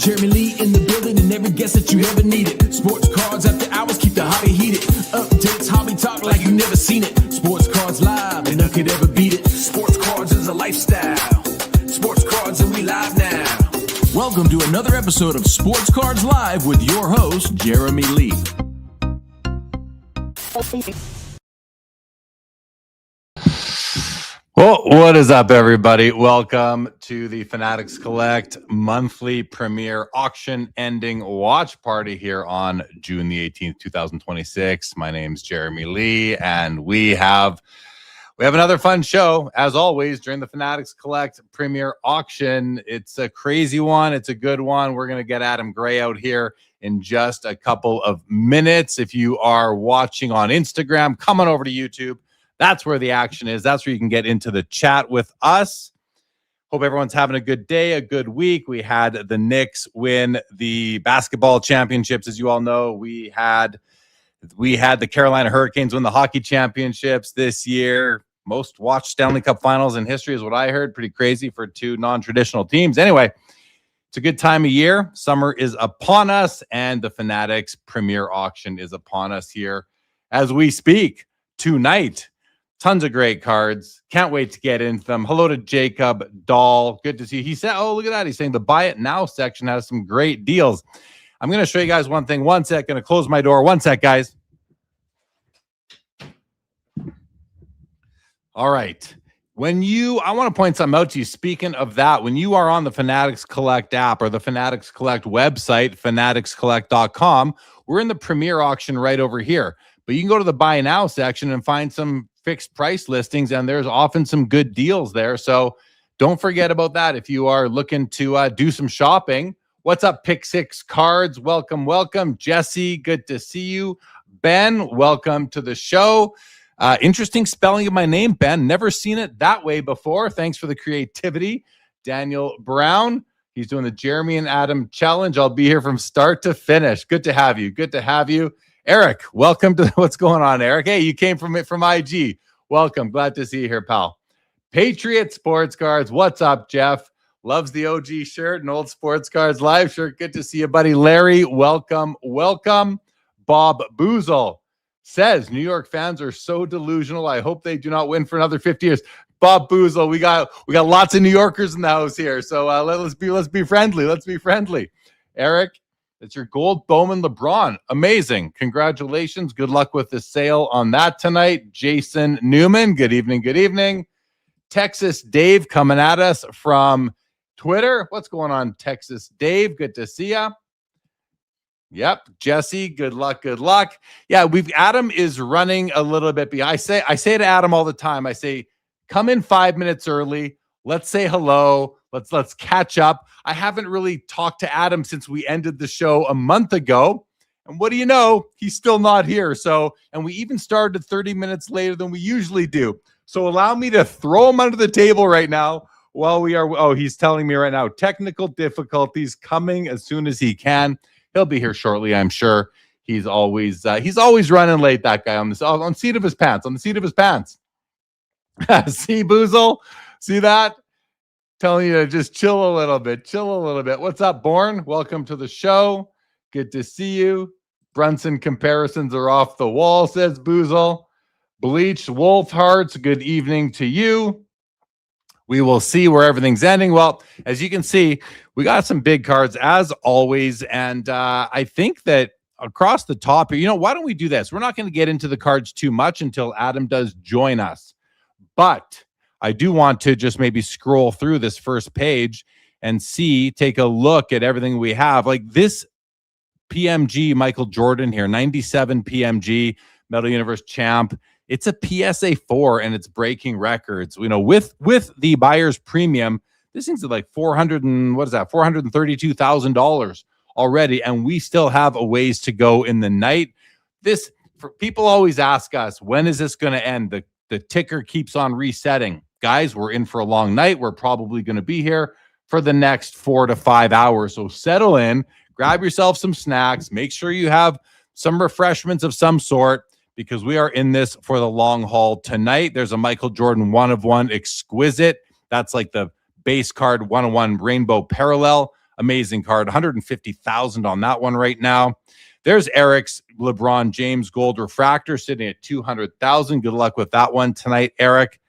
Jeremy Lee in the building and every guest that you ever needed. Sports cards after hours keep the hobby heated. Updates, hobby talk like you never seen it. Sports cards live and none could ever beat it. Sports cards is a lifestyle. Sports cards and we live now. Welcome to another episode of Sports Cards Live with your host, Jeremy Lee. Well, what is up, everybody? Welcome to the Fanatics Collect monthly Premier Auction ending watch party here on June the 18th, 2026. My name's Jeremy Lee, and we have another fun show, as always, during the Fanatics Collect Premier Auction. It's a crazy one. It's a good one. We're going to get Adam Gray out here in just a couple of minutes. If you are watching on Instagram, come on over to YouTube. That's where the action is. That's where you can get into the chat with us. Hope everyone's having a good day, a good week. We had the Knicks win the basketball championships. As you all know, we had the Carolina Hurricanes win the hockey championships this year. Most watched Stanley Cup finals in history is what I heard. Pretty crazy for two non-traditional teams. Anyway, it's a good time of year. Summer is upon us, and the Fanatics Premier Auction is upon us here as we speak tonight. Tons of great cards. Can't wait to get into them. Hello to Jacob Dahl. Good to see you. He said, oh, look at that. He's saying the buy it now section has some great deals. I'm going to show you guys one thing. One sec. Going to close my door. One sec, guys. All right. I want to point something out to you. Speaking of that, when you are on the Fanatics Collect app or the Fanatics Collect website, fanaticscollect.com, we're in the Premier Auction right over here. But you can go to the buy now section and find some fixed price listings, and there's often some good deals there. So don't forget about that if you are looking to do some shopping. What's up, Pick Six Cards? Welcome, welcome. Jesse, good to see you. Ben, welcome to the show. Interesting spelling of my name, Ben. Never seen it that way before. Thanks for the creativity. Daniel Brown, he's doing the Jeremy and Adam challenge. I'll be here from start to finish. Good to have you. Good to have you. Eric, welcome to what's going on, Eric. Hey, you came from IG. Welcome. Glad to see you here, pal. Patriot Sports Cards. What's up, Jeff? Loves the OG shirt and old Sports Cards live shirt. Good to see you, buddy. Larry, welcome. Welcome. Bob Boozle says New York fans are so delusional. I hope they do not win for another 50 years. Bob Boozle, we got lots of New Yorkers in the house here. So let's be friendly. Let's be friendly. Eric, it's your gold Bowman LeBron. Amazing. Congratulations. Good luck with the sale on that tonight. Jason Newman, good evening. Good evening. Texas Dave coming at us from Twitter. What's going on, Texas Dave? Good to see ya. Yep. Jesse, good luck. Good luck. Yeah, Adam is running a little bit behind. I say to Adam all the time, I say, come in 5 minutes early. Let's say hello. Let's catch up. I haven't really talked to Adam since we ended the show a month ago. And what do you know? He's still not here. And we even started 30 minutes later than we usually do. So allow me to throw him under the table right now while he's telling me right now, technical difficulties coming as soon as he can. He'll be here shortly, I'm sure. He's always running late, that guy, on the seat of his pants. See, Boozle? See that? Telling you to just chill a little bit. What's up, Born? Welcome to the show. Good to see you. Brunson comparisons are off the wall, says Boozle. Bleached Wolf Hearts, good evening to you. We will see where everything's ending. Well, as you can see, we got some big cards as always. And I think that across the top here, why don't we do this? We're not going to get into the cards too much until Adam does join us. But I do want to just maybe scroll through this first page and take a look at everything we have. Like this PMG Michael Jordan here, 97 PMG Metal Universe champ. It's a PSA 4 and it's breaking records. With the buyer's premium, this thing's at like $432,000 already, and we still have a ways to go in the night. People always ask us, when is this going to end? The ticker keeps on resetting. Guys, we're in for a long night. We're probably going to be here for the next 4 to 5 hours. So settle in, grab yourself some snacks, make sure you have some refreshments of some sort, because we are in this for the long haul tonight. There's a Michael Jordan 1 of 1 exquisite. That's like the base card 1-of-1 rainbow parallel Amazing card. 150,000 on that one right now. There's Eric's LeBron James gold refractor sitting at 200,000. Good luck with that one tonight, Eric.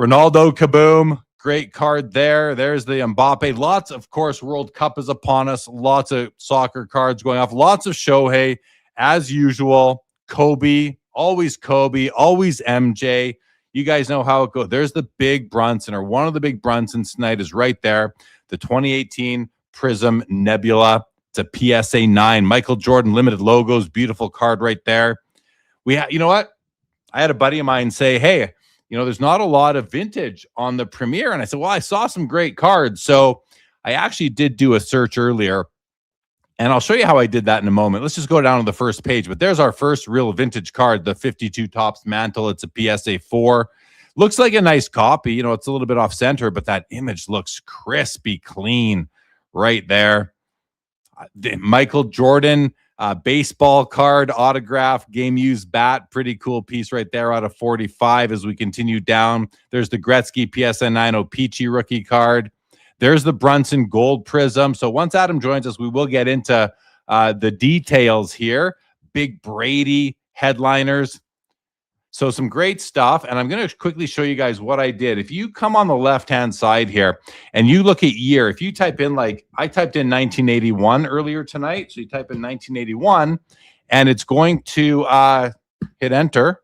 Ronaldo Kaboom. Great card there. There's the Mbappe. Lots, of course, World Cup is upon us. Lots of soccer cards going off. Lots of Shohei, as usual. Kobe, always MJ. You guys know how it goes. There's the big Brunson, or one of the big Brunsons tonight is right there. The 2018 Prism Nebula. It's a PSA 9. Michael Jordan limited logos. Beautiful card right there. You know what? I had a buddy of mine say, hey, there's not a lot of vintage on the Premier. And I said, well, I saw some great cards. So I actually did do a search earlier, and I'll show you how I did that in a moment. Let's just go down to the first page. But there's our first real vintage card, the 52 Topps Mantle. It's a PSA 4. Looks like a nice copy. It's a little bit off center, but that image looks crispy clean right there. The Michael Jordan baseball card, autograph, game used bat. Pretty cool piece right there out of 45 as we continue down. There's the Gretzky PSN 9 Peachy rookie card. There's the Brunson gold prism. So once Adam joins us, we will get into the details here. Big Brady headliners. So some great stuff. And I'm going to quickly show you guys what I did. If you come on the left-hand side here and you look at year, if you type in, like I typed in 1981 earlier tonight. So you type in 1981 and it's going to hit enter.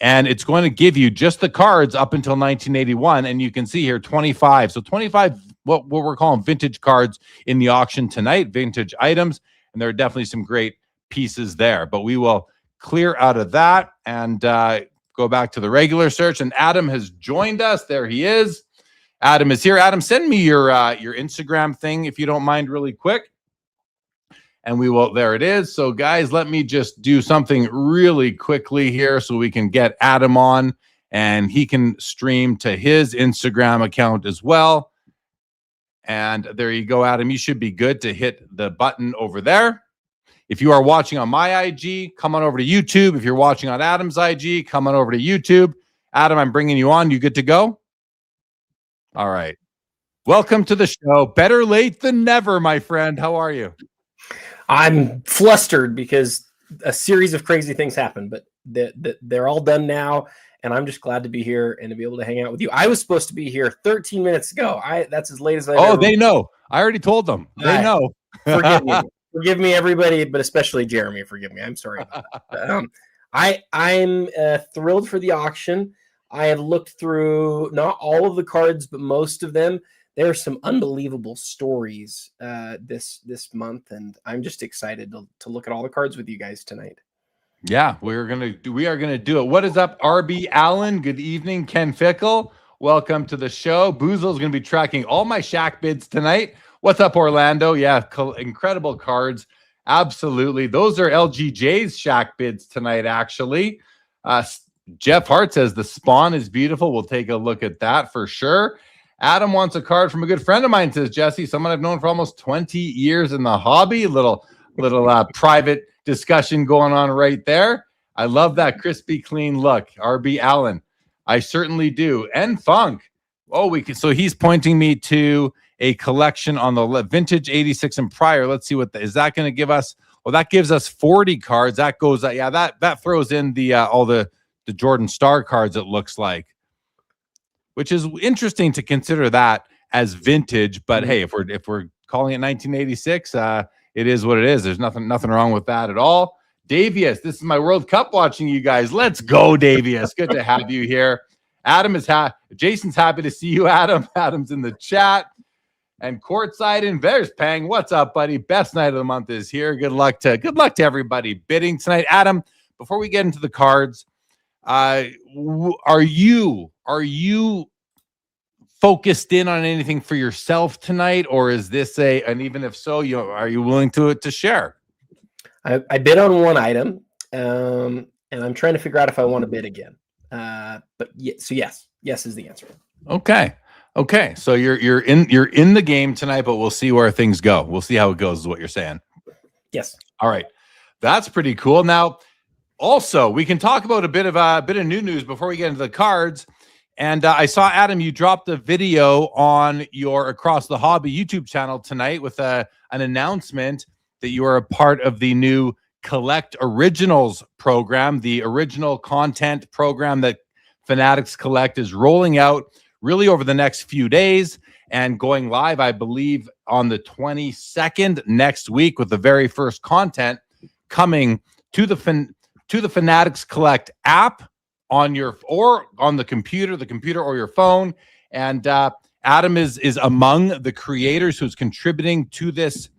And it's going to give you just the cards up until 1981. And you can see here 25. So 25, what we're calling vintage cards in the auction tonight, vintage items. And there are definitely some great pieces there. But we will clear out of that and go back to the regular search. And Adam has joined us. There he is. Adam is here. Adam, send me your Instagram thing, if you don't mind, really quick. And we will, there it is. So guys, let me just do something really quickly here so we can get Adam on and he can stream to his Instagram account as well. And there you go, Adam. You should be good to hit the button over there. If you are watching on my IG, come on over to YouTube. If you're watching on Adam's IG, come on over to YouTube. Adam, I'm bringing you on. You good to go? All right. Welcome to the show. Better late than never, my friend. How are you? I'm flustered because a series of crazy things happened, but they're all done now, and I'm just glad to be here and to be able to hang out with you. I was supposed to be here 13 minutes ago. That's as late as I. Oh, they know. I already told them. They know. Forgive me. Forgive me, everybody, but especially Jeremy. Forgive me. I'm sorry about that. I'm thrilled for the auction. I have looked through not all of the cards, but most of them. There are some unbelievable stories this month, and I'm just excited to look at all the cards with you guys tonight. Yeah, we are gonna do it. What is up, RB Allen? Good evening, Ken Fickle. Welcome to the show. Boozle's gonna be tracking all my Shaq bids tonight. What's up, Orlando? Yeah, incredible cards. Absolutely. Those are LGJ's Shaq bids tonight, actually. Jeff Hart says the Spawn is beautiful. We'll take a look at that for sure. Adam wants a card from a good friend of mine, says Jesse, someone I've known for almost 20 years in the hobby. Little private discussion going on right there. I love that crispy, clean look. RB Allen. I certainly do. And Funk. Oh, so he's pointing me to a collection on the vintage 86 and prior. Let's see is that going to give us? Well, that gives us 40 cards. That goes, that throws in all the Jordan Star cards, it looks like, which is interesting to consider that as vintage. But hey, if we're calling it 1986, it is what it is. There's nothing wrong with that at all. Davius, this is my World Cup watching you guys. Let's go, Davius. Good to have you here. Adam is Jason's happy to see you, Adam. Adam's in the chat. And courtside and there's Pang. What's up, buddy? Best night of the month is here. Good luck to everybody bidding tonight. Adam, before we get into the cards, are you focused in on anything for yourself tonight, or is this and even if so, are you willing to share? I bid on one item, and I'm trying to figure out if I want to bid again. But yes is the answer. Okay. So you're in the game tonight, but we'll see where things go. We'll see how it goes, is what you're saying. Yes. All right. That's pretty cool. Now, also, we can talk about a bit of new news before we get into the cards. And I saw, Adam, you dropped a video on your Across the Hobby YouTube channel tonight with an announcement that you are a part of the new Collect Originals program, the original content program that Fanatics Collect is rolling out really over the next few days and going live, I believe, on the 22nd next week, with the very first content coming to the Fanatics Collect app on your or on the computer or your phone. And Adam is among the creators who's contributing to this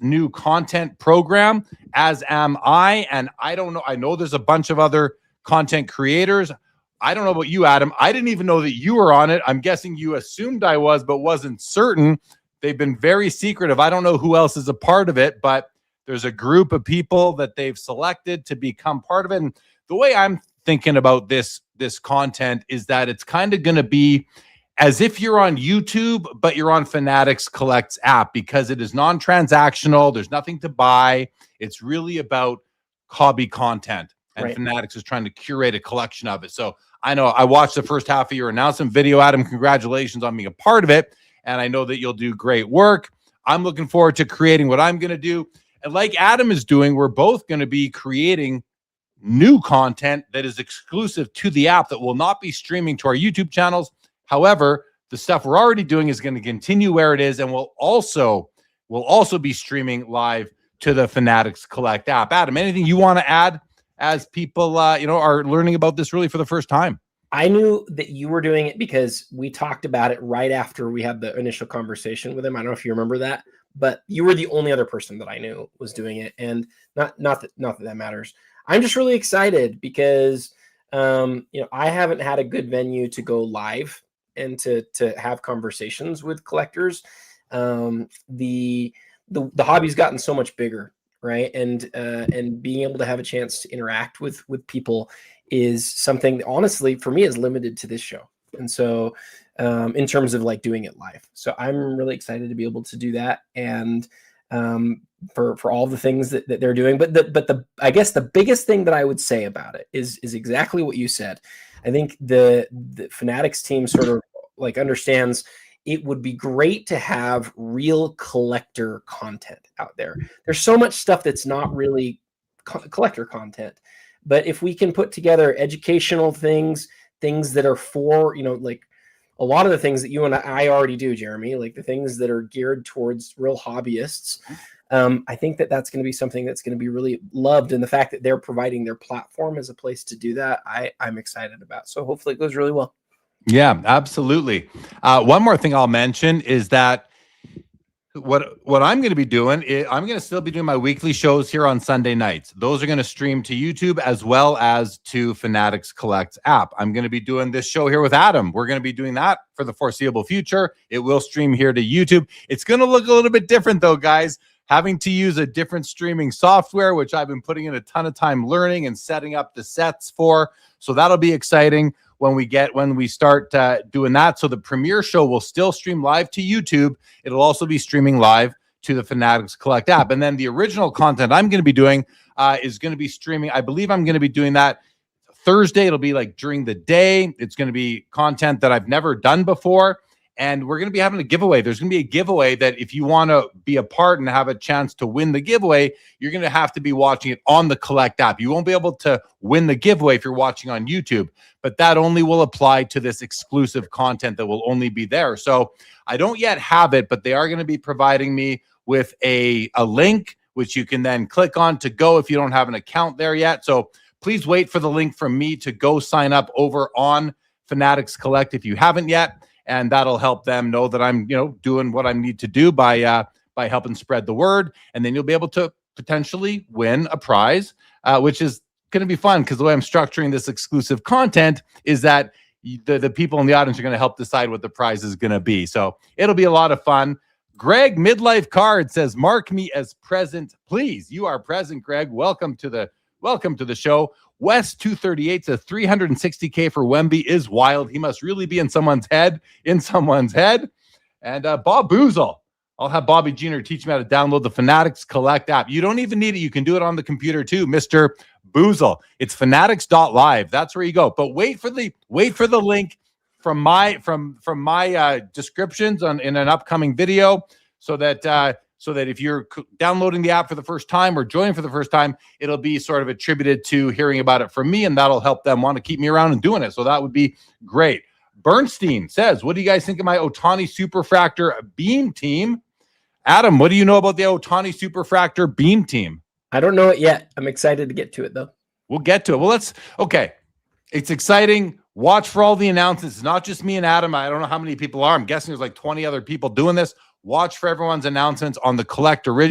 new content program, as am I. And I don't know, I know there's a bunch of other content creators. I don't know about you, Adam. I didn't even know that you were on it. I'm guessing you assumed I was, but wasn't certain. They've been very secretive. I don't know who else is a part of it, but there's a group of people that they've selected to become part of it. And the way I'm thinking about this content is that it's kind of going to be as if you're on YouTube, but you're on Fanatics Collect's app, because it is non-transactional. There's nothing to buy. It's really about hobby content. And right. Fanatics is trying to curate a collection of it. So I know I watched the first half of your announcement video, Adam. Congratulations on being a part of it. And I know that you'll do great work. I'm looking forward to creating what I'm going to do. And like Adam is doing, we're both going to be creating new content that is exclusive to the app that will not be streaming to our YouTube channels. However, the stuff we're already doing is going to continue where it is, and we'll also be streaming live to the Fanatics Collect app. Adam, anything you want to add as people are learning about this really for the first time? I knew that you were doing it because we talked about it right after we had the initial conversation with him. I don't know if you remember that, but you were the only other person that I knew was doing it, and not that matters. I'm just really excited because I haven't had a good venue to go live and to have conversations with collectors. The hobby's gotten so much bigger, right? And being able to have a chance to interact with people is something that, honestly, for me, is limited to this show. And so in terms of like doing it live. So I'm really excited to be able to do that. And for all the things that they're doing. But I guess the biggest thing that I would say about it is exactly what you said. I think the Fanatics team sort of like understands it would be great to have real collector content out there. There's so much stuff that's not really collector content, but if we can put together educational things that are for, like a lot of the things that you and I already do, Jeremy, like the things that are geared towards real hobbyists. I think that's going to be something that's going to be really loved. And the fact that they're providing their platform as a place to do that, I'm excited about. So hopefully it goes really well. Yeah, absolutely. One more thing I'll mention is that what I'm going to be doing is I'm going to still be doing my weekly shows here on Sunday nights. Those are going to stream to YouTube as well as to Fanatics Collect's app. I'm going to be doing this show here with Adam. We're going to be doing that for the foreseeable future. It will stream here to YouTube. It's going to look a little bit different though, guys. Having to use a different streaming software, which I've been putting in a ton of time learning and setting up the sets for. So that'll be exciting when we start doing that. So the premiere show will still stream live to YouTube. It'll also be streaming live to the Fanatics Collect app. And then the original content I'm going to be doing is going to be streaming. I believe I'm going to be doing that Thursday. It'll be like during the day. It's going to be content that I've never done before. And we're going to be having a giveaway. There's going to be a giveaway that if you want to be a part and have a chance to win the giveaway, you're going to have to be watching it on the Collect app. You won't be able to win the giveaway if you're watching on YouTube, but that only will apply to this exclusive content that will only be there. So I don't yet have it, but they are going to be providing me with a link, which you can then click on to go if you don't have an account there yet. So please wait for the link from me to go sign up over on Fanatics Collect if you haven't yet. And that'll help them know that I'm, doing what I need to do by helping spread the word. And then you'll be able to potentially win a prize, which is going to be fun because the way I'm structuring this exclusive content is that the people in the audience are going to help decide what the prize is going to be. So it'll be a lot of fun. Greg Midlife Card says, "Mark me as present, please." You are present, Greg. Welcome to the show. West 238 says 360K for Wemby is wild. He must really be in someone's head. And Bob Boozle. I'll have Bobby Jr. teach me how to download the Fanatics Collect app. You don't even need it. You can do it on the computer too, Mr. Boozle. It's fanatics.live. That's where you go. But wait for the link from my descriptions in an upcoming video, so that if you're downloading the app for the first time or joining for the first time, it'll be sort of attributed to hearing about it from me, and that'll help them want to keep me around and doing it. So that would be great. Bernstein says, what do you guys think of my Ohtani Superfractor beam team? Adam, what do you know about the Ohtani Superfractor beam team? I don't know it yet. I'm excited to get to it, though. We'll get to it. Well, okay. It's exciting. Watch for all the announcements. It's not just me and Adam. I don't know how many people are. I'm guessing there's like 20 other people doing this. Watch for everyone's announcements on the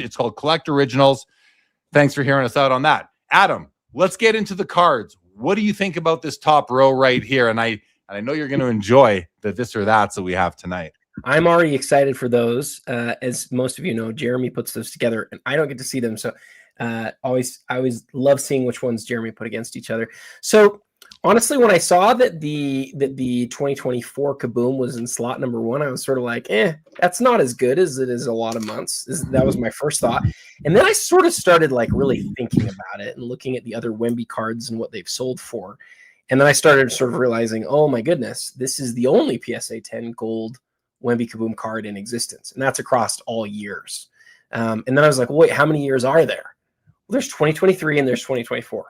It's called Collect Originals. Thanks for hearing us out on that. Adam, let's get into the cards. What do you think about this top row right here? And I know you're going to enjoy the this or that's that we have tonight. I'm already excited for those. As most of you know, Jeremy puts those together, and I don't get to see them. So I always love seeing which ones Jeremy put against each other. So honestly, when I saw that the 2024 Kaboom was in slot number 1, I was sort of like, that's not as good as it is a lot of months. That was my first thought. And then I sort of started like really thinking about it and looking at the other Wemby cards and what they've sold for. And then I started sort of realizing, oh my goodness, this is the only PSA 10 gold Wemby Kaboom card in existence. And that's across all years. And then I was like, well, wait, how many years are there? Well, there's 2023 and there's 2024.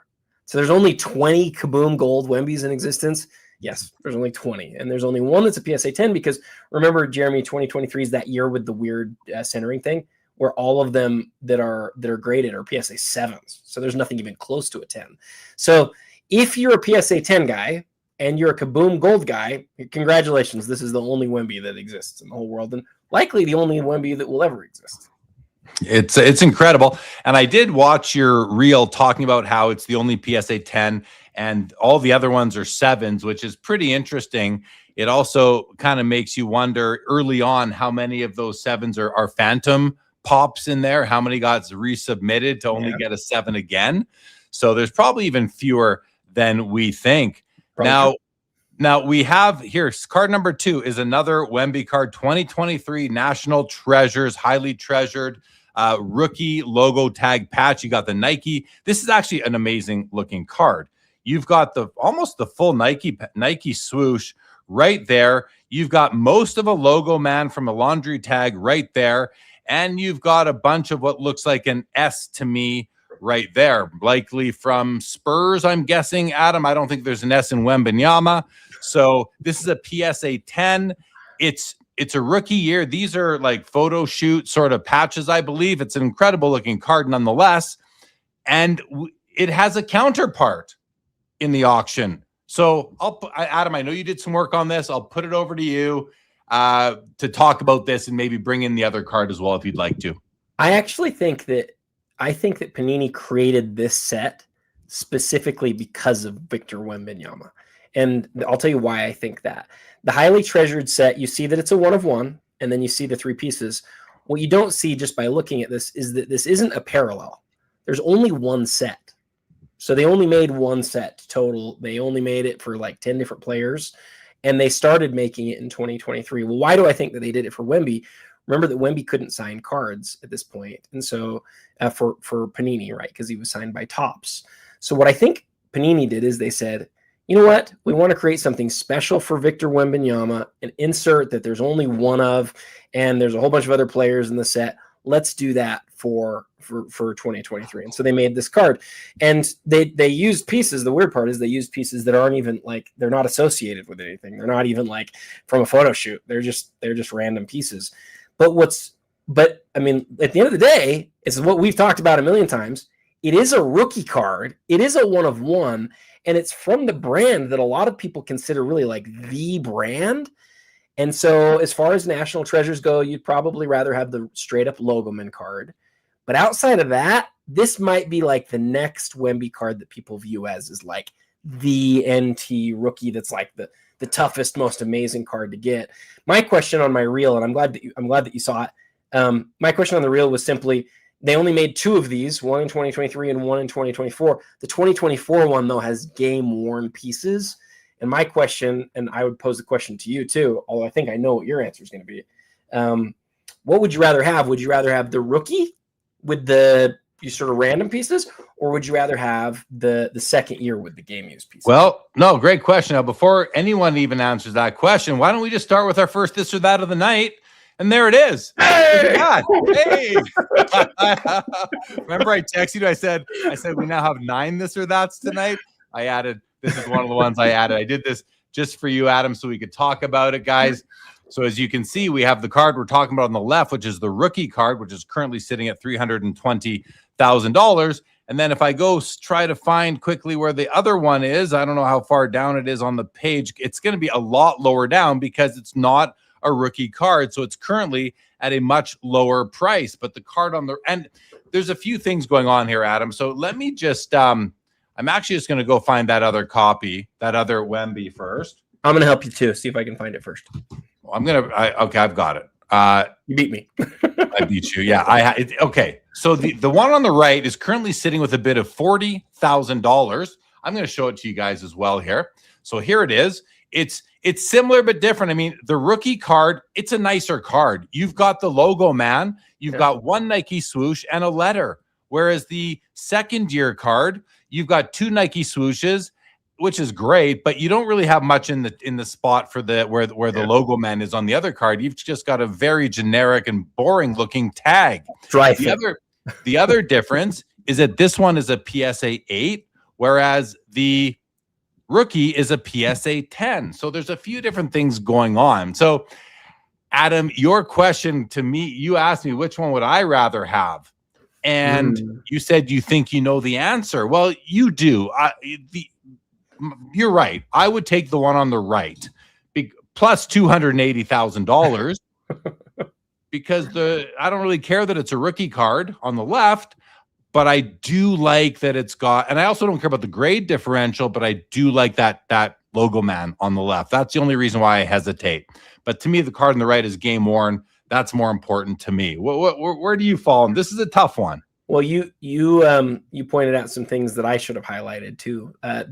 So there's only 20 Kaboom gold Wembys in existence. Yes, there's only 20. And there's only one that's a PSA 10 because remember, Jeremy, 2023 is that year with the weird centering thing where all of them that are graded are PSA 7s. So there's nothing even close to a 10. So if you're a PSA 10 guy and you're a Kaboom gold guy, congratulations. This is the only Wemby that exists in the whole world and likely the only Wemby that will ever exist. It's incredible. And I did watch your reel talking about how it's the only PSA 10 and all the other ones are 7s, which is pretty interesting. It also kind of makes you wonder early on how many of those 7s are phantom pops in there, how many got resubmitted to only get a 7 again. So there's probably even fewer than we think. Probably. Now we have here card number 2 is another Wemby card, 2023 National Treasures, highly treasured rookie logo tag patch. You got the Nike. This is actually an amazing looking card. You've got almost the full Nike swoosh right there. You've got most of a logo man from a laundry tag right there. And you've got a bunch of what looks like an S to me right there, likely from Spurs, I'm guessing. Adam, I don't think there's an S in Wembanyama. So this is a PSA 10. It's a rookie year. These are like photo shoot sort of patches, I believe. It's an incredible looking card nonetheless. And it has a counterpart in the auction. So Adam, I know you did some work on this. I'll put it over to you to talk about this and maybe bring in the other card as well if you'd like to. I actually think that Panini created this set specifically because of Victor Wembanyama. And I'll tell you why I think that. The highly treasured set, you see that it's a 1 of 1, and then you see the 3 pieces. What you don't see just by looking at this is that this isn't a parallel. There's only one set. So they only made one set total. They only made it for like 10 different players, and they started making it in 2023. Well, why do I think that they did it for Wemby? Remember that Wemby couldn't sign cards at this point. And so for Panini, right, because he was signed by Topps. So what I think Panini did is they said, you know what? We want to create something special for Victor Wembanyama and insert that there's only one of, and there's a whole bunch of other players in the set. Let's do that for 2023. And so they made this card. And they used pieces. The weird part is they used pieces that aren't even like, they're not associated with anything. They're not even like from a photo shoot. They're just random pieces. But I mean, at the end of the day, it's what we've talked about a million times. It is a rookie card. It is a 1 of 1. And it's from the brand that a lot of people consider really like the brand. And so as far as national treasures go, you'd probably rather have the straight up Logoman card. But outside of that, this might be like the next Wemby card that people view as is like the NT rookie. That's like the toughest, most amazing card to get. My question on my reel, and I'm glad that you saw it. My question on the reel was simply, they only made 2 of these, one in 2023 and one in 2024. The 2024 one, though, has game-worn pieces. And my question, and I would pose the question to you, too, although I think I know what your answer is going to be. What would you rather have? Would you rather have the rookie with the sort of random pieces, or would you rather have the second year with the game used pieces? Well, no, great question. Now, before anyone even answers that question, why don't we just start with our first this or that of the night? And there it is. Hey! Hey. Remember I texted you, I said we now have 9 this or that's tonight. I added, this is one of the ones I added. I did this just for you, Adam, so we could talk about it, guys. So as you can see, we have the card we're talking about on the left, which is the rookie card, which is currently sitting at $320,000. And then if I go try to find quickly where the other one is, I don't know how far down it is on the page. It's going to be a lot lower down because it's not a rookie card. So it's currently at a much lower price. But the card on the end, there's a few things going on here, Adam. So let me just, I'm actually just going to go find that other copy, that other Wemby first. I'm going to help you too. See if I can find it first. Okay, I've got it. You beat me. I beat you. Yeah, okay. So the one on the right is currently sitting with a bid of $40,000. I'm going to show it to you guys as well here. So here it is. It's similar but different. I mean, the rookie card, it's a nicer card. You've got the logo, man. You've got one Nike swoosh and a letter. Whereas the second year card, you've got 2 Nike swooshes, which is great, but you don't really have much in the spot for the where the logo man is on the other card. You've just got a very generic and boring looking tag. The other difference is that this one is a PSA 8, whereas the rookie is a PSA 10. So there's a few different things going on. So Adam, your question to me, you asked me which one would I rather have? And you said you think you know the answer. Well, you do. You're right. I would take the one on the right, plus $280,000, because I don't really care that it's a rookie card on the left, but I do like that it's got, and I also don't care about the grade differential, but I do like that logo man on the left. That's the only reason why I hesitate. But to me, the card on the right is game worn. That's more important to me. Where do you fall? And this is a tough one. Well, you pointed out some things that I should have highlighted too. I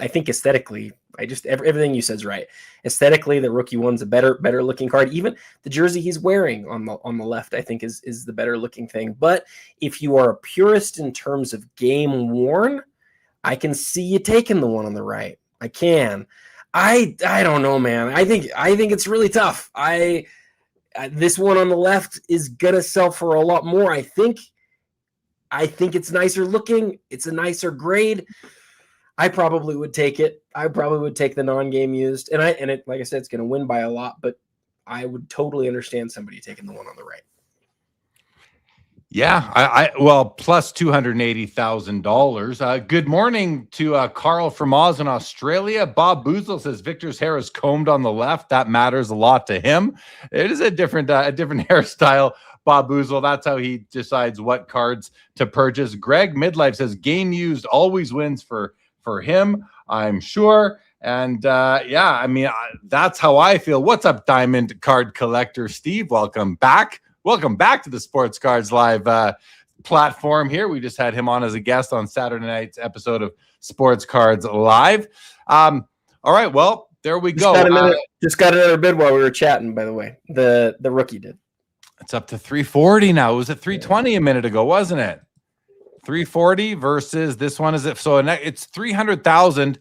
think aesthetically, everything you said is right. Aesthetically, the rookie one's a better looking card. Even the jersey he's wearing on the left, I think is the better looking thing. But if you are a purist in terms of game worn, I can see you taking the one on the right. I can. I don't know, man. I think it's really tough. This one on the left is gonna sell for a lot more. I think it's nicer looking. It's a nicer grade. I probably would take it. I probably would take the non-game used. And it, like I said, it's going to win by a lot, but I would totally understand somebody taking the one on the right. Yeah, well, plus $280,000. Good morning to Carl from Oz in Australia. Bob Boozle says Victor's hair is combed on the left. That matters a lot to him. It is a different hairstyle. Bob Boozle, that's how he decides what cards to purchase. Greg Midlife says game used always wins for him, I'm sure. And yeah, I mean, that's how I feel. What's up, Diamond Card Collector Steve? Welcome back. Welcome back to the Sports Cards Live platform here. We just had him on as a guest on Saturday night's episode of Sports Cards Live. All right, well, there we go. Just got another bid while we were chatting, by the way. The rookie did. It's up to 340 now. It was at 320 a minute ago, wasn't it? 340 versus this one it's 300,000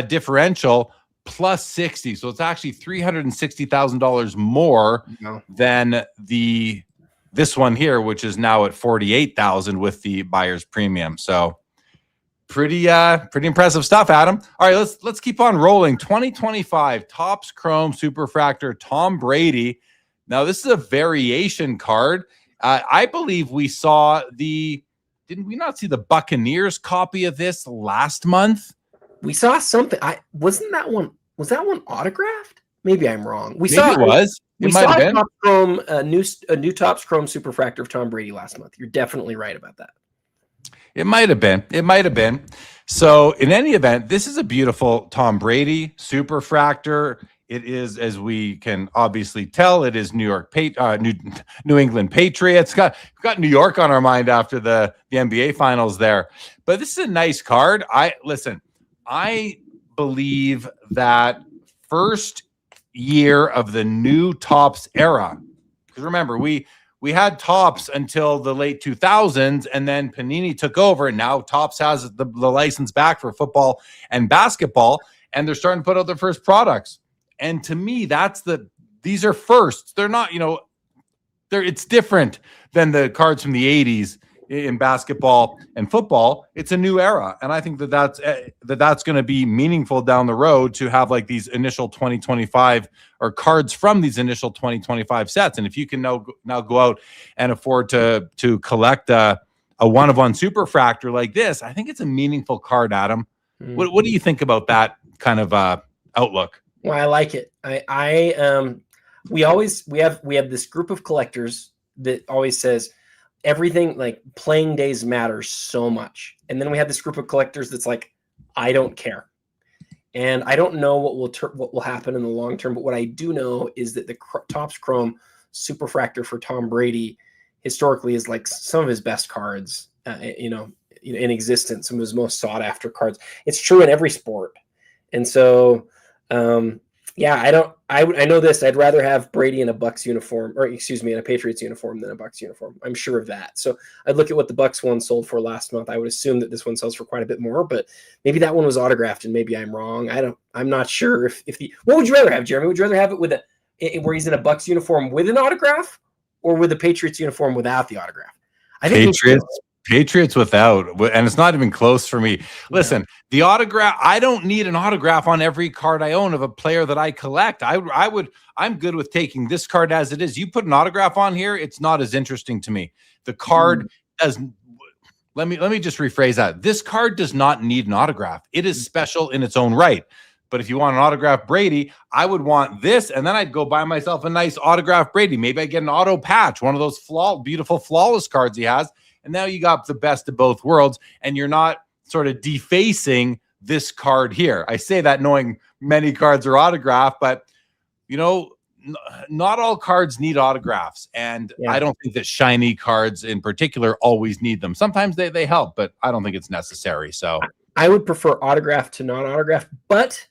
differential plus 60. So it's actually $360,000 more than this one here, which is now at 48,000 with the buyer's premium. So pretty impressive stuff, Adam. All right, let's keep on rolling. 2025 Topps Chrome Superfractor Tom Brady. Now, this is a variation card. I believe we saw didn't we not see the Buccaneers copy of this last month? We saw something. Was that one autographed? Maybe I'm wrong. Maybe it was. We saw a new Topps Chrome Superfractor of Tom Brady last month. You're definitely right about that. It might have been. So in any event, this is a beautiful Tom Brady Superfractor. It is, as we can obviously tell, it is New England Patriots. We've got New York on our mind after the NBA Finals there. But this is a nice card. I believe that first year of the new Topps era, because remember, we we had Topps until the late 2000s, and then Panini took over, and now Topps has the license back for football and basketball, and they're starting to put out their first products. And to me, these are firsts. They're not, it's different than the cards from the 80s in basketball and football. It's a new era, and I think that's going to be meaningful down the road to have like these initial 2025 or cards from these initial 2025 sets. And if you can now go out and afford to collect a one-of-one superfractor like this, I think it's a meaningful card, Adam. What do you think about that kind of outlook? Well, I like it. We have this group of collectors that always says everything, like playing days matters so much. And then we have this group of collectors that's like, I don't care. And I don't know what will happen in the long term, but what I do know is that the Topps Chrome Superfractor for Tom Brady historically is like some of his best cards, in existence, some of his most sought after cards. It's true in every sport. And so, I know this. I'd rather have Brady in a Bucks uniform, in a Patriots uniform than a Bucks uniform. I'm sure of that. So I'd look at what the Bucks one sold for last month. I would assume that this one sells for quite a bit more, but maybe that one was autographed and maybe I'm wrong. I'm not sure what would you rather have, Jeremy? Would you rather have it where he's in a Bucks uniform with an autograph or with a Patriots uniform without the autograph? I think Patriots without, and it's not even close for me. Listen, the autograph, I don't need an autograph on every card I own of a player that I collect. I'm good with taking this card as it is. You put an autograph on here, it's not as interesting to me. The card does. Let me just rephrase that. This card does not need an autograph. It is special in its own right. But if you want an autograph Brady, I would want this, and then I'd go buy myself a nice autograph Brady. Maybe I get an auto patch, one of those beautiful flawless cards he has. And now you got the best of both worlds, and you're not sort of defacing this card here. I say that knowing many cards are autographed, but not all cards need autographs. And I don't think that shiny cards in particular always need them. Sometimes they help, but I don't think it's necessary. So I would prefer autograph to not autographed, but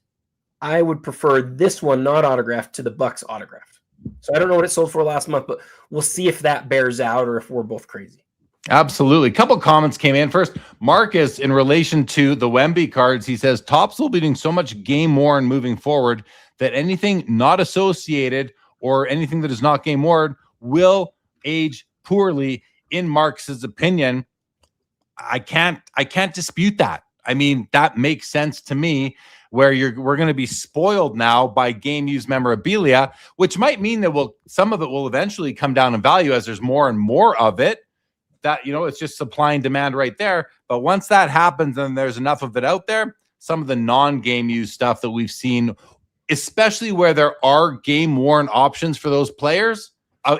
I would prefer this one not autographed to the Bucks autographed. So I don't know what it sold for last month, but we'll see if that bears out or if we're both crazy. Absolutely. A couple comments came in. First, Marcus, in relation to the Wemby cards, he says Topps will be doing so much game worn moving forward that anything not associated or anything that is not game worn will age poorly. In Marcus's opinion, I can't dispute that. I mean, that makes sense to me, where we're going to be spoiled now by game used memorabilia, which might mean that some of it will eventually come down in value as there's more and more of it. That, it's just supply and demand right there. But once that happens and there's enough of it out there, some of the non-game used stuff that we've seen, especially where there are game worn options for those players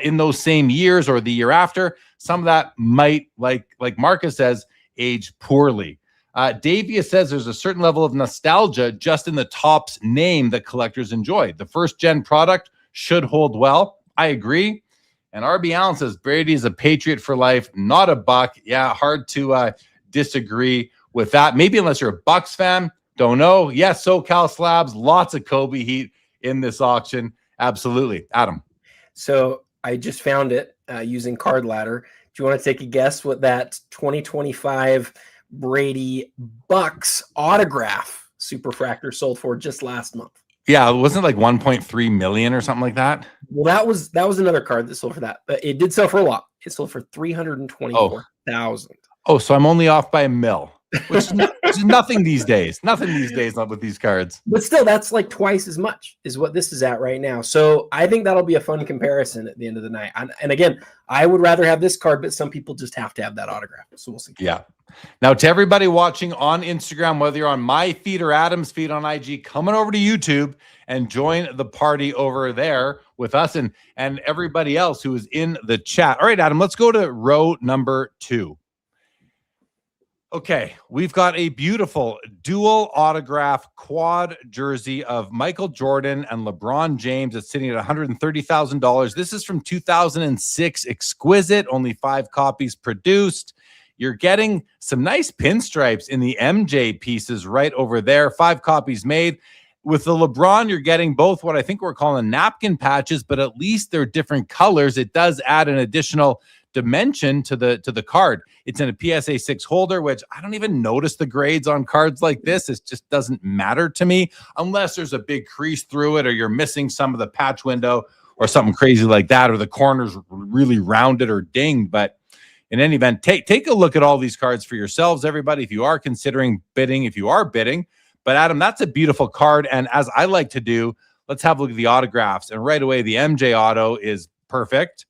in those same years or the year after, some of that might, like Marcus says, age poorly. Davia says there's a certain level of nostalgia just in the Topps name that collectors enjoy. The first gen product should hold well. I agree. And RB Allen says Brady is a Patriot for life, not a Buck. Yeah, hard to disagree with that. Maybe unless you're a Bucks fan. Don't know. Yes, SoCal Slabs, lots of Kobe heat in this auction. Absolutely. Adam. So I just found it using Card Ladder. Do you want to take a guess what that 2025 Brady Bucks autograph Superfractor sold for just last month? Yeah, it wasn't like 1.3 million or something like that. Well, that was another card that sold for that, but it did sell for a lot. It sold for 324,000. Oh, so I'm only off by $1 million, which is nothing these days. Nothing these days, not with these cards. But still, that's like twice as much is what this is at right now. So I think that'll be a fun comparison at the end of the night. And again, I would rather have this card, but some people just have to have that autograph. So we'll see. Yeah. Now, to everybody watching on Instagram, whether you're on my feed or Adam's feed on IG, coming over to YouTube and join the party over there with us and everybody else who is in the chat. All right, Adam, let's go to row number 2. Okay, we've got a beautiful dual autograph quad jersey of Michael Jordan and LeBron James. It's sitting at $130,000. This is from 2006 Exquisite, only 5 copies produced. You're getting some nice pinstripes in the MJ pieces right over there. 5 copies made. with the LeBron, you're getting both what I think we're calling napkin patches, but at least they're different colors. It does add an additional dimension to the card. It's in a PSA 6 holder, which I don't even notice the grades on cards like this. It just doesn't matter to me unless there's a big crease through it, or you're missing some of the patch window or something crazy like that, or the corners really rounded or dinged. But in any event, take a look at all these cards for yourselves, everybody, if you are considering bidding, if you are bidding. But Adam, that's a beautiful card. And as I like to do, let's have a look at the autographs. And right away, the MJ auto is perfect.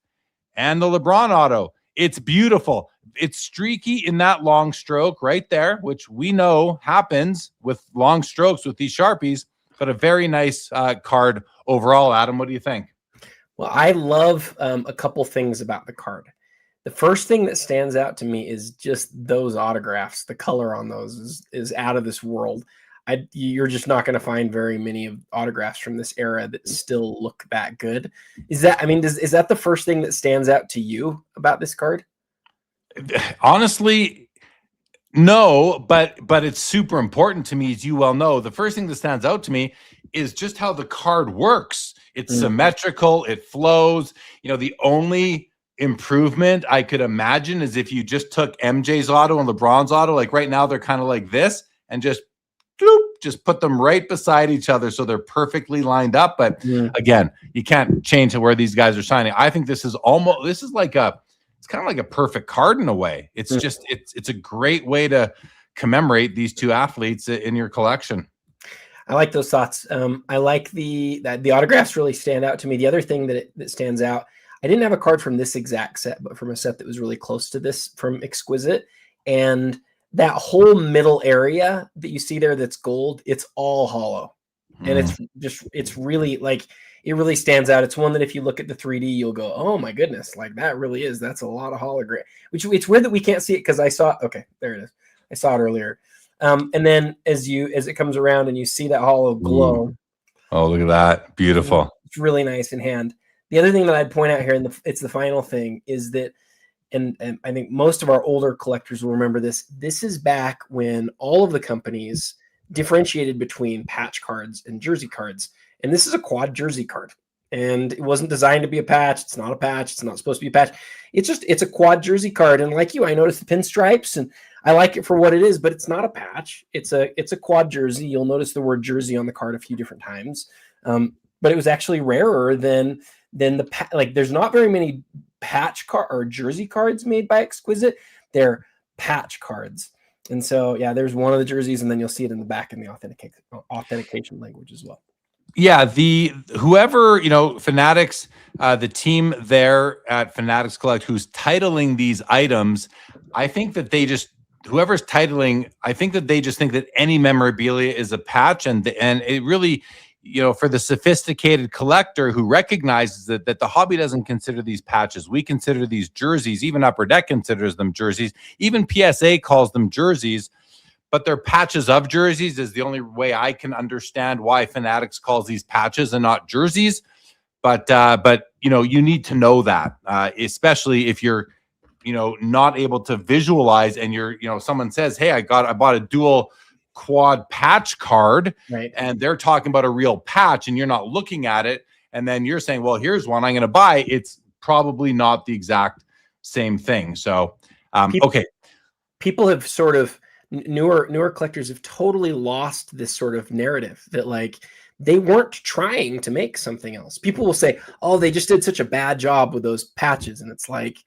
And the LeBron auto, it's beautiful. It's streaky in that long stroke right there, which we know happens with long strokes with these Sharpies, but a very nice card overall. Adam, what do you think? Well, I love a couple things about the card. The first thing that stands out to me is just those autographs. The color on those is out of this world. You're just not going to find very many autographs from this era that still look that good. Is that the first thing that stands out to you about this card? Honestly, no, but it's super important to me, as you well know. The first thing that stands out to me is just how the card works. It's symmetrical, it flows. The only improvement I could imagine is if you just took MJ's auto and LeBron's auto, like right now they're kind of like this, and just put them right beside each other so they're perfectly lined up. But again, you can't change where these guys are signing. I think it's kind of like a perfect card in a way. It's just it's a great way to commemorate these two athletes in your collection. I like those thoughts. I like the autographs really stand out to me. The other thing that stands out, I didn't have a card from this exact set, but from a set that was really close to this from Exquisite, and that whole middle area that you see there that's gold, it's all hollow. And it's really like, it really stands out. It's one that if you look at the 3D, you'll go, oh my goodness, like that's a lot of hologram, which it's weird that we can't see it because I saw, okay, there it is. I saw it earlier. And then as it comes around and you see that hollow glow. Oh, look at that. Beautiful. It's really nice in hand. The other thing that I'd point out here, and it's the final thing, is that, and I think most of our older collectors will remember this. This is back when all of the companies differentiated between patch cards and jersey cards. And this is a quad jersey card. And it wasn't designed to be a patch. It's not a patch. It's not supposed to be a patch. It's a quad jersey card. And like you, I noticed the pinstripes and I like it for what it is, but it's not a patch. It's a quad jersey. You'll notice the word jersey on the card a few different times. But it was actually rarer than there's not very many patch card or jersey cards made by Exquisite. They're patch cards. And so, yeah, there's one of the jerseys, and then you'll see it in the back in the authentication language as well. Yeah, whoever, Fanatics, the team there at Fanatics Collect who's titling these items, I think that whoever's titling, I think that they just think that any memorabilia is a patch, and it really, for the sophisticated collector who recognizes that the hobby doesn't consider these patches. We consider these jerseys. Even Upper Deck considers them jerseys. Even PSA calls them jerseys. But they're patches of jerseys is the only way I can understand why Fanatics calls these patches and not jerseys. But you need to know that, especially if you're, not able to visualize and someone says, hey, I bought a dual quad patch card, right? And they're talking about a real patch and you're not looking at it. And then you're saying, well, here's one I'm going to buy. It's probably not the exact same thing. So, okay. People have sort of, newer collectors have totally lost this sort of narrative that like they weren't trying to make something else. People will say, oh, they just did such a bad job with those patches. And it's like,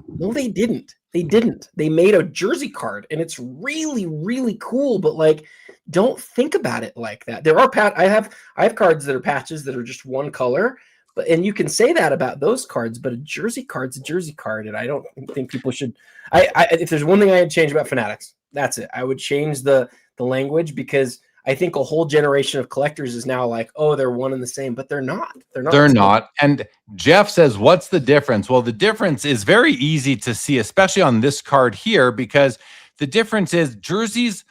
no, they didn't. They made a jersey card and it's really, really cool. But like, don't think about it like that. There are I have cards that are patches that are just one color, and you can say that about those cards, but a jersey card's a jersey card. And I don't think people should, if there's one thing I'd change about Fanatics, that's it. I would change the language, because I think a whole generation of collectors is now like, oh, they're one and the same, but they're not. They're not. And Jeff says, what's the difference? Well, the difference is very easy to see, especially on this card here, because the difference is jersey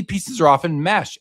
pieces are often mesh.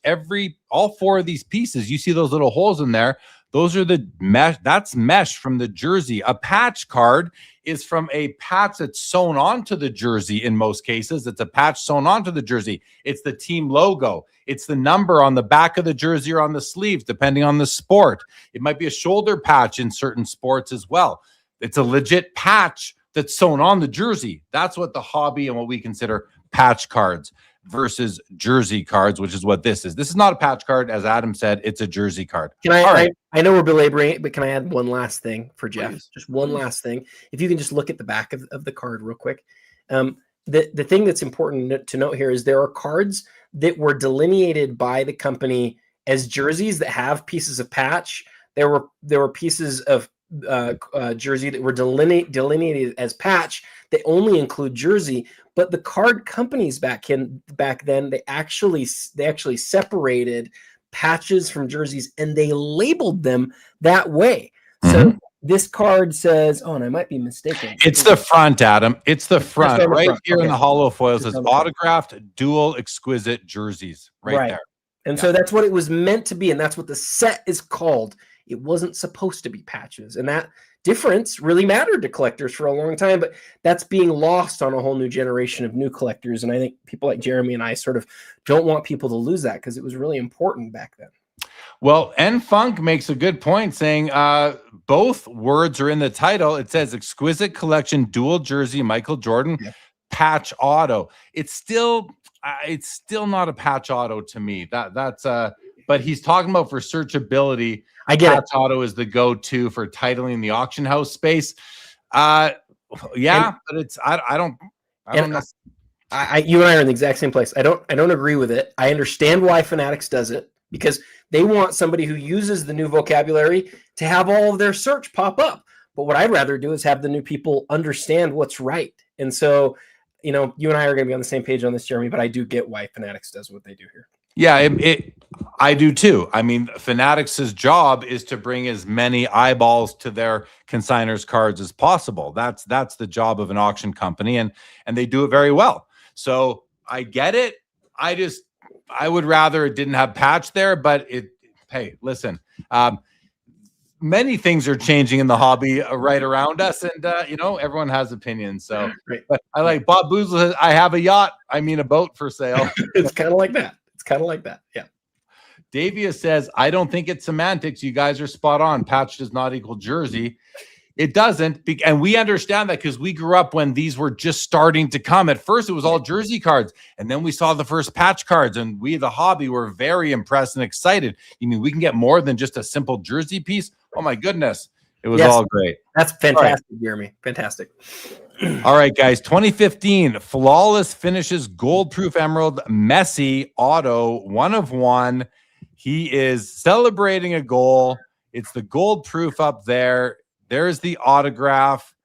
All four of these pieces, you see those little holes in there. Those are the mesh. That's mesh from the jersey. A patch card is from a patch that's sewn onto the jersey. In most cases, it's a patch sewn onto the jersey. It's the team logo. It's the number on the back of the jersey or on the sleeves, depending on the sport. It might be a shoulder patch in certain sports as well. It's a legit patch that's sewn on the jersey. That's what the hobby and what we consider patch cards versus jersey cards, which is what this is. This is not a patch card. As Adam said, it's a jersey card. I know we're belaboring it, but can I add one last thing for Jeff? Please. Just one last thing. If you can just look at the back of the card real quick. The thing that's important to note here is there are cards that were delineated by the company as jerseys that have pieces of patch. There were pieces of jersey that were delineated as patch that only include jersey, but the card companies back then they actually separated patches from jerseys and they labeled them that way. So this card says, and I might be mistaken. It's the front, Adam. It's the front right front. here in the hollow foil. It says autographed dual exquisite jerseys right there. And so that's what it was meant to be, and that's what the set is called. It wasn't supposed to be patches, and that difference really mattered to collectors for a long time, but that's being lost on a whole new generation of new collectors. And I think people like Jeremy and I sort of don't want people to lose that because it was really important back then. Well, N Funk makes a good point saying both words are in the title. It says exquisite collection dual jersey Michael Jordan patch auto. It's still not a patch auto to me. That's but he's talking about for searchability. I get patch auto is the go-to for titling the auction house space. But it's I don't know. You and I are in the exact same place. I don't agree with it. I understand why Fanatics does it because they want somebody who uses the new vocabulary to have all of their search pop up. But what I'd rather do is have the new people understand what's right. And so, you and I are going to be on the same page on this, Jeremy, but I do get why Fanatics does what they do here. Yeah, I do too. I mean, Fanatics' job is to bring as many eyeballs to their consigners' cards as possible. That's the job of an auction company, and they do it very well. So I get it. I would rather it didn't have patch there, but hey, listen, many things are changing in the hobby right around us, and everyone has opinions. So, but I like Bob Boozle says, I have a yacht. I mean, a boat for sale. It's kind of like that. Yeah. Davia says, I don't think it's semantics. You guys are spot on. Patch does not equal jersey. It doesn't. And we understand that because we grew up when these were just starting to come. At first, it was all jersey cards. And then we saw the first patch cards. And we, the hobby, were very impressed and excited. You mean we can get more than just a simple jersey piece? Oh, my goodness. It was all great. That's fantastic, Jeremy. Fantastic. All right, guys. 2015 Flawless Finishes Gold Proof Emerald Messi Auto 1 of 1. He is celebrating a goal. It's the gold proof up there. There's the autograph.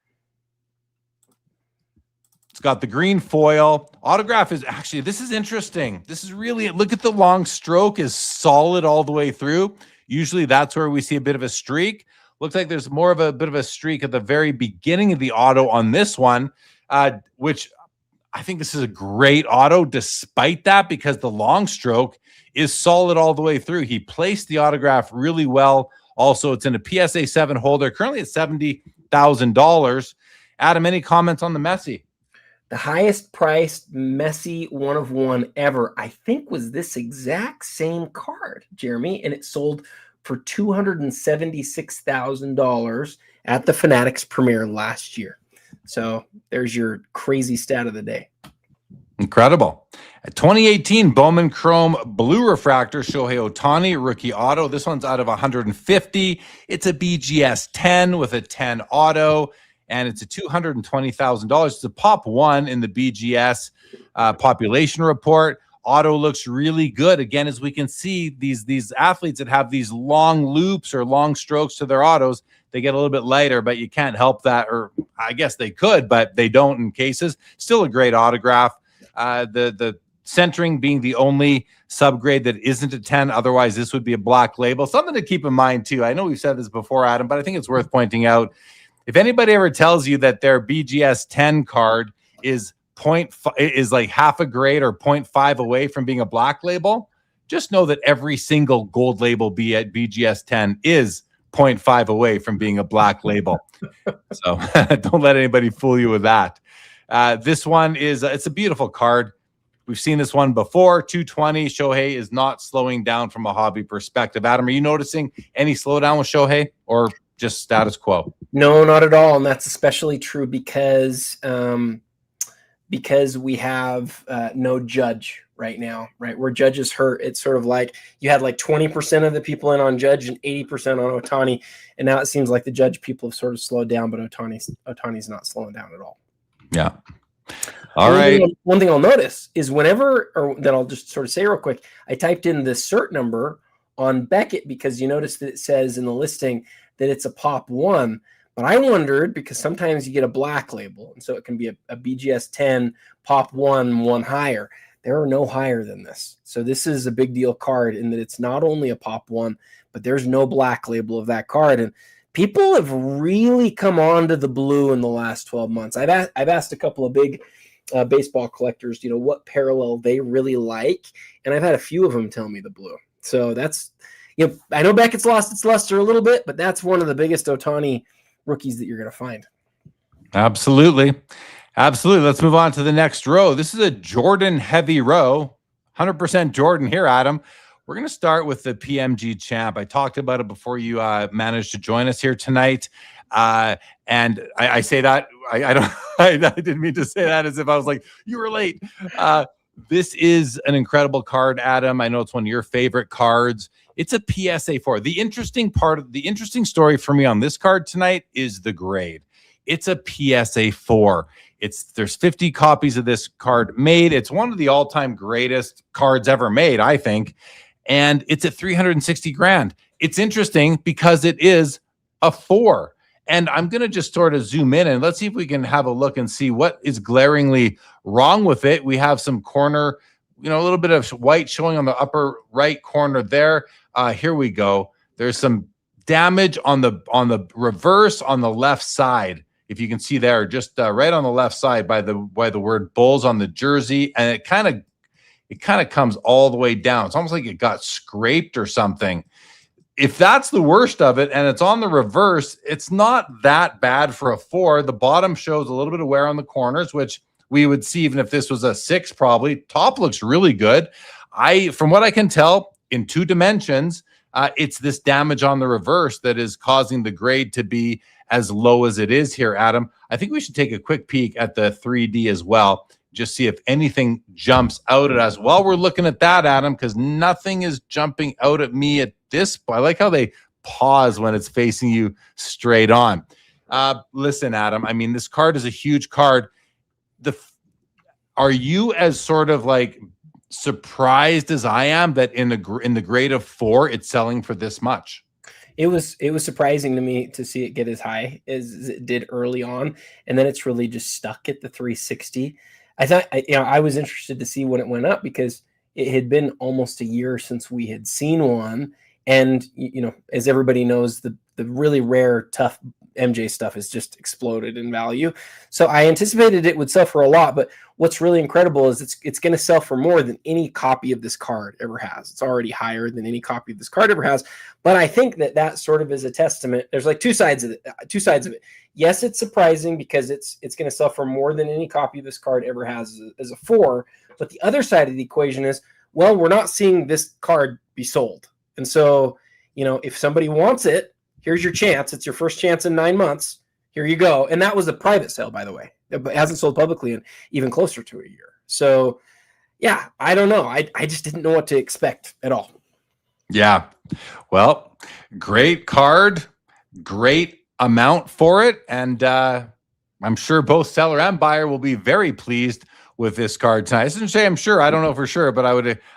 It's got the green foil. Autograph is actually, this is interesting. This is really, look at the long stroke is solid all the way through. Usually that's where we see a bit of a streak. Looks like there's more of a bit of a streak at the very beginning of the auto on this one, which I think this is a great auto despite that because the long stroke is solid all the way through. He placed the autograph really well. Also, it's in a PSA 7 holder, currently at $70,000. Adam, any comments on the Messi? The highest priced Messi 1 of 1 ever, I think, was this exact same card, Jeremy, and it sold for $276,000 at the Fanatics Premier last year. So there's your crazy stat of the day. Incredible. 2018 Bowman Chrome Blue Refractor Shohei Ohtani rookie auto. This one's out of 150. It's a BGS 10 with a 10 auto, and it's a $220,000. It's a pop 1 in the BGS population report. Auto looks really good. Again, as we can see, these athletes that have these long loops or long strokes to their autos, they get a little bit lighter, but you can't help that. Or I guess they could, but they don't in cases. Still a great autograph. The centering being the only subgrade that isn't a 10. Otherwise, this would be a black label. Something to keep in mind, too. I know we've said this before, Adam, but I think it's worth pointing out. If anybody ever tells you that their BGS 10 card is like half a grade or 0.5 away from being a black label, just know that every single gold label be at BGS 10 is 0.5 away from being a black label. So don't let anybody fool you with that. This one is, it's a beautiful card. We've seen this one before. 220. Shohei is not slowing down from a hobby perspective. Adam, are you noticing any slowdown with Shohei or just status quo? No, not at all. And that's especially true because we have no Judge right now, right? Where Judge is hurt, it's sort of like you had like 20% of the people in on Judge and 80% on Ohtani. And now it seems like the Judge people have sort of slowed down, but Ohtani's not slowing down at all. Yeah. All right. One thing I'll notice is whenever, or that I'll just sort of say real quick, I typed in the cert number on Beckett because you notice that it says in the listing that it's a pop 1. But I wondered because sometimes you get a black label, and so it can be a BGS 10 pop 1 higher. There are no higher than this. So this is a big deal card in that it's not only a pop 1, but there's no black label of that card. And people have really come on to the blue in the last 12 months. I've asked a couple of big baseball collectors, what parallel they really like, and I've had a few of them tell me the blue. So that's, I know Beckett's lost its luster a little bit, but that's one of the biggest Ohtani rookies that you're going to find. Absolutely. Let's move on to the next row. This is a Jordan heavy row. 100% Jordan here, Adam. We're going to start with the PMG champ. I talked about it before you managed to join us here tonight. And I say that, I didn't mean to say that as if I was like, you were late. This is an incredible card, Adam. I know it's one of your favorite cards. It's a PSA 4. The interesting story for me on this card tonight is the grade. It's a PSA 4. There's 50 copies of this card made. It's one of the all-time greatest cards ever made, I think. And it's at 360 grand. It's interesting because it is a 4. And I'm going to just sort of zoom in and let's see if we can have a look and see what is glaringly wrong with it. We have some corner, a little bit of white showing on the upper right corner there. Here we go. There's some damage on the reverse on the left side. If you can see there, just right on the left side by the word Bulls on the jersey. And it kind of comes all the way down. It's almost like it got scraped or something. If that's the worst of it and it's on the reverse, it's not that bad for a 4. The bottom shows a little bit of wear on the corners, which we would see even if this was a 6 probably. Top looks really good. From what I can tell, in 2 dimensions, it's this damage on the reverse that is causing the grade to be as low as it is here, Adam. I think we should take a quick peek at the 3D as well. Just see if anything jumps out at us while we're looking at that, Adam, because nothing is jumping out at me at this point. I like how they pause when it's facing you straight on. Listen, Adam, I mean, this card is a huge card. Are you as sort of like surprised as I am that in the grade of 4, it's selling for this much? It was surprising to me to see it get as high as it did early on, and then it's really just stuck at the 360. I thought, I was interested to see when it went up because it had been almost a year since we had seen one. And, as everybody knows, the really rare, tough MJ stuff has just exploded in value. So I anticipated it would sell for a lot, but what's really incredible is it's going to sell for more than any copy of this card ever has. It's already higher than any copy of this card ever has. But I think that sort of is a testament. There's like two sides of it. Yes, it's surprising because it's going to sell for more than any copy of this card ever has as a 4. But the other side of the equation is, well, we're not seeing this card be sold. And so, if somebody wants it, here's your chance. It's your first chance in 9 months. Here you go. And that was a private sale, by the way. It hasn't sold publicly in even closer to a year. So, yeah, I don't know. I just didn't know what to expect at all. Yeah. Well, great card, great amount for it. And I'm sure both seller and buyer will be very pleased with this card tonight. I shouldn't say I'm sure. I don't know for sure, but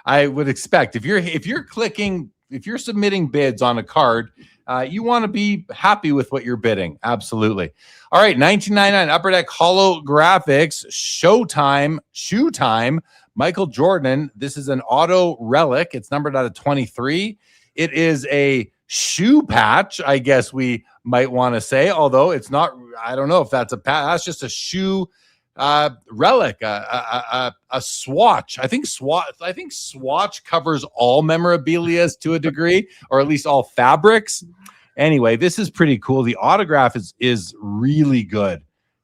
I would expect if you're submitting bids on a card, you want to be happy with what you're bidding. Absolutely. All right, $19.99 Upper Deck holographics, Showtime, Shoe Time, Michael Jordan. This is an auto relic. It's numbered out of 23. It is a shoe patch, I guess we might want to say, although it's not. I don't know if that's a patch. That's just a shoe relic, a swatch. I think swatch covers all memorabilia to a degree, or at least all fabrics. Anyway, this is pretty cool. The autograph is really good.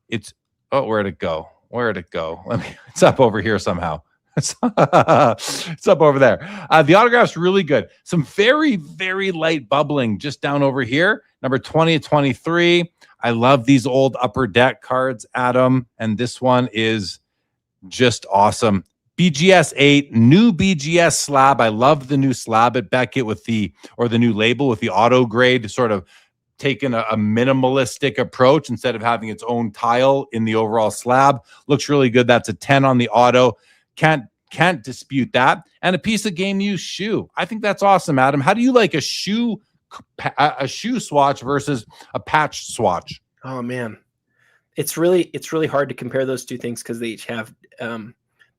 It's where'd it go? Where'd it go? It's up over here somehow. It's up over there. The autograph's really good. Some very, very light bubbling just down over here. Number 20 to 23. I love these old Upper Deck cards, Adam. And this one is just awesome. BGS 8, new BGS slab. I love the new slab at Beckett with the new label with the auto grade, sort of taking a minimalistic approach instead of having its own tile in the overall slab. Looks really good. That's a 10 on the auto. Can't dispute that. And a piece of game used shoe. I think that's awesome, Adam. How do you like a shoe swatch versus a patch swatch? Oh man, it's really hard to compare those two things because they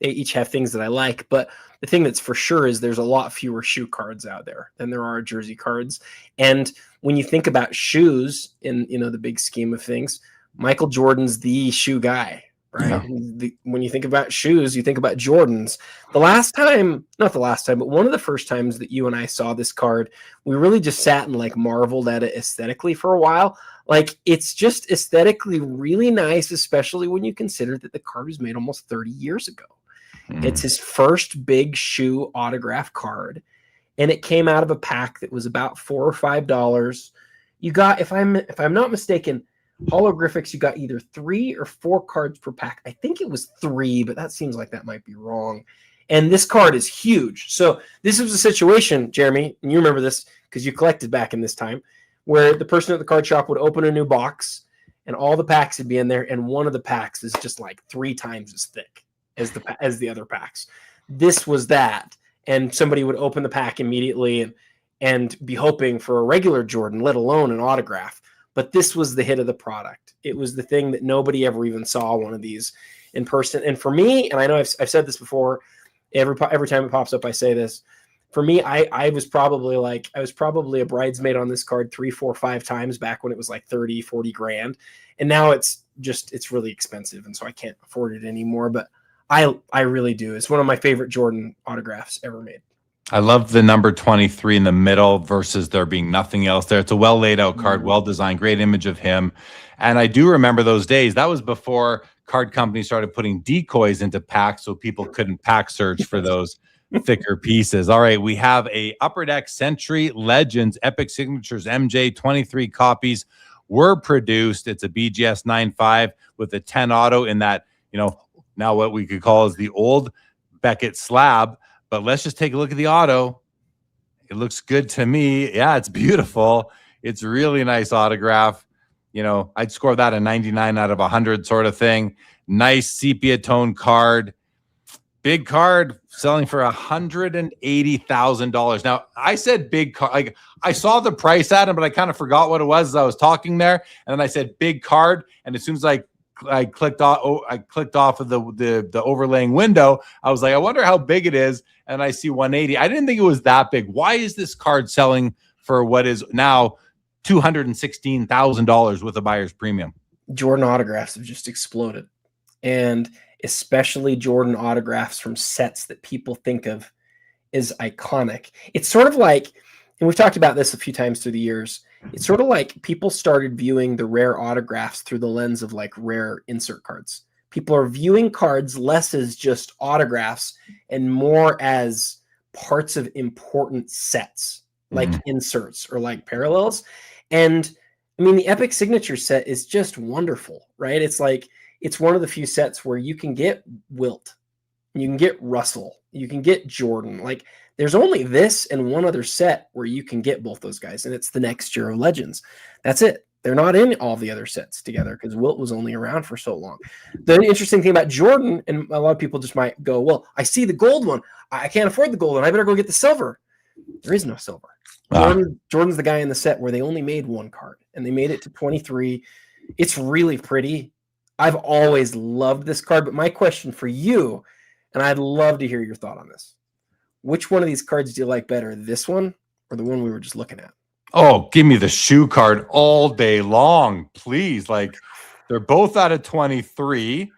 each have things that I like. But the thing that's for sure is there's a lot fewer shoe cards out there than there are jersey cards. And when you think about shoes in the big scheme of things, Michael Jordan's the shoe guy, right? Yeah. When you think about shoes, you think about Jordans. Not the last time, but one of the first times that you and I saw this card, we really just sat and like marveled at it aesthetically for a while. Like, it's just aesthetically really nice, especially when you consider that the card was made almost 30 years ago. It's his first big shoe autograph card, and it came out of a pack that was about $4 or $5. You got, if I'm not mistaken, holographics, you got either 3 or 4 cards per pack. I think it was 3, but that seems like that might be wrong. And this card is huge. So this was a situation, Jeremy, and you remember this because you collected back in this time, where the person at the card shop would open a new box and all the packs would be in there, and one of the packs is just like 3 times as thick as the other packs. This was that, and somebody would open the pack immediately and be hoping for a regular Jordan, let alone an autograph. But this was the hit of the product. It was the thing that nobody ever even saw one of these in person. And for me, and I know I've said this before, every time it pops up, I say this. For me, I was probably a bridesmaid on this card 3, 4, 5 times back when it was like 30, 40 grand. And now it's really expensive. And so I can't afford it anymore. But I really do. It's one of my favorite Jordan autographs ever made. I love the number 23 in the middle versus there being nothing else there. It's a well laid out card, well designed, great image of him. And I do remember those days. That was before card companies started putting decoys into packs so people couldn't pack search for those thicker pieces. All right, we have a Upper Deck Century Legends Epic Signatures MJ 23 copies were produced. It's a BGS 9.5 with a 10 auto in that, now what we could call is the old Beckett slab. But let's just take a look at the auto. It looks good to me. Yeah, it's beautiful. It's really nice autograph. I'd score that a 99 out of 100 sort of thing. Nice sepia tone card. Big card selling for $180,000. Now, I said big card. Like, I saw the price at him, but I kind of forgot what it was as I was talking there. And then I said big card. And as soon as I clicked off of the overlaying window, I was like, I wonder how big it is. And I see 180. I didn't think it was that big. Why is this card selling for what is now $216,000 with a buyer's premium? Jordan autographs have just exploded. And especially Jordan autographs from sets that people think of as iconic. It's sort of like, and we've talked about this a few times through the years, it's sort of like people started viewing the rare autographs through the lens of like rare insert cards. People are viewing cards less as just autographs and more as parts of important sets, like inserts or like parallels. And I mean, the Epic Signature set is just wonderful, right? It's like, it's one of the few sets where you can get Wilt, you can get Russell, you can get Jordan. Like, there's only this and one other set where you can get both those guys, and it's the next year of Legends. That's it. They're not in all the other sets together because Wilt was only around for so long. The interesting thing about Jordan, and a lot of people just might go, well, I see the gold one. I can't afford the gold one. I better go get the silver. There is no silver. Jordan's the guy in the set where they only made one card, and they made it to 23. It's really pretty. I've always loved this card, but my question for you, and I'd love to hear your thought on this. Which one of these cards do you like better, this one or the one we were just looking at? Oh, give me the shoe card all day long, please. Like, they're both out of 23.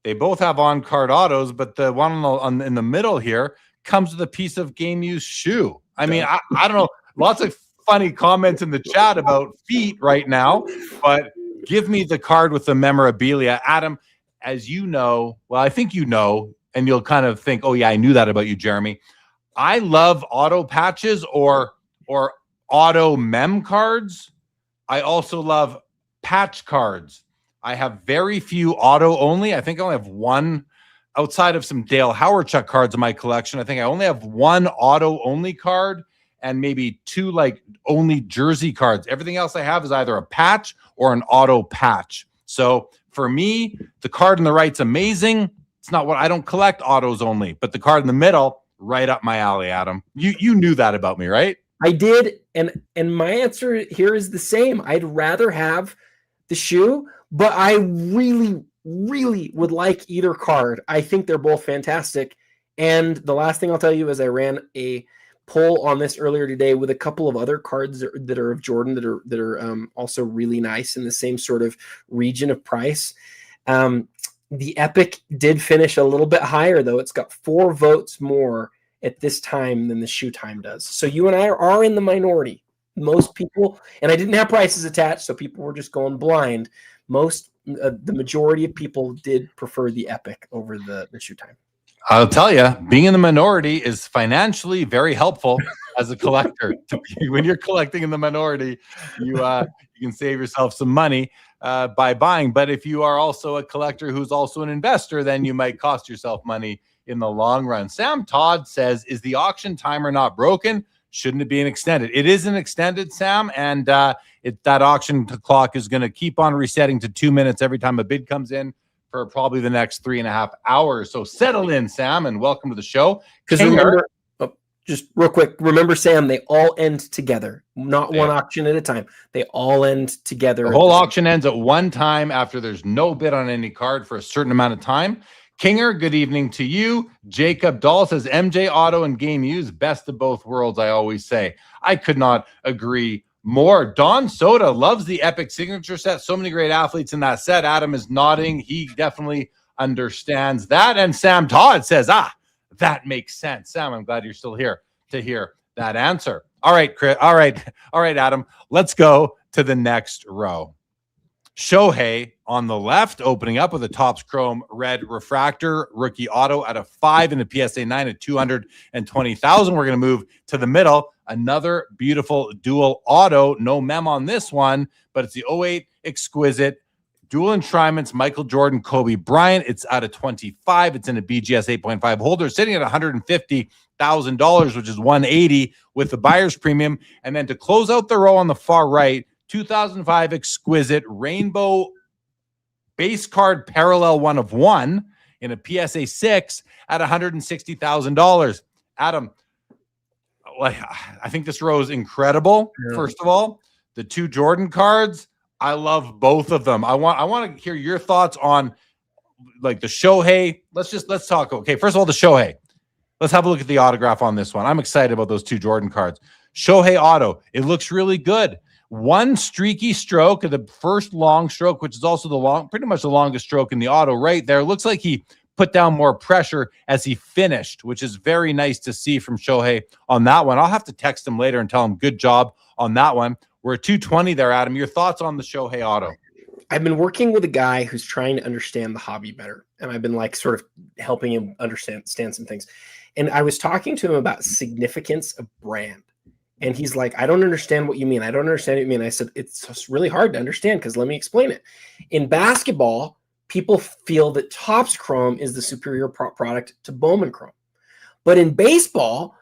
They both have on-card autos, but the one in the middle here comes with a piece of game-used shoe. I mean, I don't know. Lots of funny comments in the chat about feet right now, but give me the card with the memorabilia. Adam, as you know, well, I think you know, and you'll kind of think, oh yeah, I knew that about you, Jeremy. I love auto patches or auto mem cards. I also love patch cards. I have very few auto only. I think I only have one outside of some Dale Howardchuk cards in my collection. I think I only have one auto only card and maybe two like only jersey cards. Everything else I have is either a patch or an auto patch. So for me, the card on the right's amazing. It's not what I don't collect autos only, but the card in the middle, right up my alley, Adam. You knew that about me, right? I did, and my answer here is the same. I'd rather have the shoe, but I really, really would like either card. I think they're both fantastic. And the last thing I'll tell you is I ran a poll on this earlier today with a couple of other cards that are of Jordan that are also really nice in the same sort of region of price. The Epic did finish a little bit higher, though. It's got 4 votes more at this time than the shoe time does. So you and I are in the minority. Most people, and I didn't have prices attached, so people were just going blind. The majority of people did prefer the Epic over the shoe time. I'll tell you, being in the minority is financially very helpful as a collector. When you're collecting in the minority, you can save yourself some money by buying. But if you are also a collector who's also an investor, then you might cost yourself money in the long run. Sam Todd says, is the auction timer not broken? Shouldn't it be extended? It is an extended, Sam, and that auction clock is going to keep on resetting to 2 minutes every time a bid comes in for probably the next 3.5 hours. So settle in, Sam, and welcome to the show. Because remember, just real quick, remember, Sam, they all end together, not one auction at a time. They all end together. The whole auction ends at one time after there's no bid on any card for a certain amount of time. Kinger, good evening to you. Jacob Dahl says, MJ Auto and Game Use, best of both worlds, I always say. I could not agree more. Don Soda loves the Epic signature set. So many great athletes in that set. Adam is nodding. He definitely understands that. And Sam Todd says, that makes sense. Sam, I'm glad you're still here to hear that answer. All right, Chris. All right, Adam. Let's go to the next row. Shohei on the left, opening up with a Topps Chrome red refractor rookie auto at a 5 in the PSA 9 at 220,000. We're going to move to the middle. Another beautiful dual auto. No mem on this one, but it's the 08 exquisite dual enshrinements. Michael Jordan, Kobe Bryant. It's out of 25. It's in a BGS 8.5 holder, sitting at $150,000, which is 180 with the buyer's premium. And then to close out the row on the far right, 2005 exquisite rainbow base card parallel 1 of 1 in a PSA 6 at $160,000. Adam, I think this row is incredible. Yeah. First of all, the 2 Jordan cards, I love both of them. I want to hear your thoughts on like the Shohei. Let's talk. Okay, first of all, the Shohei. Let's have a look at the autograph on this one. I'm excited about those 2 Jordan cards. Shohei auto. It looks really good. One streaky stroke of the first long stroke, which is also pretty much the longest stroke in the auto right there. Looks like he put down more pressure as he finished, which is very nice to see from Shohei on that one. I'll have to text him later and tell him good job on that one. We're at 220 there, Adam. Your thoughts on the Shohei auto? I've been working with a guy who's trying to understand the hobby better, and I've been like sort of helping him understand some things. And I was talking to him about significance of brand. And he's like, I don't understand what you mean. I don't understand what you mean. I said, it's just really hard to understand because let me explain it. In basketball, people feel that Topps Chrome is the superior product to Bowman Chrome. But in baseball,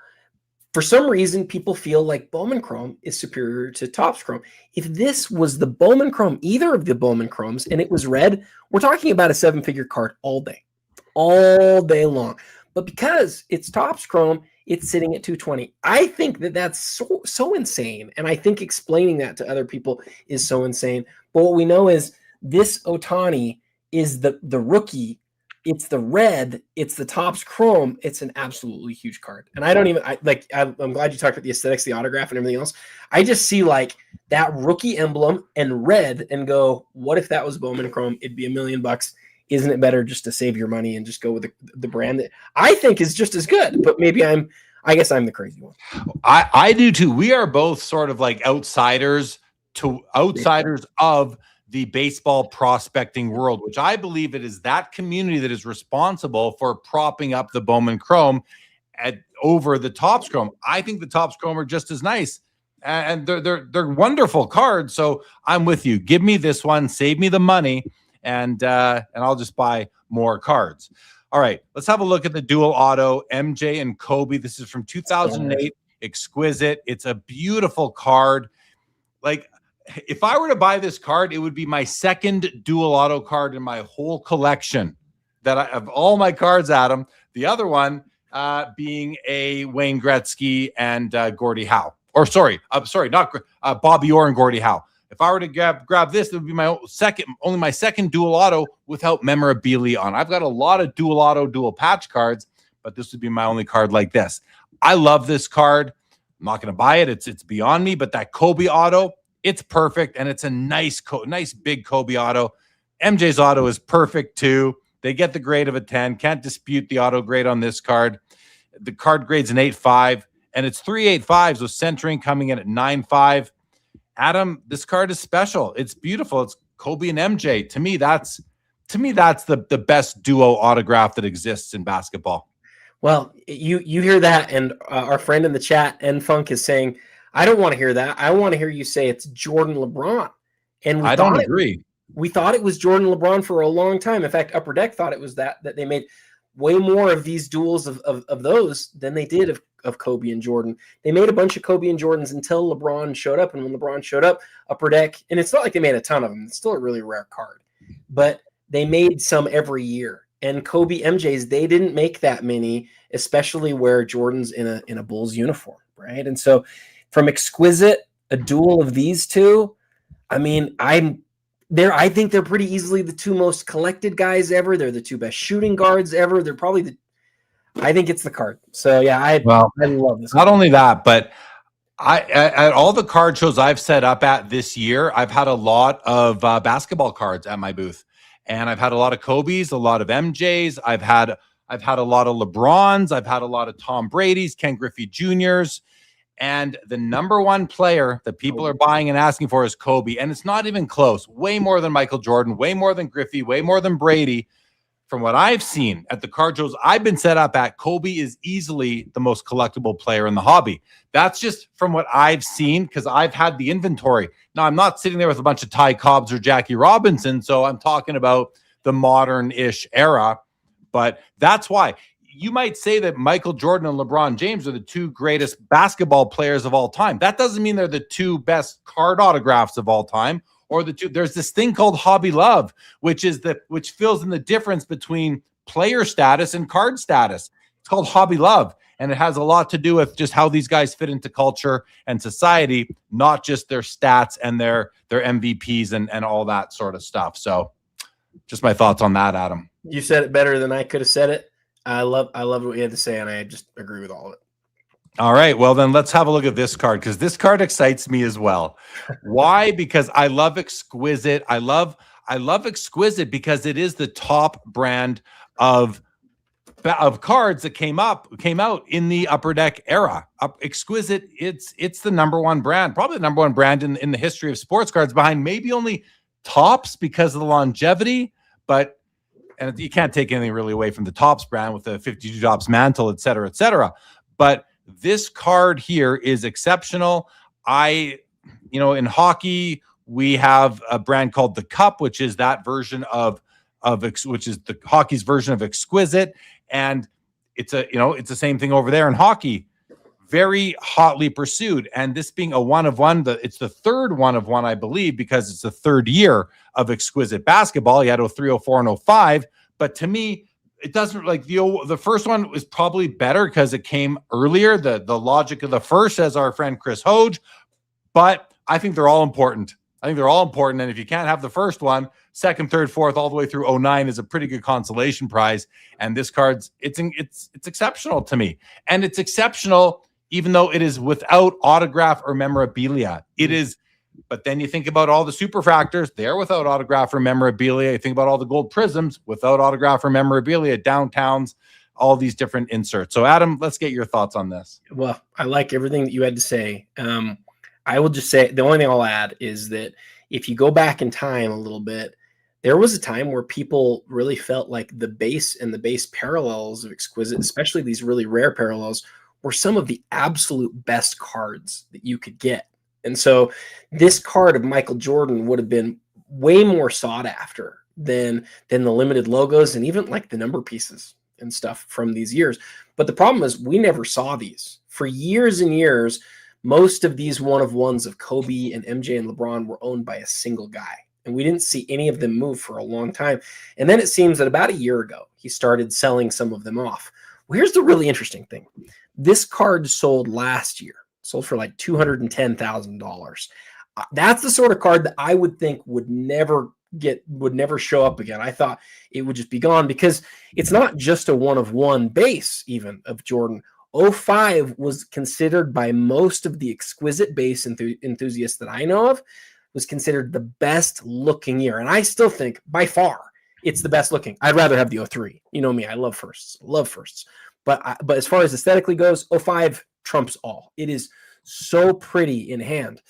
for some reason, people feel like Bowman Chrome is superior to Topps Chrome. If this was the Bowman Chrome, either of the Bowman Chromes, and it was red, we're talking about a 7-figure card all day long. But because it's Topps Chrome, it's sitting at 220. I think that's so insane. And I think explaining that to other people is so insane. But what we know is this Ohtani is the rookie. It's the red. It's the Topps Chrome. It's an absolutely huge card. And I'm glad you talked about the aesthetics, the autograph, and everything else. I just see like that rookie emblem and red and go, what if that was Bowman Chrome? It'd be $1 million. Isn't it better just to save your money and just go with the brand that I think is just as good? But maybe I'm I guess I'm the crazy one. I do too. We are both sort of like outsiders of the baseball prospecting world, which I believe it is that community that is responsible for propping up the Bowman Chrome over the Topps Chrome. I think the Topps Chrome are just as nice, and they're wonderful cards. So I'm with you. Give me this one, save me the money, and I'll just buy more cards. All right, let's have a look at the dual auto MJ and Kobe. This is from 2008, exquisite. It's a beautiful card. Like, if I were to buy this card, it would be my second dual auto card in my whole collection that I have all my cards, Adam. The other one being a Wayne Gretzky and Gordie Howe. Or sorry, not Bobby Orr and Gordie Howe. If I were to grab this, it would be only my second dual auto without memorabilia on. I've got a lot of dual auto, dual patch cards, but this would be my only card like this. I love this card. I'm not going to buy it. It's beyond me, but that Kobe auto, it's perfect, and it's a nice big Kobe auto. MJ's auto is perfect too. They get the grade of a 10. Can't dispute the auto grade on this card. The card grade's an 8.5, and it's 3.85s with centering coming in at 9.5. Adam, this card is special. It's beautiful. It's Kobe and MJ. To me, that's the best duo autograph that exists in basketball. Well, you hear that, and our friend in the chat, N Funk, is saying, I don't want to hear that. I want to hear you say it's Jordan LeBron. And I don't agree. We thought it was Jordan LeBron for a long time. In fact, Upper Deck thought it was that they made way more of these duels of those than they did of Kobe and Jordan. They made a bunch of Kobe and Jordans until LeBron showed up. And when LeBron showed up, Upper Deck, and it's not like they made a ton of them. It's still a really rare card. But they made some every year. And Kobe MJs, they didn't make that many, especially where Jordan's in a Bulls uniform, right? And so from exquisite, a duel of these two, I mean, I think they're pretty easily the two most collected guys ever. They're the two best shooting guards ever. They're probably I think it's the card. So yeah, I love this. Not only that, but at all the card shows I've set up at this year, I've had a lot of basketball cards at my booth, and I've had a lot of Kobe's, a lot of MJ's. I've had a lot of LeBrons. I've had a lot of Tom Brady's, Ken Griffey Jr.'s. And the number one player that people are buying and asking for is Kobe. And it's not even close. Way more than Michael Jordan, way more than Griffey, way more than Brady. From what I've seen at the card shows I've been set up at, Kobe is easily the most collectible player in the hobby. That's just from what I've seen, because I've had the inventory. Now, I'm not sitting there with a bunch of Ty Cobbs or Jackie Robinson, so I'm talking about the modern-ish era. But that's why. You might say that Michael Jordan and LeBron James are the two greatest basketball players of all time. That doesn't mean they're the two best card autographs of all time, or the two. There's this thing called hobby love, which fills in the difference between player status and card status. It's called hobby love, and it has a lot to do with just how these guys fit into culture and society, not just their stats and their MVPs and all that sort of stuff. So, just my thoughts on that, Adam. You said it better than I could have said it. I love what you had to say, and I just agree with all of it. All right, well then let's have a look at this card, because this card excites me as well. Why? Because I love exquisite. I love exquisite because it is the top brand of cards that came out in the Upper Deck era. Exquisite, it's the number one brand, probably the number one brand in the history of sports cards, behind maybe only Topps because of the longevity, but. And you can't take anything really away from the Topps brand with the 52 Topps mantle, et cetera, et cetera. But this card here is exceptional. In hockey, we have a brand called the Cup, which is that version which is the hockey's version of exquisite. And it's the same thing over there in hockey. Very hotly pursued. And this being a one of one, it's the third one of one, I believe, because it's the third year of exquisite basketball. You had 03, 04, and 05. But to me, it doesn't like the first one was probably better because it came earlier. The logic of the first, as our friend Chris Hoge. But I think they're all important. And if you can't have the first one, second, third, fourth, all the way through 09 is a pretty good consolation prize. And this card's it's exceptional to me. And it's exceptional even though it is without autograph or memorabilia. It is, but then you think about all the super factors, they're without autograph or memorabilia. You think about all the gold prisms without autograph or memorabilia, downtowns, all these different inserts. So Adam, let's get your thoughts on this. Well, I like everything that you had to say. I will just say the only thing I'll add is that if you go back in time a little bit, there was a time where people really felt like the base and the base parallels of Exquisite, especially these really rare parallels, were some of the absolute best cards that you could get. And so this card of Michael Jordan would have been way more sought after than the limited logos and even like the number pieces and stuff from these years. But the problem is we never saw these. For years and years, most of these one-of-ones of Kobe and MJ and LeBron were owned by a single guy. And we didn't see any of them move for a long time. And then it seems that about a year ago, he started selling some of them off. Well, here's the really interesting thing. This card sold last year. Sold for like $210,000. That's the sort of card that I would think would never show up again. I thought it would just be gone because it's not just a one-of-one base even of Jordan. 05 was considered by most of the Exquisite base enthusiasts that I know of, was considered the best looking year. And I still think by far it's the best looking. I'd rather have the 03. You know me, I love firsts. But as far as aesthetically goes, 05 trumps all. It is so pretty in hand.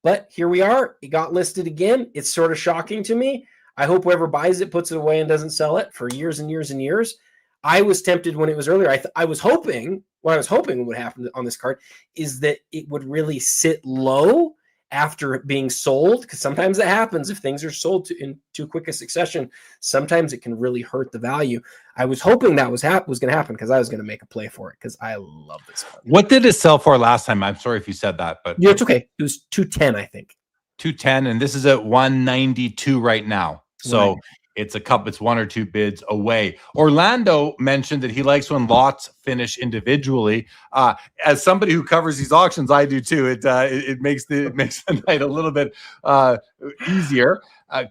But here we are. It got listed again. It's sort of shocking to me. I hope whoever buys it puts it away and doesn't sell it for years and years and years. I was tempted when it was earlier. I was hoping would happen on this card is that it would really sit low after it being sold, because sometimes that happens if things are sold in too quick a succession. Sometimes it can really hurt the value. I was hoping that was going to happen because I was going to make a play for it because I love this card. What did it sell for last time? I'm sorry if you said that, but yeah, it's okay. It was 210, I think. 210, and this is at 192 right now. So Right. It's one or two bids away. Orlando mentioned that he likes when lots finish individually. As somebody who covers these auctions, I do too. It makes the night a little bit easier.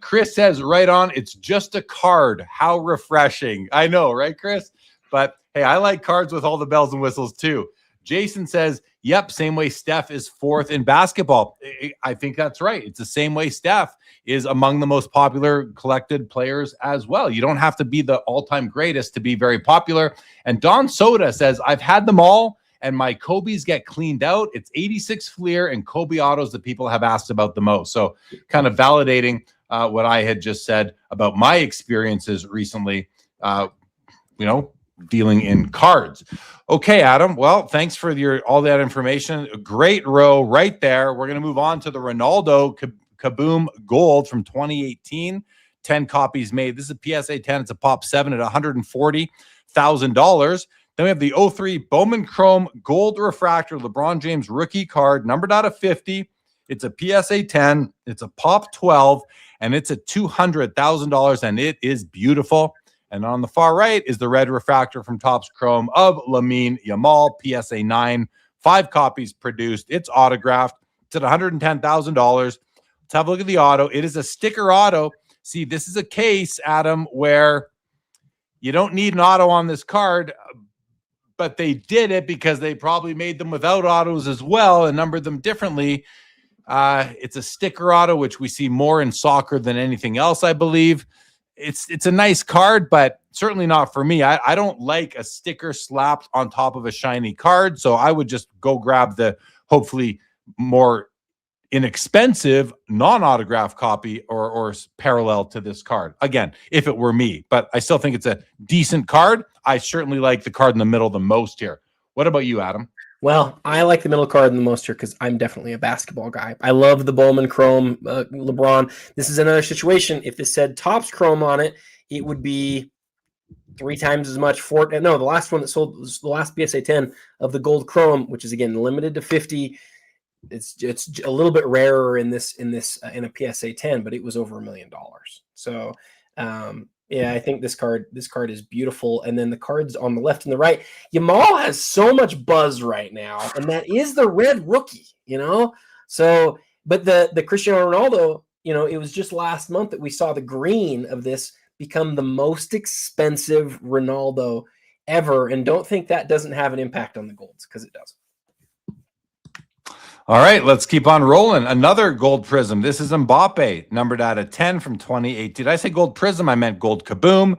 Chris says, right on, it's just a card. How refreshing. I know, right, Chris? But hey, I like cards with all the bells and whistles too. Jason says, yep, same way Steph is fourth in basketball. I think that's right. It's the same way Steph is among the most popular collected players as well. You don't have to be the all-time greatest to be very popular. And Don Soda says, I've had them all, and my Kobe's get cleaned out. It's 86 Fleer and Kobe autos that people have asked about the most. So kind of validating what I had just said about my experiences recently, dealing in cards. Okay, Adam. Well, thanks for all that information. A great row right there. We're going to move on to the Ronaldo Kaboom Gold from 2018. 10 copies made. This is a PSA 10. It's a pop 7 at $140,000. Then we have the 03 Bowman Chrome Gold Refractor LeBron James rookie card, numbered out of 50. It's a PSA 10. It's a pop 12, and it's at $200,000, and it is beautiful. And on the far right is the red refractor from Topps Chrome of Lamine Yamal, PSA 9. 5 copies produced. It's autographed. It's at $110,000. Let's have a look at the auto. It is a sticker auto. See, this is a case, Adam, where you don't need an auto on this card, but they did it because they probably made them without autos as well and numbered them differently. It's a sticker auto, which we see more in soccer than anything else, I believe. It's a nice card, but certainly not for me. I don't like a sticker slapped on top of a shiny card, so I would just go grab the hopefully more inexpensive non-autograph copy or parallel to this card. Again, if it were me, but I still think it's a decent card. I certainly like the card in the middle the most here. What about you, Adam? Well, I like the middle card the most here because I'm definitely a basketball guy. I love the Bowman Chrome LeBron. This is another situation. If this said Topps Chrome on it, it would be 3 times as much. The last one that sold was the last PSA 10 of the Gold Chrome, which is again limited to 50. It's a little bit rarer in a PSA 10, but it was over $1 million. So yeah, I think this card is beautiful. And then the cards on the left and the right, Yamal has so much buzz right now, and that is the red rookie, So, but the Cristiano Ronaldo, it was just last month that we saw the green of this become the most expensive Ronaldo ever. And don't think that doesn't have an impact on the golds, because it does. All right, let's keep on rolling. Another gold prism. This is Mbappe, numbered out of 10 from 2018. Did I say gold prism? I meant gold Kaboom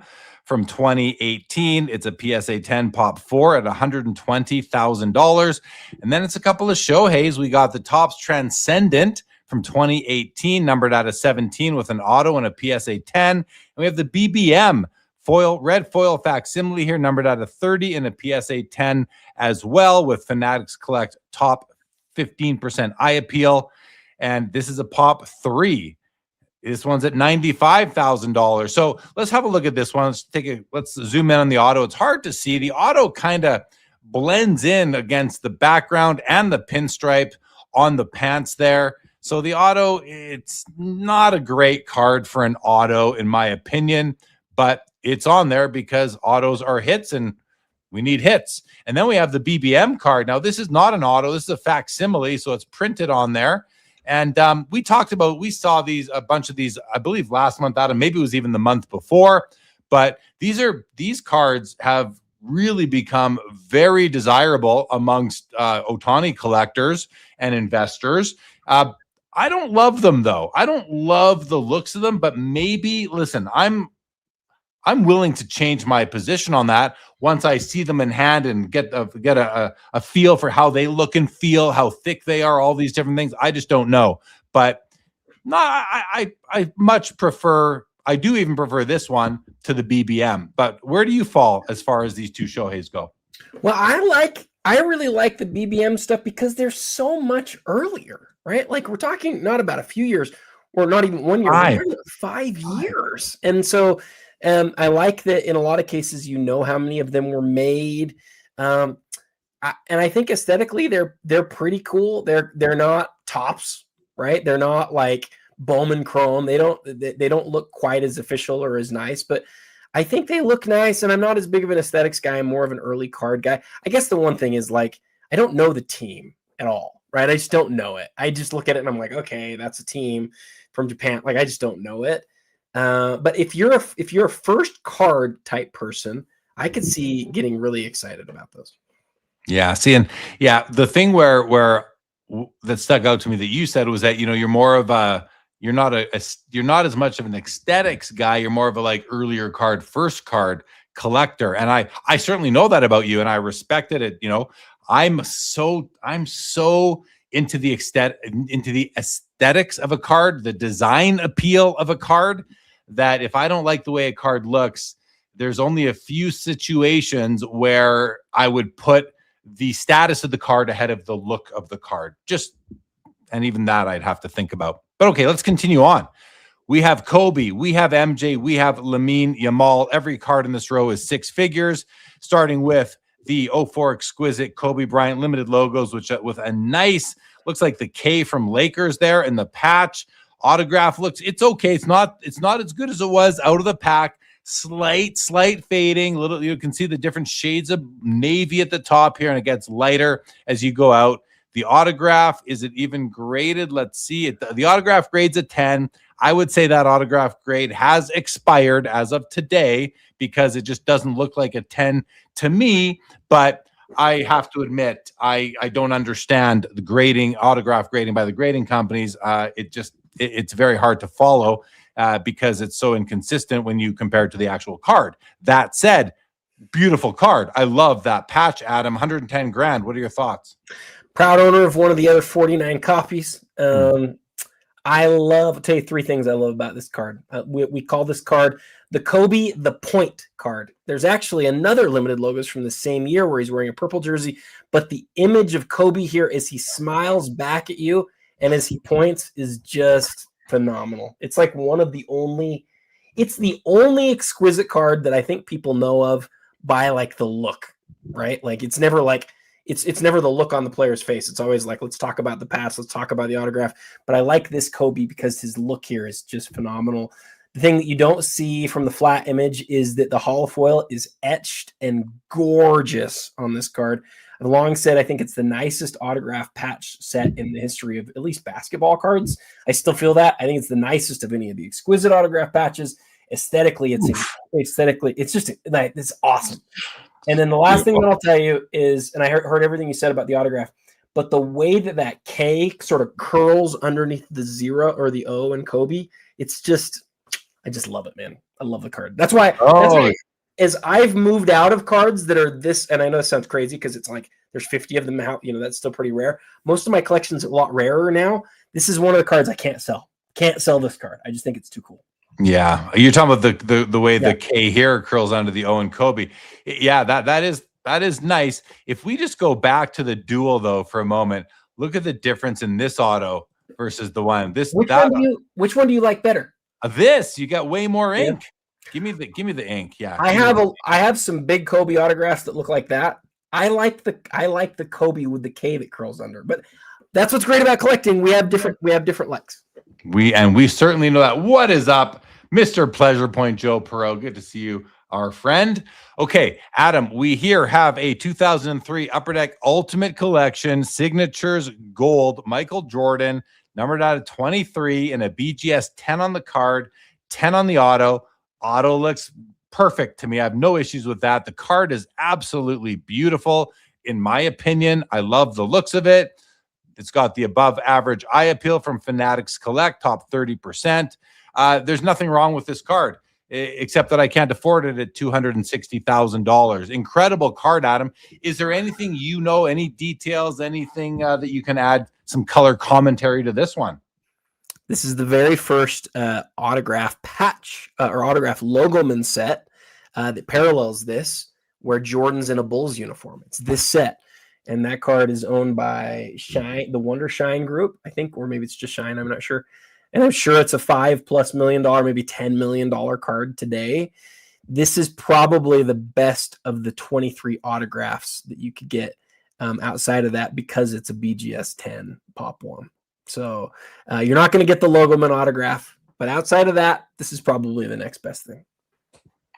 from 2018. It's a PSA 10 Pop 4 at $120,000. And then it's a couple of Shoheis. We got the Topps Transcendent from 2018, numbered out of 17 with an auto and a PSA 10. And we have the BBM red foil facsimile here, numbered out of 30 and a PSA 10 as well, with Fanatics Collect top 15% eye appeal. And this is a Pop 3. This one's at $95,000. So let's have a look at this one. Let's zoom in on the auto. It's hard to see. The auto kind of blends in against the background and the pinstripe on the pants there. So the auto, it's not a great card for an auto, in my opinion, but it's on there because autos are hits and we need hits. And then we have the BBM card. Now, this is not an auto. This is a facsimile, so it's printed on there. And we saw a bunch of these, I believe, last month, Adam. Maybe it was even the month before. But these cards have really become very desirable amongst Ohtani collectors and investors. I don't love them, though. I don't love the looks of them, but maybe, listen, I'm willing to change my position on that once I see them in hand and get a feel for how they look and feel, how thick they are, all these different things. I just don't know. But no, I much prefer, I do even prefer this one to the BBM. But where do you fall as far as these two Shoheis go? Well, I really like the BBM stuff because they're so much earlier, right? Like, we're talking not about a few years or not even 1 year, 5 years. And so I like that in a lot of cases, you know how many of them were made. And I think aesthetically they're pretty cool. They're not tops, right? They're not like Bowman Chrome. They don't look quite as official or as nice, but I think they look nice. And I'm not as big of an aesthetics guy. I'm more of an early card guy. I guess the one thing is, like, I don't know the team at all, right? I just don't know it. I just look at it and I'm like, okay, that's a team from Japan. Like, I just don't know it. But if you're a first card type person, I could see getting really excited about those. Yeah, see, and yeah, the thing where that stuck out to me that you said was that, you're more of you're not as much of an aesthetics guy. You're more of a, like, earlier card, first card collector, and I certainly know that about you, and I respected it. I'm so into the aesthetics of a card, the design appeal of a card, that if I don't like the way a card looks, there's only a few situations where I would put the status of the card ahead of the look of the card. And even that I'd have to think about. But okay, let's continue on. We have Kobe, we have MJ, we have Lamine Yamal. Every card in this row is six figures, starting with the 04 Exquisite Kobe Bryant limited logos, which with a nice, looks like the K from Lakers there in the patch. Autograph it's okay. It's not as good as it was out of the pack. Slight fading. You can see the different shades of navy at the top here, and it gets lighter as you go out. The autograph, is it even graded? Let's see it. The autograph grade's a 10. I would say that autograph grade has expired as of today because it just doesn't look like a 10 to me. But I have to admit, I don't understand the grading, autograph grading by the grading companies. It's very hard to follow because it's so inconsistent when you compare it to the actual card. That said, beautiful card. I love that patch, Adam. 110 grand. What are your thoughts? Proud owner of one of the other 49 copies. I'll tell you three things I love about this card. We call this card the Kobe the Point card. There's actually another limited logos from the same year where he's wearing a purple jersey, but the image of Kobe here as he smiles back at you and as he points is just phenomenal. It's like it's the only exquisite card that I think people know of by, like, the look, right? Like, it's never like, it's never the look on the player's face. It's always like, let's talk about the pass, let's talk about the autograph. But I like this Kobe because his look here is just phenomenal. The thing that you don't see from the flat image is that the holofoil is etched and gorgeous on this card. I've long said I think it's the nicest autograph patch set in the history of at least basketball cards. I still feel that. I think it's the nicest of any of the exquisite autograph patches. Aesthetically, it's just like, it's awesome. And then the last thing that I'll tell you is, and I heard everything you said about the autograph, but the way that K sort of curls underneath the 0 or the O in Kobe, I just love it, man. I love the card. That's why as I've moved out of cards that are this, and I know it sounds crazy because it's like there's 50 of them out, that's still pretty rare. Most of my collection's a lot rarer now. This is one of the cards I can't sell. Can't sell this card. I just think it's too cool. Yeah, you're talking about the way the K here curls under the O and Kobe. Yeah, that is nice. If we just go back to the dual though for a moment, look at the difference in this auto versus the one. Which one do you like better? This you got way more ink. Give me the ink. Yeah, I have some big Kobe autographs that look like that. I like the Kobe with the K that curls under, but that's what's great about collecting. We have different likes. We certainly know that. What is up, Mr. Pleasure Point Joe Perot? Good to see you, our friend. Okay, Adam, we here have a 2003 Upper Deck Ultimate Collection Signatures Gold Michael Jordan, numbered out of 23, and a BGS 10 on the card, 10 on the auto. Auto looks perfect to me. I have no issues with that. The card is absolutely beautiful, in my opinion. I love the looks of it. It's got the above average eye appeal from Fanatics Collect, top 30%. There's nothing wrong with this card, except that I can't afford it at $260,000. Incredible card, Adam. Is there anything any details, anything that you can add some color commentary to this one? This is the very first autograph patch or autograph logoman set that parallels this, where Jordan's in a Bulls uniform. It's this set. And that card is owned by the Wonder Shine Group, I think, or maybe it's just Shine. I'm not sure. And I'm sure it's a $5+ million, maybe $10 million card today. This is probably the best of the 23 autographs that you could get outside of that, because it's a BGS 10 Pop 1. So you're not going to get the logoman autograph, but outside of that, this is probably the next best thing.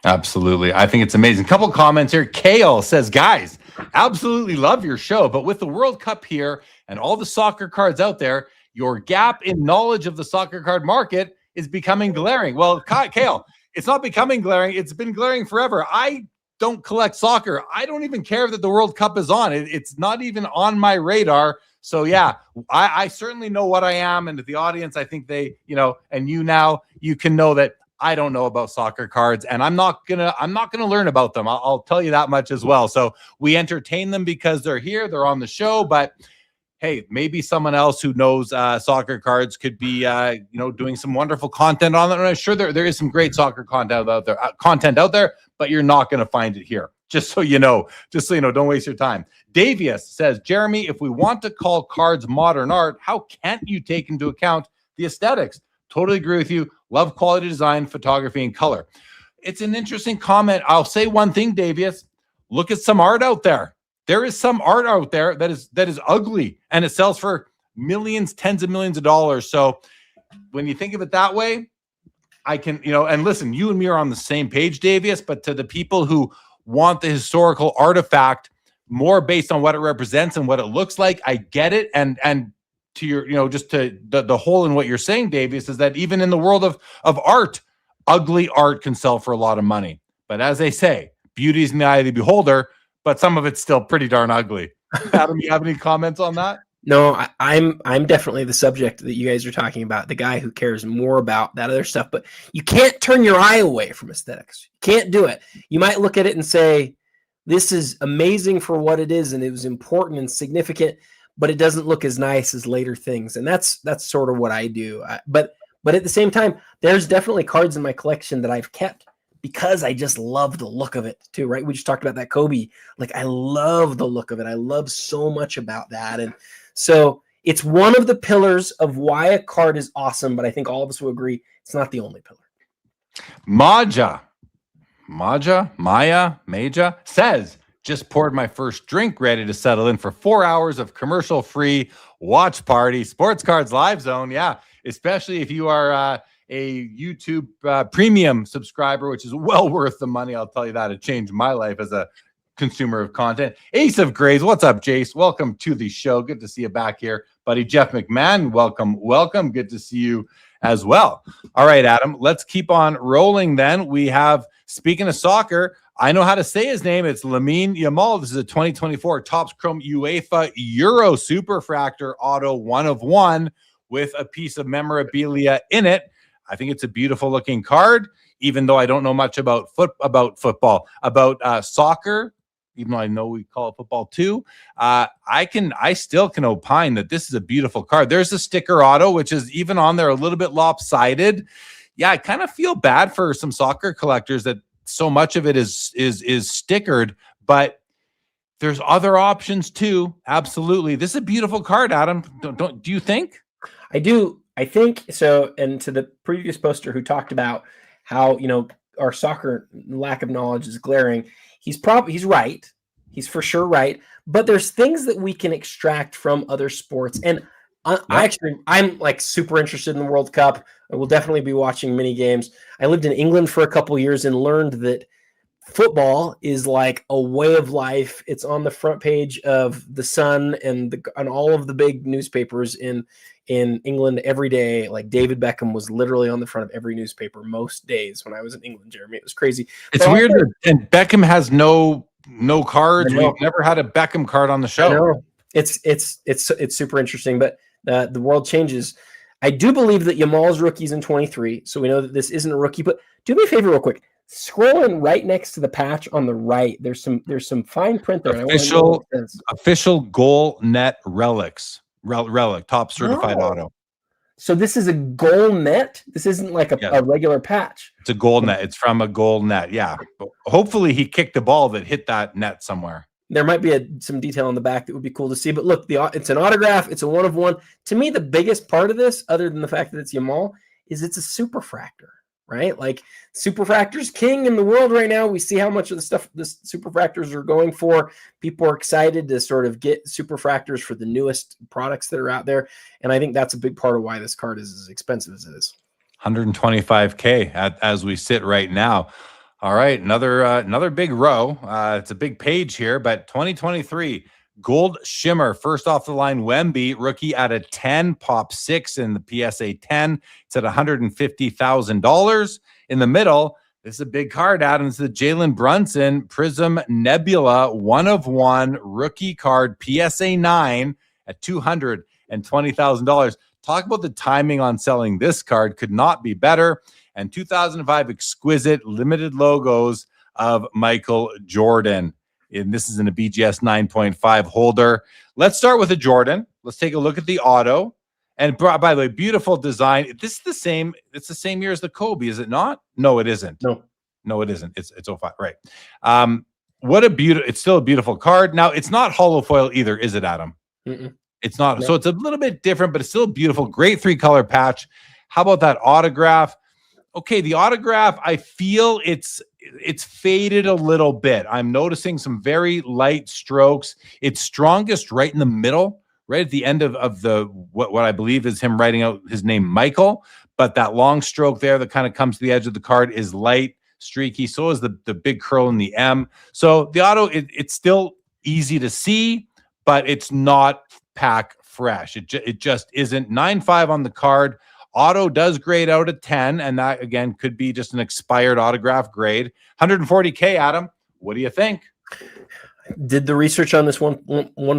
Absolutely. I think it's amazing. Couple comments here. Kale says, guys, absolutely love your show, but with the World Cup here and all the soccer cards out there, your gap in knowledge of the soccer card market is becoming glaring. Well, Kale, it's not becoming glaring. It's been glaring forever. I don't collect soccer. I don't even care that the World Cup is on. It's not even on my radar. So yeah, I certainly know what I am. And to the audience, I think they, and you can know that I don't know about soccer cards, and I'm not gonna learn about them. I'll tell you that much as well. So we entertain them because they're here, they're on the show. But hey, maybe someone else who knows soccer cards could be doing some wonderful content on it. And I'm sure there is some great soccer content out there, but you're not going to find it here. Just so you know, don't waste your time. Davius says, Jeremy, if we want to call cards modern art, how can't you take into account the aesthetics? Totally agree with you. Love quality design, photography, and color. It's an interesting comment. I'll say one thing, Davius. Look at some art out there. There is some art out there that is ugly, and it sells for millions, tens of millions of dollars. So when you think of it that way, I can, and listen, you and me are on the same page, Davius, but to the people who want the historical artifact more based on what it represents and what it looks like, I get it. And to your, just to the whole in what you're saying, Davius, is that even in the world of art, ugly art can sell for a lot of money. But as they say, beauty is in the eye of the beholder, but some of it's still pretty darn ugly. Adam, you have any comments on that? No, I'm definitely the subject that you guys are talking about, the guy who cares more about that other stuff. But you can't turn your eye away from aesthetics. You can't do it. You might look at it and say, this is amazing for what it is, and it was important and significant, but it doesn't look as nice as later things. And that's sort of what I do. But at the same time, there's definitely cards in my collection that I've kept because I just love the look of it too, right? We just talked about that Kobe. Like, I love the look of it. I love so much about that. And so it's one of the pillars of why a card is awesome, but I think all of us will agree it's not the only pillar. Maja says, just poured my first drink, ready to settle in for 4 hours of commercial-free watch party. Sports Cards Live Zone, yeah, especially if you are a YouTube premium subscriber, which is well worth the money. I'll tell you that. It changed my life as a consumer of content. Ace of Grays, what's up, Jace? Welcome to the show. Good to see you back here, buddy. Jeff McMahon, welcome. Good to see you as well. All right, Adam, let's keep on rolling then. We have, speaking of soccer, I know how to say his name. It's Lamine Yamal. This is a 2024 Topps Chrome UEFA Euro Superfractor Auto 1 of 1 with a piece of memorabilia in it. I think it's a beautiful looking card. even though I don't know much about football, about soccer, even though I know we call it football too, I still can opine that this is a beautiful card. There's a sticker auto, which is even on there a little bit lopsided. Yeah, I kind of feel bad for some soccer collectors that so much of it is stickered, but there's other options too. Absolutely. This is a beautiful card, Adam. Do you think? I do. I think so. And to the previous poster who talked about how, our soccer lack of knowledge is glaring, he's right. He's for sure right. But there's things that we can extract from other sports. And I'm like super interested in the World Cup. I will definitely be watching mini games. I lived in England for a couple years and learned that football is like a way of life. It's on the front page of the Sun and all of the big newspapers in England every day. Like David Beckham was literally on the front of every newspaper most days when I was in England, Jeremy. It was crazy. It's weird. And Beckham has no cards. We've never had a Beckham card on the show. I know. It's super interesting, but the world changes. I do believe that Yamal's rookie's in 23, so we know that this isn't a rookie. But do me a favor real quick. Scrolling right next to the patch on the right, there's some fine print there. Official goal net relic, top certified auto. So this is a goal net. This isn't like a regular patch. It's a goal net. It's from a goal net. Yeah. But hopefully he kicked a ball that hit that net somewhere. There might be some detail on the back that would be cool to see. But look, it's an autograph. It's a 1-of-1. To me, the biggest part of this, other than the fact that it's Yamal, is it's a superfractor. Right? Like superfractor's king in the world right now. We see how much of the stuff the superfractors are going for. People are excited to sort of get superfractors for the newest products that are out there. And I think that's a big part of why this card is as expensive as it is. $125K as we sit right now. All right. Another big row. It's a big page here, but 2023 Gold Shimmer, first off the line, Wemby, rookie at a 10, pop 6 in the PSA 10. It's at $150,000. In the middle, this is a big card, Adam. It's the Jalen Brunson Prism Nebula 1-of-1 rookie card, PSA 9 at $220,000. Talk about the timing on selling this card. Could not be better. And 2005 exquisite limited logos of Michael Jordan. And this is in a BGS 9.5 holder. Let's start with a Jordan. Let's take a look at the auto. And by the way, beautiful design. This is the same. It's the same year as the Kobe, is it not? No, it isn't. No, it isn't. It's 05, right? What a beautiful. It's still a beautiful card. Now it's not hollow foil either, is it, Adam? It's not. No. So it's a little bit different, but it's still beautiful. Great 3-color patch. How about that autograph? Okay, the autograph, I feel it's faded a little bit. I'm noticing some very light strokes. It's strongest right in the middle, right at the end of the what I believe is him writing out his name, Michael. But that long stroke there that kind of comes to the edge of the card is light, streaky. So is the big curl in the M. So the auto, it's still easy to see, but it's not pack fresh. It just isn't. 9.5 on the card. Auto does grade out at 10, and that, again, could be just an expired autograph grade. $140K, Adam. What do you think? Did the research on this one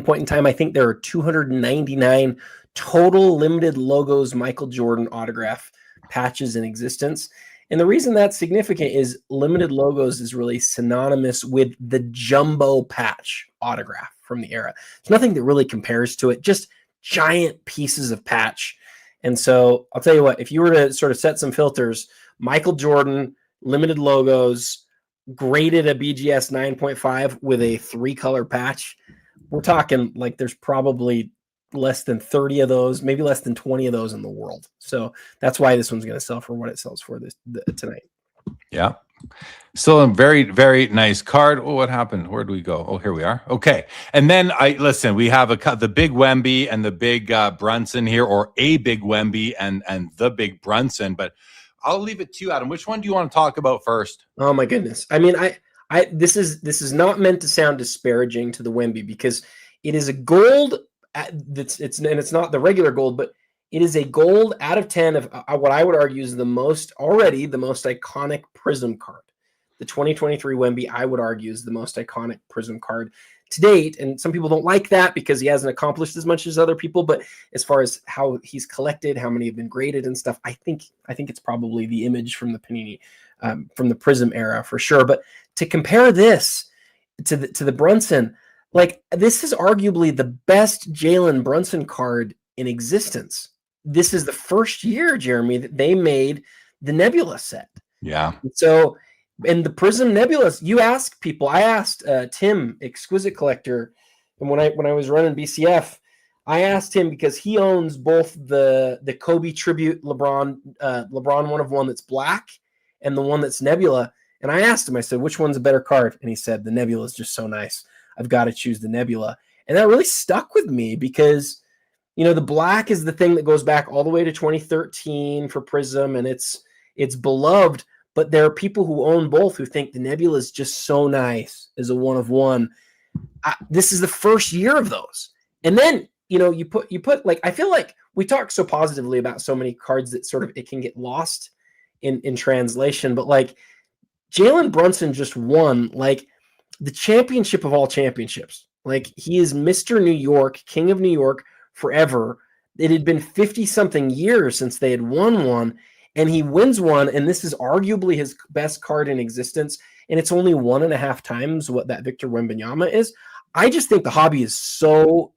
point in time. I think there are 299 total limited logos Michael Jordan autograph patches in existence. And the reason that's significant is limited logos is really synonymous with the jumbo patch autograph from the era. There's nothing that really compares to it, just giant pieces of patch. And so I'll tell you what, if you were to sort of set some filters, Michael Jordan, limited logos, graded a BGS 9.5 with a 3-color patch, we're talking like there's probably less than 30 of those, maybe less than 20 of those in the world. So that's why this one's going to sell for what it sells for tonight. Yeah. Still a very, very nice card. Oh, what happened? Where do we go? Oh, here we are. Okay. And then we have the big Wemby and the big Brunson here, or a big Wemby and the big Brunson. But I'll leave it to you, Adam. Which one do you want to talk about first? Oh my goodness. I mean, this is not meant to sound disparaging to the Wemby, because it is a gold. It's not the regular gold, but it is a gold out of 10 of what I would argue is the most iconic Prism card. The 2023 Wemby, I would argue, is the most iconic Prism card to date. And some people don't like that because he hasn't accomplished as much as other people. But as far as how he's collected, how many have been graded and stuff, I think it's probably the image from the Panini from the Prism era for sure. But to compare this to the Brunson, like this is arguably the best Jalen Brunson card in existence. This is the first year, Jeremy, that they made the Nebula set. Yeah. So, in the Prism Nebulas, you ask people. I asked Tim, Exquisite Collector, and when I was running BCF, I asked him because he owns both the Kobe tribute LeBron 1-of-1 that's black and the one that's Nebula. And I asked him, I said, which one's a better card? And he said, the Nebula is just so nice. I've got to choose the Nebula. And that really stuck with me because, you know, the black is the thing that goes back all the way to 2013 for Prism, and it's beloved. But there are people who own both who think the Nebula is just so nice as a 1-of-1. This is the first year of those. And then, you know, you put like, I feel like we talk so positively about so many cards that sort of it can get lost in translation. But like Jalen Brunson just won like the championship of all championships. Like he is Mr. New York, King of New York forever. It had been 50 something years since they had won one, and he wins one. And this is arguably his best card in existence. And it's only 1.5 times what that Victor Wembanyama is. I just think the hobby is so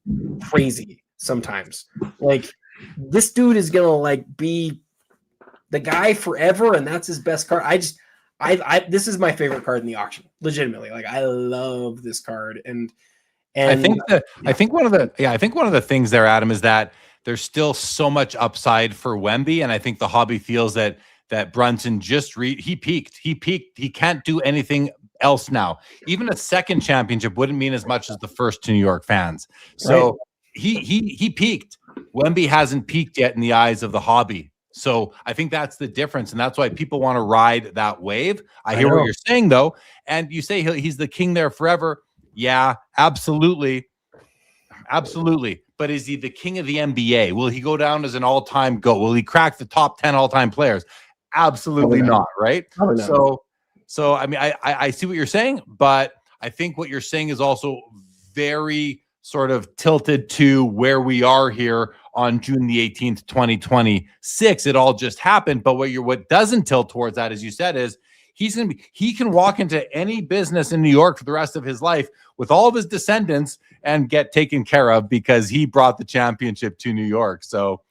crazy sometimes. Like this dude is going to like be the guy forever. And that's his best card. This is my favorite card in the auction. Legitimately. Like I love this card. And I think one of the things there, Adam, is that there's still so much upside for Wemby. And I think the hobby feels that Brunson he peaked. He can't do anything else now. Even a second championship wouldn't mean as much as the first to New York fans. So right. he peaked. Wemby hasn't peaked yet in the eyes of the hobby. So I think that's the difference, and that's why people want to ride that wave. I hear what you're saying though, and you say he's the king there forever. Yeah, absolutely. But is he the king of the NBA? Will he go down as an all-time GOAT? Will he crack the top 10 all-time players? Absolutely not, right? So I mean, I see what you're saying, but I think what you're saying is also very sort of tilted to where we are here on June the 18th, 2026. It all just happened. But what doesn't tilt towards that, as you said, is he can walk into any business in New York for the rest of his life with all of his descendants and get taken care of because he brought the championship to New York. So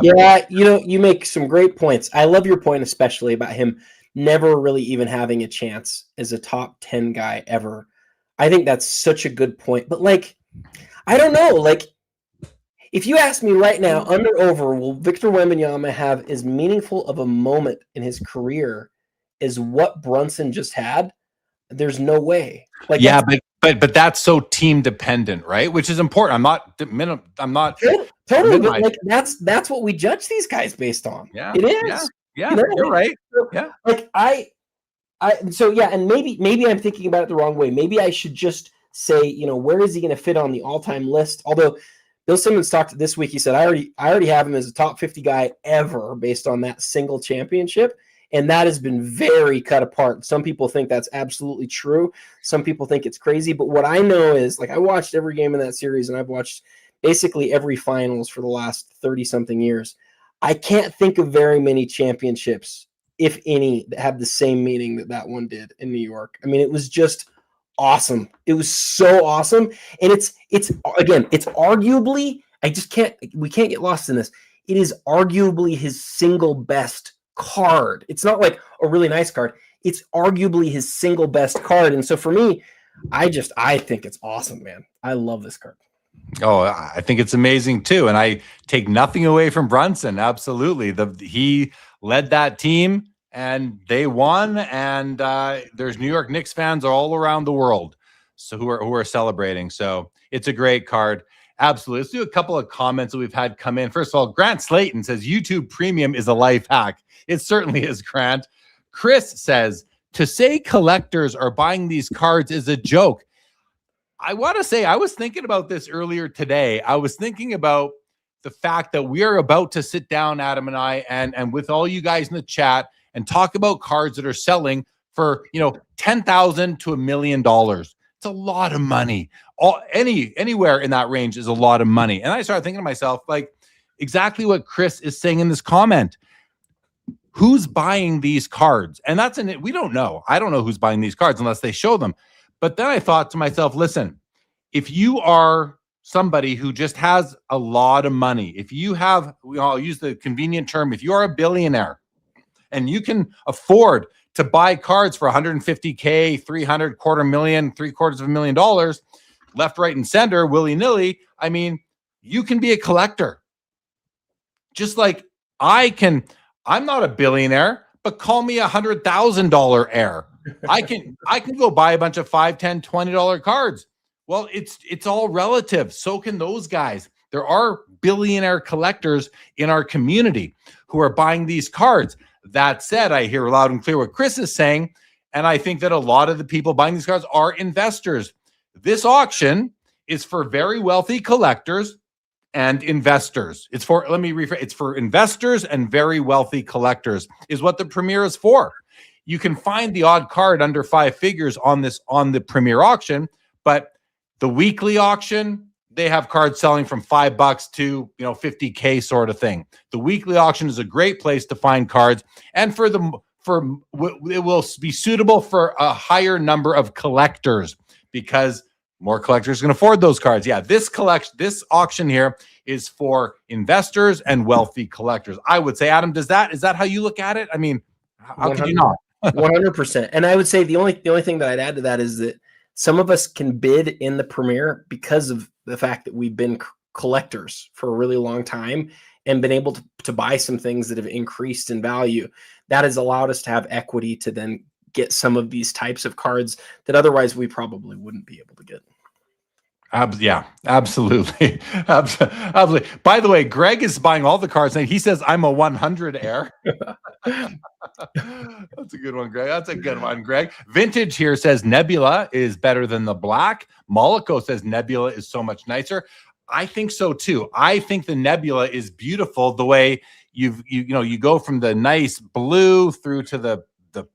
yeah, you know, you make some great points. I love your point, especially about him never really even having a chance as a top 10 guy ever. I think that's such a good point. But like, I don't know, like if you ask me right now, under over, will Victor Wembanyama have as meaningful of a moment in his career as what Brunson just had? There's no way. Like, yeah, but that's so team dependent, right? Which is important. I'm not totally, but like that's what we judge these guys based on. Yeah, it is. Yeah, you know, you're right. So, yeah, like so yeah, and maybe I'm thinking about it the wrong way. Maybe I should just say, you know, where is he going to fit on the all-time list? Although Bill Simmons talked this week, he said, I already have him as a top 50 guy ever based on that single championship. And that has been very cut apart. Some people think that's absolutely true. Some people think it's crazy. But what I know is, like, I watched every game in that series, and I've watched basically every finals for the last 30-something years. I can't think of very many championships, if any, that have the same meaning that one did in New York. I mean, it was just awesome. It was so awesome. And it's arguably, we can't get lost in this. It is arguably his single best card. It's not like a really nice card. It's arguably his single best card. And so for me, I think it's awesome, man. I love this card. Oh, I think it's amazing too. And I take nothing away from Brunson. Absolutely. He led that team and they won. And there's New York Knicks fans all around the world who are celebrating. So it's a great card. Absolutely. Let's do a couple of comments that we've had come in. First of all, Grant Slayton says YouTube Premium is a life hack. It certainly is, Grant. Chris says, to say collectors are buying these cards is a joke. I want to say, I was thinking about this earlier today. I was thinking about the fact that we are about to sit down, Adam and I, and with all you guys in the chat and talk about cards that are selling for, $10,000 to $1 million. It's a lot of money. Anywhere in that range is a lot of money. And I started thinking to myself, like, exactly what Chris is saying in this comment. who's buying these cards? And we don't know. I don't know who's buying these cards unless they show them. But then I thought to myself, listen, if you are somebody who just has a lot of money, if you have, I'll use the convenient term, if you are a billionaire and you can afford to buy cards for $150K, $300, $250,000, $750,000, left, right, and center, willy-nilly, I mean, you can be a collector. Just like I'm not a billionaire, but call me $100,000 heir. I can go buy a bunch of $5, $10, $20 cards. Well, it's all relative. So can those guys. There are billionaire collectors in our community who are buying these cards. That said, I hear loud and clear what Chris is saying, and I think that a lot of the people buying these cards are investors. This auction is for very wealthy collectors and investors. It's for investors and very wealthy collectors is what the Premier is for. You can find the odd card under 5 figures on the Premier auction, but the weekly auction, they have cards selling from $5 to $50K sort of thing. The weekly auction is a great place to find cards, and it will be suitable for a higher number of collectors because more collectors can afford those cards. Yeah, this auction here is for investors and wealthy collectors. I would say, Adam, is that how you look at it? I mean, how could you not? 100%. And I would say the only thing that I'd add to that is that some of us can bid in the Premier because of the fact that we've been collectors for a really long time and been able to buy some things that have increased in value. That has allowed us to have equity to then get some of these types of cards that otherwise we probably wouldn't be able to get. Yeah, absolutely. Absolutely. By the way, Greg is buying all the cards and he says I'm a 100 heir. That's a good one, Greg. That's a good one, Greg. Vintage here says Nebula is better than the black. Mollico says Nebula is so much nicer. I think so too. I think the Nebula is beautiful the way you go from the nice blue through to the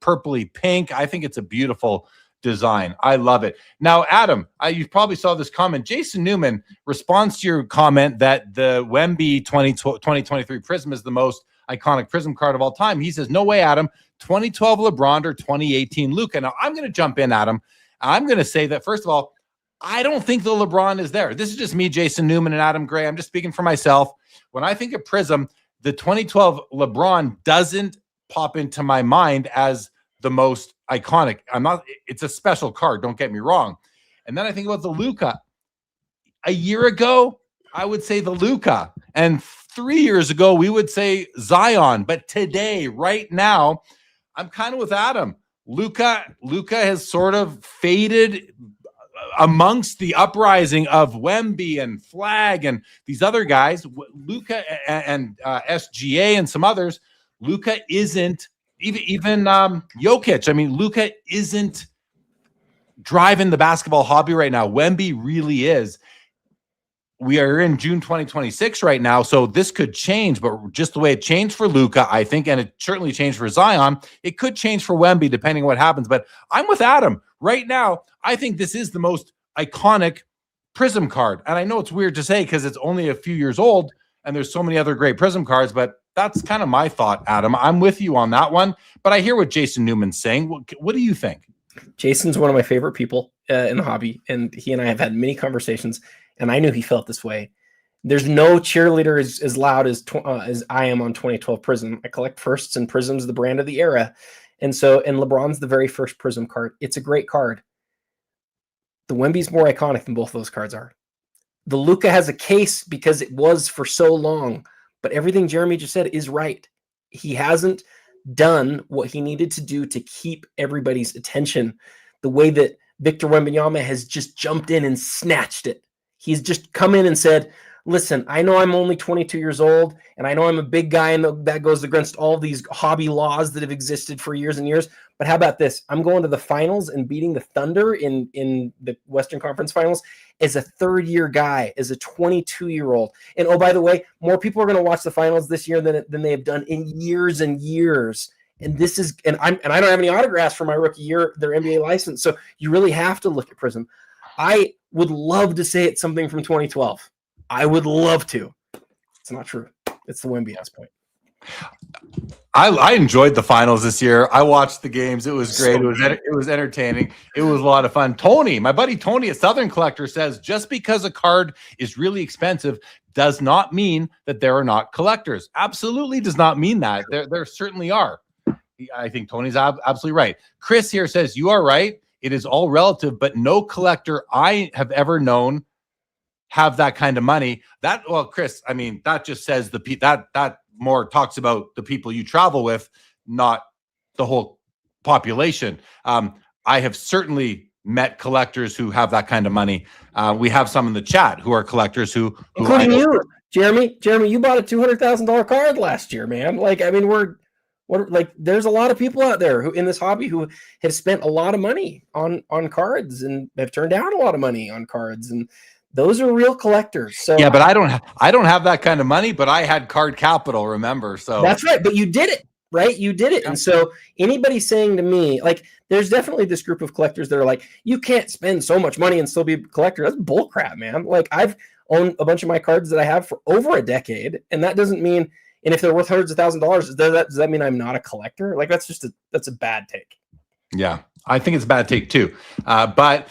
purpley pink. I think it's a beautiful design. I love it. Now, Adam, you probably saw this comment. Jason Newman responds to your comment that the Wemby 2023 Prism is the most iconic Prism card of all time. He says, no way, Adam. 2012 LeBron or 2018 Luka. Now, I'm going to jump in, Adam. I'm going to say that, first of all, I don't think the LeBron is there. This is just me, Jason Newman, and Adam Gray. I'm just speaking for myself. When I think of Prism, the 2012 LeBron doesn't pop into my mind as the most iconic. It's a special card, don't get me wrong. And then I think about the Luka. A year ago, I would say the Luka. And 3 years ago, we would say Zion. But today, right now, I'm kind of with Adam. Luka has sort of faded amongst the uprising of Wemby and Flag and these other guys. Luka and SGA and some others. Luka isn't even Jokic. I mean, Luka isn't driving the basketball hobby right now. Wemby really is. We are in June 2026 right now, so this could change, but just the way it changed for Luka, I think, and it certainly changed for Zion, it could change for Wemby depending on what happens. But I'm with Adam. Right now, I think this is the most iconic Prism card. And I know it's weird to say because it's only a few years old and there's so many other great Prism cards, but that's kind of my thought, Adam. I'm with you on that one, but I hear what Jason Newman's saying. What do you think? Jason's one of my favorite people in the hobby, and he and I have had many conversations, and I knew he felt this way. There's no cheerleader as loud as I am on 2012 Prism. I collect firsts, and Prism's the brand of the era. And LeBron's the very first Prism card. It's a great card. The Wemby's more iconic than both of those cards are. The Luka has a case because it was for so long, but everything Jeremy just said is right. He hasn't done what he needed to do to keep everybody's attention the way that Victor Wembanyama has just jumped in and snatched it. He's just come in and said, listen, I know I'm only 22 years old, and I know I'm a big guy, and that goes against all these hobby laws that have existed for years and years. But how about this? I'm going to the finals and beating the Thunder in the Western Conference Finals as a third-year guy, as a 22-year-old. And oh, by the way, more people are going to watch the finals this year than they have done in years and years. And this is, and I don't have any autographs for my rookie year, their NBA license. So you really have to look at Prism. I would love to say it's something from 2012. I would love to. It's not true. It's the Wemby at this point. I enjoyed the finals this year. I watched the games. It was great. So It was entertaining. It was a lot of fun. Tony, my buddy Tony at Southern Collector says, just because a card is really expensive does not mean that there are not collectors. Absolutely does not mean that. There certainly are. I think Tony's absolutely right. Chris here says, you are right. It is all relative, but no collector I have ever known have that kind of money. Well, Chris, I mean, that just says that more talks about the people you travel with, not the whole population. I have certainly met collectors who have that kind of money. We have some in the chat who are collectors who including you, Jeremy. Jeremy, you bought a $200,000 card last year, man. Like, I mean, there's a lot of people out there who in this hobby who have spent a lot of money on cards and have turned down a lot of money on cards, and those are real collectors. So yeah, but I don't have that kind of money, but I had card capital, remember? So that's right. But you did it, right? You did it. Yeah. And so anybody saying to me, like, there's definitely this group of collectors that are like, you can't spend so much money and still be a collector. That's bullcrap, man. Like, I've owned a bunch of my cards that I have for over a decade, and that doesn't mean, and if they're worth hundreds of $1,000s, does that mean I'm not a collector? Like, that's a bad take. Yeah, I think it's a bad take too. But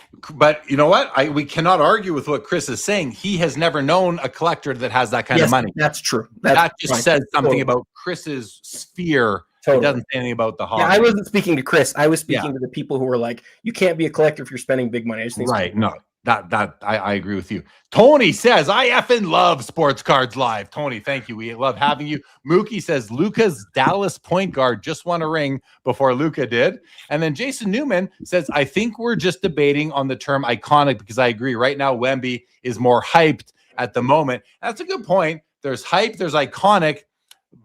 you know what? We cannot argue with what Chris is saying. He has never known a collector that has that kind of money. That's true. That just says something about Chris's sphere. Totally. It doesn't say anything about the hobby. Yeah, I wasn't speaking to Chris. I was speaking to the people who were like, you can't be a collector if you're spending big money. I just think right. No, I agree with you. Tony says, I effing love Sports Cards Live. Tony, thank you. We love having you. Mookie says, Luka's Dallas point guard just won a ring before Luka did. And then Jason Newman says, I think we're just debating on the term iconic, because I agree. Right now, Wemby is more hyped at the moment. That's a good point. There's hype, there's iconic,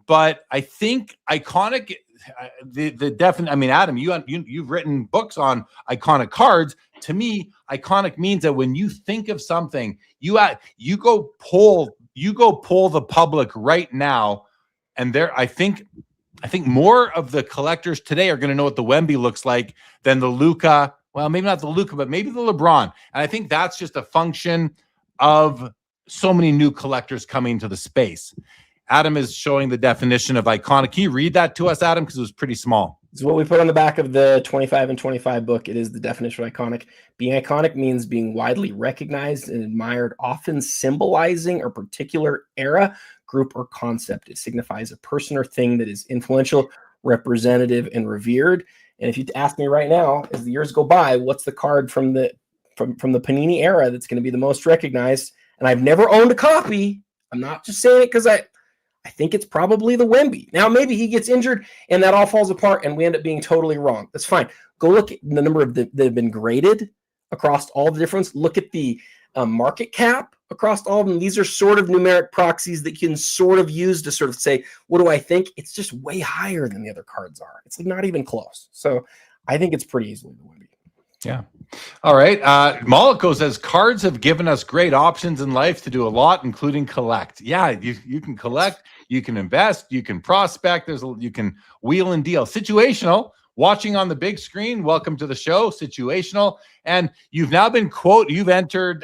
but I think iconic, the definite, I mean, Adam, you've written books on iconic cards. To me, iconic means that when you think of something, you go poll the public right now, and I think more of the collectors today are going to know what the Wemby looks like than the Luka. Well, maybe not the Luka, but maybe the LeBron. And I think that's just a function of so many new collectors coming to the space. Adam is showing the definition of iconic. Can you read that to us, Adam? Because it was pretty small. It's what we put on the back of the 25 and 25 book. It is the definition of iconic. Being iconic means being widely recognized and admired, often symbolizing a particular era, group, or concept. It signifies a person or thing that is influential, representative, and revered. And if you ask me right now, as the years go by, what's the card from the Panini era that's going to be the most recognized? And I've never owned a copy. I'm not just saying it because I think it's probably the Wemby. Now, maybe he gets injured and that all falls apart and we end up being totally wrong. That's fine. Go look at the number of that have been graded across all the difference. Look at the market cap across all of them. These are sort of numeric proxies that you can sort of use to sort of say, what do I think? It's just way higher than the other cards are. It's like not even close. So I think it's pretty easily the Wemby. Yeah. All right. Moloko says, cards have given us great options in life to do a lot, including collect. Yeah, you can collect, you can invest, you can prospect, you can wheel and deal. Situational, watching on the big screen, welcome to the show, Situational. And you've now been you've entered,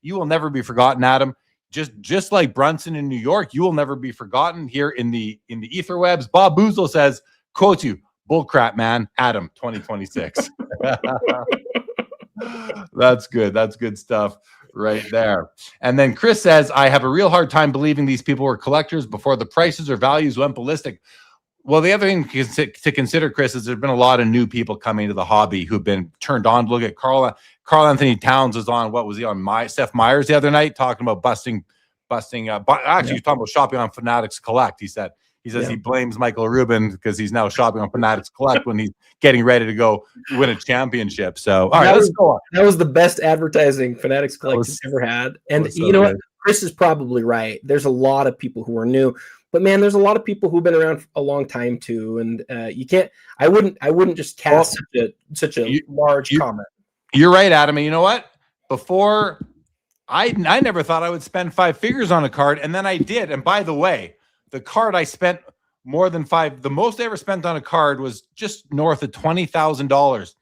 you will never be forgotten, Adam. Just like Brunson in New York, you will never be forgotten here in the etherwebs. Bob Boozle says, quote you, bullcrap, man. Adam, 2026. That's good. That's good stuff right there. And then Chris says, I have a real hard time believing these people were collectors before the prices or values went ballistic. Well, the other thing to consider, Chris, is there's been a lot of new people coming to the hobby who've been turned on. Look at Carl Anthony Towns was on, what was he on? Seth Meyers the other night talking about busting. Actually, he's talking about shopping on Fanatics Collect. He says he blames Michael Rubin because he's now shopping on Fanatics Collect when he's getting ready to go win a championship. So, all right, let's go on. That was the best advertising Fanatics Collect has ever had. And you know what? Chris is probably right. There's a lot of people who are new, but man, there's a lot of people who've been around a long time too. And you can't. I wouldn't just cast such a large comment. You're right, Adam. And you know what? Before, I never thought I would spend 5 figures on a card, and then I did. And by the way, the card I spent more than the most I ever spent on a card was just north of $20,000.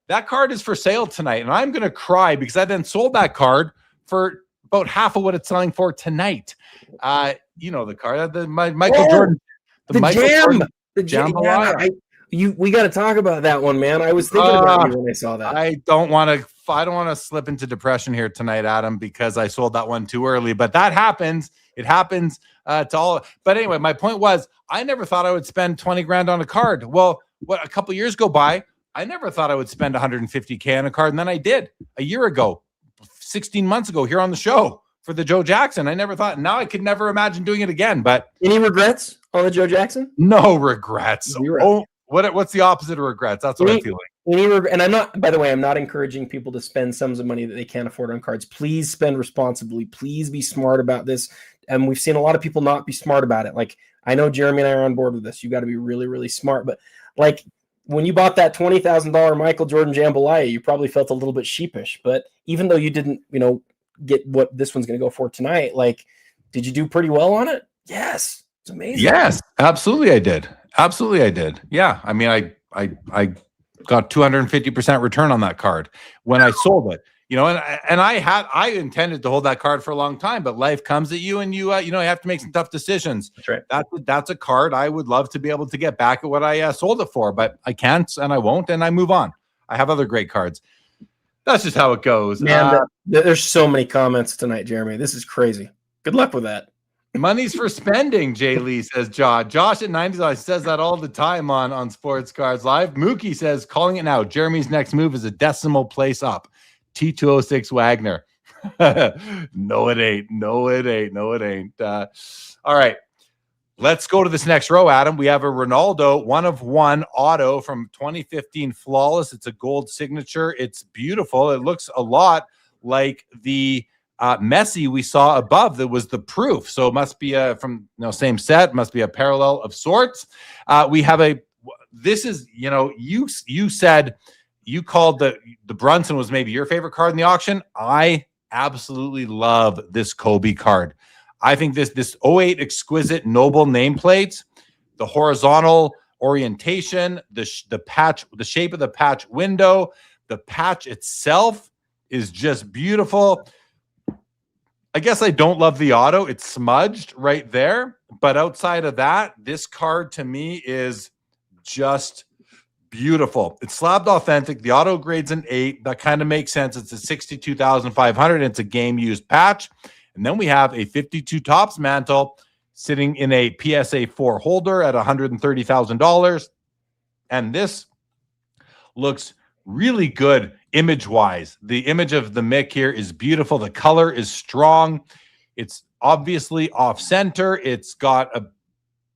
That card is for sale tonight, and I'm going to cry because I then sold that card for about half of what it's selling for tonight. You know the card, the Michael Jordan. The Michael jam. Jordan The jam. jambalaya. We got to talk about that one, man. I was thinking about you when I saw that. I don't want to slip into depression here tonight, Adam, because I sold that one too early. But that happens. It happens to all. But anyway, my point was, I never thought I would spend 20 grand on a card. Well, a couple years go by, I never thought I would spend 150K on a card, and then I did a year ago, 16 months ago, here on the show for the Joe Jackson. I never thought. Now I could never imagine doing it again. But any regrets on the Joe Jackson? No regrets. Zero. Oh. What's the opposite of regrets? That's what I'm feeling. And I'm not, by the way, I'm not encouraging people to spend sums of money that they can't afford on cards. Please spend responsibly. Please be smart about this. And we've seen a lot of people not be smart about it. Like, I know Jeremy and I are on board with this. You got to be really, really smart. But like, when you bought that $20,000 Michael Jordan jambalaya, you probably felt a little bit sheepish. But even though you didn't, get what this one's going to go for tonight, like, did you do pretty well on it? Yes. It's amazing. Yes, absolutely I did. Absolutely I did. Yeah. I mean, I got 250% return on that card when I sold it, and I intended to hold that card for a long time, but life comes at you and you have to make some tough decisions. That's right. That's a card I would love to be able to get back at what I sold it for, but I can't and I won't, and I move on. I have other great cards. That's just how it goes. Man, there's so many comments tonight, Jeremy. This is crazy. Good luck with that. Money's for spending, Jay Lee says Josh. Josh at 90s says that all the time on Sports Cards Live. Mookie says, calling it now. Jeremy's next move is a decimal place up. T206 Wagner. No, it ain't. No, it ain't. No, it ain't. All right. Let's go to this next row, Adam. We have a Ronaldo 1/1 auto from 2015 Flawless. It's a gold signature. It's beautiful. It looks a lot like the Messi we saw above. That was the proof. So it must be from same set, must be a parallel of sorts. We have this is, you said you called the Brunson was maybe your favorite card in the auction. I absolutely love this Kobe card. I think this 08 exquisite noble nameplates, the horizontal orientation, the patch, the shape of the patch window, the patch itself is just beautiful. I guess I don't love the auto. It's smudged right there. But outside of that, this card to me is just beautiful. It's slabbed authentic. The auto grade's an 8. That kind of makes sense. It's a 62,500. It's a game used patch. And then we have a 52 tops mantle sitting in a PSA 4 holder at $130,000. And this looks really good image-wise. The image of the Mick here is beautiful. The color is strong. It's obviously off-center. It's got a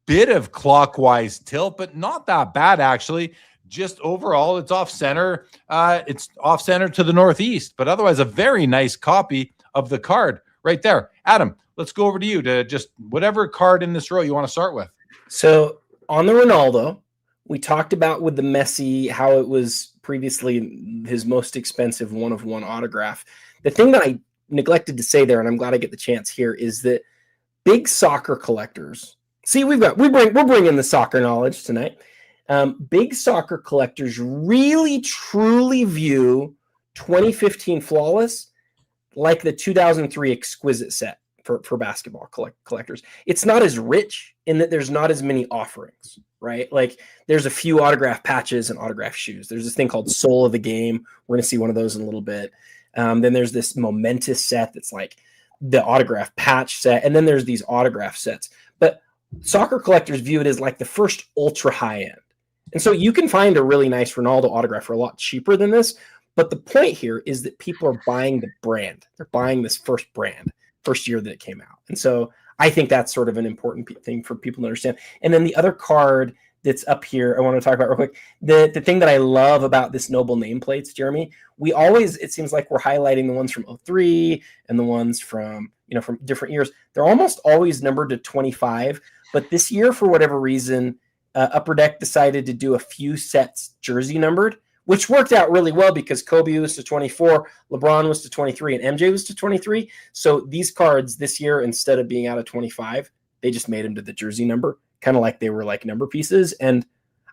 bit of clockwise tilt, but not that bad, actually. Just overall, it's off-center. It's off-center to the northeast, but otherwise a very nice copy of the card right there. Adam, let's go over to you to just whatever card in this row you want to start with. So on the Ronaldo, we talked about with the Messi, how it was previously his most expensive 1/1 autograph. The thing that I neglected to say there, and I'm glad I get the chance here, is that big soccer collectors, see, we're bringing the soccer knowledge tonight. Big soccer collectors really, truly view 2015 Flawless like the 2003 Exquisite set for basketball collectors. It's not as rich in that there's not as many offerings, right? Like there's a few autograph patches and autograph shoes. There's this thing called Soul of the Game. We're going to see one of those in a little bit. Then there's this momentous set that's like the autograph patch set. And then there's these autograph sets. But soccer collectors view it as like the first ultra high end. And so you can find a really nice Ronaldo autograph for a lot cheaper than this. But the point here is that people are buying the brand. They're buying this first year that it came out. And so I think that's sort of an important thing for people to understand. And then the other card that's up here, I want to talk about real quick. The thing that I love about this noble nameplates, Jeremy, it seems like we're highlighting the ones from 03 and the ones from different years. They're almost always numbered to 25. But this year, for whatever reason, Upper Deck decided to do a few sets jersey numbered, which worked out really well because Kobe was to 24, LeBron was to 23, and MJ was to 23. So these cards this year, instead of being out of 25, they just made them to the jersey number, kind of like they were like number pieces. And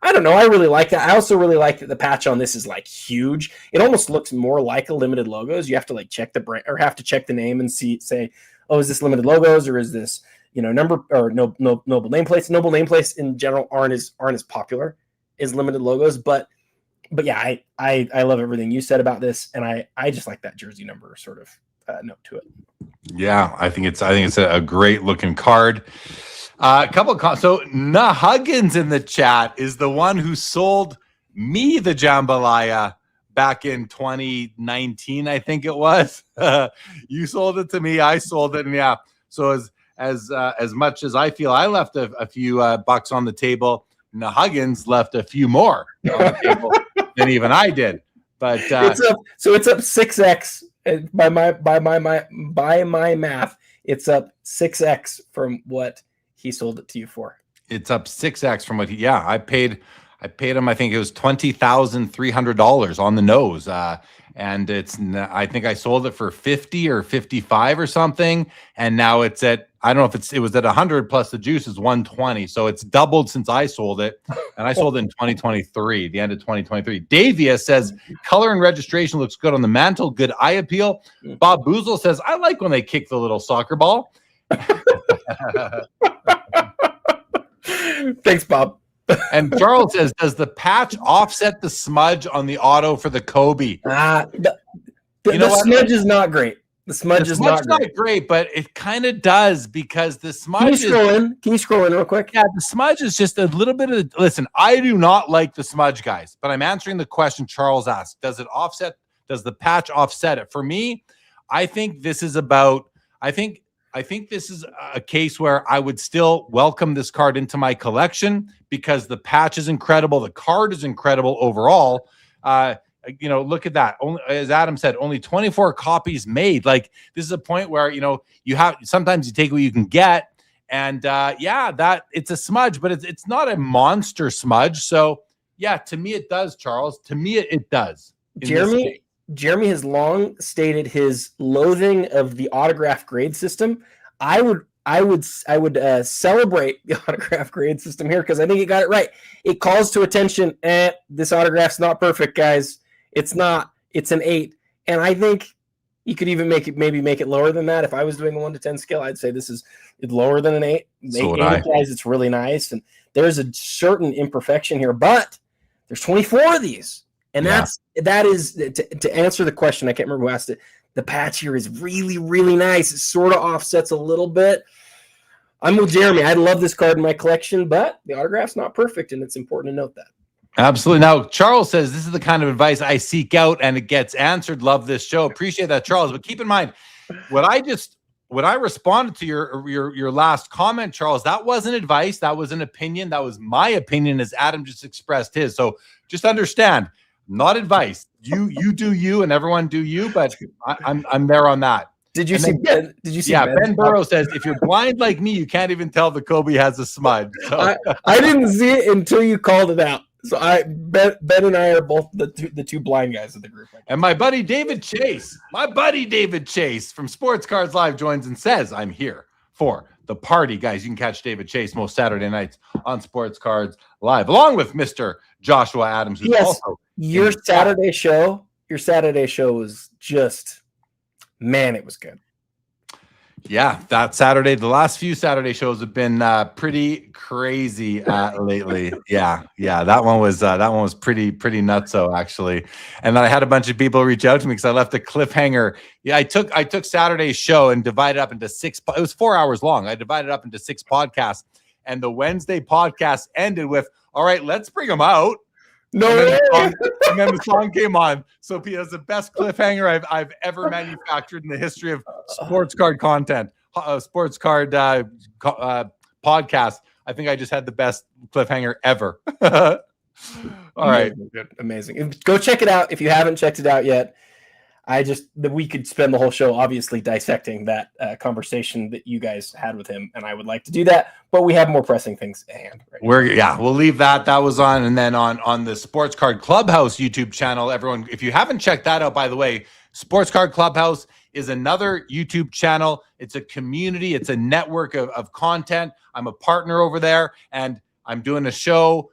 I don't know, I really like that. I also really like that the patch on this is like huge. It almost looks more like a limited logos. You have to like check the brand or have to check the name and say, oh, is this limited logos or is this, noble nameplates. Noble nameplates in general aren't as popular as limited logos, but yeah, I love everything you said about this, and I just like that jersey number sort of note to it. Yeah, I think it's a great looking card. A couple of so Huggins in the chat is the one who sold me the jambalaya back in 2019, I think it was. You sold it to me, I sold it, and yeah. So as much as I feel I left a few bucks on the table, Huggins left a few more on the table than even I did. But it's up 6x by my math. It's up 6x from what he sold it to you for. It's up 6x from what I paid him. I think it was $20,300 on the nose. And I think I sold it for 50 or 55 or something. And now it's at, I don't know if it was at 100 plus the juice is 120. So it's doubled since I sold it. And I sold it in 2023, the end of 2023. Davia says color and registration looks good on the mantle. Good eye appeal. Bob Boozle says, I like when they kick the little soccer ball. Thanks, Bob. And Charles says, does the patch offset the smudge on the auto for the Kobe? The smudge is not great. The smudge is not great, but it kind of does because the smudge Can you scroll in real quick? Yeah, the smudge is just a little bit of, listen, I do not like the smudge, guys, but I'm answering the question Charles asked. Does the patch offset it? For me, I think this is this is a case where I would still welcome this card into my collection because the patch is incredible. The card is incredible overall. Look at that. Only, as Adam said, only 24 copies made. Like, this is a point where, sometimes you take what you can get. And that it's a smudge, but it's not a monster smudge. So yeah, to me it does, Charles. To me it does. Jeremy has long stated his loathing of the autograph grade system. I would celebrate the autograph grade system here because I think he got it right. It calls to attention, this autograph's not perfect, guys. It's not. It's an 8, and I think you could even make it lower than that. If I was doing a 1 to 10 scale, I'd say it's lower than an 8. So would I. Guys, it's really nice, and there's a certain imperfection here, but there's 24 of these. And that is to answer the question. I can't remember who asked it. The patch here is really, really nice. It sort of offsets a little bit. I'm with Jeremy. I love this card in my collection, but the autograph's not perfect, and it's important to note that. Absolutely. Now, Charles says this is the kind of advice I seek out, and it gets answered. Love this show. Appreciate that, Charles. But keep in mind, when I responded to your last comment, Charles, that wasn't advice. That was an opinion. That was my opinion, as Adam just expressed his. So just understand. Not advice. You do you, and everyone do you. But I'm there on that. Did you see Ben? Yeah, Ben Burrow says if you're blind like me, you can't even tell the Kobe has a smudge. So. I didn't see it until you called it out. So Ben and I are both the two blind guys of the group. And my buddy David Chase from Sports Cards Live joins and says, "I'm here for the party, guys." You can catch David Chase most Saturday nights on Sports Cards Live, along with Mr. Joshua Adams, who's also. Your Saturday show was just, man, it was good. Yeah, that Saturday, the last few Saturday shows have been pretty crazy lately. Yeah, that one was pretty nutso actually. And then I had a bunch of people reach out to me because I left a cliffhanger. Yeah, I took Saturday's show and divided up into 6. It was 4 hours long. I divided up into 6 podcasts, and the Wednesday podcast ended with, "All right, let's bring them out." No and then the song came on. So Pete, that's the best cliffhanger I've ever manufactured in the history of sports card content, sports card podcast. I think I just had the best cliffhanger ever. All right, amazing. Go check it out if you haven't checked it out yet. We could spend the whole show obviously dissecting that conversation that you guys had with him, and I would like to do that, but we have more pressing things at hand. Right we'll leave that. That was on, and then on the Sports Card Clubhouse YouTube channel. Everyone, if you haven't checked that out, by the way, Sports Card Clubhouse is another YouTube channel. It's a community. It's a network of content. I'm a partner over there, and I'm doing a show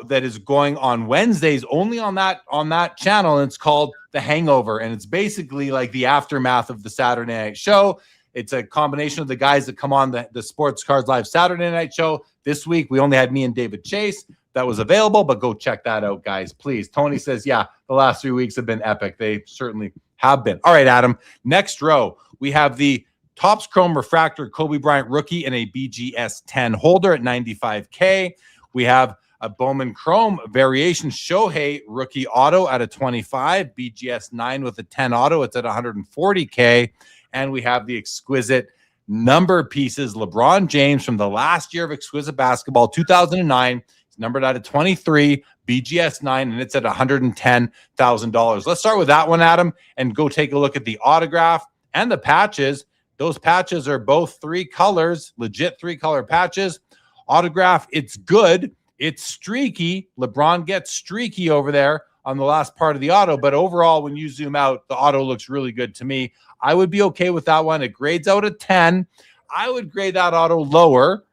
that is going on Wednesdays only on that channel, and it's called The Hangover, and it's basically like the aftermath of the Saturday night show. It's a combination of the guys that come on the Sports Cards Live Saturday night show. This week, we only had me and David Chase. That was available, but go check that out, guys, please. Tony says, yeah, the last 3 weeks have been epic. They certainly have been. All right, Adam, next row, we have the Topps Chrome Refractor Kobe Bryant rookie in a BGS 10 holder at $95K. We have a Bowman Chrome variation Shohei rookie auto at a 25, BGS 9 with a 10 auto. It's at $140K. And we have the exquisite number pieces LeBron James from the last year of exquisite basketball, 2009. It's numbered out of 23, BGS 9, and it's at $110,000. Let's start with that one, Adam, and go take a look at the autograph and the patches. Those patches are both 3 colors, legit 3-color patches. Autograph, it's good. It's streaky. LeBron gets streaky over there on the last part of the auto, but overall, when you zoom out, the auto looks really good to me. I would be okay with that one. It grades out a 10. I would grade that auto lower.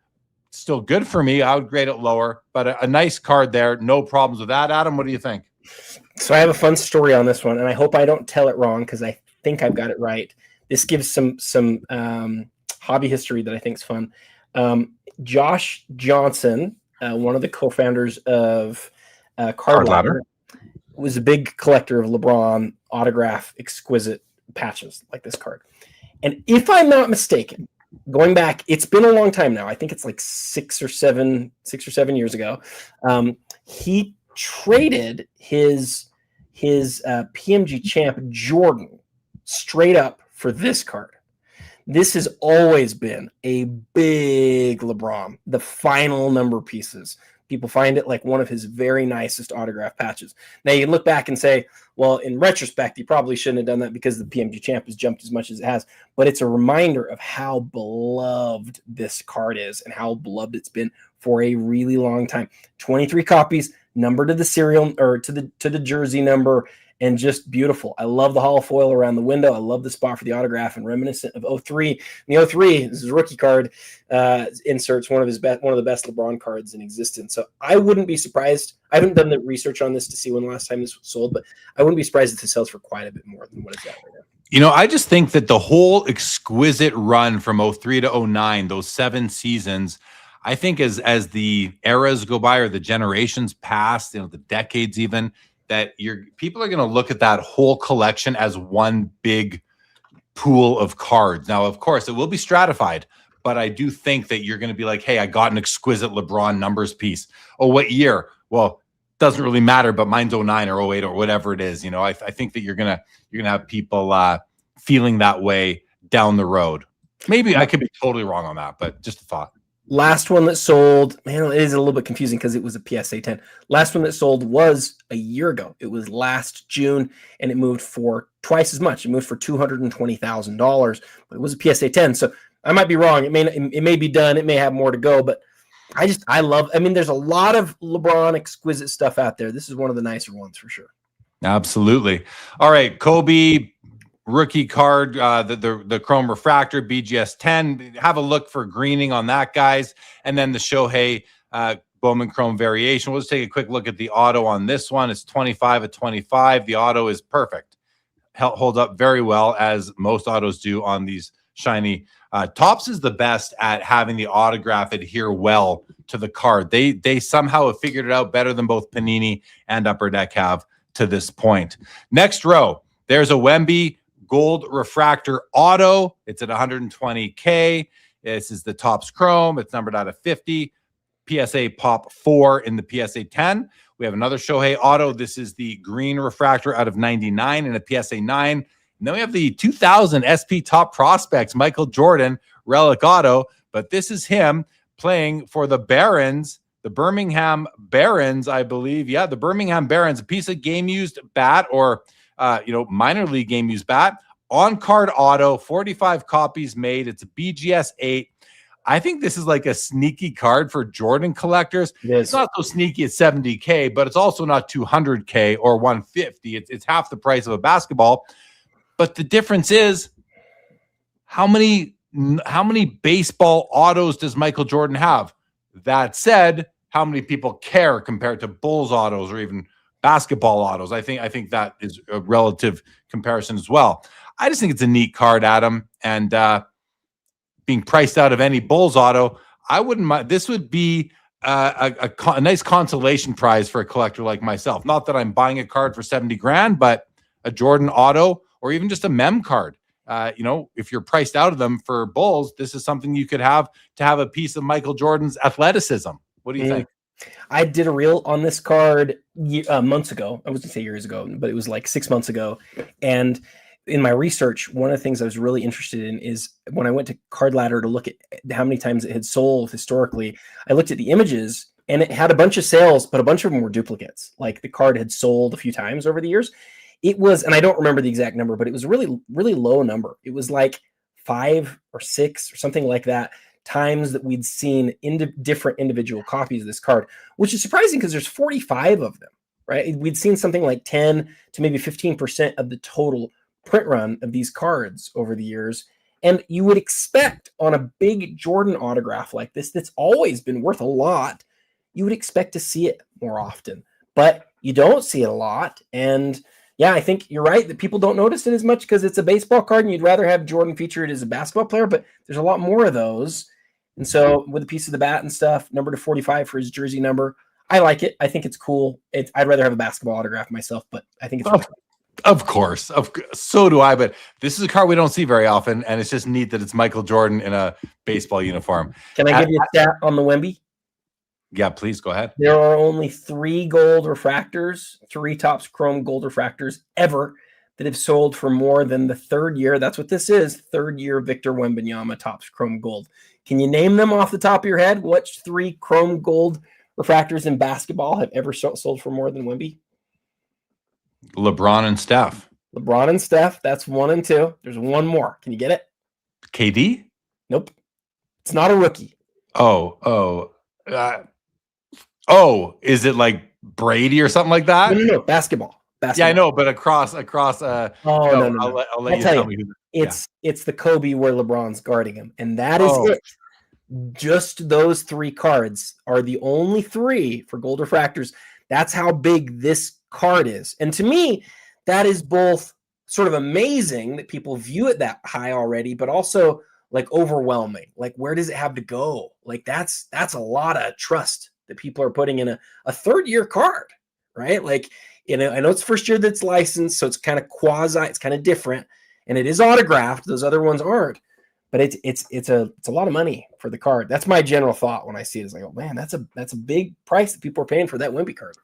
Still good for me. I would grade it lower, but a nice card there. No problems with that. Adam, what do you think? So I have a fun story on this one, and I hope I don't tell it wrong because I think I've got it right. This gives some hobby history that I think is fun. Josh Johnson, one of the co-founders of Card Ladder, was a big collector of LeBron autograph exquisite patches like this card. And if I'm not mistaken, going back, it's been a long time now. I think it's like 6 or 7 years ago. He traded his PMG champ Jordan straight up for this card. This has always been a big LeBron, the final number pieces. People find it like one of his very nicest autograph patches. Now you can look back and say, well, in retrospect, he probably shouldn't have done that because the PMG champ has jumped as much as it has. But it's a reminder of how beloved this card is and how beloved it's been for a really long time. 23 copies, numbered to the serial or to the jersey number, and just beautiful. I love the hollow foil around the window. I love the spot for the autograph and reminiscent of 03. And the 03, this is a rookie card, inserts one of the best LeBron cards in existence. So I wouldn't be surprised. I haven't done the research on this to see when the last time this was sold, but I wouldn't be surprised if it sells for quite a bit more than what it's at right now. You know, I just think that the whole exquisite run from 03 to 09, those 7 seasons, I think as the eras go by or the generations pass, the decades even, that people are going to look at that whole collection as one big pool of cards. Now, of course, it will be stratified, but I do think that you're going to be like, hey, I got an exquisite LeBron numbers piece. Oh, what year? Well, doesn't really matter, but mine's 09 or 08 or whatever it is. I think that you're gonna have people feeling that way down the road. Maybe I could be totally wrong on that, but just a thought. Last one that sold, man, it is a little bit confusing because it was a PSA 10. Last one that sold was a year ago. It was last June, and it moved for twice as much. It moved for $220,000, but it was a PSA 10. So I might be wrong. It may be done. It may have more to go, but there's a lot of LeBron exquisite stuff out there. This is one of the nicer ones for sure. Absolutely. All right, Kobe rookie card, the Chrome Refractor BGS 10. Have a look for greening on that, guys. And then the Shohei Bowman Chrome variation. We'll just take a quick look at the auto on this one. It's 25 at 25. The auto is perfect. Holds up very well, as most autos do on these shiny. Topps is the best at having the autograph adhere well to the card. They somehow have figured it out better than both Panini and Upper Deck have to this point. Next row, there's a Wemby Gold Refractor Auto. It's at $120K. This is the Topps Chrome. It's numbered out of 50. PSA Pop 4 in the PSA 10. We have another Shohei Auto. This is the Green Refractor out of 99 in a PSA 9. And then we have the 2000 SP Top Prospects Michael Jordan Relic Auto. But this is him playing for the Barons, the Birmingham Barons, I believe. Yeah, the Birmingham Barons, a piece of game-used bat or minor league game used bat, on card auto, 45 copies made. It's a BGS 8. I think this is like a sneaky card for Jordan collectors. It's not so sneaky at 70K, but it's also not 200K or 150. It's half the price of a basketball. But the difference is how many baseball autos does Michael Jordan have? That said, how many people care compared to Bulls autos or even basketball autos? I think that is a relative comparison as well. I just think it's a neat card, Adam. And being priced out of any Bulls auto, I wouldn't mind. This would be a nice consolation prize for a collector like myself. Not that I'm buying a card for 70 grand, but a Jordan auto or even just a mem card. If you're priced out of them for Bulls, this is something you could have to have a piece of Michael Jordan's athleticism. What do you think? I did a reel on this card months ago. I was going to say years ago, but it was like 6 months ago. And in my research, one of the things I was really interested in is when I went to Card Ladder to look at how many times it had sold historically, I looked at the images and it had a bunch of sales, but a bunch of them were duplicates. Like the card had sold a few times over the years. It was, and I don't remember the exact number, but it was a really, really low number. It was like 5 or 6 or something like that times that we'd seen different individual copies of this card, which is surprising because there's 45 of them, right? We'd seen something like 10 to maybe 15% of the total print run of these cards over the years. And you would expect on a big Jordan autograph like this, that's always been worth a lot, you would expect to see it more often, but you don't see it a lot. And yeah, I think you're right that people don't notice it as much because it's a baseball card and you'd rather have Jordan featured as a basketball player, but there's a lot more of those. And so with a piece of the bat and stuff, number to 45 for his jersey number, I like it. I think it's cool. I'd rather have a basketball autograph myself, but I think it's Of course. So do I, but this is a card we don't see very often, and it's just neat that it's Michael Jordan in a baseball uniform. Can I give you a stat on the Wemby? Yeah, please go ahead. There are only 3 gold refractors, 3 Topps Chrome gold refractors ever that have sold for more than the 3rd year. That's what this is, 3rd year Victor Wembanyama Topps Chrome Gold. Can you name them off the top of your head? Which 3 Chrome Gold refractors in basketball have ever sold for more than Wemby? LeBron and Steph. LeBron and Steph, that's 1 and 2. There's one more. Can you get it? KD? Nope. It's not a rookie. Is it like Brady or something like that? No. Basketball. Yeah, I know, but across. No. I'll let you tell me. It's the Kobe where LeBron's guarding him, and that is it. Just those 3 cards are the only 3 for gold refractors. That's how big this card is, and to me, that is both sort of amazing that people view it that high already, but also like overwhelming. Like, where does it have to go? Like, that's a lot of trust that people are putting in a 3rd year card, right? Like, I know it's first year that's licensed, so it's kind of it's kind of different, and it is autographed. Those other ones aren't, but it's a lot of money for the card. That's my general thought when I see it. It's like, oh man, that's a big price that people are paying for that Wemby card.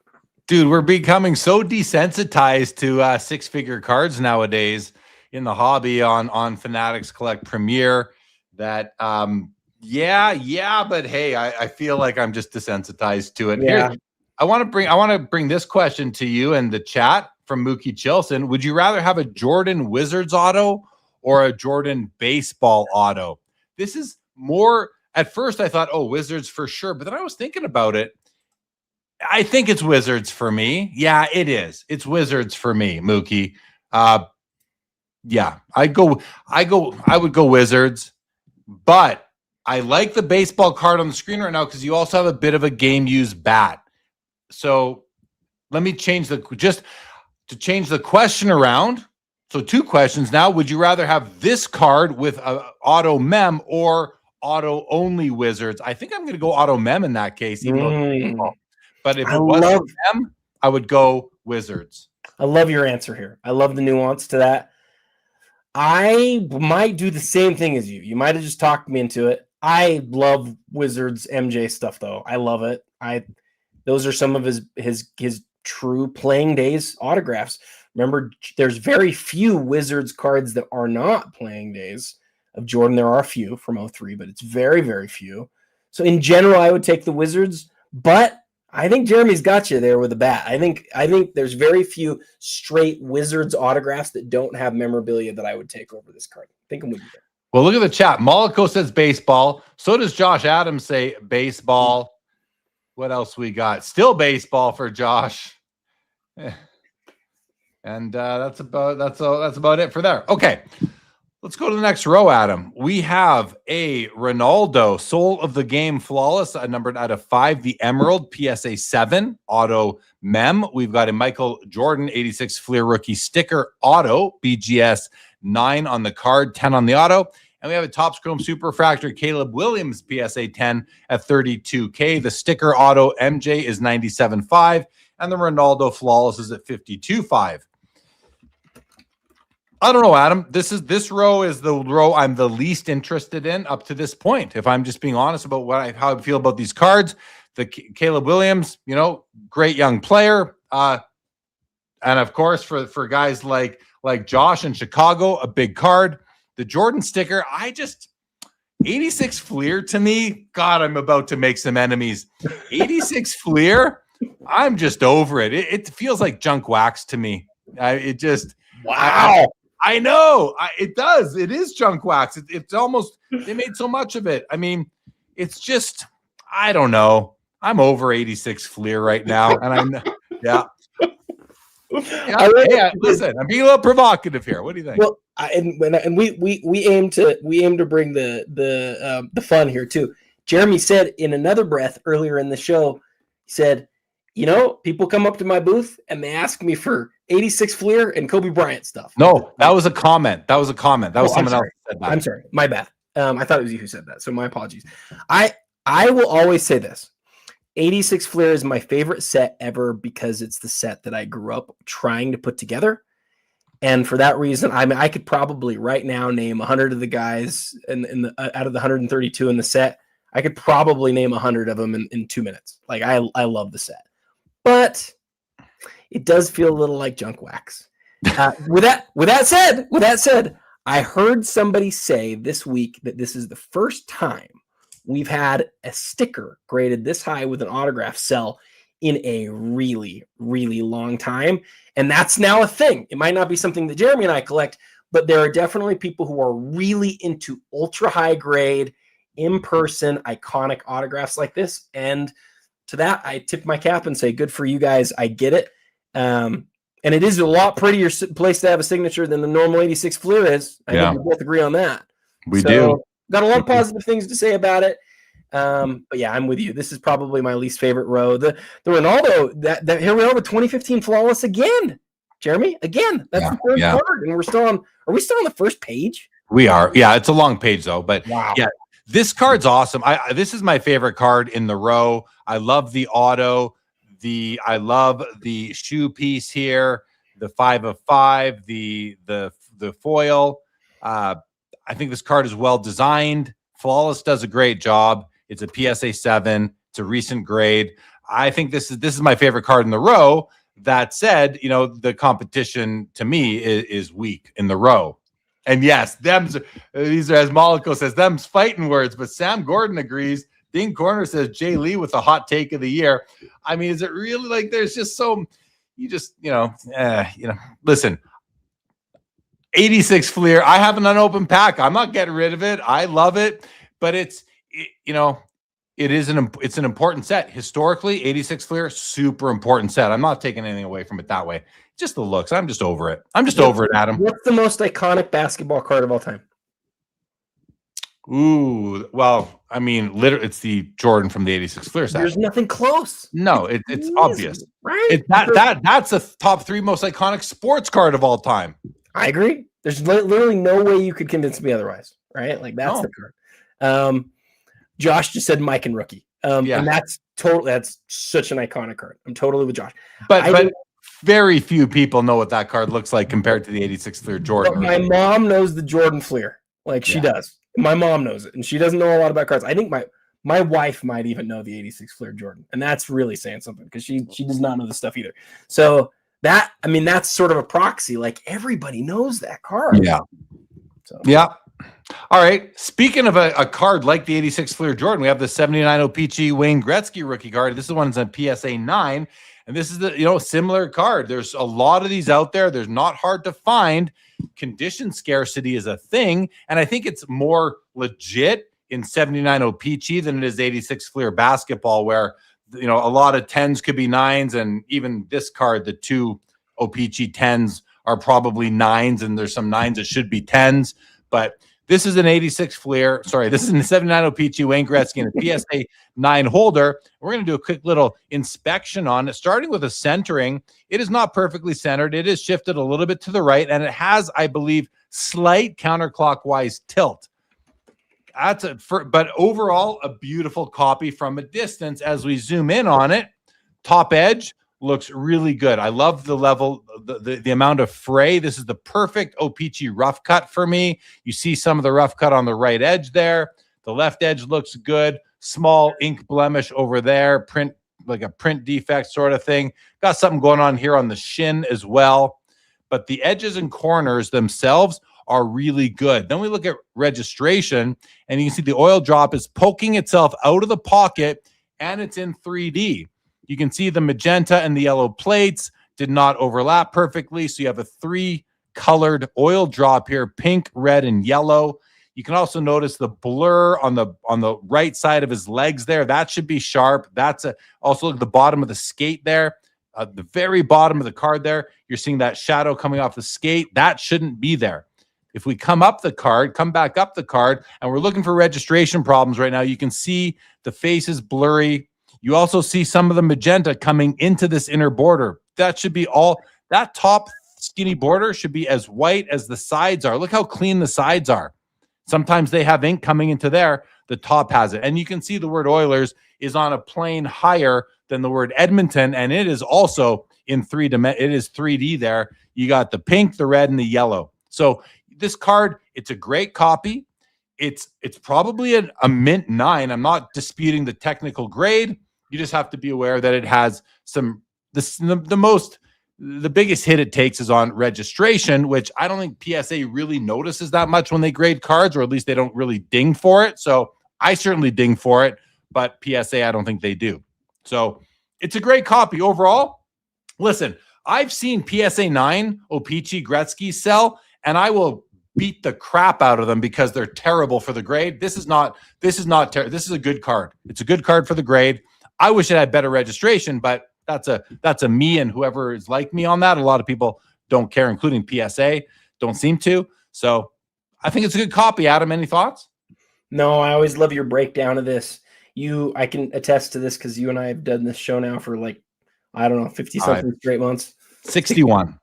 Dude, we're becoming so desensitized to 6-figure cards nowadays in the hobby on Fanatics Collect Premier that but hey, I feel like I'm just desensitized to it. Yeah. Here, I want to bring this question to you in the chat from Mookie Chilson. Would you rather have a Jordan Wizards auto or a Jordan baseball auto? This is more, at first I thought, Wizards for sure, but then I was thinking about it. I think it's Wizards for me. Yeah, it is. It's Wizards for me, Mookie. Yeah, I would go Wizards, but I like the baseball card on the screen right now because you also have a bit of a game-used bat. So let me change the question around. So 2 questions now. Would you rather have this card with a auto mem or auto only Wizards? I think I'm going to go auto mem in that case, even though. But if it was mem, I would go Wizards. I love your answer here. I love the nuance to that. I might do the same thing as you. You might have just talked me into it. I love Wizards MJ stuff, though. I love it. Those are some of his true playing days autographs. Remember, there's very few Wizards cards that are not playing days of Jordan. There are a few from 03, but it's very, very few. So in general, I would take the Wizards, but I think Jeremy's got you there with a bat. I think there's very few straight Wizards autographs that don't have memorabilia that I would take over this card. I think I'm with you there. Well, look at the chat. Mollico says baseball. So does Josh Adams say baseball. What else we got? Still baseball for Josh. And that's about it for there. Okay. Let's go to the next row, Adam. We have a Ronaldo, Soul of the Game Flawless, numbered out of 5, the Emerald, PSA 7, auto mem. We've got a Michael Jordan, 86 Fleer rookie sticker, auto, BGS 9 on the card, 10 on the auto. And we have a Topps Chrome Super Refractor Caleb Williams PSA 10 at $32K. The sticker auto MJ is $97.5, and the Ronaldo Flawless is at $52.5. I don't know, Adam. This row is the row I'm the least interested in up to this point. If I'm just being honest about how I feel about these cards, the Caleb Williams, great young player, and of course for guys like Josh in Chicago, a big card. The Jordan sticker, 86 Fleer to me. God, I'm about to make some enemies. 86 Fleer, I'm just over it. It feels like junk wax to me. Wow. I know it does. It is junk wax. It's almost, they made so much of it. I mean, it's just, I don't know. I'm over 86 Fleer right now. And listen, I'm being a little provocative here. What do you think? Well, we aim to bring the fun here too. Jeremy said in another breath earlier in the show, he said, people come up to my booth and they ask me for 86 Fleer and Kobe Bryant stuff. No, that was a comment. That was someone else who said that. I'm sorry. My bad. I thought it was you who said that. So my apologies. I will always say this. 86 Fleer is my favorite set ever because it's the set that I grew up trying to put together. And for that reason, I could probably right now name 100 of the guys out of the 132 in the set. I could probably name 100 of them in 2 minutes. Like I love the set, but it does feel a little like junk wax. With that said, I heard somebody say this week that this is the first time we've had a sticker graded this high with an autograph sell in a really, really long time. And that's now a thing. It might not be something that Jeremy and I collect, but there are definitely people who are really into ultra high grade, in-person, iconic autographs like this. And to that, I tip my cap and say, good for you guys. I get it. And it is a lot prettier place to have a signature than the normal 86 Fleer is. I think we both agree on that. We do. Got a lot of positive things to say about it. But yeah, I'm with you. This is probably my least favorite row. The Ronaldo, that here we are with 2015 Flawless again. Jeremy, again. That's the third card, and are we still on the first page? We are. Yeah, it's a long page though, but wow. Yeah, this card's awesome. This is my favorite card in the row. I love the auto. I love the shoe piece here, the 5 of 5, the foil. I think this card is well designed. Flawless does a great job. It's a PSA 7. It's a recent grade. I think this is my favorite card in the row. That said, the competition to me is weak in the row. And yes, these are, as Monaco says, them's fighting words, but Sam Gordon agrees. Dean Corner says Jay Lee with the hot take of the year. I mean, is it really like there's just so listen, 86 Fleer. I have an unopened pack. I'm not getting rid of it. I love it, but it's an important set. Historically, 86 Fleer, super important set. I'm not taking anything away from it that way. Just the looks. I'm just over it. Over it, Adam. What's the most iconic basketball card of all time? Ooh, well, I mean, literally, it's the Jordan from the 86 Fleer set. There's nothing close. No, it's obvious. Right? That's a top 3 most iconic sports card of all time. I agree. There's literally no way you could convince me otherwise, right? Like that's the card. Josh just said Mike and Rookie. And that's such an iconic card. I'm totally with Josh. But very few people know what that card looks like compared to the 86 Fleer Jordan. But my mom knows the Jordan Fleer. Like she does. My mom knows it, and she doesn't know a lot about cards. I think my wife might even know the 86 Fleer Jordan, and that's really saying something because she does not know this stuff either. So that's sort of a proxy. Like everybody knows that card. Yeah. So. Yeah. All right. Speaking of a card like the 86 Fleer Jordan, we have the 79 OPG Wayne Gretzky rookie card. This is one that's on PSA 9, and this is the similar card. There's a lot of these out there. There's not hard to find. Condition scarcity is a thing, and I think it's more legit in 79 OPG than it is 86 Fleer basketball, where a lot of 10s could be 9s, and even this card, the 2 OPG 10s are probably 9s, and there's some 9s that should be 10s. But this is an 86 Fleer. Sorry, this is a 79 OPG Wayne Gretzky and a PSA 9 holder. We're going to do a quick little inspection on it, starting with a centering. It is not perfectly centered. It is shifted a little bit to the right, and it has, I believe, slight counterclockwise tilt. but overall, a beautiful copy from a distance. As we zoom in on it, top edge looks really good. I love the level, the amount of fray. This is the perfect O-Pee-Chee rough cut for me. You see some of the rough cut on the right edge there. The left edge looks good. Small ink blemish over there, print, like a print defect sort of thing. Got something going on here on the shin as well. But the edges and corners themselves are really good. Then we look at registration, and you can see the oil drop is poking itself out of the pocket, and it's in 3D. You can see the magenta and the yellow plates did not overlap perfectly, so you have a 3-colored oil drop here, pink, red, and yellow. You can also notice the blur on the right side of his legs there. That should be sharp. That's also look at the bottom of the skate there. The very bottom of the card there, you're seeing that shadow coming off the skate. That shouldn't be there. If we come back up the card, and we're looking for registration problems right now, you can see the face is blurry. You also see some of the magenta coming into this inner border. That should be all, that top skinny border should be as white as the sides are. Look how clean the sides are. Sometimes they have ink coming into there. The top has it. And you can see the word Oilers is on a plane higher than the word Edmonton, and it is also in 3D there. You got the pink, the red, and the yellow. So this card, it's a great copy. It's probably a mint 9. I'm not disputing the technical grade. You just have to be aware that it has some, the biggest hit it takes is on registration, which I don't think PSA really notices that much when they grade cards, or at least they don't really ding for it. So I certainly ding for it, but PSA, I don't think they do. So it's a great copy overall. Listen, I've seen PSA 9 O-Pee-Chee Gretzky sell, and I will beat the crap out of them because they're terrible for the grade. This is a good card. It's a good card for the grade. I wish it had better registration, but that's a me and whoever is like me on that. A lot of people don't care, including PSA, don't seem to. So I think it's a good copy. Adam, any thoughts? No, I always love your breakdown of this. I can attest to this because you and I have done this show now for like, I don't know, 50-something straight months. 61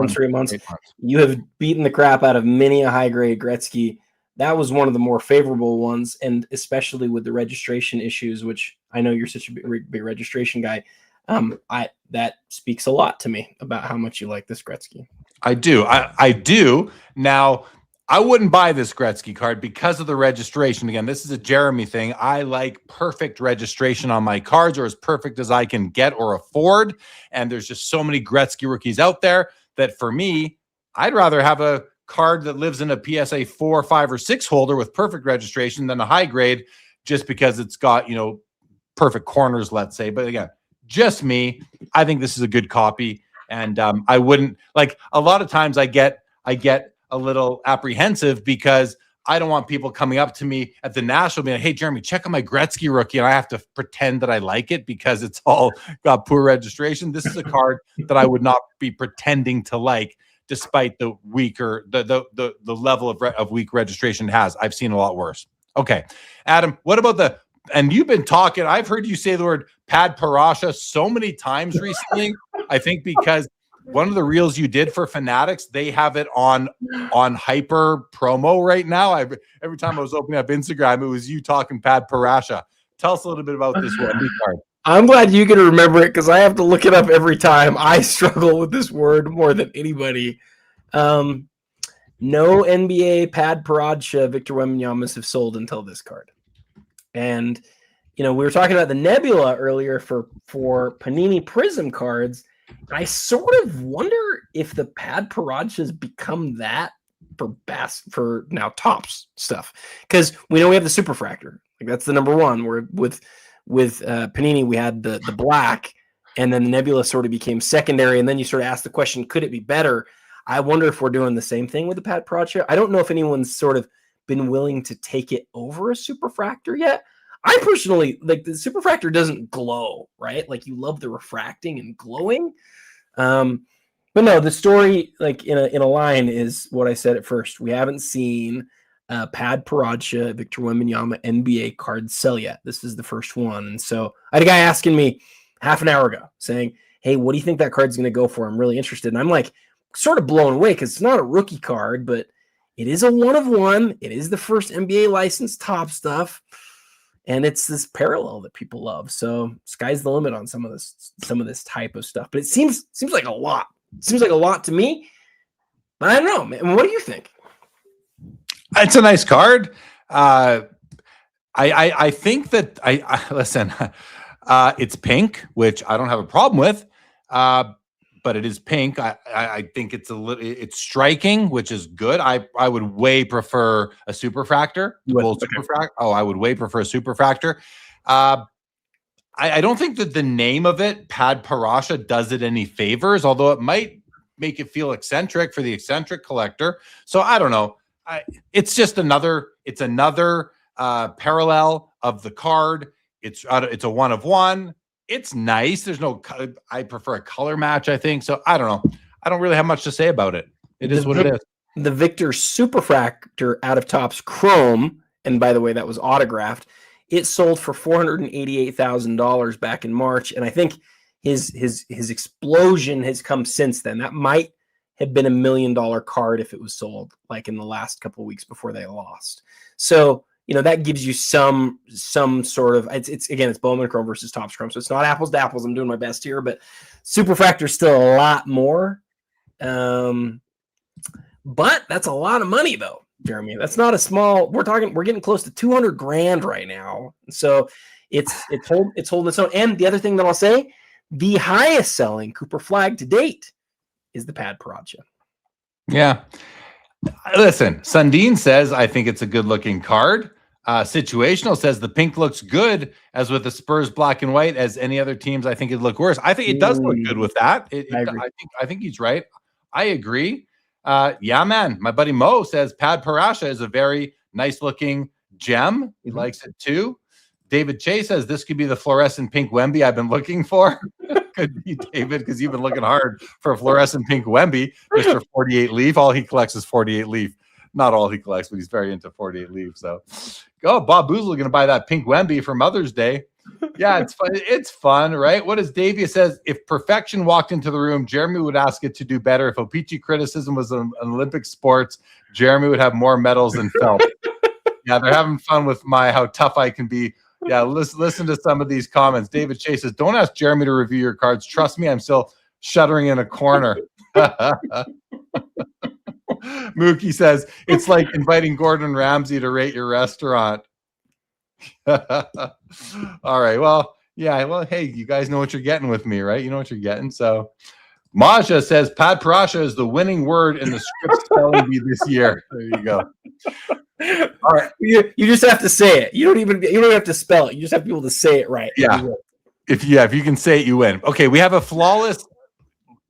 straight months. You have beaten the crap out of many a high-grade Gretzky. That was one of the more favorable ones, and especially with the registration issues, which I know you're such a big registration guy. That speaks a lot to me about how much you like this Gretzky. I do. I do. Now, I wouldn't buy this Gretzky card because of the registration. Again, this is a Jeremy thing. I like perfect registration on my cards, or as perfect as I can get or afford. And there's just so many Gretzky rookies out there that for me, I'd rather have a card that lives in a PSA 4, 5, or 6 holder with perfect registration than a high grade, just because it's got, perfect corners, let's say. But again, just me. I think this is a good copy. And I wouldn't, like, a lot of times I get a little apprehensive because I don't want people coming up to me at the National being like, hey, Jeremy, check out my Gretzky rookie. And I have to pretend that I like it because it's all got poor registration. This is a card that I would not be pretending to like, despite the weaker, the level of weak registration it has. I've seen a lot worse. Okay. Adam, what about and you've been talking, I've heard you say the word Pad Parasha so many times recently. I think because one of the reels you did for Fanatics, they have it on hyper promo right now. Every time I was opening up Instagram, it was you talking Pad Parasha. Tell us a little bit about this one card. I'm glad you can remember it because I have to look it up every time. I struggle with this word more than anybody. No NBA Pad Parasha Victor Wembanyama have sold until this card. And, we were talking about the Nebula earlier for Panini Prism cards. I sort of wonder if the Pad Parachas become that for now Topps stuff, because we know we have the Superfractor, like that's the number one. Where with Panini we had the black, and then the Nebula sort of became secondary, and then you sort of ask the question, could it be better? I wonder if we're doing the same thing with the Pad Paracha. I don't know if anyone's sort of been willing to take it over a Superfractor yet. I personally, like, the Superfractor doesn't glow, right? Like, you love the refracting and glowing. But no, the story, like, in a line is what I said at first. We haven't seen Pad Paracha, Victor Wembanyama NBA cards sell yet. This is the first one. And so I had a guy asking me half an hour ago saying, hey, what do you think that card's going to go for? I'm really interested. And I'm like, sort of blown away because it's not a rookie card, but It is a 1-of-1. It is the first NBA licensed top stuff. And it's this parallel that people love. So sky's the limit on some of this type of stuff. But it seems like a lot. It seems like a lot to me. But I don't know, man. What do you think? It's a nice card. I think that listen. It's pink, which I don't have a problem with. But it is pink. I think it's striking, which is good. I would way prefer a superfractor. I would way prefer a superfractor. I don't think that the name of it, Pad Parasha, does it any favors, although it might make it feel eccentric for the eccentric collector. So I don't know. It's just another parallel of the card. It's a 1-of-1. It's nice. There's no, I prefer a color match, I think. So I don't know. I don't really have much to say about it. It is what it is. The Victor Superfractor out of Topps Chrome, and by the way, that was autographed. It sold for $488,000 back in March. And I think his explosion has come since then. That might have been $1 million card if it was sold like in the last couple of weeks before they lost. So, that gives you some sort of, it's Bowman Chrome versus Topps Chrome. So it's not apples to apples. I'm doing my best here, but Superfractor is still a lot more. But that's a lot of money though, Jeremy. That's not a small, we're getting close to $200,000 right now. So it's holding its own. And the other thing that I'll say, the highest selling Cooper flag to date is the Pad Paracha. Yeah. Listen, Sundin says, I think it's a good looking card. Situational says the pink looks good as with the Spurs black and white. As any other teams, I think it'd look worse. I think it does look good with that. I think he's right. I agree. Yeah, man. My buddy Mo says Pad Parasha is a very nice looking gem. He likes it too. David Chase says this could be the fluorescent pink Wemby I've been looking for. Could be, David, because you've been looking hard for a fluorescent pink Wemby, Mr. 48 leaf. All he collects is 48 leaf. Not all he collects, but he's very into 48 leaf. So, Bob Boozle going to buy that pink Wemby for Mother's Day. Yeah, it's fun. It's fun, right? What does Davia says? If perfection walked into the room, Jeremy would ask it to do better. If Opeachy criticism was an Olympic sports, Jeremy would have more medals than Phelps. Yeah, they're having fun with how tough I can be. Yeah, listen to some of these comments. David Chase says, don't ask Jeremy to review your cards. Trust me, I'm still shuddering in a corner. Mookie says, it's like inviting Gordon Ramsay to rate your restaurant. All right. Well, yeah. Well, hey, you guys know what you're getting with me, right? You know what you're getting. So Maja says, Pad Parasha is the winning word in the script spelling bee this year. There you go. All right, you just have to say it. You don't have to spell it. You just have to be able to say it right. Yeah. If you can say it, you win. Okay, we have a flawless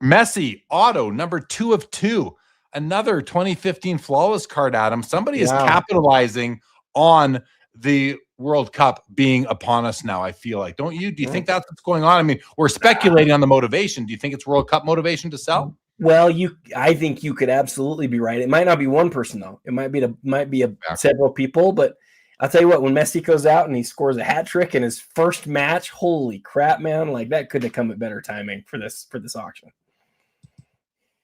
Messi auto number 2 of 2. Another 2015 flawless card, Adam. Somebody is capitalizing on the World Cup being upon us now, I feel like. Don't you? Do you think that's what's going on? I mean, we're speculating on the motivation. Do you think it's World Cup motivation to sell? Well, I think you could absolutely be right. It might not be one person though. It might be several people. But I'll tell you what, when Messi goes out and he scores a hat trick in his first match, holy crap, man! Like that couldn't have come at better timing for this auction.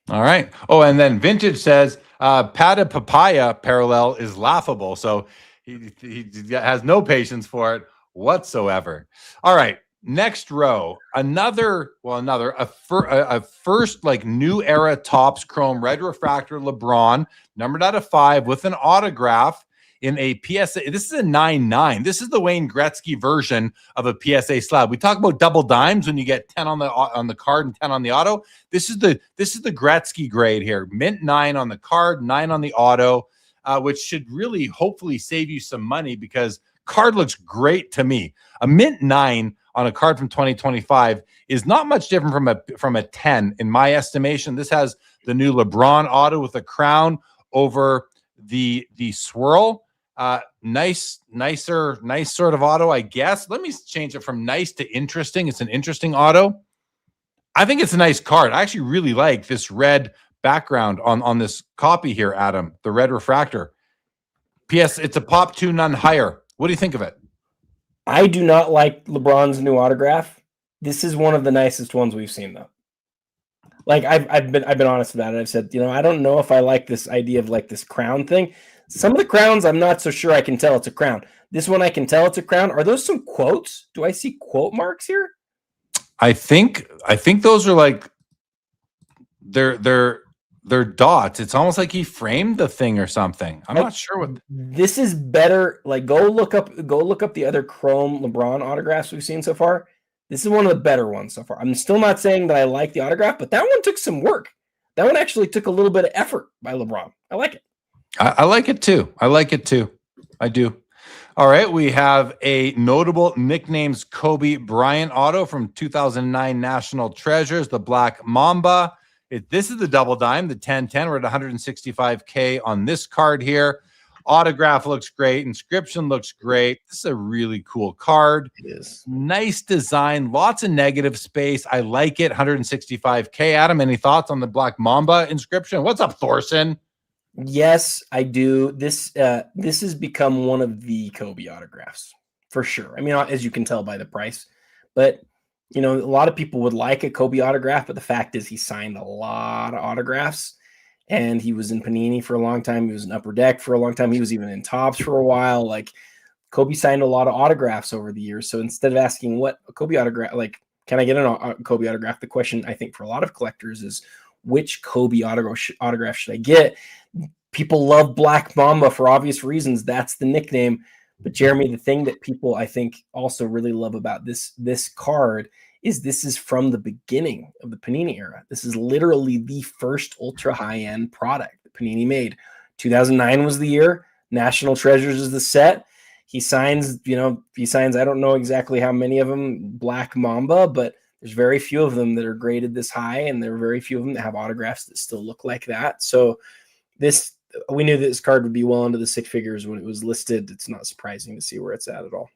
All right. Oh, and then Vintage says Pada Papaya parallel is laughable. So he has no patience for it whatsoever. All right. Next row, a first like new era Topps Chrome red refractor LeBron, numbered out of 5 with an autograph in a PSA. This is a 9.9. This is the Wayne Gretzky version of a PSA slab. We talk about double dimes when you get 10 on the card and 10 on the auto. This is the Gretzky grade here. Mint 9 on the card, 9 on the auto, which should really hopefully save you some money because card looks great to me. A mint 9 on a card from 2025 is not much different from a 10 in my estimation. This has the new LeBron auto with a crown over the swirl. Nice sort of auto, I guess. Let me change it from nice to interesting. It's an interesting auto. I think it's a nice card. I actually really like this red background on this copy here, Adam, the red refractor. P.S. It's a pop 2, none higher. What do you think of it? I do not like LeBron's new autograph. This is one of the nicest ones we've seen, though. Like I've been honest about it. I've said, I don't know if I like this idea of like this crown thing. Some of the crowns, I'm not so sure I can tell it's a crown. This one, I can tell it's a crown. Are those some quotes? Do I see quote marks here? I think those are like they're dots. It's almost like he framed the thing or something. I'm not sure what this is better. Like go look up the other chrome LeBron autographs we've seen so far. This is one of the better ones so far. I'm still not saying that I like the autograph, but that one took some work. That one actually took a little bit of effort by LeBron. I like it. I like it too. I like it too. I do. All right, we have a notable nicknames Kobe Bryant auto from 2009 National Treasures, the Black Mamba. This is the double dime, the 1010. We're at 165K on this card here. Autograph looks great. Inscription looks great. This is a really cool card. It is. Nice design. Lots of negative space. I like it. 165K. Adam, any thoughts on the Black Mamba inscription? What's up, Thorson? Yes, I do. This has become one of the Kobe autographs for sure. I mean, as you can tell by the price, but a lot of people would like a Kobe autograph, but the fact is he signed a lot of autographs, and he was in Panini for a long time. He was in Upper Deck for a long time. He was even in Topps for a while. Like Kobe signed a lot of autographs over the years. So instead of asking what a Kobe autograph, like, can I get a Kobe autograph? The question I think for a lot of collectors is which Kobe autograph should I get? People love Black Mamba for obvious reasons. That's the nickname. But Jeremy, the thing that people I think also really love about this card is this is from the beginning of the Panini era. This is literally the first ultra high-end product that Panini made. 2009 was the year. National Treasures is the set. He signs, I don't know exactly how many of them, Black Mamba, but there's very few of them that are graded this high, and there are very few of them that have autographs that still look like that. So we knew that this card would be well into the six figures when it was listed. It's not surprising to see where it's at all.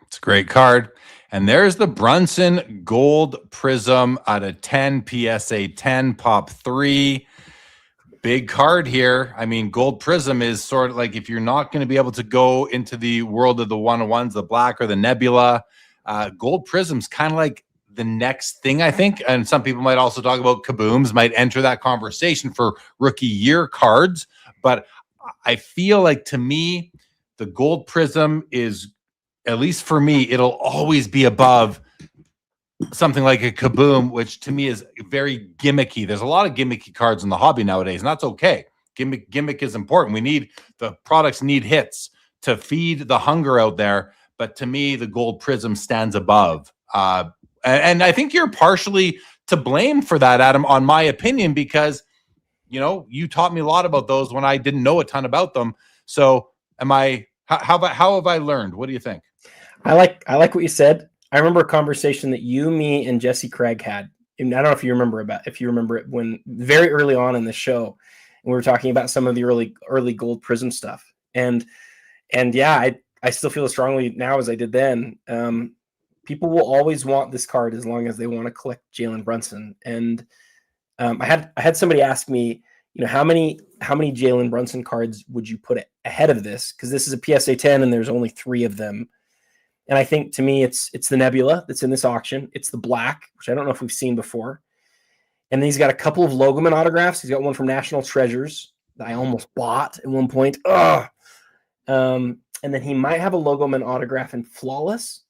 It's a great card. And there's the Brunson Gold Prism out of 10, PSA 10, Pop 3. Big card here. I mean, Gold Prism is sort of like if you're not going to be able to go into the world of the one-on-ones, the black or the nebula, Gold Prism's kind of like the next thing, I think. And some people might also talk about Kabooms might enter that conversation for rookie year cards. But I feel like, to me, the Gold Prism is, at least for me, it'll always be above something like a Kaboom, which to me is very gimmicky. There's a lot of gimmicky cards in the hobby nowadays, and that's okay. Gimmick is important. The products need hits to feed the hunger out there. But to me, the Gold Prism stands above. And I think you're partially to blame for that, Adam, on my opinion, because, you taught me a lot about those when I didn't know a ton about them. So how have I learned? What do you think? I like what you said. I remember a conversation that you, me, and Jesse Craig had. And I don't know if you remember it when very early on in the show, and we were talking about some of the early Gold Prism stuff. And yeah, I still feel as strongly now as I did then. People will always want this card as long as they want to collect Jalen Brunson. And I had somebody ask me, how many Jalen Brunson cards would you put ahead of this? Because this is a PSA 10 and there's only 3 of them. And I think, to me, it's the Nebula that's in this auction. It's the black, which I don't know if we've seen before. And then he's got a couple of Logoman autographs. He's got one from National Treasures that I almost bought at one point. And then he might have a Logoman autograph in Flawless.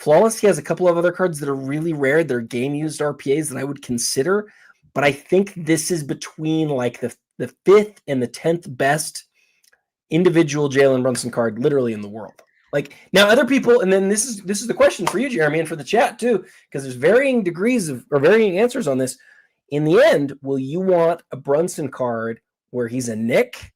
He has a couple of other cards that are really rare. They're game-used RPAs that I would consider. But I think this is between like the 5th and the 10th best individual Jalen Brunson card literally in the world. Like, now other people, and then this is the question for you, Jeremy, and for the chat too, because there's varying degrees or varying answers on this. In the end, will you want a Brunson card where he's a Nick,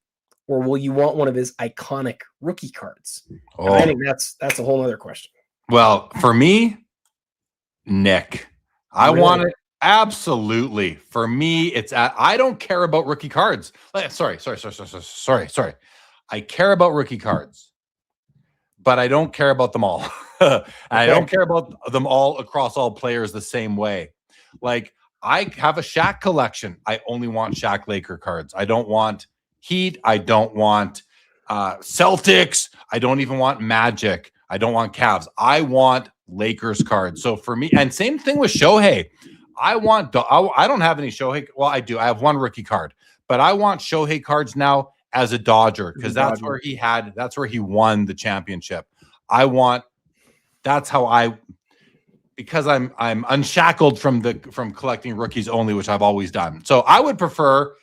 or will you want one of his iconic rookie cards? Oh. I think that's a whole other question. Well, for me, Nick, I want it. Absolutely. For me, I don't care about rookie cards. Sorry. I care about rookie cards, but I don't care about them all. I don't care about them all across all players the same way. Like, I have a Shaq collection. I only want Shaq Laker cards. I don't want Heat. I don't want Celtics. I don't even want Magic. I don't want Cavs. I want Lakers cards. So for me, and same thing with Shohei. I don't have any Shohei. Well, I do. I have one rookie card, but I want Shohei cards now as a Dodger because that's where he won the championship. Because I'm unshackled from collecting rookies only, which I've always done. So I would prefer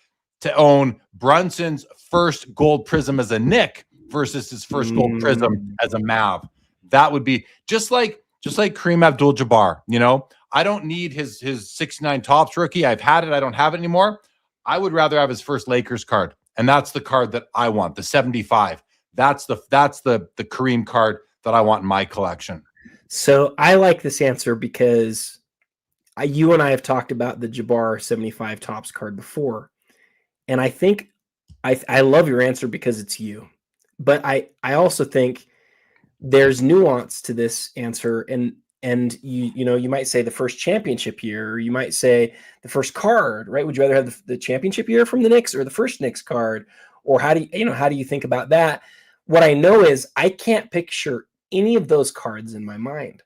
to own Brunson's first gold prism as a Knick versus his first gold prism as a Mav. That would be just like Kareem Abdul-Jabbar. You know, I don't need his 69 Topps rookie. I've had it. I don't have it anymore. I would rather have his first Lakers card, and that's the card that I want, the 75. That's the Kareem card that I want in my collection. So I like this answer because you and I have talked about the Jabbar 75 Topps card before. And I think I love your answer because it's you. But I also think there's nuance to this answer. And you might say the first championship year, or you might say the first card, right? Would you rather have the championship year from the Knicks or the first Knicks card? Or how do you think about that? What I know is I can't picture any of those cards in my mind,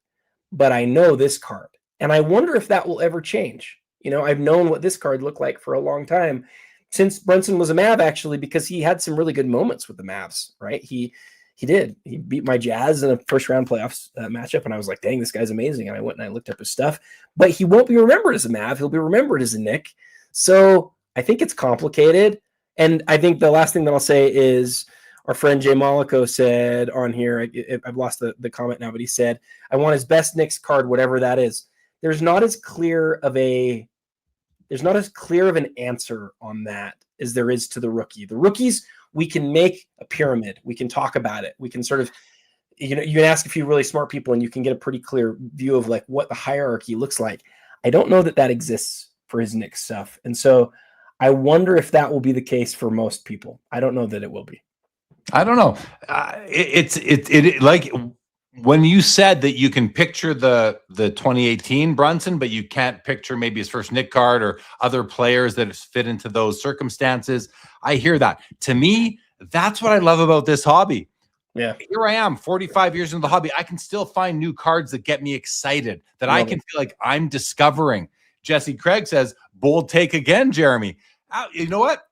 but I know this card. And I wonder if that will ever change. You know, I've known what this card looked like for a long time since Brunson was a Mav, actually, because he had some really good moments with the Mavs, right? He did. He beat my Jazz in a first round playoffs matchup. And I was like, dang, this guy's amazing. And I went and I looked up his stuff, but he won't be remembered as a Mav. He'll be remembered as a Knick. So I think it's complicated. And I think the last thing that I'll say is, our friend Jay Monaco said on here, I've lost the comment now, but he said, I want his best Knicks card, whatever that is. There's not as clear of an answer on that as there is to the rookie. The rookies, we can make a pyramid. We can talk about it. We can sort of, you can ask a few really smart people and you can get a pretty clear view of like what the hierarchy looks like. I don't know that exists for his Knicks stuff. And so I wonder if that will be the case for most people. I don't know that it will be. I don't know. It like when you said that you can picture the 2018 Brunson, but you can't picture maybe his first Knick card or other players that fit into those circumstances. I hear that. To me, that's what I love about this hobby. Yeah. Here I am, 45 years into the hobby. I can still find new cards that get me excited, that I can feel like I'm discovering. Jesse Craig says, bold take again, Jeremy. You know what?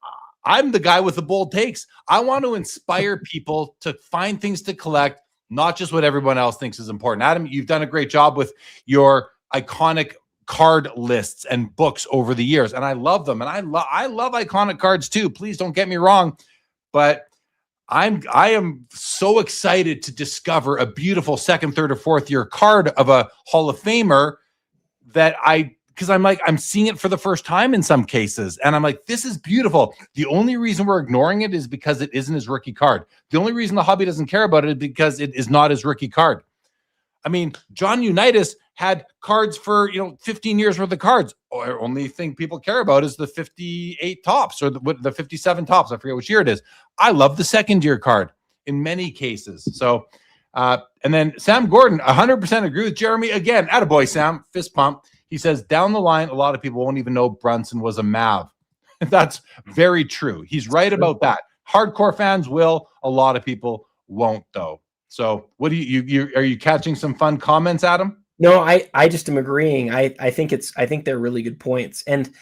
I'm the guy with the bold takes. I want to inspire people to find things to collect, not just what everyone else thinks is important. Adam, you've done a great job with your iconic card lists and books over the years, and I love them. And I love iconic cards too. Please don't get me wrong, but I am so excited to discover a beautiful second, third, or fourth year card of a Hall of Famer that because I'm seeing it for the first time in some cases. And I'm like, this is beautiful. The only reason we're ignoring it is because it isn't his rookie card. The only reason the hobby doesn't care about it is because it is not his rookie card. I mean, John Unitas had cards for, 15 years worth of cards. Or only thing people care about is the 58 Topps or the 57 Topps. I forget which year it is. I love the second year card in many cases. So, and then Sam Gordon, 100% agree with Jeremy again. Attaboy, Sam, fist pump. He says, down the line, a lot of people won't even know Brunson was a Mav. That's very true. He's right about that. Hardcore fans will. A lot of people won't, though. So what do you are you catching some fun comments, Adam? No, I just am agreeing. I think they're really good points. And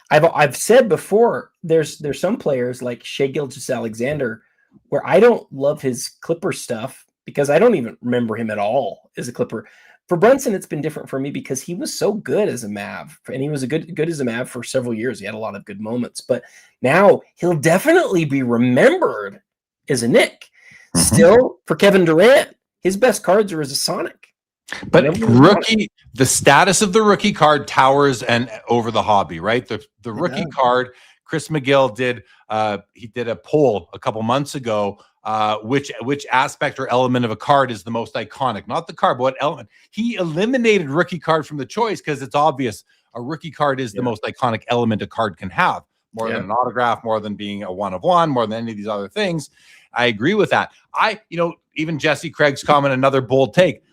I've said before, there's some players like Shai Gilgeous-Alexander where I don't love his Clipper stuff because I don't even remember him at all as a Clipper. For Brunson, it's been different for me because he was so good as a Mav, and he was a good as a Mav for several years. He had a lot of good moments, but now he'll definitely be remembered as a Knick. Still, for Kevin Durant, his best cards are as a Sonic. But the status of the rookie card towers and over the hobby, right? The rookie card, Chris McGill did a poll a couple months ago. Which aspect or element of a card is the most iconic? Not the card, but what element? He eliminated rookie card from the choice because it's obvious a rookie card is the most iconic element a card can have, more than an autograph, more than being a one of one, more than any of these other things. I agree with that. Even Jesse Craig's comment, another bold take.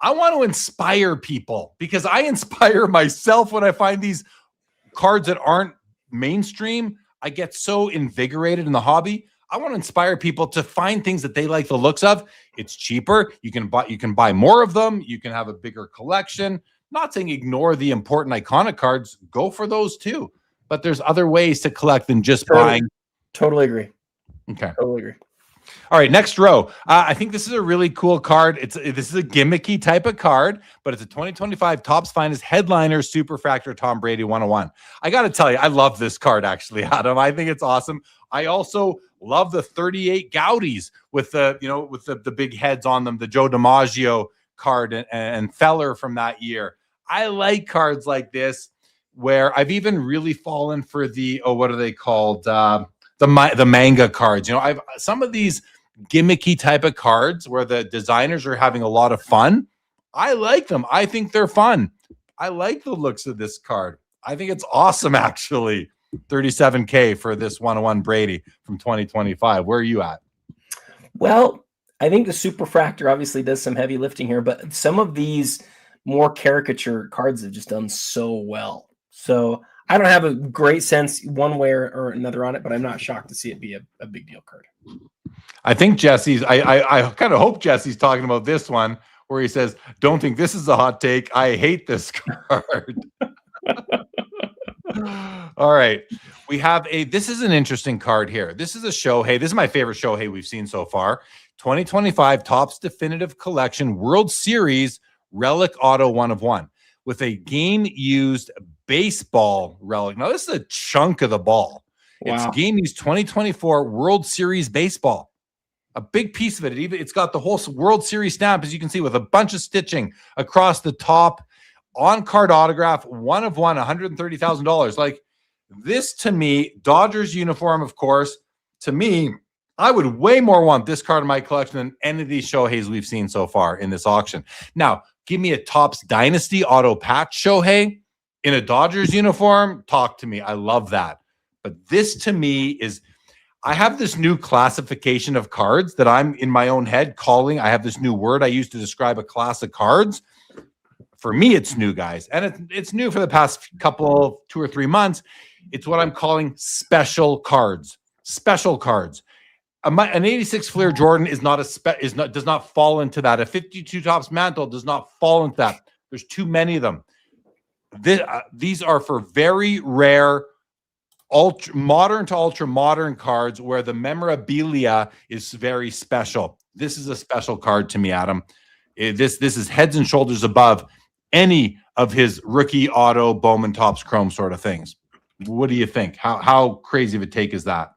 I want to inspire people because I inspire myself when I find these cards that aren't mainstream. I get so invigorated in the hobby. I want to inspire people to find things that they like the looks of. It's cheaper. You can buy more of them. You can have a bigger collection. Not saying ignore the important iconic cards, go for those too. But there's other ways to collect than just buying. Totally agree. Okay. Totally agree. All right, next row. I think this is a really cool card. This is a gimmicky type of card, but it's a 2025 Topps Finest Headliner Superfractor Tom Brady 101. I got to tell you, I love this card actually, Adam. I think it's awesome. I also love the 38 Gaudis with the big heads on them, the Joe DiMaggio card and Feller from that year. I like cards like this where I've even really fallen for the what are they called? The manga cards. I've some of these gimmicky type of cards where the designers are having a lot of fun. I like them. I think they're fun. I like the looks of this card. I think it's awesome, actually. $37K for this 101 Brady from 2025. Where are you at? Well, I think the Superfractor obviously does some heavy lifting here, but some of these more caricature cards have just done so well. So I don't have a great sense one way or another on it, but I'm not shocked to see it be a big deal card. I think Jesse's, I kind of hope Jesse's talking about this one where he says, don't think this is a hot take. I hate this card. All right. We have this is an interesting card here. This is a Shohei. This is my favorite Shohei we've seen so far. 2025 Topps Definitive Collection World Series Relic Auto 1 of 1 with a game-used baseball relic. Now, this is a chunk of the ball. Wow. It's game-used 2024 World Series baseball. A big piece of it. It's got the whole World Series stamp, as you can see, with a bunch of stitching across the top. On-card autograph, 1 of 1, $130,000. Like, this to me, Dodgers uniform, of course, to me, I would way more want this card in my collection than any of these Shoheis we've seen so far in this auction. Now, give me a Topps Dynasty auto patch Shohei in a Dodgers uniform. Talk to me. I love that. But this to me is, I have this new classification of cards that I'm in my own head calling. I have this new word I use to describe a class of cards. For me, it's new, guys. And it's new for the past couple, 2 or 3 months. It's what I'm calling special cards. Special cards. An 86 Fleer Jordan does not fall into that. A 52 Topps Mantle does not fall into that. There's too many of them. These are for very rare, modern to ultra modern cards where the memorabilia is very special. This is a special card to me, Adam. This is heads and shoulders above any of his rookie auto Bowman Topps Chrome sort of things. What do you think? How crazy of a take is that?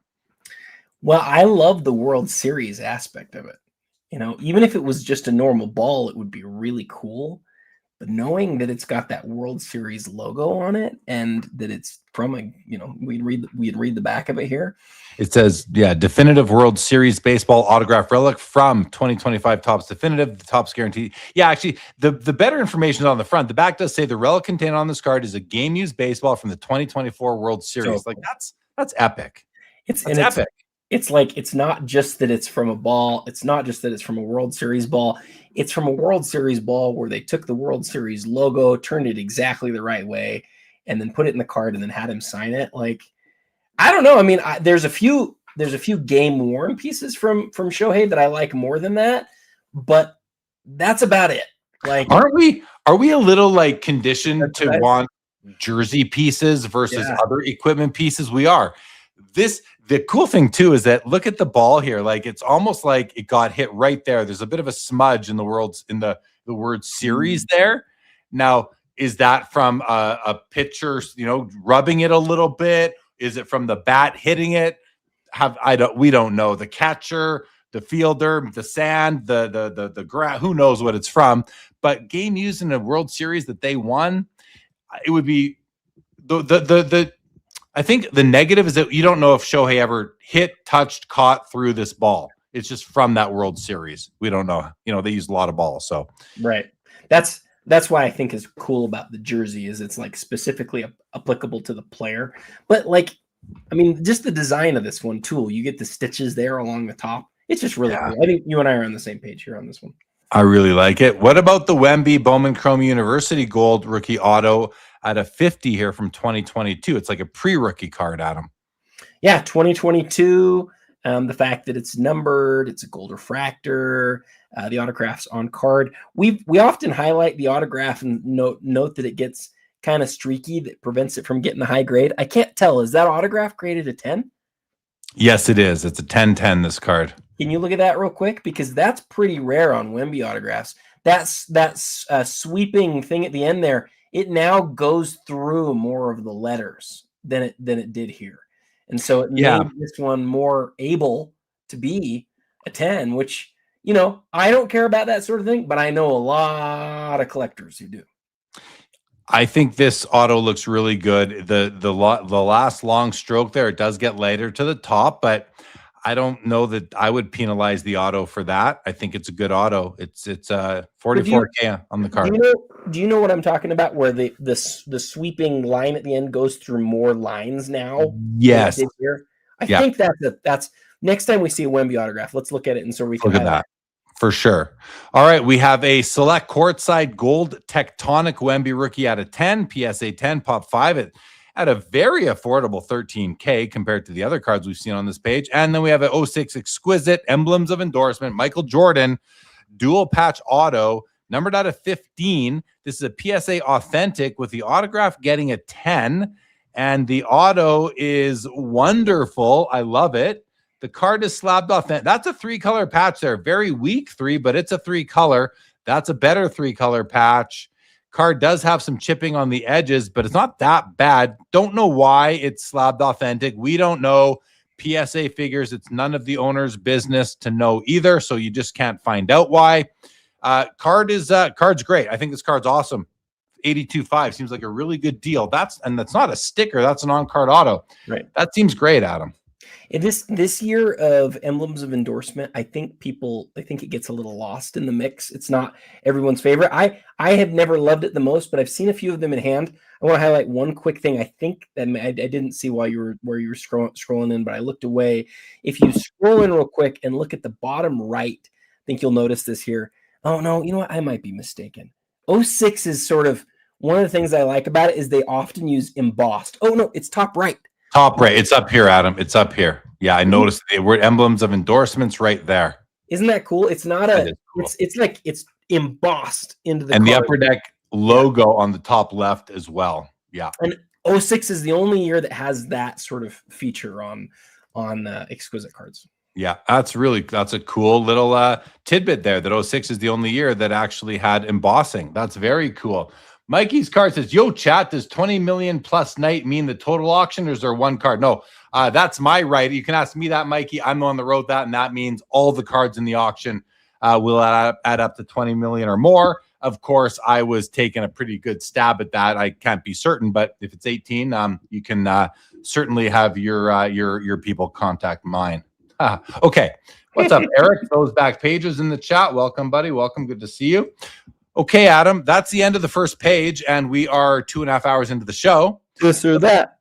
Well, I love the World Series aspect of it. Even if it was just a normal ball, it would be really cool. But knowing that it's got that World Series logo on it and that it's from we'd read the back of it here. It says, definitive World Series baseball autograph relic from 2025 Topps Definitive, the Topps guarantee. Yeah, actually, the better information is on the front. The back does say the relic contained on this card is a game-used baseball from the 2024 World Series. So, that's epic. It's epic. It's like, it's not just that it's from a ball. It's not just that it's from a World Series ball. It's from a World Series ball where they took the World Series logo, turned it exactly the right way, and then put it in the card and then had him sign it. Like, I don't know. I mean, there's a few game worn pieces from Shohei that I like more than that, but that's about it. Like, are we a little like conditioned to want jersey pieces versus other equipment pieces? We are. The cool thing too is that look at the ball here. Like, it's almost like it got hit right there. There's a bit of a smudge in the word series there. Now, is that from a pitcher, rubbing it a little bit? Is it from the bat hitting it? We don't know. The catcher, the fielder, the sand, the grass, who knows what it's from? But game used in a World Series that they won, it would be I think the negative is that you don't know if Shohei ever hit, touched, caught, threw this ball. It's just from that World Series. We don't know. They use a lot of balls. So right. That's why I think is cool about the jersey is it's like specifically applicable to the player. But just the design of this one too. You get the stitches there along the top. It's just really cool. I think you and I are on the same page here on this one. I really like it. What about the Wemby Bowman Chrome University Gold rookie auto at a 50 here from 2022? It's like a pre-rookie card, Adam. Yeah, 2022. The fact that it's numbered, it's a gold refractor, the autographs on card. We often highlight the autograph and note that it gets kind of streaky, that prevents it from getting the high grade. I can't tell. Is that autograph graded a 10? Yes, it is. It's a 10-10, this card. Can you look at that real quick? Because that's pretty rare on Wemby autographs. That's a sweeping thing at the end there. It now goes through more of the letters than it did here. And so it made this one more able to be a 10, which, you know, I don't care about that sort of thing, but I know a lot of collectors who do. I think this auto looks really good. The last long stroke there, it does get lighter to the top, but I don't know that I would penalize the auto for that. I think it's a good auto. It's 44K on the card. Do you know what I'm talking about? Where the sweeping line at the end goes through more lines now? Yes. I think that's next time we see a Wemby autograph, let's look at it and so we can look at that. For sure. All right, we have a select courtside gold tectonic Wemby rookie out of 10, PSA 10, pop 5 at a very affordable 13K compared to the other cards we've seen on this page. And then we have an 06 exquisite emblems of endorsement, Michael Jordan, dual patch auto, numbered out of 15. This is a PSA authentic with the autograph getting a 10. And the auto is wonderful. I love it. The card is slabbed off. That's a 3-color patch there. Very weak 3, but it's a 3-color. That's a better 3-color patch. Card does have some chipping on the edges, but it's not that bad. Don't know why it's slabbed authentic. We don't know. PSA figures it's none of the owner's business to know either, so you just can't find out why. Card's great. I think this card's awesome. 82.5 seems like a really good deal. That's not a sticker. That's an on-card auto. Right. That seems great, Adam. This year of emblems of endorsement, I think it gets a little lost in the mix. It's not everyone's favorite. I have never loved it the most, but I've seen a few of them in hand. I want to highlight one quick thing. I think that I didn't see while you were scrolling in, but I looked away. If you scroll in real quick and look at the bottom right, I think you'll notice this here. Oh no, you know what? I might be mistaken. 06 is sort of one of the things I like about it is they often use embossed. Oh no, it's top right. Top right. It's up here, Adam. It's up here. Yeah, I noticed the word emblems of endorsements right there. Isn't that cool? It's not cool. It's like it's embossed into the and card. The Upper Deck logo on the top left as well. Yeah. And 06 is the only year that has that sort of feature on exquisite cards. Yeah, that's a cool little tidbit there that 06 is the only year that actually had embossing. That's very cool. Mikey's card says, yo, chat, does 20 million plus night mean the total auction, or is there one card? No, that's my right. You can ask me that, Mikey. I'm the one that wrote that, and that means all the cards in the auction will add up to 20 million or more. Of course, I was taking a pretty good stab at that. I can't be certain, but if it's 18, you can certainly have your people contact mine. Okay, what's up, Eric? Those back pages in the chat. Welcome, buddy. Welcome. Good to see you. Okay, Adam, that's the end of the first page, and we are 2.5 hours into the show. This or that.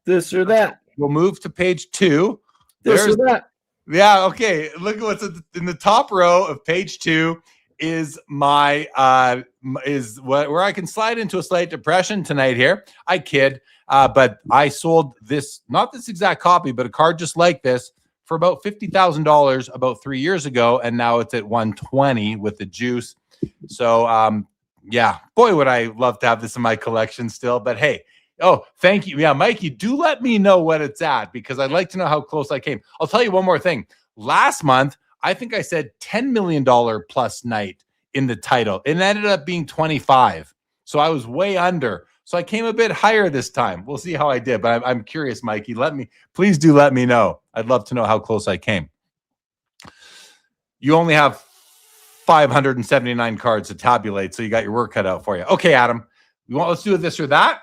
We'll move to page 2. This or that. Yeah, okay. Look at what's in the top row of page 2 is my where I can slide into a slight depression tonight here. I kid, but I sold this, not this exact copy, but a card just like this for about $50,000 about 3 years ago, and now it's at 120 with the juice. So, yeah, boy, would I love to have this in my collection still. But hey, oh, thank you. Yeah, Mikey, do let me know what it's at because I'd like to know how close I came. I'll tell you one more thing. Last month, I think I said $10 million plus night in the title. It ended up being 25. So I was way under. So I came a bit higher this time. We'll see how I did. But I'm curious, Mikey. Please do let me know. I'd love to know how close I came. You only have 579 cards to tabulate, so you got your work cut out for you. Okay, Adam, let's do this or that.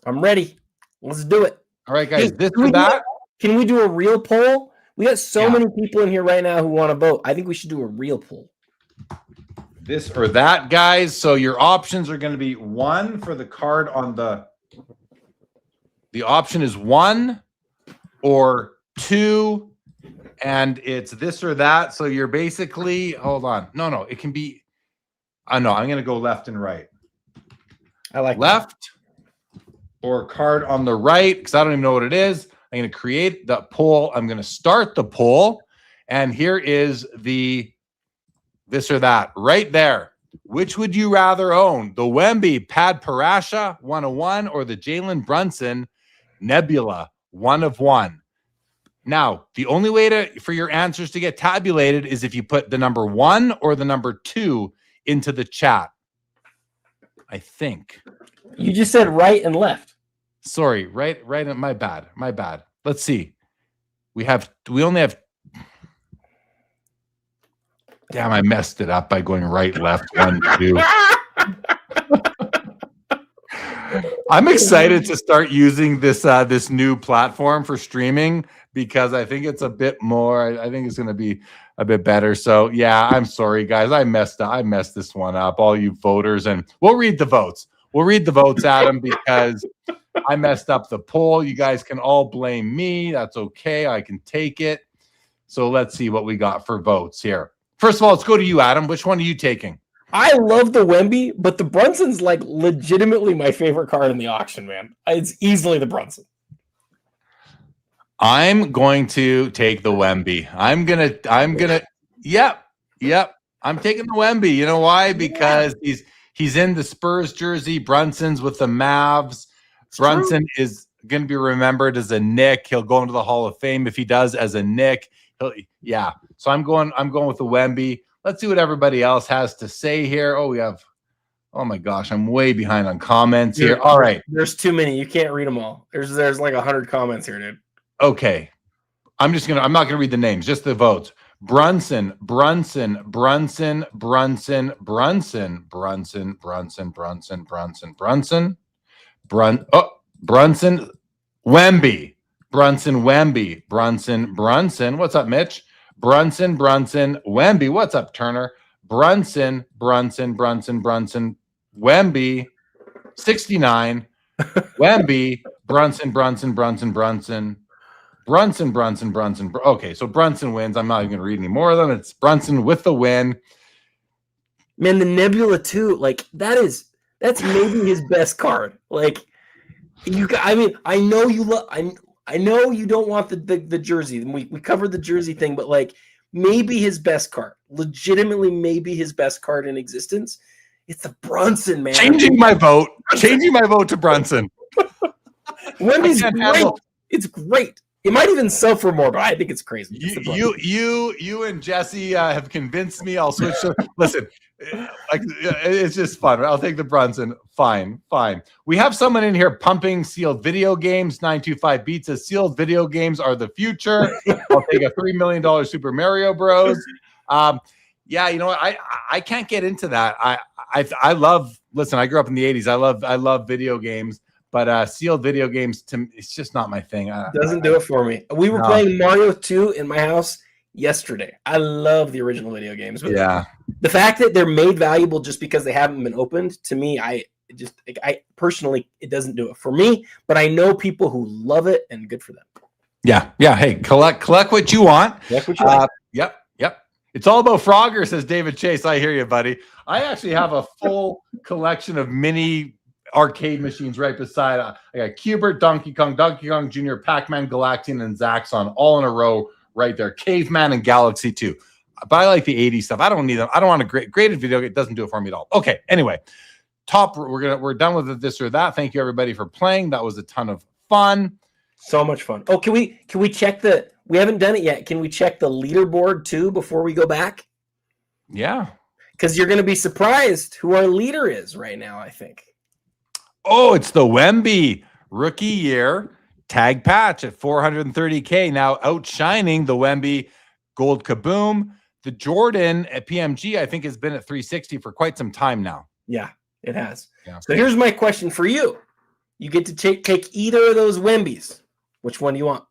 I'm ready. Let's do it. All right, guys, this or that. Can we do a real poll? We got so many people in here right now who want to vote. I think we should do a real poll. This or that, guys. So your options are going to be 1 for the card on the option is 1 or 2. And it's this or that. So you're basically, hold on. No, it can be, no, I'm going to go left and right. I like left that. Or card on the right, because I don't even know what it is. I'm going to create the poll. I'm going to start the poll. And here is the this or that right there. Which would you rather own? The Wemby Pad Parasha 101 or the Jalen Brunson Nebula 1 of 1? Now, the only way for your answers to get tabulated is if you put the number 1 or the number 2 into the chat. I think. You just said right and left. Sorry, right. My bad. Let's see. We only have. Damn, I messed it up by going right, left, 1, 2. I'm excited to start using this this new platform for streaming because I think it's a bit more. I think it's going to be a bit better. So yeah, I'm sorry, guys. I messed this one up. All you voters, and we'll read the votes. Adam, because I messed up the poll. You guys can all blame me. That's okay. I can take it. So let's see what we got for votes here. First of all, let's go to you, Adam. Which one are you taking? I love the Wemby, but the Brunson's like legitimately my favorite card in the auction, man. It's easily the Brunson. I'm going to take the Wemby. I'm gonna. Yep. I'm taking the Wemby. You know why? Because he's in the Spurs jersey. Brunson's with the Mavs. Brunson is going to be remembered as a Knick. He'll go into the Hall of Fame if he does as a Knick. So I'm going with the Wemby. Let's see what everybody else has to say here. Oh my gosh, I'm way behind on comments here. All right. There's too many. You can't read them all. There's like 100 comments here, dude. Okay. I'm not gonna read the names, just the votes. Brunson. Wemby. Brunson. What's up, Mitch? Brunson, Wemby. What's up, Turner? Brunson, Wemby, 69. Wemby, Brunson. Okay, so Brunson wins. I'm not even going to read any more of them. It's Brunson with the win. Man, the Nebula too. Like that's maybe his best card. Like I know you love. I know you don't want the jersey. We covered the jersey thing, but like maybe his best card, legitimately maybe his best card in existence. It's the Brunson, man. Changing my vote to Brunson. Wemby's great. It's great. It might even sell for more, but I think it's crazy. You and Jesse have convinced me. I'll switch to listen. It's just fun. I'll take the Brunson. Fine. We have someone in here pumping sealed video games. 925 Beats says sealed video games are the future. I'll take a $3 million Super Mario Bros. Yeah, you know what? I can't get into that. I love. Listen, I grew up in the 80s. I love video games. But sealed video games, it's just not my thing. Doesn't do it for me. We were playing Mario 2 in my house yesterday. I love the original video games. But yeah. The fact that they're made valuable just because they haven't been opened, to me, I personally, it doesn't do it for me. But I know people who love it, and good for them. Yeah. Hey, collect what you want. Collect what you want. Yep. It's all about Frogger, says David Chase. I hear you, buddy. I actually have a full collection of mini arcade machines right beside. I got Cubert, Donkey Kong Jr., Pac-Man, Galaxian, and Zaxxon all in a row right there. Caveman and Galaxy 2. But I like the 80s stuff. I don't need them. I don't want a graded video. It doesn't do it for me at all. Okay. Anyway, we're done with this or that. Thank you everybody for playing. That was a ton of fun. So much fun. Oh, can we check we haven't done it yet. Can we check the leaderboard too before we go back? Yeah. Because you're going to be surprised who our leader is right now, I think. Oh, it's the Wemby rookie year tag patch at 430K. Now outshining the Wemby gold Kaboom. The Jordan at PMG, I think, has been at 360 for quite some time now. Yeah, it has. Yeah. So here's my question for you. You get to take either of those Wembys. Which one do you want?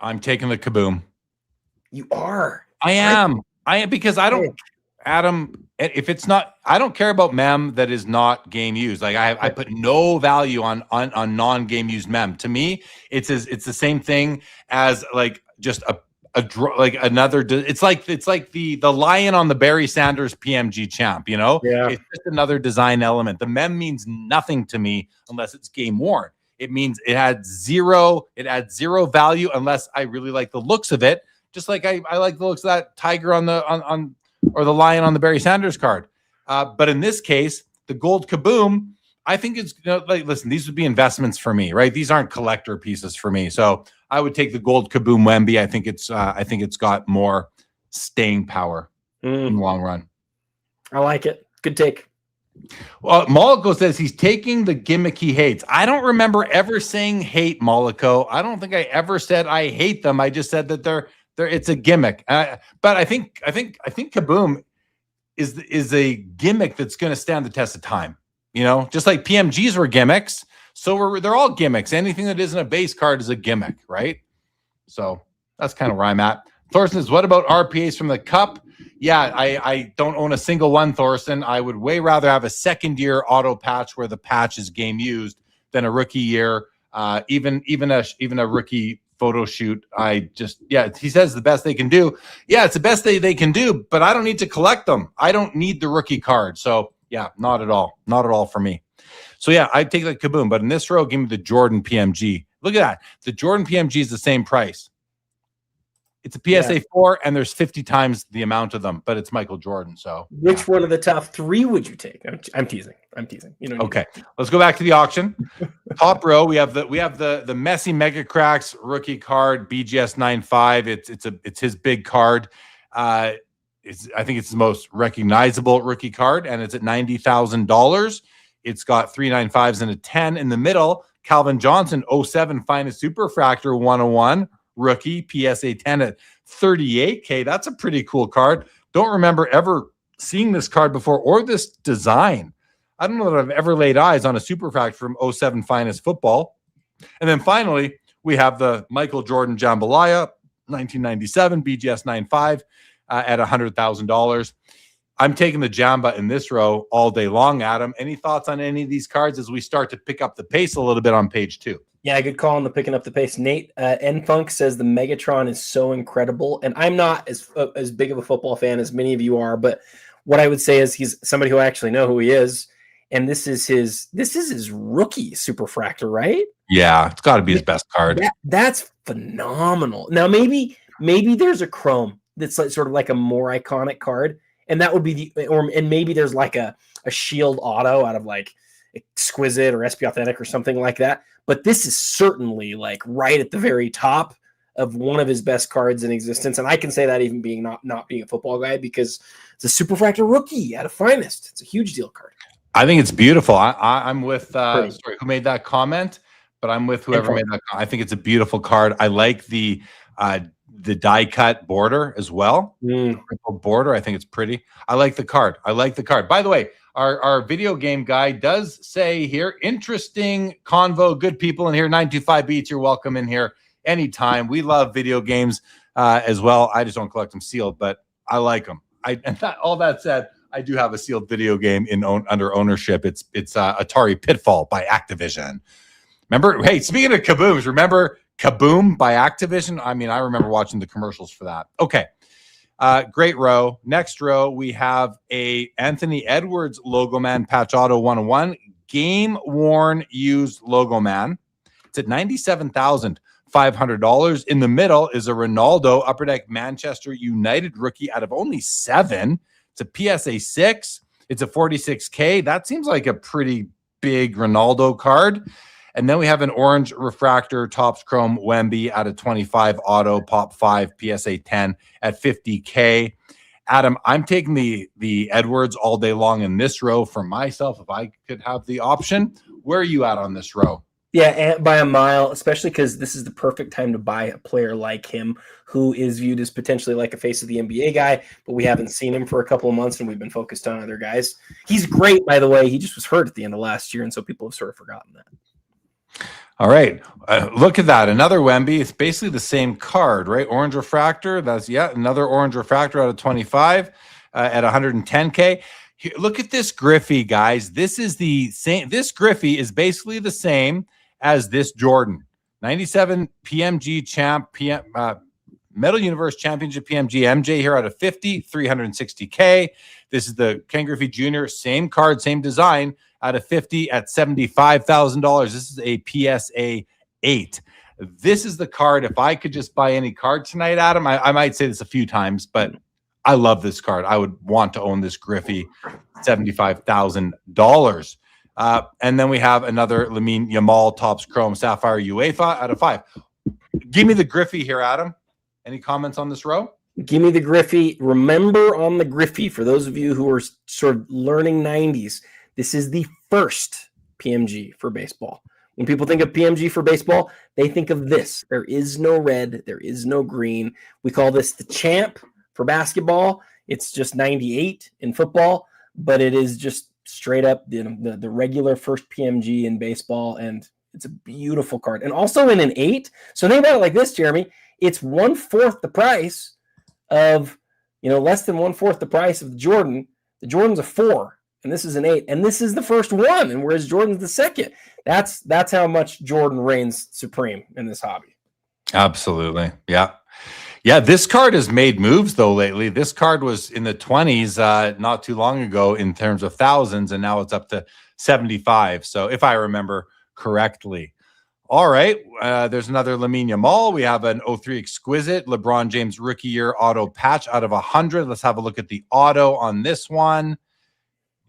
I'm taking the Kaboom. You are. I am because I don't, Adam, if it's not, I don't care about mem that is not game used. Like I put no value on non-game used mem. To me, it's the same thing as like just like another. It's like the lion on the Barry Sanders PMG champ. You know, yeah. It's just another design element. The mem means nothing to me unless it's game worn. it means it adds zero value unless I really like the looks of it. Just like I like the looks of that tiger on or the lion on the Barry Sanders card. But in this case, the gold Kaboom, I think it's, like, listen, these would be investments for me, right? These aren't collector pieces for me. So I would take the gold Kaboom Wemby. I think it's got more staying power in the long run. I like it. Good take. Well, Moloko says he's taking the gimmick he hates. I don't remember ever saying hate Moloko. I don't think I ever said I hate them. I just said that it's a gimmick. But I think Kaboom is a gimmick that's going to stand the test of time. Just like PMGs were gimmicks, so they're all gimmicks. Anything that isn't a base card is a gimmick, right? So that's kind of where I'm at. Thorsten says, what about RPAs from the Cup? Yeah, I don't own a single one, Thorsten. I would way rather have a second-year auto patch where the patch is game used than a rookie year. Even a rookie photo shoot. He says the best they can do. Yeah, it's the best they can do, but I don't need to collect them. I don't need the rookie card. So yeah, not at all for me. So yeah, I'd take the Kaboom, but in this row, give me the Jordan PMG. Look at that. The Jordan PMG is the same price. It's a PSA 4, and there's 50 times the amount of them, but it's Michael Jordan. So which one of the top 3 would you take? I'm teasing. Okay, let's go back to the auction. Top row, we have the Messi Mega Cracks rookie card, BGS 95. It's his big card. I think it's the most recognizable rookie card, and it's at $90,000. It's got 395s and a 10 in the middle. Calvin Johnson 07 Finest Superfractor 101. Rookie PSA 10 at $38K. That's a pretty cool card. Don't remember ever seeing this card before or this design. I don't know that I've ever laid eyes on a Superfractor from 07 Finest Football. And then finally, we have the Michael Jordan Jambalaya 1997 BGS 95 at $100,000. I'm taking the Jamba in this row all day long, Adam. Any thoughts on any of these cards as we start to pick up the pace a little bit on page 2? Yeah, good call on the picking up the pace. Nate N-Funk says the Megatron is so incredible. And I'm not as big of a football fan as many of you are, but what I would say is he's somebody who I actually know who he is. And this is his rookie Superfractor, right? Yeah, it's got to be his best card. That's phenomenal. Now, maybe there's a Chrome that's like sort of like a more iconic card. And that would be and maybe there's like a Shield Auto out of like Exquisite or SP Authentic or something like that. But this is certainly like right at the very top of one of his best cards in existence. And I can say that even being not being a football guy, because it's a Superfractor rookie at a Finest. It's a huge deal card. I think it's beautiful. I'm with sorry, who made that comment, but I'm with whoever made that comment. I think it's a beautiful card. I like the die cut border as well. Border. I think it's pretty. I like the card. By the way, our video game guy does say here, interesting convo, good people in here. 925 Beats, you're welcome in here anytime. We love video games as well. I just don't collect them sealed, but I like them. All that said, I do have a sealed video game under ownership. It's Atari Pitfall by Activision. Remember? Hey, speaking of Kabooms, remember Kaboom by Activision? I mean, I remember watching the commercials for that. Okay. Great row. Next row, we have a Anthony Edwards Logo Man Patch Auto 101 game worn used Logo Man. It's at $97,500. In the middle is a Ronaldo Upper Deck Manchester United rookie out of only 7. It's a PSA 6. It's a 46K. That seems like a pretty big Ronaldo card. And then we have an orange refractor Topps Chrome Wemby out of 25 auto pop 5 PSA 10 at $50K. Adam, I'm taking the Edwards all day long in this row for myself if I could have the option. Where are you at on this row? Yeah, by a mile, especially because this is the perfect time to buy a player like him who is viewed as potentially like a face of the NBA guy, but we haven't seen him for a couple of months and we've been focused on other guys. He's great, by the way. He just was hurt at the end of last year, and so people have sort of forgotten that. All right. Look at that. Another Wemby. It's basically the same card, right? Orange refractor. That's another orange refractor out of 25 at 110K. Here, look at this Griffey, guys. This is the same. This Griffey is basically the same as this Jordan. 97 PMG champ Metal Universe Championship PMG MJ here out of 50, 360K. This is the Ken Griffey Jr., same card, same design, out of 50 at $75,000. This is a PSA 8. This is the card. If I could just buy any card tonight, Adam, I might say this a few times, but I love this card. I would want to own this Griffey, $75,000. And then we have another Lamine Yamal Topps Chrome Sapphire UEFA out of 5. Give me the Griffey here, Adam. Any comments on this row? Give me the Griffey. Remember on the Griffey, for those of you who are sort of learning 90s, this is the first PMG for baseball. When people think of PMG for baseball, they think of this. There is no red. There is no green. We call this the champ for basketball. It's just 98 in football, but it is just straight up the regular first PMG in baseball, and it's a beautiful card. And also in an 8. So think about it like this, Jeremy. It's 1/4 the price of, less than 1/4 the price of the Jordan. The Jordan's a 4. And this is an 8, and this is the first one, and whereas Jordan's the second. That's how much Jordan reigns supreme in this hobby. Absolutely, yeah. This card has made moves though lately. This card was in the 20s not too long ago in terms of thousands, and now it's up to 75. So if I remember correctly. All right, there's another Lamine Yamal. We have an 03 Exquisite LeBron James rookie year auto patch out of 100. Let's have a look at the auto on this one.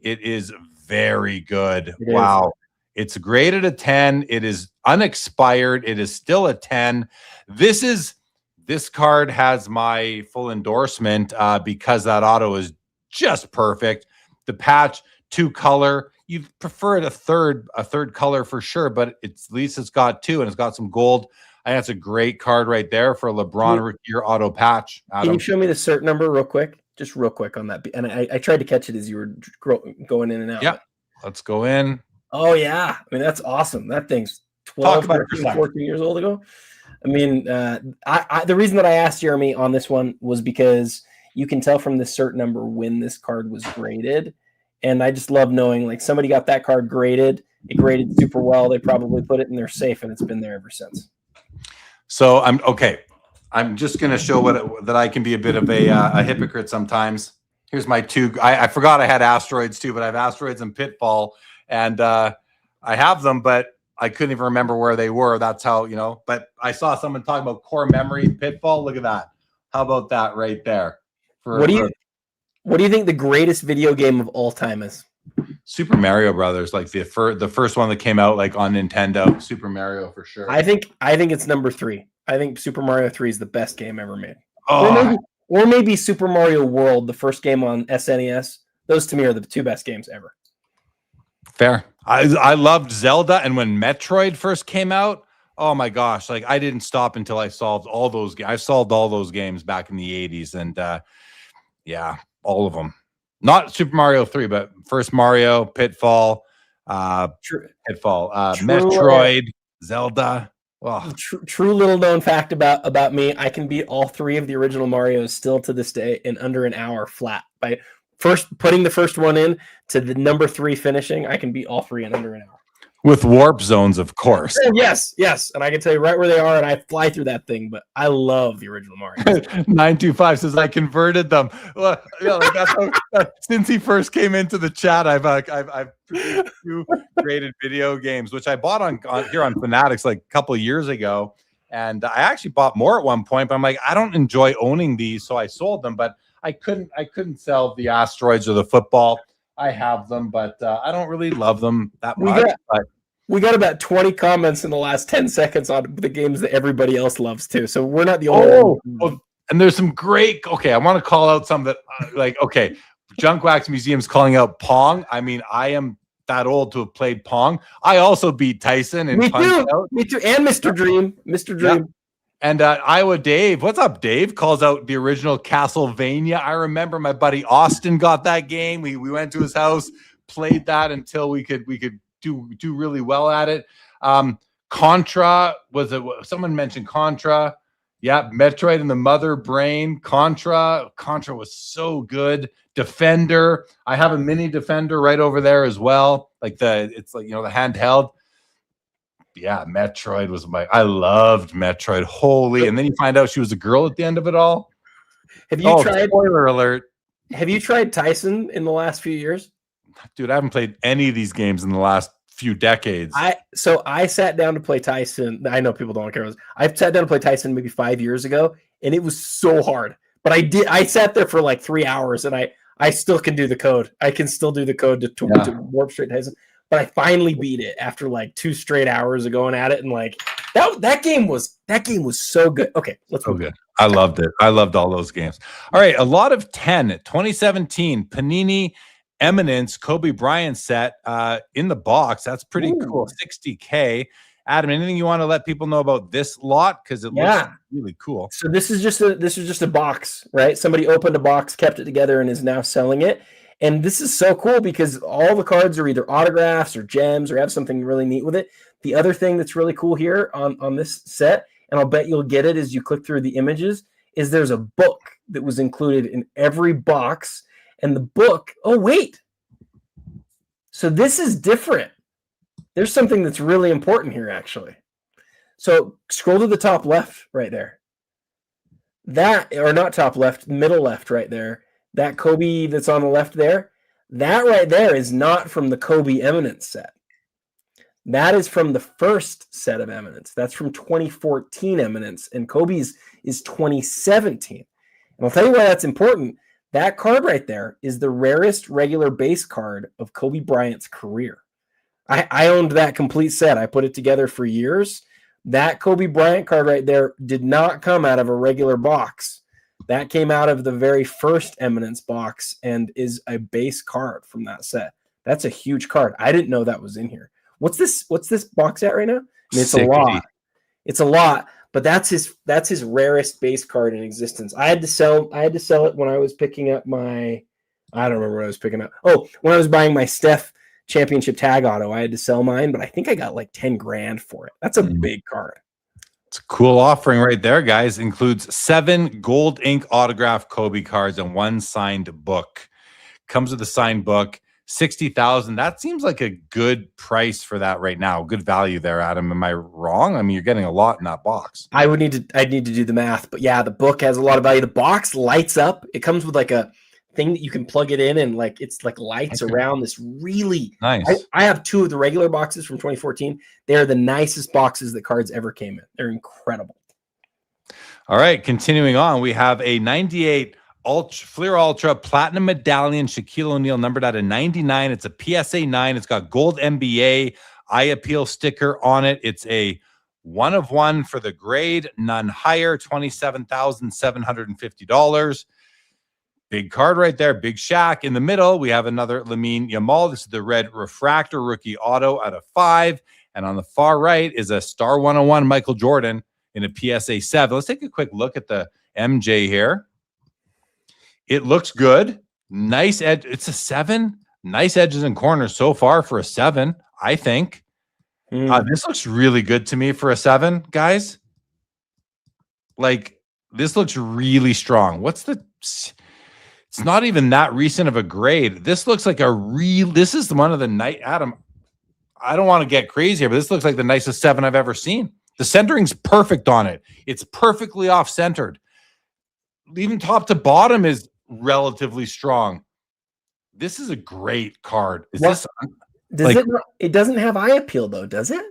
It is very good. Wow. It's graded a 10. It is unexpired. It is still a 10. This card has my full endorsement because that auto is just perfect. The patch, 2 color. You'd prefer it a third color for sure, but at least it's got 2 and it's got some gold. I think that's a great card right there for a LeBron rookie year auto patch. Adam. Can you show me the cert number real quick? Just real quick on that. And I tried to catch it as you were going in and out. Yeah, let's go in. Oh, yeah. I mean, that's awesome. That thing's 12, 13, 14 years old ago. I mean, the reason that I asked Jeremy on this one was because you can tell from the cert number when this card was graded. And I just love knowing, like, somebody got that card graded. It graded super well. They probably put it in their safe, and it's been there ever since. So I'm just going to show that I can be a bit of a hypocrite sometimes. Here's my 2. I forgot I had Asteroids too, but I have Asteroids and Pitfall, and I have them, but I couldn't even remember where they were. That's how, but I saw someone talking about core memory Pitfall. Look at that. How about that right there? What do you think the greatest video game of all time is? Super Mario Brothers, like the first one that came out like on Nintendo. Super Mario for sure. I think it's number 3. I think Super Mario 3 is the best game ever made. Oh. Or maybe Super Mario World, the first game on SNES. Those to me are the 2 best games ever. Fair. I loved Zelda, and when Metroid first came out, oh my gosh, like I didn't stop until I solved all those games. I solved all those games back in the 80s, and yeah, all of them. Not Super Mario 3, but first Mario, Pitfall, Metroid, Zelda. Oh. True little known fact about me, I can beat all 3 of the original Marios still to this day in under an hour flat. By first putting the first one in to the number 3 finishing, I can beat all 3 in under an hour. With warp zones, of course. Oh, yes. And I can tell you right where they are, and I fly through that thing, but I love the original Mario. 925 says I converted them. Well, like that's since he first came into the chat, I've produced 2 graded video games, which I bought on here on Fanatics like a couple of years ago. And I actually bought more at one point, but I'm like, I don't enjoy owning these, so I sold them, but I couldn't sell the Asteroids or the football. I have them, but I don't really love them that much. We got about 20 comments in the last 10 seconds on the games that everybody else loves too. So we're not the only one. And there's some great, I want to call out some that Junk Wax Museum's calling out Pong. I mean, I am that old to have played Pong. I also beat Tyson and Me too. And Mr. Dream. Mr. Dream. Yeah. And Iowa Dave, what's up, Dave? Calls out the original Castlevania. I remember my buddy Austin got that game. We went to his house, played that until we could do really well at it. Contra, someone mentioned Contra? Yeah, Metroid and the Mother Brain. Contra was so good. Defender, I have a mini Defender right over there as well. It's the handheld. yeah, Metroid was I loved Metroid. Holy. And then you find out she was a girl at the end of it all. Have you tried? Spoiler alert. Have you tried Tyson in the last few years? Dude, I haven't played any of these games in the last few decades. I sat down to play Tyson. I know people don't care. I sat down to play Tyson maybe 5 years ago, and it was so hard. But I sat there for like 3 hours, and I still can do the code. I can still do the code to warp straight Tyson. But I finally beat it after like 2 straight hours of going at it, and like that game was so good. Okay, let's move on. I loved it. I loved all those games. All right, a lot of 2017 Panini Eminence Kobe Bryant set in the box. That's pretty cool. $60K. Adam, anything you want to let people know about this lot? Because it looks really cool. So this is just a box, right? Somebody opened a box, kept it together, and is now selling it. And this is so cool because all the cards are either autographs or gems or have something really neat with it. The other thing that's really cool here on this set, and I'll bet you'll get it as you click through the images, is there's a book that was included in every box. And the book, oh, wait. So this is different. There's something that's really important here, actually. So scroll to the top left right there. That, or not top left, middle left right there. That Kobe that's on the left there, that right there is not from the Kobe Eminence set. That is from the first set of Eminence. That's from 2014 Eminence, and Kobe's is 2017. And I'll tell you why that's important. That card right there is the rarest regular base card of Kobe Bryant's career. I owned that complete set. I put it together for years. That Kobe Bryant card right there did not come out of a regular box. That came out of the very first Eminence box and is a base card from that set. That's a huge card. I didn't know that was in here. What's this box at right now? I mean, it's 60. A lot. It's a lot, but that's his rarest base card in existence. I had to sell it when I was picking up my, I don't remember what I was picking up. Oh, when I was buying my Steph championship tag auto, I had to sell mine, but I think I got like 10 grand for it. That's a big card. It's a cool offering right there, guys. Includes 7 gold ink autograph Kobe cards and 1 signed book. Comes with a signed book. 60,000. That seems like a good price for that right now. Good value there, Adam. Am I wrong? I mean, you're getting a lot in that box. I'd need to do the math, but yeah, the book has a lot of value. The box lights up. It comes with like a thing that you can plug it in, and like it's like lights around this really nice. I have 2 of the regular boxes from 2014. They're the nicest boxes that cards ever came in. They're incredible. All right, continuing on, we have a 98 Fleer Ultra Platinum Medallion Shaquille O'Neal numbered out of 99. It's a PSA 9. It's got gold NBA eye appeal sticker on it. It's a 1 of 1 for the grade, none higher, $27,750. Big card right there, big Shaq. In the middle, we have another Lamine Yamal. This is the red refractor rookie auto out of 5. And on the far right is a star 101 Michael Jordan in a PSA 7. Let's take a quick look at the MJ here. It looks good. Nice edge. It's a 7. Nice edges and corners so far for a 7, I think. This looks really good to me for a 7, guys. Like, this looks really strong. It's not even that recent of a grade. This looks like this is one of the night, Adam, I don't want to get crazy here, but this looks like the nicest 7 I've ever seen. The centering's perfect on it. It's perfectly off-centered. Even top to bottom is relatively strong. This is a great card. It doesn't have eye appeal though, does it?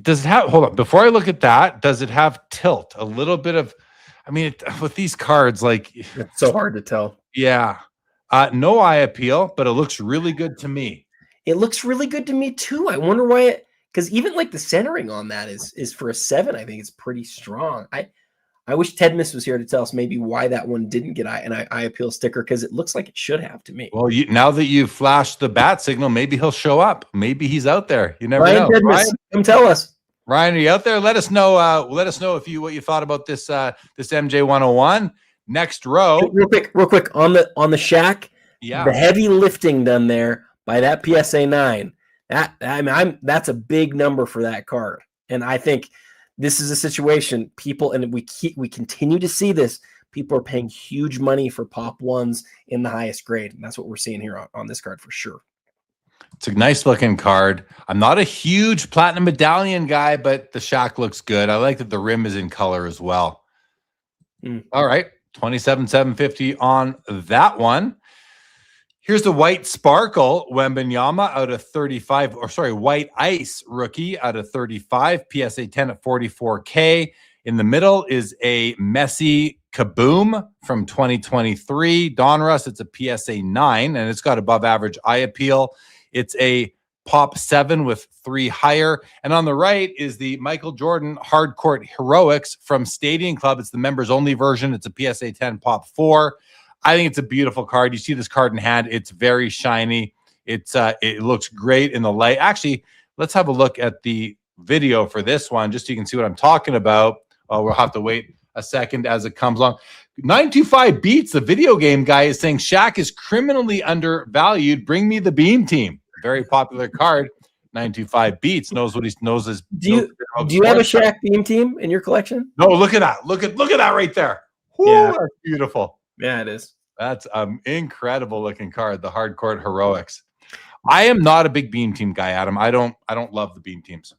Does it have, hold on, before I look at that, does it have tilt? A little bit of, I mean, with these cards, like, it's so hard to tell. Yeah. No eye appeal, but it looks really good to me. It looks really good to me too. I wonder why because even like the centering on that is for a 7, I think it's pretty strong. I wish Ted Miss was here to tell us maybe why that one didn't get an eye appeal sticker, because it looks like it should have to me. Well, now that you've flashed the bat signal, maybe he'll show up. Maybe he's out there. You never know. Ryan, come tell us. Ryan, are you out there? Let us know. Let us know what you thought about this MJ 101. Next row. Real quick on the Shaq. Yeah. The heavy lifting done there by that PSA 9. That's a big number for that card, and I think this is a situation people, and we continue to see this. People are paying huge money for pop 1s in the highest grade, and that's what we're seeing here on this card for sure. It's a nice looking card. I'm not a huge platinum medallion guy, but the Shaq looks good. I like that the rim is in color as well. All right, 27,750 on that one. Here's the white sparkle Wembenyama out of 35, or sorry, white ice rookie out of 35, PSA 10 at 44K. In the middle is a messy Kaboom from 2023. Donruss, it's a PSA 9, and it's got above average eye appeal. It's a Pop 7 with 3 higher. And on the right is the Michael Jordan Hardcourt Heroics from Stadium Club. It's the members only version. It's a PSA 10 Pop 4. I think it's a beautiful card. You see this card in hand. It's very shiny. It looks great in the light. Actually, let's have a look at the video for this one, just so you can see what I'm talking about. We'll have to wait a second as it comes along. 925 Beats, the video game guy, is saying Shaq is criminally undervalued. Bring me the Beam Team. Very popular card. 925 Beats knows what he knows. His do you have a Shaq Beam Team in your collection? No, look at that. Look at that right there. Woo, yeah, that's beautiful. Yeah, it is. That's incredible looking card. The Hardcourt Heroics. I am not a big Beam Team guy, Adam. I don't love the Beam Teams.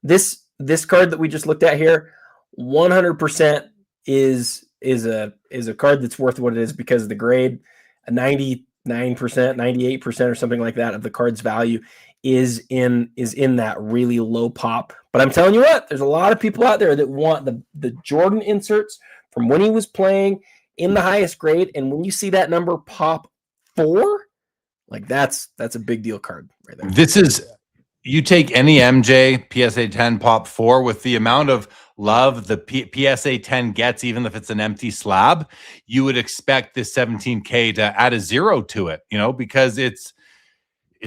This card that we just looked at here, 100% is a card that's worth what it is because of the grade. A 99%, 98% or something like that of the card's value is in that really low pop. But I'm telling you what, there's a lot of people out there that want the Jordan inserts from when he was playing in the highest grade, and when you see that number Pop 4, like that's a big deal card right there. This is, you take any MJ PSA 10 Pop 4 with the amount of love the PSA 10 gets, even if it's an empty slab, you would expect this 17K to add a 0 to it, because it's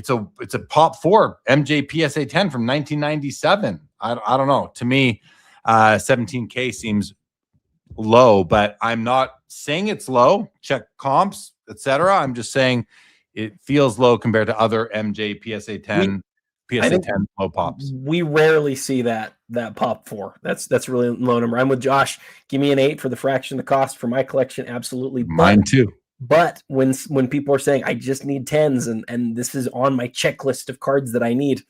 a Pop 4 MJ PSA 10 from 1997. I don't know. To me, 17K seems low, but I'm not saying it's low. Check comps, etc. I'm just saying it feels low compared to other MJ PSA 10 PSA 10 low pops. We rarely see that Pop 4. That's really low number. I'm with Josh. Give me an 8 for the fraction of the cost for my collection. Absolutely. Mine too. But when people are saying I just need 10s and this is on my checklist of cards that I need,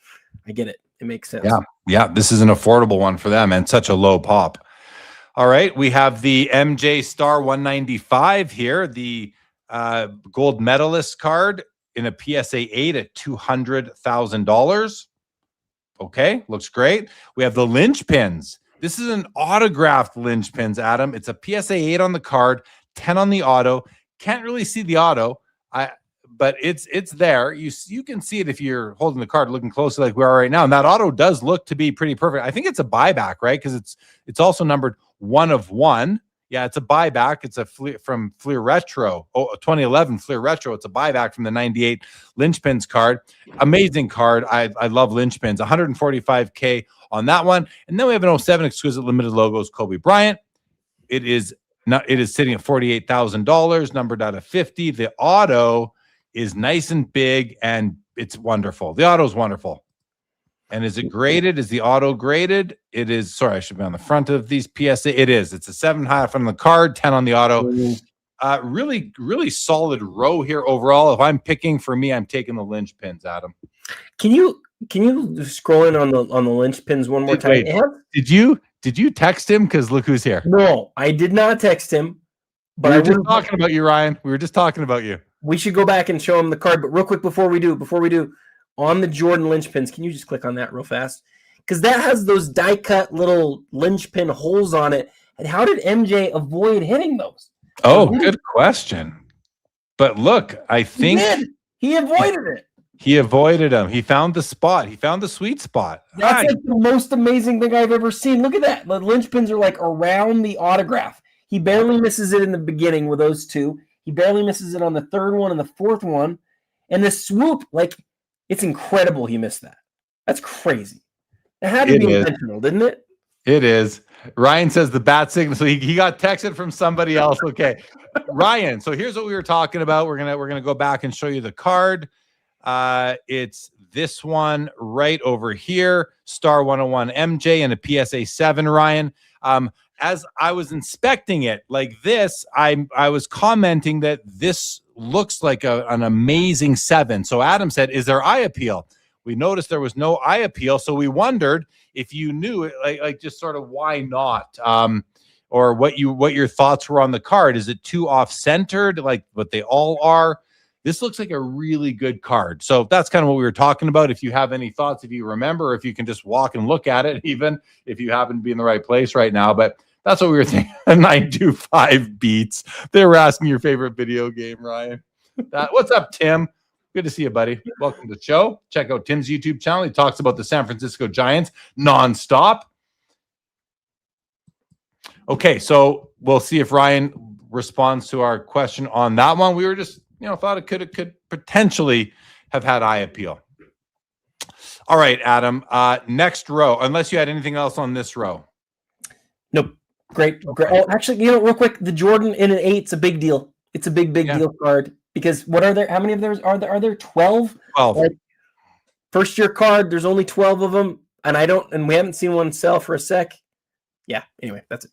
I get it. It makes sense. Yeah. This is an affordable one for them and such a low pop. All right, we have the MJ Star 195 here, the gold medalist card in a PSA 8 at $200,000. Okay, looks great. We have the linchpins. This is an autographed linchpins, Adam. It's a PSA 8 on the card, 10 on the auto. Can't really see the auto, but it's there. You can see it if you're holding the card, looking closely like we are right now. And that auto does look to be pretty perfect. I think it's a buyback, right? Because it's also numbered 1 of 1. Yeah, it's a buyback. It's from Fleer Retro. 2011 Fleer Retro. It's a buyback from the 98 linchpins card. Amazing card. I love linchpins. 145K on that one. And then we have an 07 exquisite limited logos Kobe Bryant. It is sitting at $48,000, numbered out of 50. The auto is nice and big and it's wonderful. The auto is wonderful. And is it graded? Is the auto graded? It is. Sorry, I should be on the front of these PSA. It is. It's a 7.5 on the card, 10 on the auto. Really, really solid row here overall. If I'm picking for me, I'm taking the linchpins, Adam. Can you scroll in on the linchpins one more time? Wait, did you text him? Because look who's here. No, I did not text him. But we were just talking about you, Ryan. We were just talking about you. We should go back and show him the card. But real quick before we do. On the Jordan linchpins, can you just click on that real fast? Because that has those die-cut little linchpin holes on it. And how did MJ avoid hitting those? Oh, good question. But look, I think he avoided it. He avoided them. He found the spot. He found the sweet spot. That's like the most amazing thing I've ever seen. Look at that. The linchpins are like around the autograph. He barely misses it in the beginning with those two. He barely misses it on the third one and the fourth one. And the swoop, it's incredible he missed that. That's crazy. It had to be intentional, didn't it? It is. Ryan says the bat signal. So he got texted from somebody else. Okay. Ryan, so here's what we were talking about. We're gonna go back and show you the card. It's this one right over here, Star 101 MJ and a PSA 7, Ryan. as I was inspecting it like this, I was commenting that this looks like an amazing 7. So Adam said, is there eye appeal? We noticed there was no eye appeal. So we wondered if you knew it, like just sort of why not? Or what your thoughts were on the card. Is it too off-centered like what they all are? This looks like a really good card. So that's kind of what we were talking about. If you have any thoughts, if you remember, if you can just walk and look at it, even if you happen to be in the right place right now. But that's what we were thinking. 925 beats. They were asking your favorite video game, Ryan. What's up, Tim? Good to see you, buddy. Welcome to the show. Check out Tim's YouTube channel. He talks about the San Francisco Giants nonstop. Okay, so we'll see if Ryan responds to our question on that one. We were just, thought it could potentially have had eye appeal. All right, Adam. Next row, unless you had anything else on this row. Nope. Great. Oh, actually, real quick, the Jordan in an 8's a big deal. It's a big deal card because what are there? How many of those are there? Are there 12? 12. Like, first year card. There's only 12 of them, and we haven't seen one sell for a sec. Yeah. Anyway, that's it.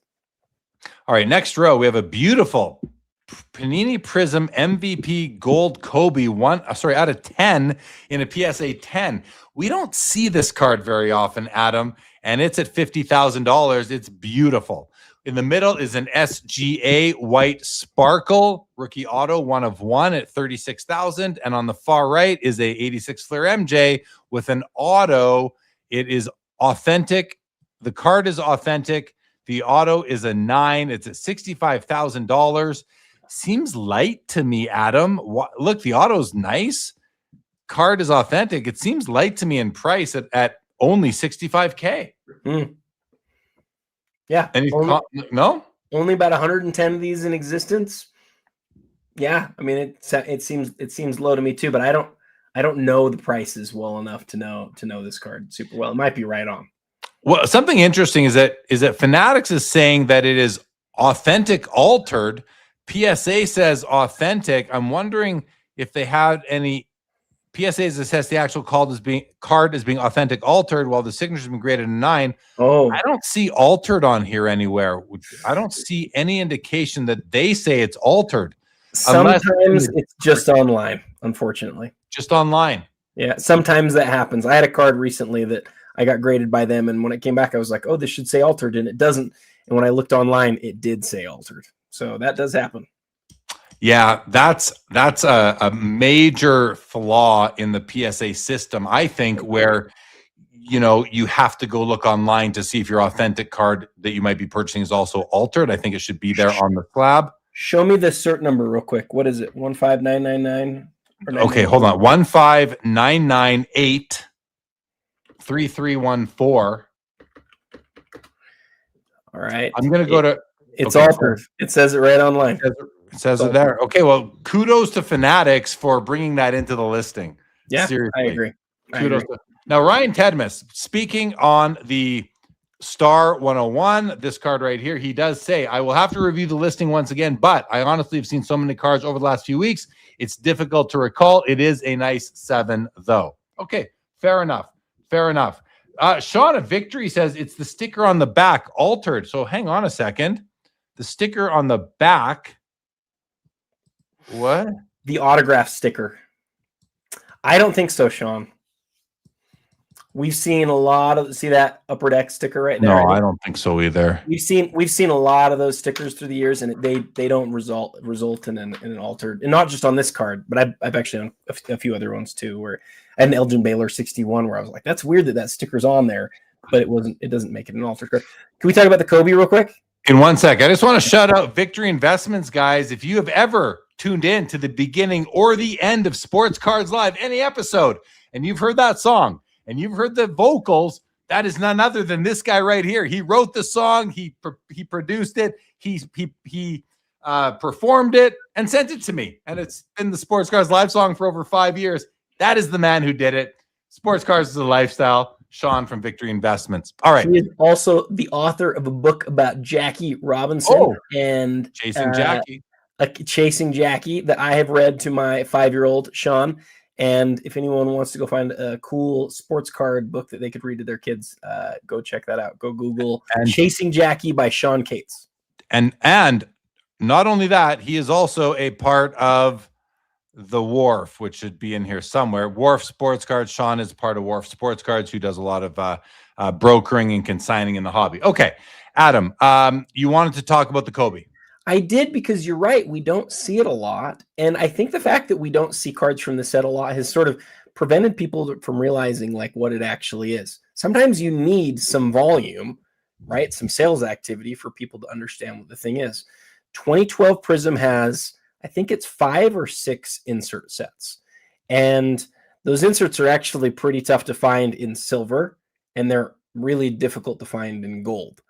All right, next row, we have a beautiful Panini Prism MVP Gold Kobe out of 10 in a PSA 10. We don't see this card very often, Adam, and it's at $50,000. It's beautiful. In the middle is an SGA White Sparkle rookie auto 1 of 1 at $36,000, and on the far right is a 86 Flair MJ with an auto. It is authentic. The card is authentic. The auto is a 9. It's at $65,000. Seems light to me, Adam. Look, the auto's nice. Card is authentic. It seems light to me in price at only $65K. Yeah. No? Only about 110 of these in existence. Yeah. I mean, it seems low to me too, but I don't know the prices well enough to know this card super well. It might be right on. Well, something interesting is that Fanatics is saying that it is authentic altered. PSA says authentic. I'm wondering if they had any PSAs that says the actual card is being authentic altered while the signature's been graded a 9. Oh, I don't see altered on here anywhere. I don't see any indication that they say it's altered. Sometimes it's just online, unfortunately. Just online. Yeah, sometimes that happens. I had a card recently that I got graded by them, and when it came back, I was like, oh, this should say altered, and it doesn't. And when I looked online, it did say altered. So that does happen. Yeah, that's a major flaw in the PSA system, I think, where you have to go look online to see if your authentic card that you might be purchasing is also altered. I think it should be there on the slab. Show me the cert number real quick. What is it? 15999? Okay, hold on. 15998 3314. All right. I'm going to go to... It's altered. It says it right online. It says it there. Okay, well, kudos to Fanatics for bringing that into the listing. Yeah, seriously. I agree. Now, Ryan Tedmus, speaking on the Star 101, this card right here, he does say, I will have to review the listing once again, but I honestly have seen so many cards over the last few weeks, it's difficult to recall. It is a nice 7, though. Okay, fair enough. Sean of Victory says it's the sticker on the back altered. So hang on a second. The sticker on the back. What? The autograph sticker. I don't think so, Sean. We've seen a lot of see that upper deck sticker right there. No, I don't think so either. We've seen a lot of those stickers through the years, and they don't result in an altered, and not just on this card, but I've actually owned a few other ones too. Where I had an Elgin Baylor 61, where I was like, that's weird that sticker's on there, but it wasn't. It doesn't make it an altered card. Can we talk about the Kobe real quick? In 1 sec, I just want to shout out Victory Investments, guys. If you have ever tuned in to the beginning or the end of Sports Cards Live, any episode, and you've heard that song and you've heard the vocals, that is none other than this guy right here. He wrote the song, he produced it, he performed it, and sent it to me. And it's been the Sports Cards Live song for over 5 years. That is the man who did it. Sports Cards is a lifestyle. Sean from Victory Investments. All right. He is also the author of a book about Jackie Robinson and Chasing Jackie. Chasing Jackie that I have read to my 5-year-old Sean. And if anyone wants to go find a cool sports card book that they could read to their kids, go check that out. Go Google Chasing Jackie by Sean Cates. And not only that, he is also a part of the Wharf, which should be in here somewhere. Wharf Sports Cards. Sean is part of Wharf Sports Cards, who does a lot of brokering and consigning in the hobby. Okay, Adam, you wanted to talk about the Kobe. I did, because you're right. We don't see it a lot. And I think the fact that we don't see cards from the set a lot has sort of prevented people from realizing like what it actually is. Sometimes you need some volume, right? Some sales activity for people to understand what the thing is. 2012 Prism has, I think it's 5 or 6 insert sets. And those inserts are actually pretty tough to find in silver, and they're really difficult to find in gold.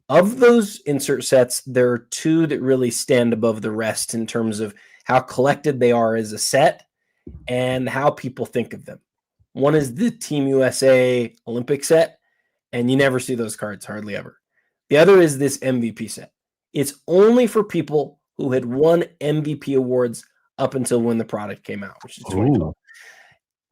Of those insert sets, there are 2 that really stand above the rest in terms of how collected they are as a set and how people think of them. One is the Team USA Olympic set, and you never see those cards, hardly ever. The other is this MVP set. It's only for people who had won MVP awards up until when the product came out, which is 2012.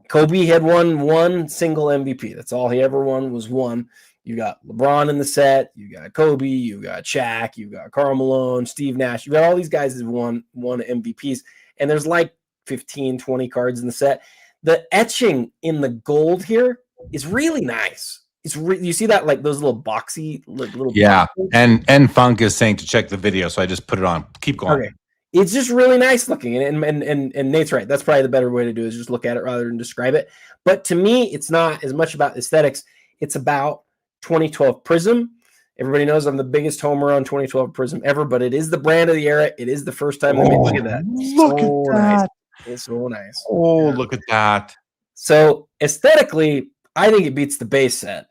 Kobe had won 1 single MVP. That's all he ever won, was 1. You got LeBron in the set. You got Kobe. You got Shaq. You got Karl Malone, Steve Nash. You got all these guys that won MVPs. And there's like 15, 20 cards in the set. The etching in the gold here is really nice. It's you see that, like those little boxy little boxes? And Funk is saying to check the video, so I just put it on. Keep going. Okay. It's just really nice looking, and Nate's right. That's probably the better way to do it, is just look at it rather than describe it. But to me, it's not as much about aesthetics. It's about 2012 Prism. Everybody knows I'm the biggest homer on 2012 Prism ever, but it is the brand of the era. It is the first time they made. Look at that. Look at that. Nice. It's so nice. Oh, look at that. So aesthetically, I think it beats the base set.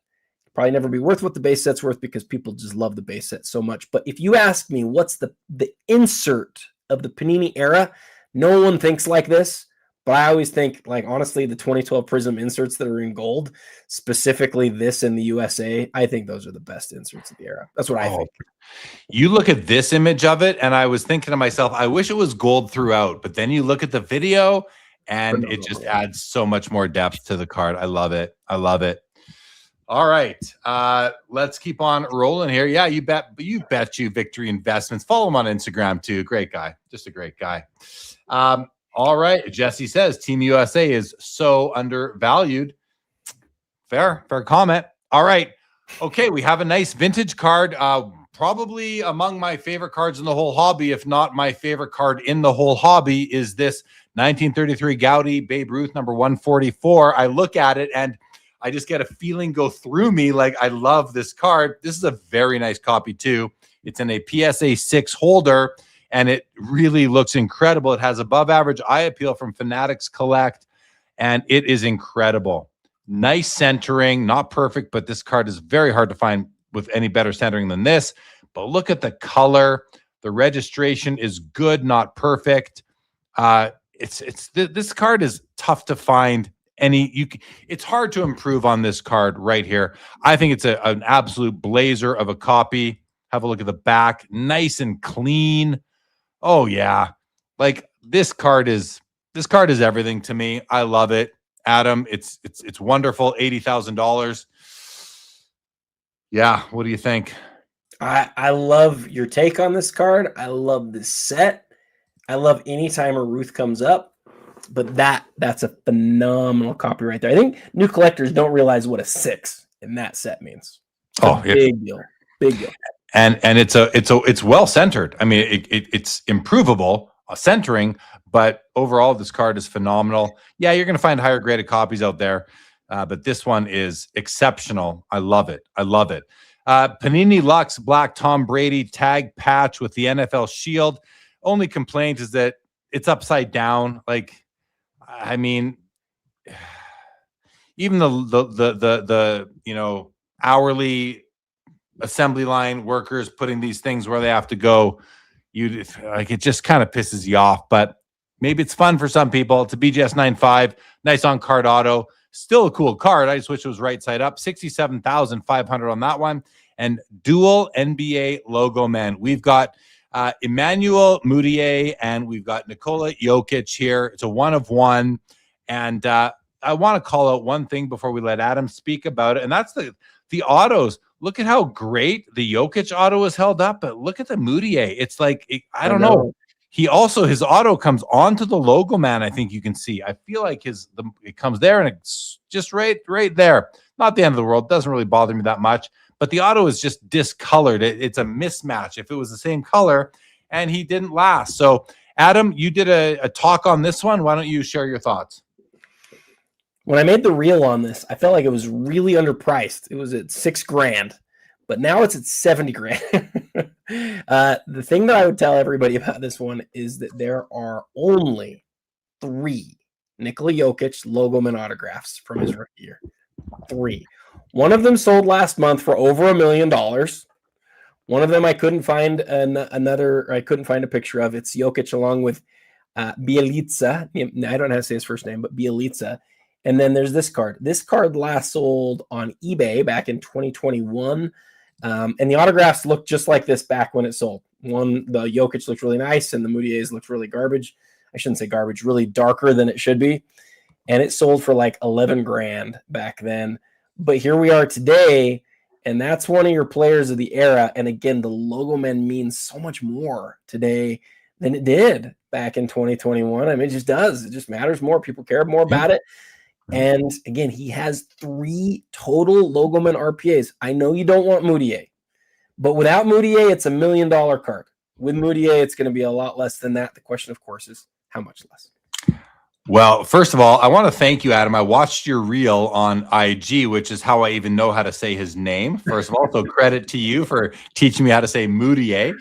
Probably never be worth what the base set's worth, because people just love the base set so much. But if you ask me what's the insert of the Panini era, no one thinks like this. But I always think, like, honestly, the 2012 Prism inserts that are in gold, specifically this in the USA, I think those are the best inserts of the era. That's what I think. You look at this image of it, and I was thinking to myself, I wish it was gold throughout. But then you look at the video, and it just adds so much more depth to the card. I love it. I love it. All right. Let's keep on rolling here. Yeah, you bet you Victory Investments. Follow him on Instagram too. Great guy. Just a great guy. All right. Jesse says Team USA is so undervalued. Fair comment. All right. Okay. We have a nice vintage card. Probably among my favorite cards in the whole hobby, if not my favorite card in the whole hobby, is this 1933 Gaudy Babe Ruth number 144. I look at it and I just get a feeling go through me like I love this card. This is a very nice copy too. It's in a PSA 6 holder, and it really looks incredible. It has above average eye appeal from Fanatics Collect, and it is incredible. Nice centering, not perfect, but this card is very hard to find with any better centering than this. But look at the color. The registration is good, not perfect. This card is tough to find. It's hard to improve on this card right here. I think it's an absolute blazer of a copy. Have a look at the back, nice and clean. Oh yeah, like this card is everything to me. I love it, Adam. It's wonderful. $80,000. Yeah, what do you think? I love your take on this card. I love this set. I love anytime a Ruth comes up. But that's a phenomenal copy right there. I think new collectors don't realize what a 6 in that set means. Big deal. And it's well centered. I mean, it's improvable centering, but overall this card is phenomenal. Yeah, you're going to find higher graded copies out there, but this one is exceptional. I love it. Panini Lux Black Tom Brady tag patch with the NFL shield. Only complaint is that it's upside down. Like, I mean, even the hourly assembly line workers putting these things where they have to go, it just kind of pisses you off. But maybe it's fun for some people. It's a BGS 9.5, nice on card auto, still a cool card. I just wish it was right side up. 67,500 on that one, and dual NBA logo man. We've got Emmanuel Mudiay, and we've got Nikola Jokic here. It's a 1 of 1, And I want to call out one thing before we let Adam speak about it, and that's the autos. Look at how great the Jokic auto is held up, but look at the Moutier. It's like, I don't know. He also, his auto comes onto the logo man. I think you can see. I feel like it comes there and it's just right there. Not the end of the world. Doesn't really bother me that much. But the auto is just discolored. It's a mismatch. If it was the same color, and he didn't last. So, Adam, you did a talk on this one. Why don't you share your thoughts? When I made the reel on this, I felt like it was really underpriced. It was at $6,000, but now it's at $70,000. The thing that I would tell everybody about this one is that there are only 3 Nikola Jokic logoman autographs from his rookie year. 3. One of them sold last month for over $1 million. One of them I couldn't find I couldn't find a picture of. It's Jokic along with Bielica. I don't know how to say his first name, but Bielica. And then there's this card. This card last sold on eBay back in 2021. And the autographs looked just like this back when it sold. The Jokic looked really nice, and the Moutiers looked really garbage. I shouldn't say garbage, really darker than it should be. And it sold for like $11,000 back then. But here we are today, and that's one of your players of the era. And again, the logo man means so much more today than it did back in 2021. I mean, it just does. It just matters more. People care more about it. And again, he has 3 total logoman RPAs. I know you don't want Moutier, but without Moutier, it's $1 million card. With Moutier, it's going to be a lot less than that. The question, of course, is how much less? Well, first of all, I want to thank you, Adam. I watched your reel on IG, which is how I even know how to say his name. First of all, so credit to you for teaching me how to say Moutier.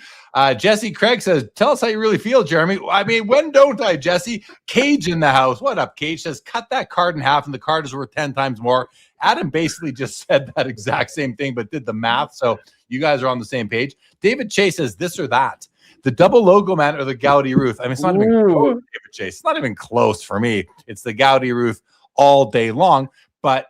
Jesse Craig says, tell us how you really feel, Jeremy. I mean, when don't I, Jesse? Cage in the house. What up, Cage? Says, cut that card in half and the card is worth 10 times more. Adam basically just said that exact same thing, but did the math. So you guys are on the same page. David Chase says, this or that. The double logo man or the Gaudy Ruth. I mean, it's not even close, David Chase. It's not even close for me. It's the Gaudy Ruth all day long. But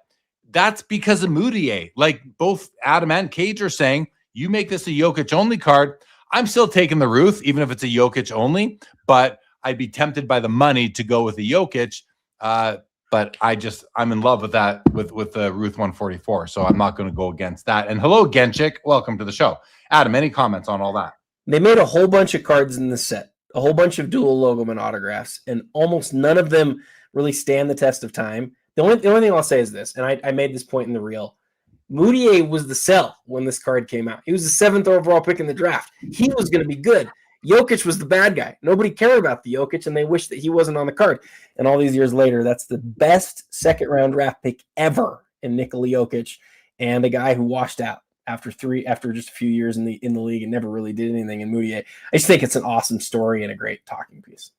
that's because of Moutier. Like both Adam and Cage are saying, you make this a Jokic only card. I'm still taking the Ruth, even if it's a Jokic only, but I'd be tempted by the money to go with the Jokic. But I'm in love with that, with the Ruth 144. So I'm not going to go against that. And hello, Genchik. Welcome to the show. Adam, any comments on all that? They made a whole bunch of cards in this set, a whole bunch of dual logoman autographs, and almost none of them really stand the test of time. The only thing I'll say is this, and I made this point in the reel. Moutier was the sell when this card came out. He was the 7th overall pick in the draft. He was going to be good. Jokic was the bad guy. Nobody cared about the Jokic, and they wished that he wasn't on the card. And all these years later, that's the best second-round draft pick ever in Nikola Jokic, and a guy who washed out after just a few years in the league and never really did anything in Moutier. I just think it's an awesome story and a great talking piece.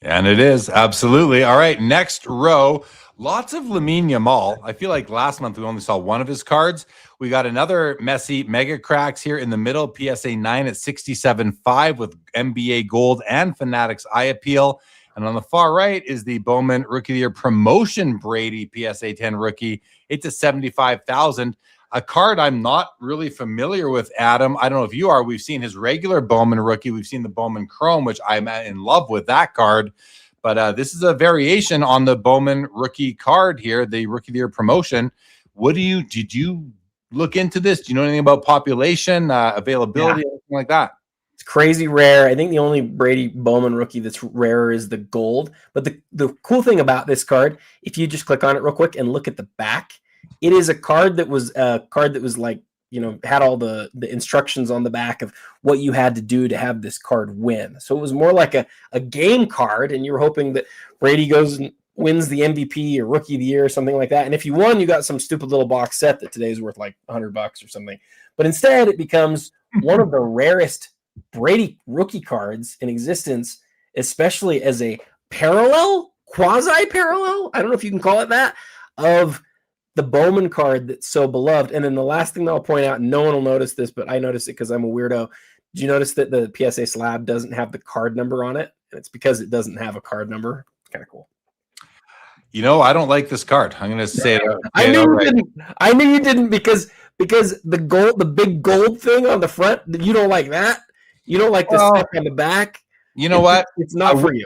And it is, absolutely. All right, next row. Lots of Lamine Yamal. I feel like last month we only saw one of his cards. We got another Messi Mega Cracks here in the middle, PSA 9 at 67.5 with NBA Gold and Fanatics Eye Appeal. And on the far right is the Bowman Rookie of the Year Promotion Brady PSA 10 rookie. It's at 75,000. A card I'm not really familiar with, Adam. I don't know if you are. We've seen his regular Bowman rookie. We've seen the Bowman Chrome, which I'm in love with that card. But this is a variation on the Bowman rookie card here, the Rookie of the Year promotion. Did you look into this? Do you know anything about population, availability, anything like that? It's crazy rare. I think the only Brady Bowman rookie that's rarer is the gold. But the cool thing about this card, if you just click on it real quick and look at the back, it is a card that was like, had all the instructions on the back of what you had to do to have this card win. So it was more like a game card, and you were hoping that Brady goes and wins the MVP or Rookie of the Year or something like that. And if you won, you got some stupid little box set that today is worth like $100 or something. But instead, it becomes one of the rarest Brady rookie cards in existence, especially as a quasi-parallel, I don't know if you can call it that, of the Bowman card that's so beloved. And then the last thing that I'll point out, and no one will notice this, but I noticed it because I'm a weirdo. Did you notice that the PSA slab doesn't have the card number on it? And it's because it doesn't have a card number. It's kind of cool. I don't like this card. I'm going to say it. I knew you didn't because the big gold thing on the front, you don't like that. You don't like the stuff on the back. You know what? It's not for you.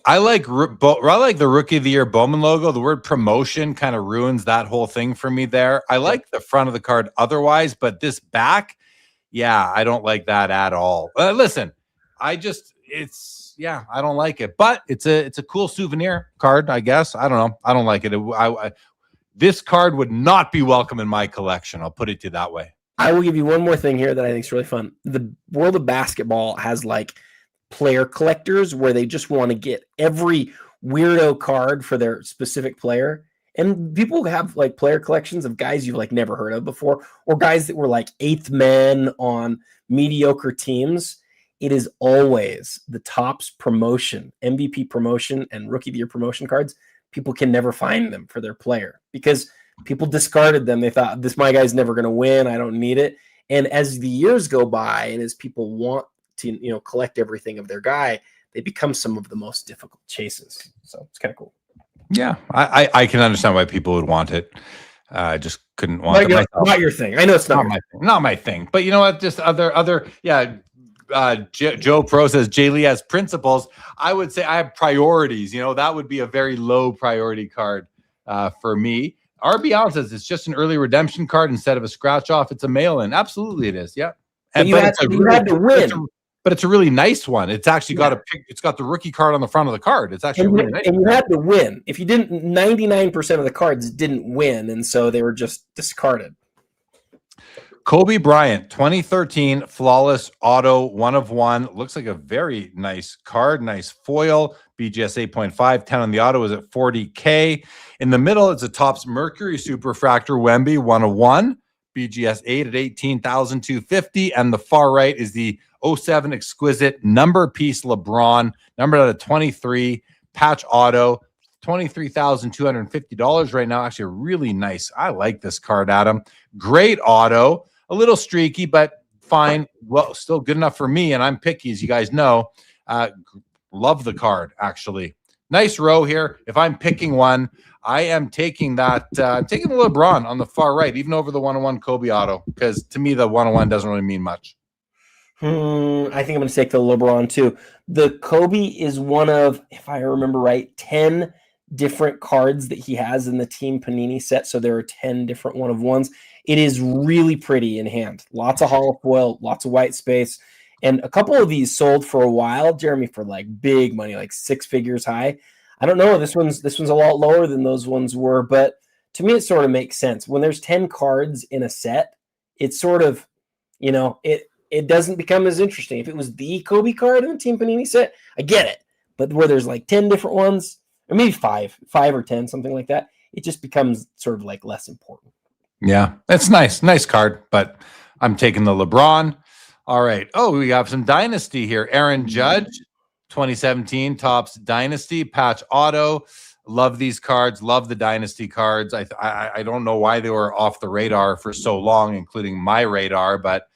I like the Rookie of the Year Bowman logo. The word promotion kind of ruins that whole thing for me there. I like the front of the card otherwise, but this back, yeah, I don't like that at all. Listen, I don't like it, but it's a cool souvenir card, I guess. I don't know. I don't like it. This card would not be welcome in my collection. I'll put it to you that way. I will give you one more thing here that I think is really fun. The world of basketball has like player collectors where they just want to get every weirdo card for their specific player. And people have like player collections of guys you've like never heard of before, or guys that were like eighth men on mediocre teams. It is always the Topps promotion, MVP promotion, and Rookie of the Year promotion cards. People can never find them for their player because people discarded them. They thought, my guy's never going to win. I don't need it. And as the years go by and as people want to, collect everything of their guy, they become some of the most difficult chases. So it's kind of cool. Yeah, I can understand why people would want it. I just couldn't want it myself. Not your thing. I know it's not my thing. Not my thing. But you know what? Just other. Joe Pro says Jay Lee has principles. I would say I have priorities. That would be a very low priority card for me. RB Allen says it's just an early redemption card instead of a scratch off. It's a mail in. Absolutely, it is. Yeah. And you had to win. But it's a really nice one. It's actually got it's got the rookie card on the front of the card. It's actually really nice. And you had to win. If you didn't, 99% of the cards didn't win, and so they were just discarded. Kobe Bryant, 2013 flawless auto, 1 of 1. Looks like a very nice card, nice foil. BGS 8.5, 10 on the auto is at $40K. In the middle, it's a Topps Mercury Superfractor Wemby, 1 of 1. BGS 8 at $18,250. And the far right is the 07 exquisite number piece LeBron, numbered out of 23, patch auto, $23,250 right now. Actually, really nice. I like this card, Adam. Great auto, a little streaky, but fine. Well, still good enough for me, and I'm picky, as you guys know. Love the card, actually. Nice row here. If I'm picking one, I am taking that. I'm taking the LeBron on the far right, even over the 101 Kobe auto, because to me, the 101 doesn't really mean much. I think I'm going to take the LeBron too. The Kobe is one of, if I remember right, 10 different cards that he has in the Team Panini set. So there are 10 different 1 of 1s. It is really pretty in hand. Lots of hollow foil, lots of white space. And a couple of these sold for a while, Jeremy, for like big money, like 6 figures high. I don't know. This one's a lot lower than those ones were, but to me, it sort of makes sense. When there's 10 cards in a set, it's sort of, it doesn't become as interesting. If it was the Kobe card in the Team Panini set, I get it. But where there's like 10 different ones, or maybe 5 or 10, something like that, it just becomes sort of like less important. Yeah, it's nice. Nice card, but I'm taking the LeBron. All right. Oh, we have some Dynasty here. Aaron Judge, 2017 Topps Dynasty patch auto. Love these cards. Love the Dynasty cards. I don't know why they were off the radar for so long, including my radar, but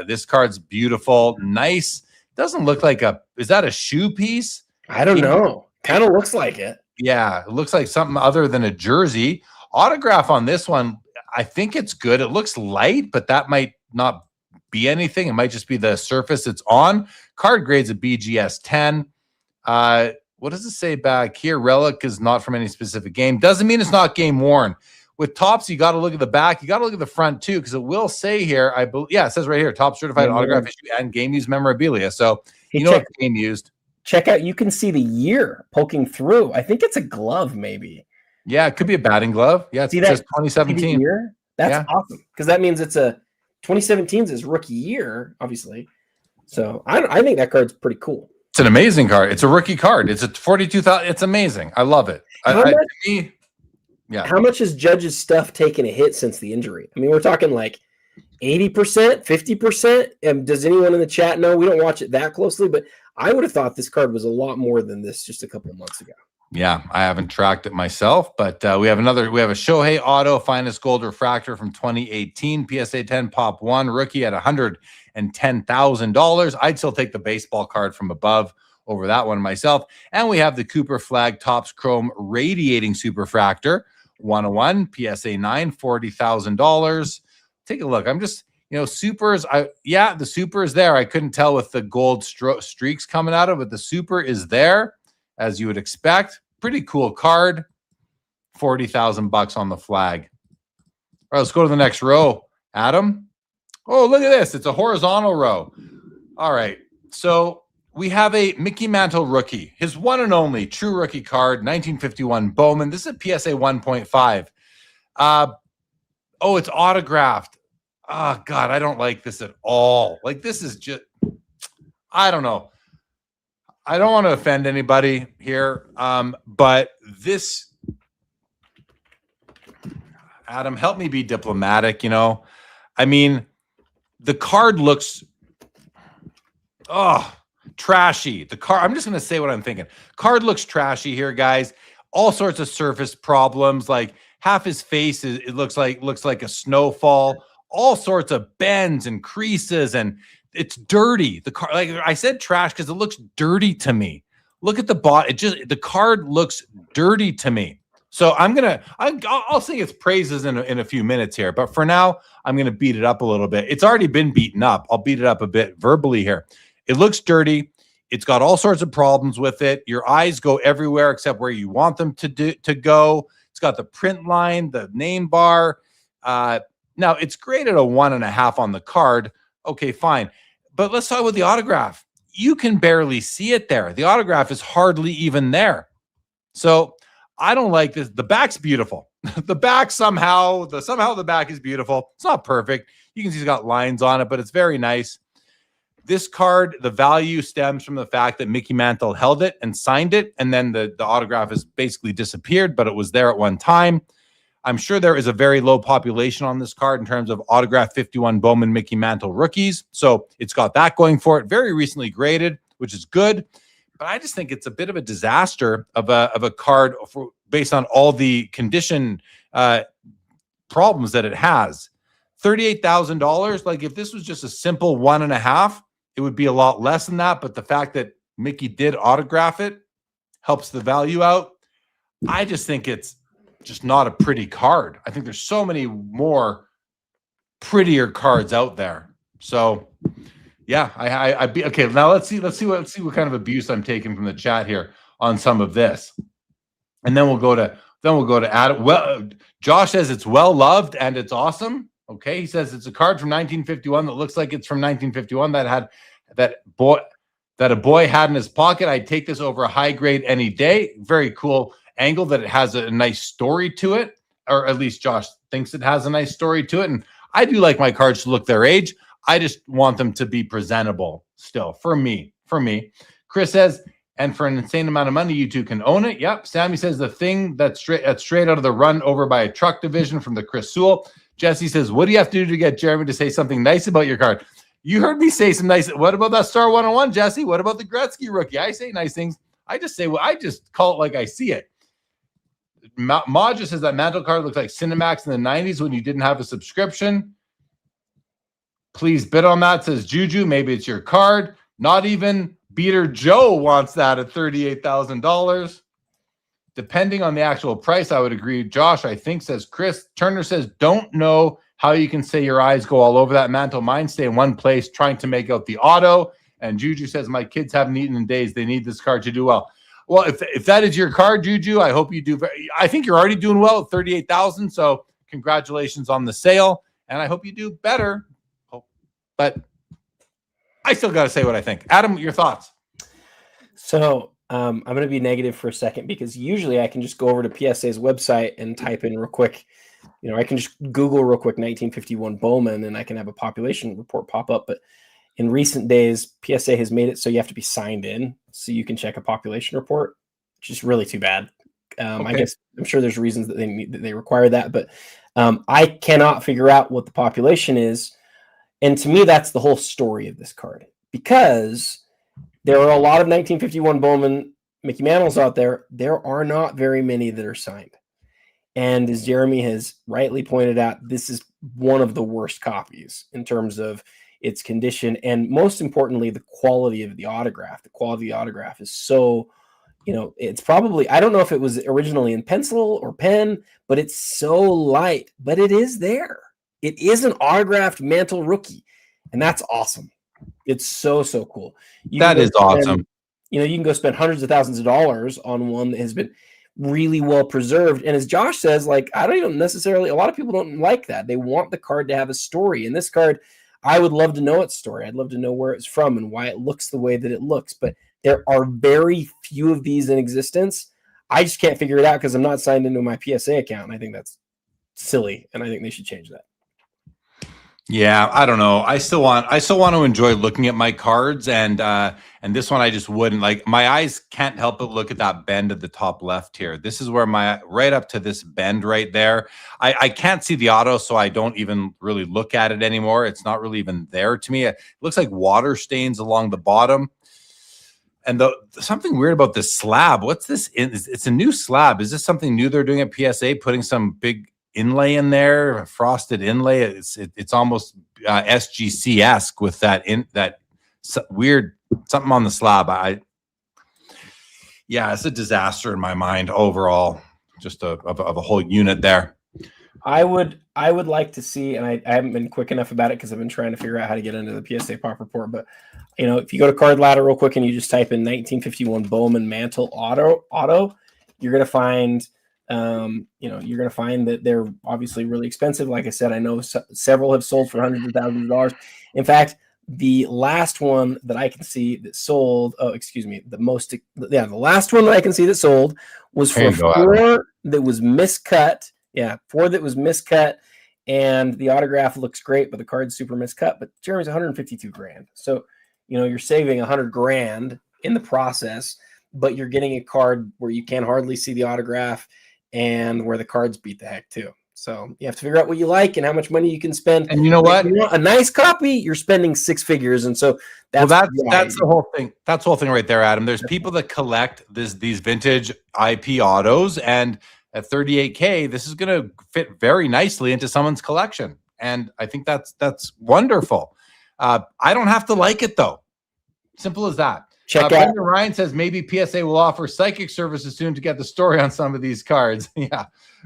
this card's beautiful. Nice. Doesn't look like is that a shoe piece? I don't know. Kind of looks like it. Yeah, it looks like something other than a jersey. Autograph on this one, I think it's good. It looks light, but that might not be anything. It might just be the surface it's on. Card grade's a BGS 10. What does it say back here? Relic is not from any specific game. Doesn't mean it's not game worn. With Topps, you got to look at the back. You got to look at the front too, because it will say here, it says right here, Topps certified autograph issue and game used memorabilia. So it's game used. Check out, you can see the year poking through. I think it's a glove, maybe. Yeah, it could be a batting glove. Yeah, it says 2017. That's awesome, because that means it's a 2017 is his rookie year, obviously. So I think that card's pretty cool. It's an amazing card. It's a rookie card. It's a 42,000. It's amazing. I love it. How much has Judge's stuff taken a hit since the injury? I mean, we're talking like 80%, 50%. Does anyone in the chat know? We don't watch it that closely, but I would have thought this card was a lot more than this just a couple of months ago. Yeah, I haven't tracked it myself, but we have a Shohei Auto Finest Gold Refractor from 2018, PSA 10 Pop 1, rookie at $110,000. I'd still take the baseball card from above over that one myself. And we have the Cooper Flag Topps Chrome Radiating Superfractor, 101, PSA 9, $40,000. Take a look. I'm just, supers. The super is there. I couldn't tell with the gold streaks coming out of it, but the super is there. as you would expect. Pretty cool card. 40,000 bucks on the flag. All right, let's go to the next row. Adam. Oh, look at this. It's a horizontal row. All right. So we have a Mickey Mantle rookie, his one and only true rookie card, 1951 Bowman. This is a PSA 1.5. Oh, it's autographed. Oh, God, I don't like this at all. Like, this is just, I don't know. I don't want to offend anybody here, but this, Adam, help me be diplomatic, you know? I mean, the card looks, trashy. The card, I'm just going to say what I'm thinking. Card looks trashy here, guys. All sorts of surface problems. Like, half his face it looks like a snowfall. All sorts of bends and creases, and it's dirty. The card, like I said, trash because it looks dirty to me. Look at the bot. The card looks dirty to me. So I'll sing its praises in a few minutes here, but for now I'm gonna beat it up a little bit. It's already been beaten up. I'll beat it up a bit verbally here. It looks dirty. It's got all sorts of problems with it. Your eyes go everywhere except where you want them to go. It's got the print line, the name bar. Now it's graded a 1.5 on the card. Okay, fine. But let's talk about the autograph. You can barely see it there. The autograph is hardly even there. So I don't like this. The back's beautiful. The back somehow the back is beautiful. It's not perfect. You can see it's got lines on it, but it's very nice. This card, the value stems from the fact that Mickey Mantle held it and signed it, and then the autograph has basically disappeared, but it was there at one time. I'm sure there is a very low population on this card in terms of autograph 51 Bowman Mickey Mantle rookies. So it's got that going for it. Very recently graded, which is good. But I just think it's a bit of a disaster of a card based on all the condition problems that it has. $38,000. Like, if this was just a simple 1.5, it would be a lot less than that. But the fact that Mickey did autograph it helps the value out. I just think it's just not a pretty card. I think there's so many more prettier cards out there. So yeah, okay. Now let's see what kind of abuse I'm taking from the chat here on some of this, and then we'll go to Adam. Well, Josh says it's well loved and it's awesome. Okay, he says it's a card from 1951 that looks like it's from 1951 that a boy had in his pocket. I'd take this over a high grade any day. Very cool angle that it has a nice story to it, or at least Josh thinks it has a nice story to it. And I do like my cards to look their age. I just want them to be presentable still for me. Chris says, and for an insane amount of money, you two can own it. Yep. Sammy says the thing that's straight out of the run over by a truck division from the Chris Sewell. Jesse says, what do you have to do to get Jeremy to say something nice about your card? You heard me say some nice. What about that Star 101, Jesse? What about the Gretzky rookie? I say nice things. I just call it like I see it. Maja says that Mantle card looks like Cinemax in the 90s when you didn't have a subscription. Please bid on that, says Juju. Maybe it's your card. Not even Beater Joe wants that at $38,000. Depending on the actual price, I would agree. Josh, I think, says Chris. Turner says, don't know how you can say your eyes go all over that Mantle. Mine stay in one place trying to make out the auto. And Juju says, my kids haven't eaten in days. They need this card to do well. Well, if that is your card, Juju, I hope you do. I think you're already doing well at $38,000. So congratulations on the sale. And I hope you do better. But I still got to say what I think. Adam, your thoughts? So I'm going to be negative for a second because usually I can just go over to PSA's website and type in real quick. You know, I can just Google real quick 1951 Bowman and I can have a population report pop up. But in recent days, PSA has made it so you have to be signed in so you can check a population report, which is really too bad. Okay. I guess I'm sure there's reasons that they require that, but I cannot figure out what the population is. And to me, that's the whole story of this card, because there are a lot of 1951 Bowman Mickey Mantles out there. There are not very many that are signed. And as Jeremy has rightly pointed out, this is one of the worst copies in terms of its condition. And most importantly, the quality of the autograph. The quality of the autograph is so, it's probably, I don't know if it was originally in pencil or pen, but it's so light, but it is there. It is an autographed Mantle rookie, and that's awesome. It's so cool. That is awesome. You know, you can go spend hundreds of thousands of dollars on one that has been really well preserved. And as Josh says, like, I don't even necessarily, a lot of people don't like that. They want the card to have a story. And this card, I would love to know its story. I'd love to know where it's from and why it looks the way that it looks. But there are very few of these in existence. I just can't figure it out because I'm not signed into my PSA account. And I think that's silly. And I think they should change that. Yeah, I don't know. I still want to enjoy looking at my cards, and this one I just wouldn't. Like, my eyes can't help but look at that bend at the top left here. This is where right up to this bend right there. I can't see the auto, so I don't even really look at it anymore. It's not really even there to me. It looks like water stains along the bottom. And something weird about this slab. What's this? It's a new slab. Is this something new they're doing at PSA? Putting some big inlay in there, a frosted inlay. It's almost SGC-esque with that weird something on the slab. Yeah, it's a disaster in my mind overall. Just of a whole unit there. I would like to see, and I haven't been quick enough about it because I've been trying to figure out how to get into the PSA Pop Report. But you know, if you go to Card Ladder real quick and you just type in 1951 Bowman Mantle Auto, you're gonna find. You're going to find that they're obviously really expensive. Like I said, I know several have sold for hundreds of thousands of dollars. In fact, the last one that I can see that sold, the last one that I can see that sold was for four that was miscut. Yeah, four that was miscut, and the autograph looks great, but the card's super miscut. But Jeremy's $152,000. So, you know, you're saving $100,000 in the process, but you're getting a card where you can hardly see the autograph and where the cards beat the heck too. So you have to figure out what you like and how much money you can spend. And you know what? If you want a nice copy, you're spending six figures. And so that's the whole thing. That's the whole thing right there, Adam. There's people that collect these vintage IP autos, and at $38K, this is going to fit very nicely into someone's collection. And I think that's wonderful. I don't have to like it though. Simple as that. Check out. Brendan Ryan says maybe PSA will offer psychic services soon to get the story on some of these cards. Yeah,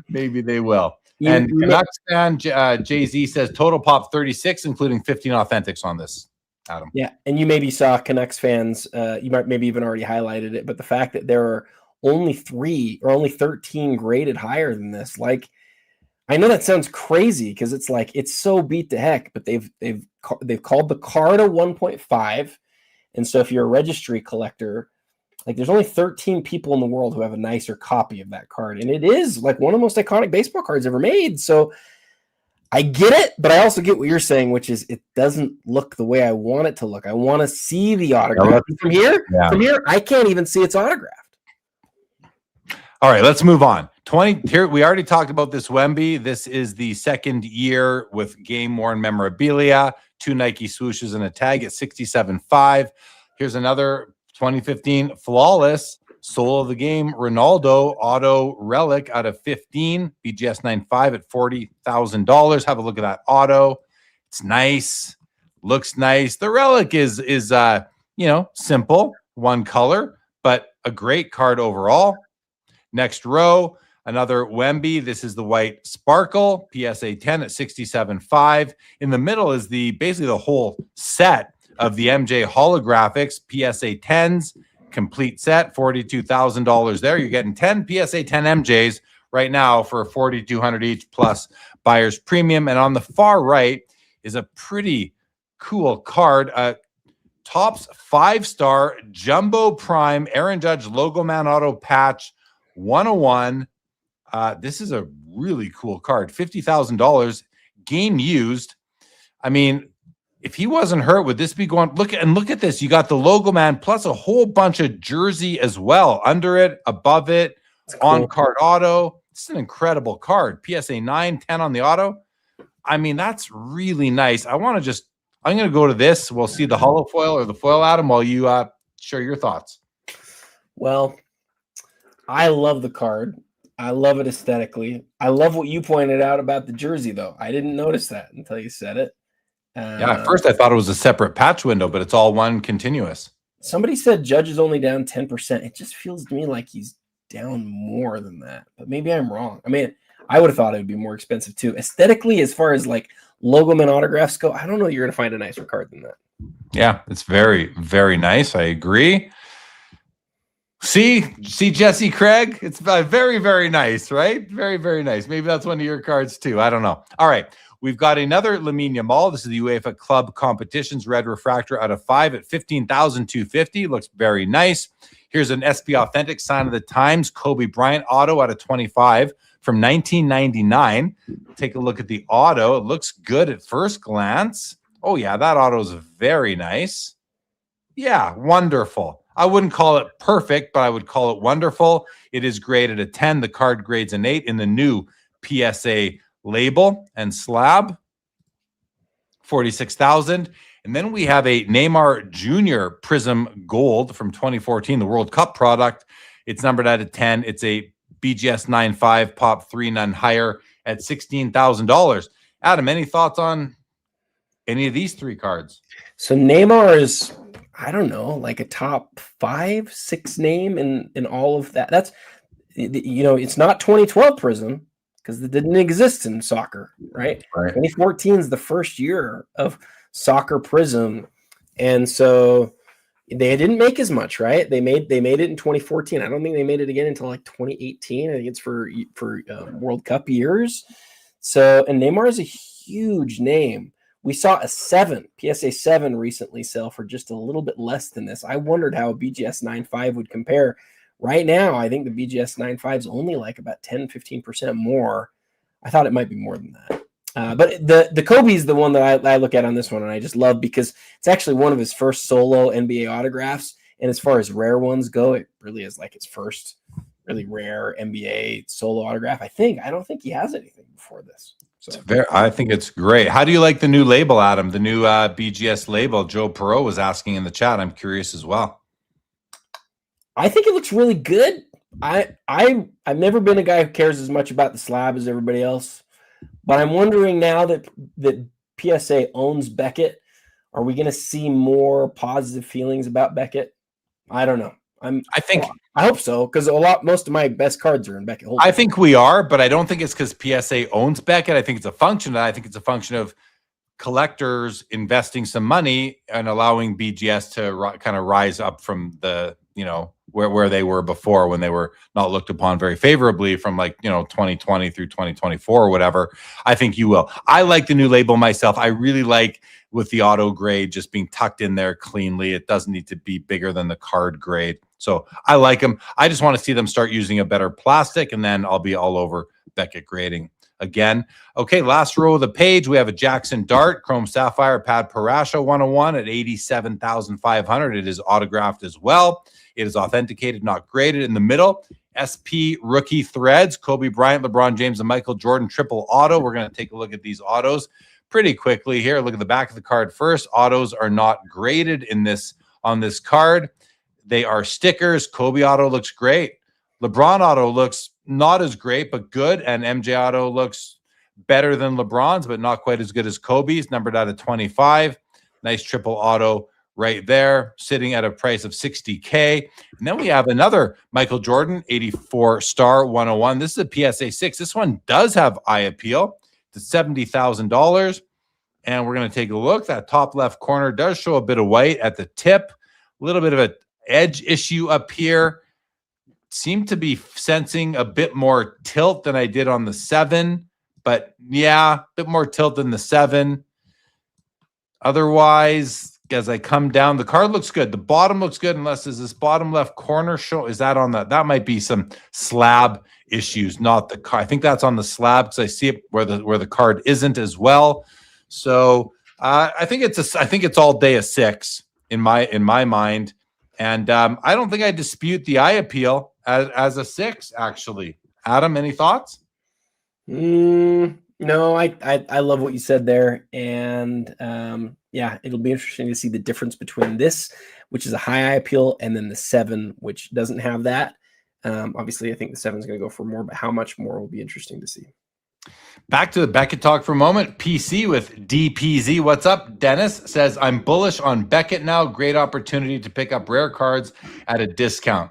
maybe they will. And Canucks fan Jay-Z says total pop 36, including 15 authentics on this, Adam. Yeah, and you maybe saw Canucks fans, you might maybe even already highlighted it, but the fact that there are only 3 or only 13 graded higher than this, like, I know that sounds crazy because it's like it's so beat to heck, but they've called the card a 1.5. And so if you're a registry collector, like, there's only 13 people in the world who have a nicer copy of that card. And it is like one of the most iconic baseball cards ever made. So I get it, but I also get what you're saying, which is it doesn't look the way I want it to look. I want to see the autograph. From here, I can't even see its autographed. All right, let's move on. Here, we already talked about this Wemby. This is the second year with game-worn memorabilia, 2 Nike swooshes and a tag at $67.5. Here's another 2015 flawless soul of the game Ronaldo auto relic out of 15, BGS 95 at $40,000. Have a look at that auto. It's nice, looks nice. The relic is simple, one color, but a great card overall. Next row, another Wemby. This is the white sparkle, PSA 10 at $67.5. In the middle is basically the whole set of the MJ holographics, PSA 10s, complete set, $42,000 there. You're getting 10 PSA 10 MJs right now for $4,200 each plus buyer's premium. And on the far right is a pretty cool card. Topps 5-star Jumbo Prime Aaron Judge Logo Man Auto Patch 101. This is a really cool card. $50,000, game used. I mean, if he wasn't hurt, would this be going? Look at this. You got the Logo Man plus a whole bunch of jersey as well. Under it, above it, on card auto. It's an incredible card. PSA 9, 10 on the auto. I mean, that's really nice. I'm going to go to this. We'll see the holo foil or the foil, Adam, while you share your thoughts. Well, I love the card. I love it aesthetically. I love what you pointed out about the jersey, though. I didn't notice that until you said it. Yeah, at first I thought it was a separate patch window, but it's all one continuous. Somebody said Judge is only down 10%. It just feels to me like he's down more than that, but maybe I'm wrong. I mean, I would have thought it would be more expensive too. Aesthetically, as far as like Logo Man autographs go, I don't know you're going to find a nicer card than that. Yeah, it's very, very nice. I agree. See Jesse Craig? It's very, very nice, right? Very, very nice. Maybe that's one of your cards too. I don't know. All right. We've got another Lamine Mall. This is the UEFA Club Competitions Red Refractor out of 5 at 15,250. Looks very nice. Here's an SP Authentic Sign of the Times Kobe Bryant auto out of 25 from 1999. Take a look at the auto. It looks good at first glance. Oh, yeah, that auto is very nice. Yeah, wonderful. I wouldn't call it perfect, but I would call it wonderful. It is graded a 10. The card grades an 8 in the new PSA label and slab. 46,000. And then we have a Neymar Jr. Prism Gold from 2014, the World Cup product. It's numbered at a 10. It's a BGS 9.5 pop 3, none higher at $16,000. Adam, any thoughts on any of these three cards? So Neymar is, I don't know, like a top 5, 6 name in all of that. That's, you know, it's not 2012 Prism because it didn't exist in soccer, right? 2014 is the first year of soccer Prism, and so they didn't make as much, right? They made it in 2014. I don't think they made it again until like 2018. I think it's for World Cup years. So, and Neymar is a huge name. We saw a 7, PSA 7 recently sell for just a little bit less than this. I wondered how a BGS 9.5 would compare. Right now, I think the BGS 9.5 is only like about 10-15% more. I thought it might be more than that. But the Kobe is the one that I look at on this one, and I just love because it's actually one of his first solo NBA autographs. And as far as rare ones go, it really is like his first really rare NBA solo autograph. I don't think he has anything before this. So I think it's great. How do you like the new label, Adam? The new BGS label? Joe Perot was asking in the chat. I'm curious as well. I think it looks really good. I've never been a guy who cares as much about the slab as everybody else, but I'm wondering now that PSA owns Beckett, are we going to see more positive feelings about Beckett? I don't know. I hope so, because most of my best cards are in Beckett. I think we are, but I don't think it's because PSA owns Beckett. I think it's a function. I think it's a function of collectors investing some money and allowing BGS to kind of rise up from the, you know, where they were before, when they were not looked upon very favorably from, like, you know, 2020 through 2024 or whatever. I think you will. I like the new label myself. I really like with the auto grade just being tucked in there cleanly. It doesn't need to be bigger than the card grade. So I like them. I just want to see them start using a better plastic, and then I'll be all over Beckett grading again. Okay, last row of the page, we have a Jackson Dart Chrome Sapphire Pad Parasha 101 at 87,500. It is autographed as well. It is authenticated, not graded. In the middle, SP Rookie Threads, Kobe Bryant, LeBron James, and Michael Jordan triple auto. We're going to take a look at these autos pretty quickly here. Look at the back of the card first. Autos are not graded on this card. They are stickers. Kobe auto looks great. LeBron auto looks not as great, but good. And MJ auto looks better than LeBron's, but not quite as good as Kobe's, numbered out of 25. Nice triple auto right there, sitting at a price of $60K. And then we have another Michael Jordan 84 Star 101. This is a PSA 6. This one does have eye appeal to $70,000. And we're going to take a look. That top left corner does show a bit of white at the tip, a little bit of an edge issue up here. Seem to be sensing a bit more tilt than I did on the 7, but yeah, a bit more tilt than the 7. Otherwise, as I come down, the card looks good. The bottom looks good, unless is this bottom left corner show. Is that on that? That might be some slab issues, not the card. I think that's on the slab because I see it where the card isn't as well. So I think it's all day a 6 in my mind. And I don't think I dispute the eye appeal as a 6, actually. Adam, any thoughts? No, I love what you said there. And yeah, it'll be interesting to see the difference between this, which is a high eye appeal, and then the 7, which doesn't have that. Obviously, I think the 7 is going to go for more, but how much more will be interesting to see. Back to the Beckett talk for a moment. PC with DPZ. What's up? Dennis says, I'm bullish on Beckett now. Great opportunity to pick up rare cards at a discount.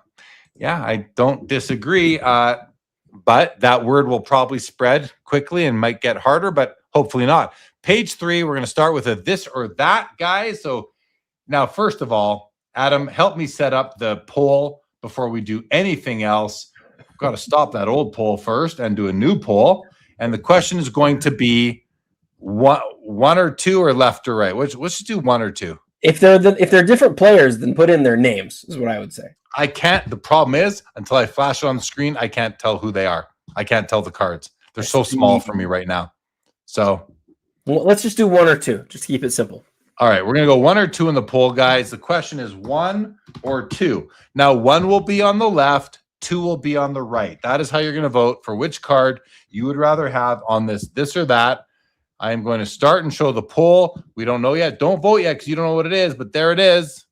Yeah, I don't disagree. But that word will probably spread quickly and might get harder, but hopefully not. Page 3, we're going to start with a this or that, guys. So now, first of all, Adam, help me set up the poll before we do anything else. Got to stop that old poll first and do a new poll. And the question is going to be one or two, or left or right. Let's just do one or two. If they're different players, then put in their names, is what I would say. I can't. The problem is, until I flash it on the screen, I can't tell who they are. I can't tell the cards. They're so small for me right now. So well, let's just do one or two. Just keep it simple. All right, we're going to go one or two in the poll, guys. The question is one or two. Now, one will be on the left, two will be on the right. That is how you're going to vote for which card you would rather have on this or that. I am going to start and show the poll. We don't know yet. Don't vote yet because you don't know what it is, but there it is.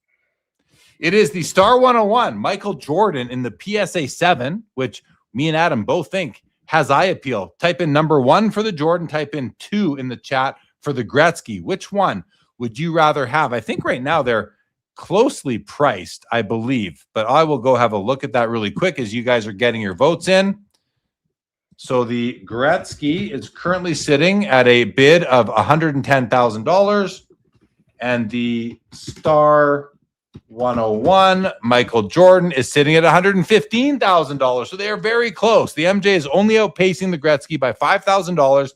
It is the Star 101, Michael Jordan in the PSA 7, which me and Adam both think has eye appeal. Type in number 1 for the Jordan. Type in 2 in the chat for the Gretzky. Which one would you rather have? I think right now they're closely priced, I believe, but I will go have a look at that really quick as you guys are getting your votes in. So the Gretzky is currently sitting at a bid of $110,000, and the Star 101 Michael Jordan is sitting at $115,000. So they are very close. The MJ is only outpacing the Gretzky by $5,000.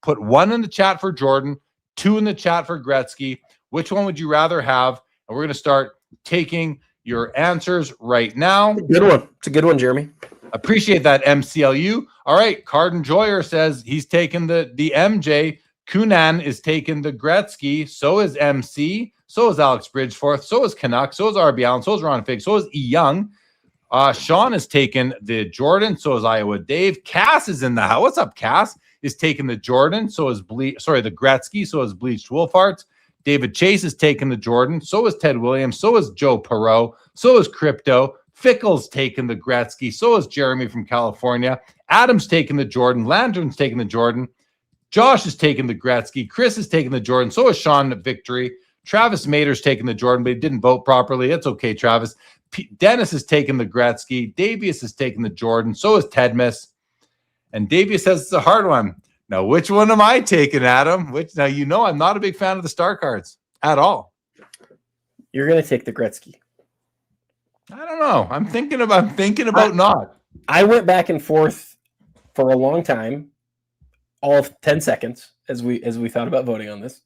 Put 1 in the chat for Jordan, 2 in the chat for Gretzky. Which one would you rather have? And we're going to start taking your answers right now. Good one. It's a good one, Jeremy. Appreciate that, MCLU. All right, Card Enjoyer says he's taking the MJ. Kunan is taking the Gretzky. So is MC. So is Alex Bridgeforth. So is Canuck. So is RB Allen. So is Ron Fig. So is E. Young. Sean is taking the Jordan. So is Iowa Dave. Cass is in the house. What's up, Cass? Is taking the Jordan. So is the Gretzky. So is Bleached Wolfart. David Chase is taking the Jordan. So is Ted Williams. So is Joe Perot. So is Crypto. Fickle's taking the Gretzky. So is Jeremy from California. Adam's taking the Jordan. Lantern's taking the Jordan. Josh is taking the Gretzky. Chris is taking the Jordan. So is Sean Victory. Travis Mater's taking the Jordan, but he didn't vote properly. It's okay, Travis. Dennis is taking the Gretzky. Davius is taking the Jordan. So is Tedmus. And Davius says it's a hard one. Now, which one am I taking, Adam? Now, you know I'm not a big fan of the star cards at all. You're going to take the Gretzky. I don't know. I'm thinking about not. I went back and forth for a long time, all of 10 seconds, as we thought about voting on this.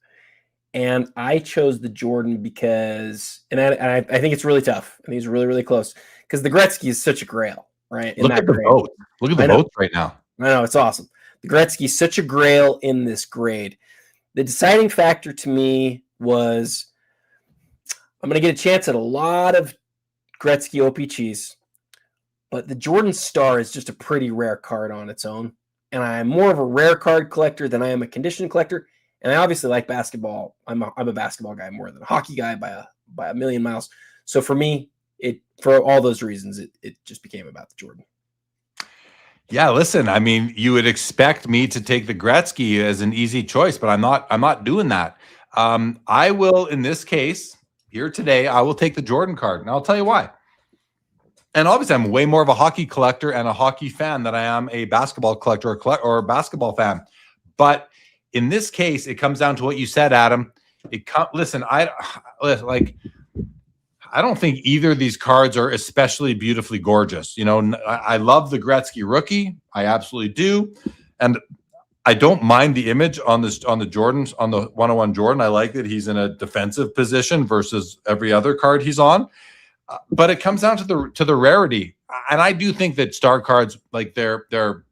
And I chose the Jordan because, and I think it's really tough. I think it's really, really close because the Gretzky is such a grail, right? Look at the vote. Look at the votes right now. I know, it's awesome. The Gretzky is such a grail in this grade. The deciding factor to me was I'm going to get a chance at a lot of Gretzky OPGs, but the Jordan Star is just a pretty rare card on its own. And I'm more of a rare card collector than I am a condition collector. And I obviously like basketball. I'm a basketball guy more than a hockey guy by a million miles. So for me, for all those reasons, it just became about the Jordan. Yeah, listen, I mean, you would expect me to take the Gretzky as an easy choice, but I'm not doing that. I will, in this case, here today, I will take the Jordan card, and I'll tell you why. And obviously, I'm way more of a hockey collector and a hockey fan than I am a basketball collector or a basketball fan. But in this case, it comes down to what you said, Adam. Listen, I don't think either of these cards are especially beautifully gorgeous. You know, I love the Gretzky rookie. I absolutely do. And I don't mind the image on the Jordans, on the 101 Jordan. I like that he's in a defensive position versus every other card he's on. But it comes down to the rarity. And I do think that star cards, like the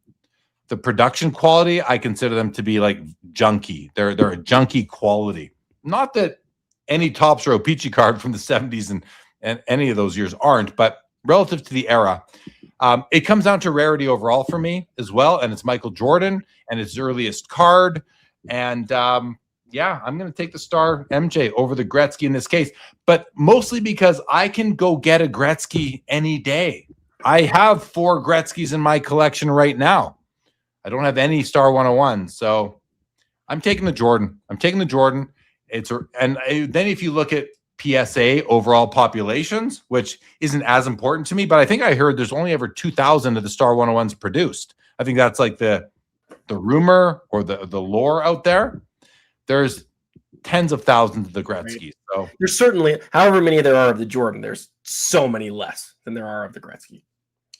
production quality, I consider them to be like junky. They're a junky quality. Not that any Topps or O-Pee-Chee card from the 70s and any of those years aren't, but relative to the era, it comes down to rarity overall for me as well. And it's Michael Jordan and his earliest card. And yeah, I'm going to take the Star MJ over the Gretzky in this case, but mostly because I can go get a Gretzky any day. I have 4 Gretzkys in my collection right now. I don't have any Star 101. So I'm taking the Jordan. And then if you look at PSA overall populations, which isn't as important to me, but I think I heard there's only ever 2,000 of the Star 101s produced. I think that's like the rumor or the lore out there. There's tens of thousands of the Right. Gretzky. So There's certainly, however many there are of the Jordan, there's so many less than there are of the Gretzky.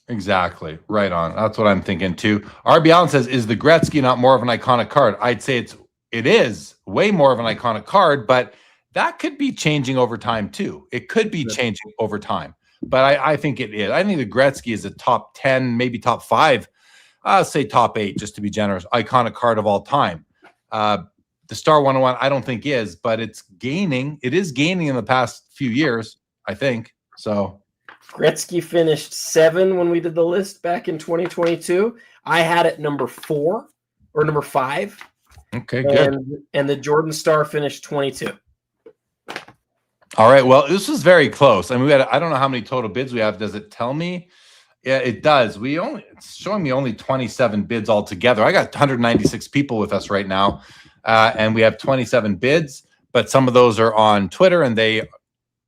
exactly. Right on. That's what I'm thinking too. RB Allen says, is the Gretzky not more of an iconic card? I'd say it is way more of an iconic card, but that could be changing over time too. It could be changing over time, but I think it is. I think the Gretzky is a top 10, maybe top 5. I'll say top 8, just to be generous, iconic card of all time. The Star 101, I don't think is, but it's gaining. It is gaining in the past few years, I think. So Gretzky finished 7 when we did the list back in 2022. I had it number 4 or number 5. okay, good. And the Jordan Star finished 22. All right. Well, this was very close. I mean, I don't know how many total bids we have. Does it tell me? Yeah, it does. It's showing me only 27 bids altogether. I got 196 people with us right now, and we have 27 bids, but some of those are on Twitter, and they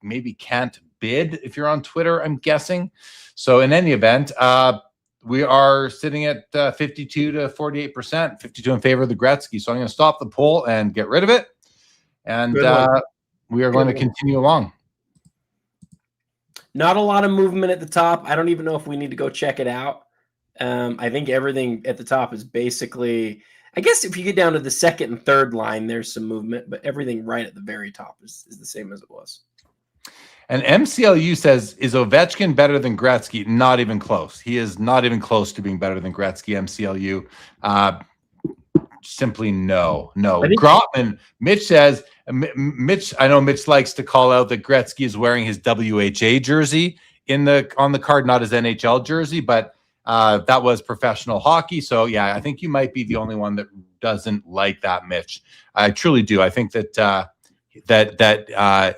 maybe can't bid if you're on Twitter, I'm guessing. So in any event, we are sitting at 52 to 48%, 52 in favor of the Gretzky. So I'm going to stop the poll and get rid of it. And we are going to continue along. Not a lot of movement at the top. I don't even know if we need to go check it out. I think everything at the top is basically, I guess if you get down to the second and third line, there's some movement, but everything right at the very top is the same as it was. And MCLU says, is Ovechkin better than Gretzky? Not even close. He is not even close to being better than Gretzky, MCLU. Simply no. Grotman, Mitch says, Mitch, I know Mitch likes to call out that Gretzky is wearing his WHA jersey on the card, not his NHL jersey, but that was professional hockey. So yeah, I think you might be the only one that doesn't like that, Mitch. I truly do. I think that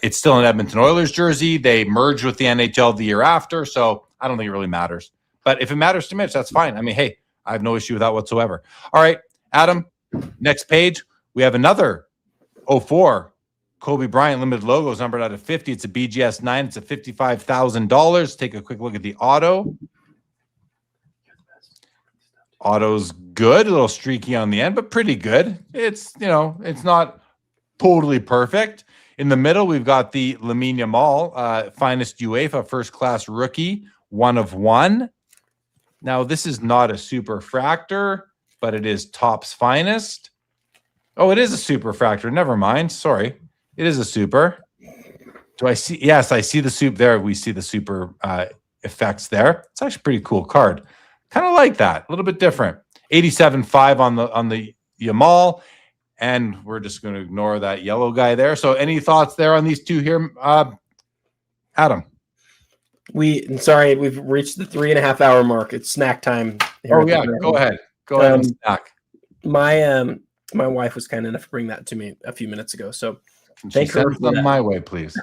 it's still an Edmonton Oilers jersey. They merged with the NHL the year after, so I don't think it really matters. But if it matters to Mitch, that's fine. I mean, hey, I have no issue with that whatsoever. All right, Adam, next page. We have another 04 Kobe Bryant limited logos numbered out of 50. It's a BGS 9. It's a $55,000. Take a quick look at the auto. Auto's good, a little streaky on the end, but pretty good. It's not totally perfect. In the middle, we've got the Lamine Yamal, finest UEFA first class rookie, 1 of 1. Now, this is not a super fractor, but it is Topps finest. Oh, it is a super fractor. Never mind. Sorry. It is a super. Do I see? Yes, I see the soup there. We see the super effects there. It's actually a pretty cool card. Kind of like that. A little bit different. 87.5 on the Yamal. And we're just going to ignore that yellow guy there. So any thoughts there on these two here, Adam? We've reached the 3.5 hour mark. It's snack time. Oh yeah, go ahead. Go ahead and snack. My wife was kind enough to bring that to me a few minutes ago. So thank her for that. My way, please.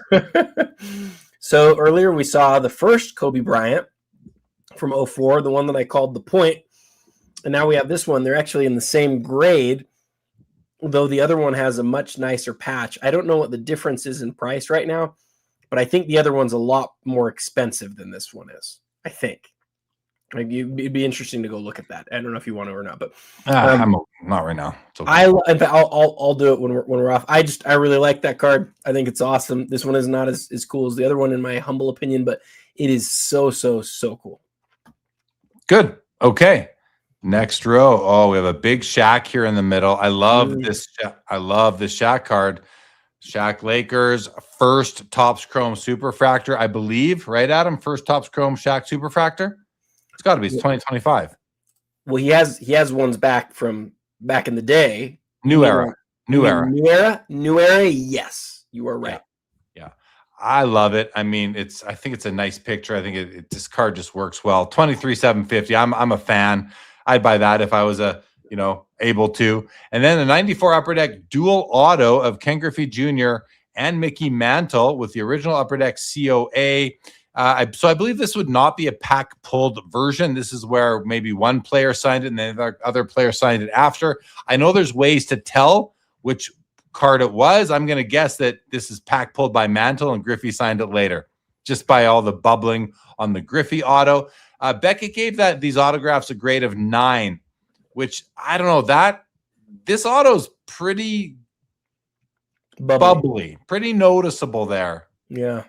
So earlier we saw the first Kobe Bryant from 04, the one that I called the point. And now we have this one. They're actually in the same grade, though the other one has a much nicer patch. I don't know what the difference is in price right now, but I think the other one's a lot more expensive than this one is. I think. It'd be interesting to go look at that. I don't know if you want to or not, but I'm not right now. Okay. I'll do it when we're off. I really like that card. I think it's awesome. This one is not as cool as the other one in my humble opinion, but it is so cool. Good. Okay. Next row. Oh, we have a big Shaq here in the middle. I love this. I love this Shaq card. Shaq Lakers first Topps Chrome Superfractor, I believe. Right, Adam? First Topps Chrome Shaq Superfractor. It's got to be 2025. Well, he has ones back from back in the day. New era. Yes, you are right. Yeah. I love it. I mean, I think it's a nice picture. I think this card just works well. 23,750. I'm a fan. I'd buy that if I was able to. And then the 94 Upper Deck dual auto of Ken Griffey Jr. and Mickey Mantle with the original Upper Deck COA. So I believe this would not be a pack pulled version. This is where maybe one player signed it and then the other player signed it after. I know there's ways to tell which card it was. I'm going to guess that this is pack pulled by Mantle and Griffey signed it later, just by all the bubbling on the Griffey auto. Beckett gave these autographs a grade of 9, which I don't know, this auto's pretty bubbly, pretty noticeable there. Yeah.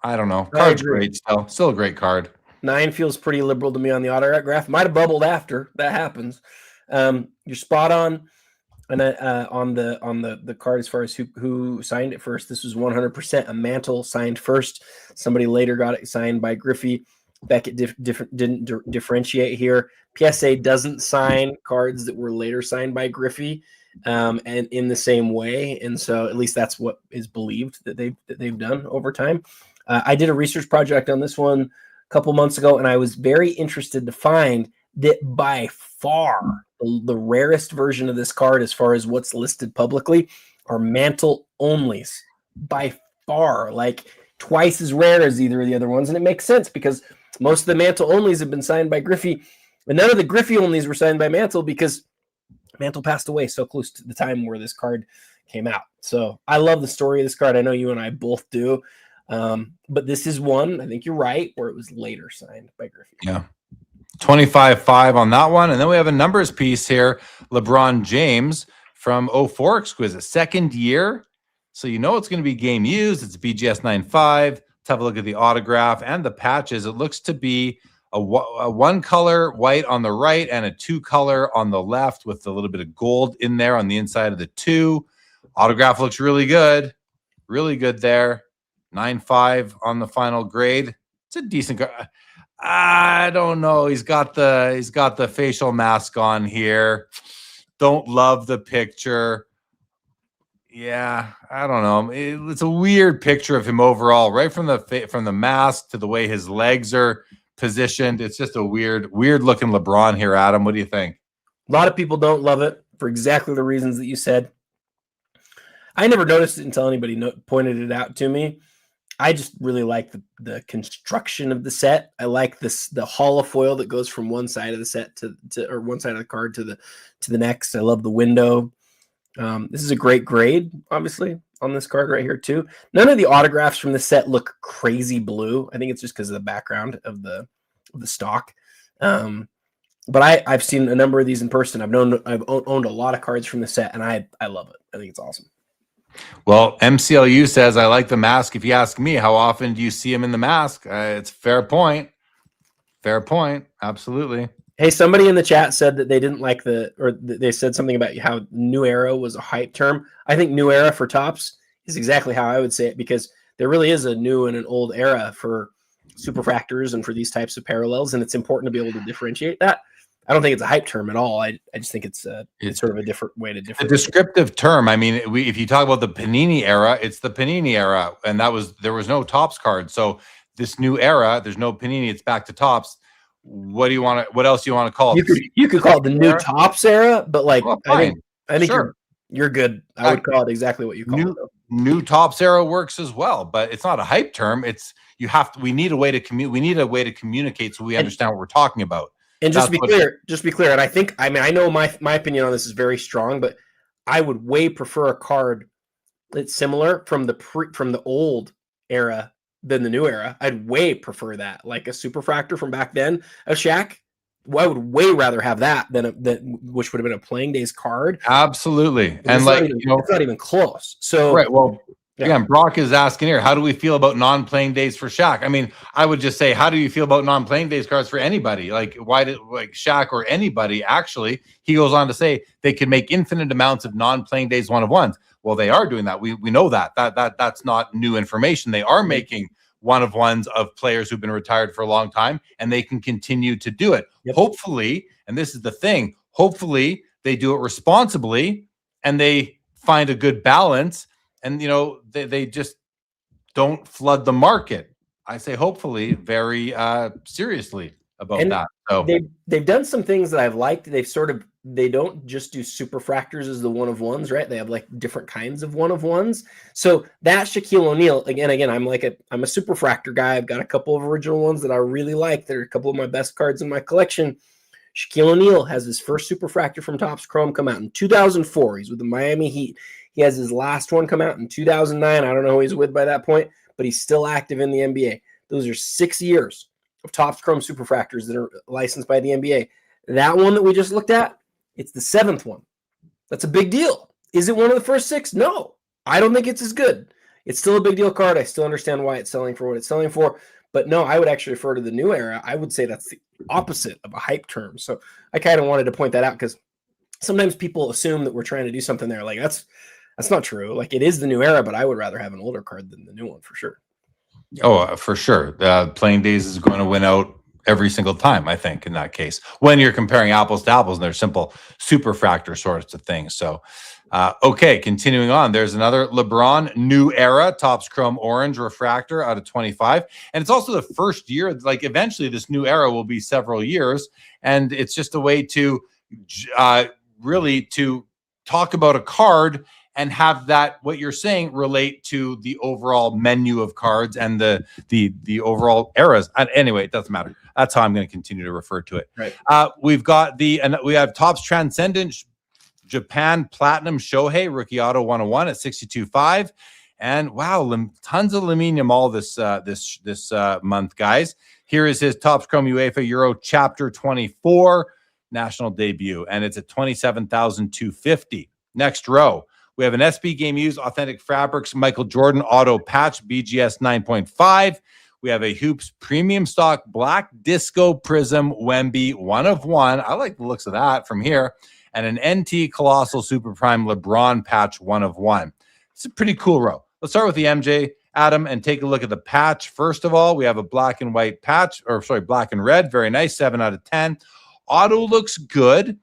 I don't know. I Card's agree. great still a great card. 9 feels pretty liberal to me on the autograph. Might have bubbled after. That happens. You're spot on. And on the card as far as who signed it first, this was 100% a Mantle signed first. Somebody later got it signed by Griffey. Beckett didn't differentiate here. PSA doesn't sign cards that were later signed by Griffey, and in the same way. And so at least that's what is believed that they've done over time. I did a research project on this one a couple months ago, and I was very interested to find that by far the rarest version of this card, as far as what's listed publicly, are Mantle onlys. By far, like twice as rare as either of the other ones. And it makes sense because most of the Mantle onlys have been signed by Griffey, and none of the Griffey onlys were signed by Mantle because Mantle passed away so close to the time where this card came out. So I love the story of this card. I know you and I both do. But this is one, I think you're right, where it was later signed by Griffey. Yeah. 25-5 on that one. And then we have a numbers piece here. LeBron James from 04 Exquisite. Second year. So you know it's going to be game used. It's BGS 9.5. Let's have a look at the autograph and the patches. It looks to be a one color white on the right and a two color on the left with a little bit of gold in there on the inside of the two. Autograph looks really good. Really good there. 9.5 on the final grade. It's a decent card. I don't know. He's got the facial mask on here. Don't love the picture. Yeah, I don't know. It's a weird picture of him overall, right from the mask to the way his legs are positioned. It's just a weird looking LeBron here, Adam. What do you think? A lot of people don't love it for exactly the reasons that you said. I never noticed it until anybody pointed it out to me. I just really like the construction of the set. I like the holofoil that goes from one side of the set to or one side of the card to the next. I love the window. This is a great grade, obviously, on this card right here too. None of the autographs from the set look crazy blue. I think it's just because of the background of the stock. But I've seen a number of these in person. I've owned a lot of cards from the set, and I love it. I think it's awesome. Well, MCLU says, I like the mask. If you ask me, how often do you see him in the mask? It's fair point. Fair point. Absolutely. Hey, somebody in the chat said that they didn't like they said something about how New Era was a hype term. I think New Era for Topps is exactly how I would say it, because there really is a new and an old era for superfractors and for these types of parallels, and it's important to be able to differentiate that. I don't think it's a hype term at all. I just think it's sort of a different way to differentiate. A descriptive term. I mean, if you talk about the Panini era, it's the Panini era, and there was no Topps card. So this new era, there's no Panini. It's back to Topps. What else do you want to call it? You could call it the new Topps era, but like, well, I think sure. you're good. I would call it exactly what you call it. New Topps era works as well, but it's not a hype term. We need a way to communicate so we understand what we're talking about. And just be clear. And I know my opinion on this is very strong, but I would way prefer a card that's similar from the old era than the new era. I'd way prefer that, like a superfractor from back then of Shaq. I would way rather have that than which would have been a playing days card. Absolutely, and it's not even close. So right, well. Yeah. Again, Brock is asking here, how do we feel about non-playing days for Shaq? I mean, I would just say, how do you feel about non-playing days cards for anybody? Like, why did Shaq or anybody actually? He goes on to say they could make infinite amounts of non-playing days one-of-ones. Well, they are doing that. We know that's not new information. They are making one-of-ones of players who've been retired for a long time, and they can continue to do it. Yep. Hopefully, and this is the thing, hopefully they do it responsibly and they find a good balance. And, they just don't flood the market. I say hopefully very seriously about that. So they've done some things that I've liked. They don't just do superfractors as the one-of-ones, right? They have like different kinds of one-of-ones. So that Shaquille O'Neal, again, I'm a superfractor guy. I've got a couple of original ones that I really like. They're a couple of my best cards in my collection. Shaquille O'Neal has his first superfractor from Topps Chrome come out in 2004. He's with the Miami Heat. He has his last one come out in 2009. I don't know who he's with by that point, but he's still active in the NBA. Those are 6 years of Topps Chrome superfractors that are licensed by the NBA. That one that we just looked at, it's the 7th one. That's a big deal. Is it one of the first 6? No, I don't think it's as good. It's still a big deal card. I still understand why it's selling for what it's selling for. But no, I would actually refer to the new era. I would say that's the opposite of a hype term. So I kind of wanted to point that out because sometimes people assume that we're trying to do something there. Like that's not true. Like it is the new era, but I would rather have an older card than the new one for sure. Oh, for sure. Playing Days is going to win out every single time, I think, in that case, when you're comparing apples to apples and they're simple superfractor sorts of things. So, okay, continuing on. There's another LeBron New Era Topps Chrome Orange Refractor out of 25. And it's also the first year, like eventually this new era will be several years. And it's just a way to really to talk about a card and have that, what you're saying, relate to the overall menu of cards and the overall eras. And anyway, it doesn't matter. That's how I'm going to continue to refer to it. Right. We have Topps Transcendent Japan Platinum Shohei Rookie Auto 101 at 62.5. And wow, tons of Lamine Yamal this month, guys. Here is his Topps Chrome UEFA Euro Chapter 24 national debut, and it's at 27,250. Next row, we have an SB Game Used Authentic Fabrics Michael Jordan Auto Patch BGS 9.5. We have a Hoops Premium Stock Black Disco Prism Wemby 1 of 1. I like the looks of that from here. And an NT Colossal Super Prime LeBron Patch 1 of 1. It's a pretty cool row. Let's start with the MJ, Adam, and take a look at the patch. First of all, we have a black and white patch, black and red. Very nice, 7 out of 10. Auto looks good.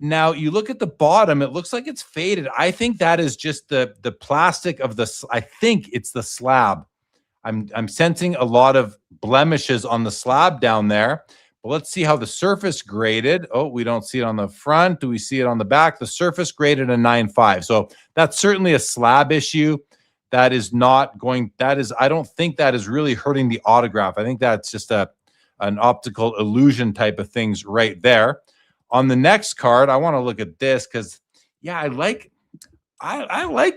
Now, you look at the bottom, it looks like it's faded. I think that is just the plastic of the, I think it's the slab. I'm sensing a lot of blemishes on the slab down there. But let's see how the surface graded. Oh, we don't see it on the front. Do we see it on the back? The surface graded a 9.5. So that's certainly a slab issue. That is not going, I don't think that is really hurting the autograph. I think that's just an optical illusion type of things right there. On the next card, I want to look at this because, yeah, I like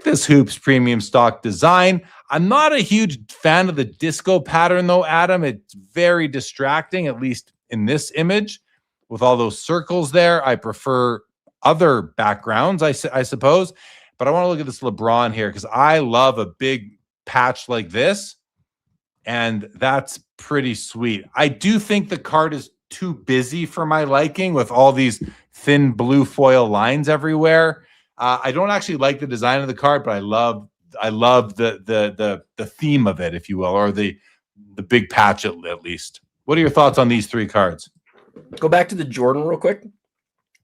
this Hoops Premium Stock design. I'm not a huge fan of the disco pattern, though, Adam. It's very distracting, at least in this image, with all those circles there. I prefer other backgrounds, I suppose. But I want to look at this LeBron here because I love a big patch like this, and that's pretty sweet. I do think the card is too busy for my liking with all these thin blue foil lines everywhere. I don't actually like the design of the card, but I love the theme of it, if you will, or the big patch at least. What are your thoughts on these 3 cards? Go back to the Jordan real quick.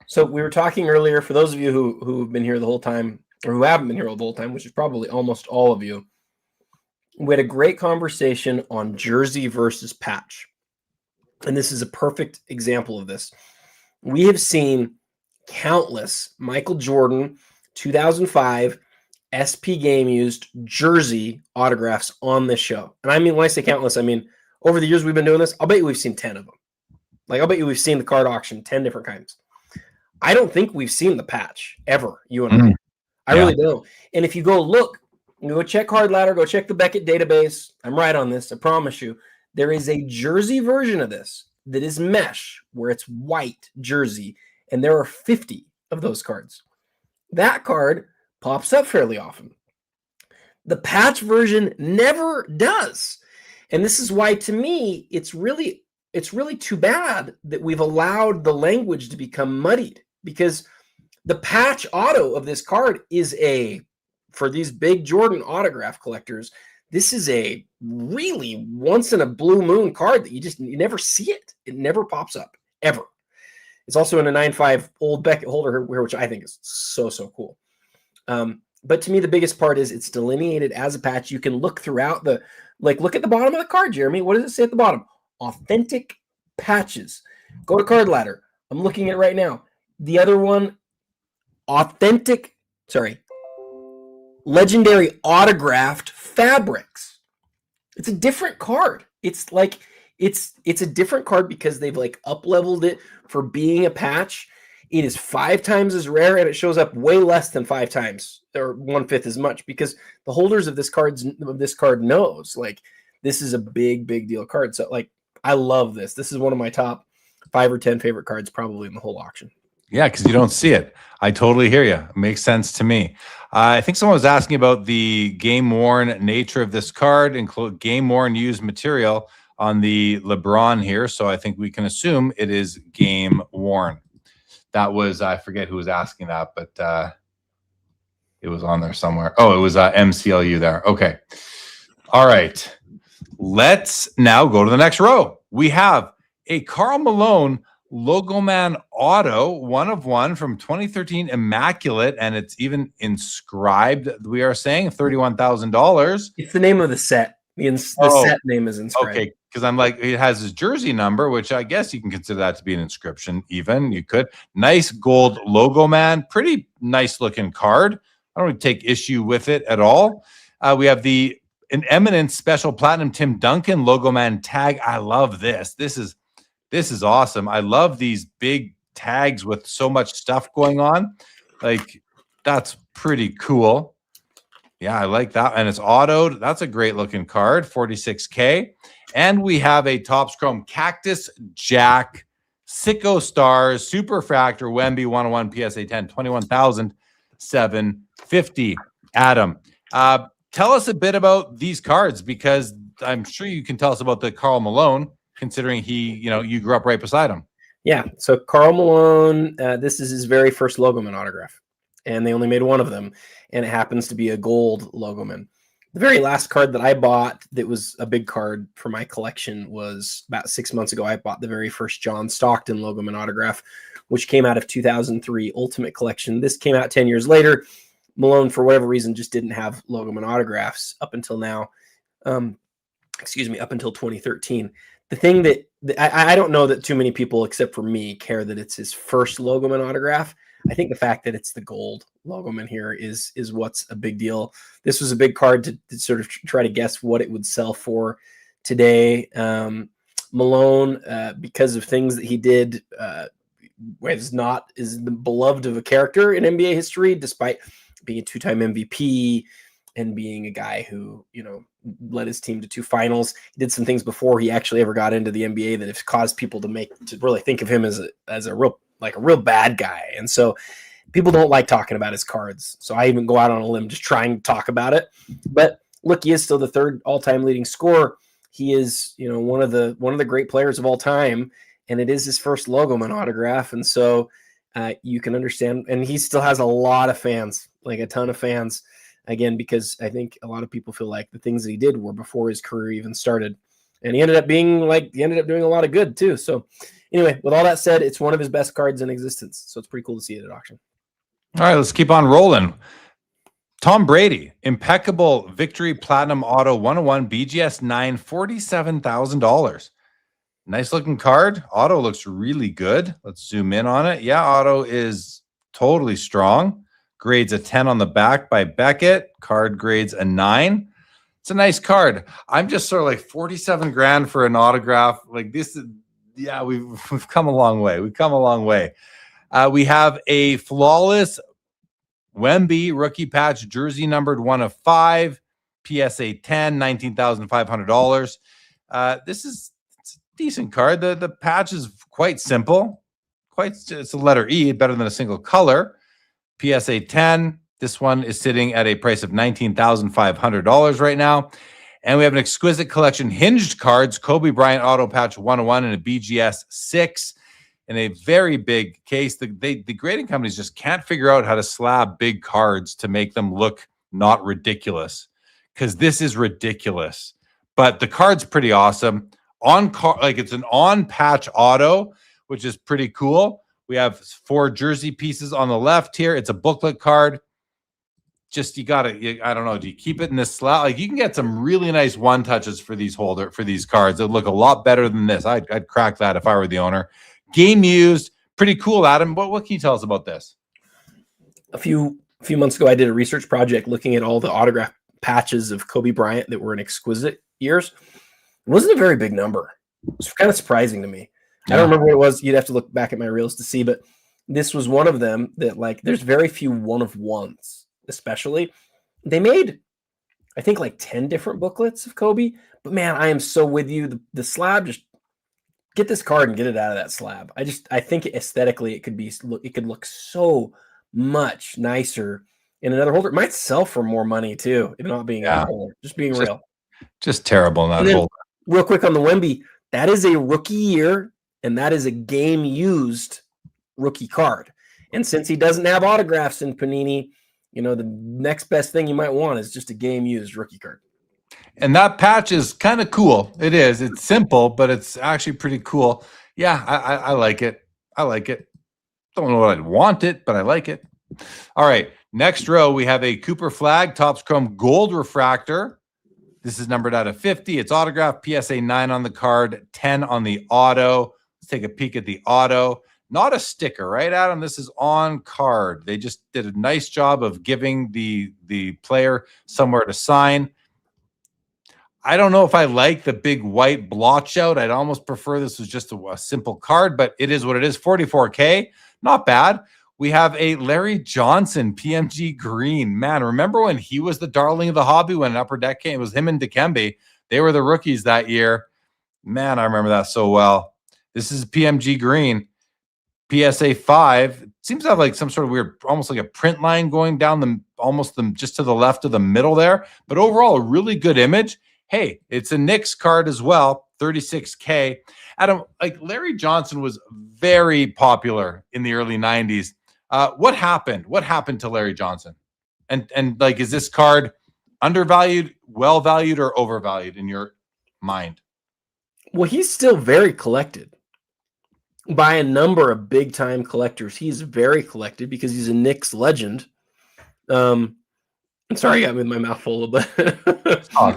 So we were talking earlier, for those of you who've been here the whole time, or who haven't been here the whole time, which is probably almost all of you, we had a great conversation on jersey versus patch. And this is a perfect example of this. We have seen countless Michael Jordan 2005 SP Game Used jersey autographs on this show. And I mean, when I say countless, I mean, over the years we've been doing this, I'll bet you we've seen 10 of them. Like, I'll bet you we've seen the card auction 10 different kinds. I don't think we've seen the patch ever, you and I. I really don't. And if you go look, you go check Card Ladder, go check the Beckett database. I'm right on this, I promise you. There is a jersey version of this that is mesh, where it's white jersey, and there are 50 of those cards. That card pops up fairly often. The patch version never does. And this is why, to me, it's really too bad that we've allowed the language to become muddied, because the patch auto of this card is for these big Jordan autograph collectors, this is a really once in a blue moon card that you never see it. It never pops up, ever. It's also in a 9.5 old Beckett holder here, which I think is so cool. But to me, the biggest part is it's delineated as a patch. You can look throughout look at the bottom of the card, Jeremy. What does it say at the bottom? Authentic patches. Go to Card Ladder. I'm looking at it right now. The other one, legendary autographed fabrics. It's a different card. It's like it's a different card because they've up-leveled it for being a patch. It is 5 times as rare, and it shows up way less than 5 times or 1/5 as much, because the holders of this card knows this is a big deal card. So I love this. This is one of my top 5 or 10 favorite cards probably in the whole auction. Yeah, because you don't see it. I totally hear you. It makes sense to me. I think someone was asking about the game-worn nature of this card, include game-worn used material on the LeBron here. So I think we can assume it is game-worn. That was, I forget who was asking that, but it was on there somewhere. Oh, it was MCLU there. Okay. All right. Let's now go to the next row. We have a Karl Malone Logo Man Auto, 1 of 1 from 2013 Immaculate, and it's even inscribed. We are saying $31,000. It's the name of the set. The set name is inscribed. Okay, because I'm like, it has his jersey number, which I guess you can consider that to be an inscription. Even you could. Nice gold Logo Man, pretty nice looking card. I don't take issue with it at all. We have an eminent special platinum Tim Duncan Logo Man tag. I love this. This is awesome. I love these big tags with so much stuff going on. Like, that's pretty cool. Yeah, I like that. And it's autoed. That's a great looking card, 46K. And we have a Topps Chrome Cactus Jack Sicko Stars Super Fractor Wemby 101 PSA 10, 21,750. Adam, tell us a bit about these cards, because I'm sure you can tell us about the Karl Malone, considering you grew up right beside him. Yeah. So Karl Malone, this is his very first Logoman autograph, and they only made one of them, and it happens to be a gold Logoman. The very last card that I bought that was a big card for my collection was about 6 months ago. I bought the very first John Stockton Logoman autograph, which came out of 2003 Ultimate Collection. This came out 10 years later. Malone, for whatever reason, just didn't have Logoman autographs up until now. Up until 2013. The thing that I don't know that too many people, except for me, care that it's his first Logoman autograph. I think the fact that it's the gold Logoman here is what's a big deal. This was a big card to sort of try to guess what it would sell for today. Malone, because of things that he did, is the beloved of a character in NBA history, despite being a 2-time MVP and being a guy who, led his team to 2 finals. He did some things before he actually ever got into the NBA that have caused people to really think of him as a real bad guy. And so people don't like talking about his cards. So I even go out on a limb just trying to talk about it. But look, he is still the 3rd all-time leading scorer. He is, one of the great players of all time, and it is his first Logoman autograph. And so you can understand, and he still has a lot of fans, like a ton of fans. Again, because I think a lot of people feel like the things that he did were before his career even started. And he ended up doing a lot of good too. So anyway, with all that said, it's one of his best cards in existence. So it's pretty cool to see it at auction. All right, let's keep on rolling. Tom Brady, impeccable victory platinum auto 101 BGS 9, $47,000. Nice looking card. Auto looks really good. Let's zoom in on it. Yeah, auto is totally strong. Grades a 10 on the back by Beckett. Card grades a 9. It's a nice card. I'm just sort of like 47 grand for an autograph. Like this is, yeah, we've come a long way. We've come a long way. We have a flawless Wemby rookie patch jersey numbered 1 of 5, PSA 10, $19,500. It's a decent card. The patch is quite simple. It's a letter E, better than a single color. PSA 10. This one is sitting at a price of $19,500 right now. And we have an exquisite collection hinged cards, Kobe Bryant auto patch 101 and a BGS 6 in a very big case. The grading companies just can't figure out how to slab big cards to make them look not ridiculous, because this is ridiculous. But the card's pretty awesome. It's an on patch auto, which is pretty cool. We have 4 jersey pieces on the left here. It's a booklet card. Just I don't know. Do you keep it in this slot? Like, you can get some really nice one touches for these cards that look a lot better than this. I'd crack that if I were the owner. Game used, pretty cool. Adam, what can you tell us about this? A few months ago, I did a research project looking at all the autograph patches of Kobe Bryant that were in exquisite years. It wasn't a very big number. It was kind of surprising to me. I don't remember what it was. You'd have to look back at my reels to see, but this was one of them that, like, there's very few 1 of 1s, especially. They made, I think, like 10 different booklets of Kobe, but man, I am so with you. The slab just get this card and get it out of that slab. I think aesthetically it could look so much nicer in another holder. It might sell for more money too, if not being in a holder. Just being real. Just terrible in that And then, holder. real quick on the Wemby, that is a rookie year, and that is a game used rookie card. And since he doesn't have autographs in Panini, the next best thing you might want is just a game used rookie card. And that patch is kind of cool. It is. It's simple, but it's actually pretty cool. Yeah, I like it. I like it. Don't know what I'd want it, but I like it. All right. Next row, we have a Cooper Flag Topps Chrome Gold Refractor. This is numbered out of 50. It's autographed. PSA 9 on the card, 10 on the auto. Let's take a peek at the auto. Not a sticker, right, Adam? This is on card. They just did a nice job of giving the player somewhere to sign. I don't know if I like the big white blotch out. I'd almost prefer this was just a simple card, but it is what it is. 44K, not bad. We have a Larry Johnson PMG green. Man, remember when he was the darling of the hobby when Upper Deck came? It was him and Dikembe. They were the rookies that year. Man, I remember that so well. This is PMG green. PSA 5. It seems to have like some sort of weird, almost like a print line going down just to the left of the middle there. But overall, a really good image. Hey, it's a Knicks card as well, 36K. Adam, like Larry Johnson was very popular in the early 90s. What happened? What happened to Larry Johnson? And like, is this card undervalued, well valued, or overvalued in your mind? Well, he's still very collected by a number of big time collectors. He's very collected because he's a Knicks legend. I'm sorry, I got with my mouth full a little bit.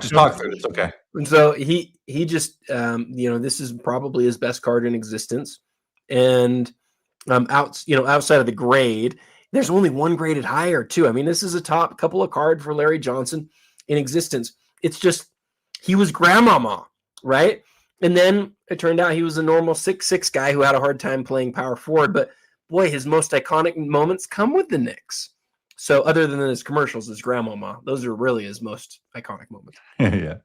Just talk through it. It's okay. And so he just this is probably his best card in existence. And outside of the grade, there's only one graded higher too. I mean, this is a top couple of card for Larry Johnson in existence. It's just he was grandmama, right? And then it turned out he was a normal 6'6" guy who had a hard time playing power forward. But boy, his most iconic moments come with the Knicks. So other than his commercials, his grandmama, those are really his most iconic moments. Yeah.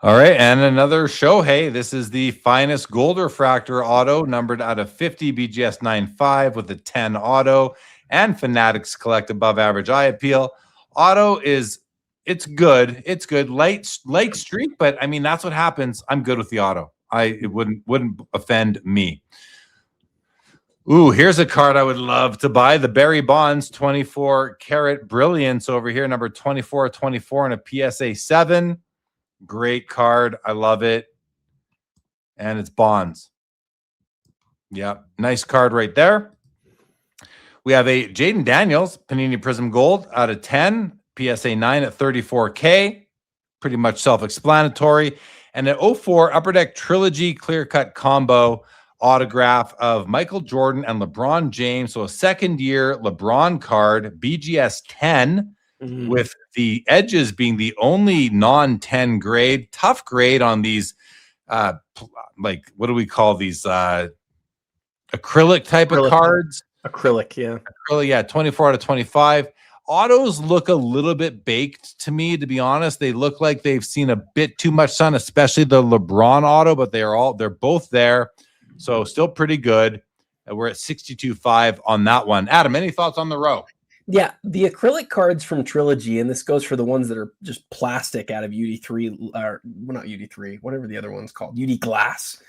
All right. And another Shohei. This is the finest gold refractor auto numbered out of 50 BGS 9.5 with a 10 auto and Fanatics Collect above average eye appeal. Auto it's good. It's good. Light streak, but I mean, that's what happens. I'm good with the auto. It wouldn't offend me. Ooh, here's a card I would love to buy. The Barry Bonds 24 Karat Brilliance over here, number 24/24 and a PSA 7. Great card. I love it. And it's Bonds. Yeah, nice card right there. We have a Jaden Daniels Panini Prism Gold out of 10, PSA 9 at 34K. Pretty much self-explanatory. And an 04 Upper Deck Trilogy Clear Cut Combo autograph of Michael Jordan and LeBron James. So a second-year LeBron card, BGS 10, with the edges being the only non-10 grade. Tough grade on these, like, what do we call these? Acrylic type of cards. Acrylic, yeah. Acrylic, yeah, 24 out of 25. Autos look a little bit baked to me, to be honest. They look like they've seen a bit too much sun, especially the LeBron auto, but they're both there. So still pretty good. We're at 62.5 on that one. Adam, any thoughts on the row? Yeah, the acrylic cards from Trilogy, and this goes for the ones that are just plastic out of UD3, or well, not UD3, whatever the other one's called, UD Glass.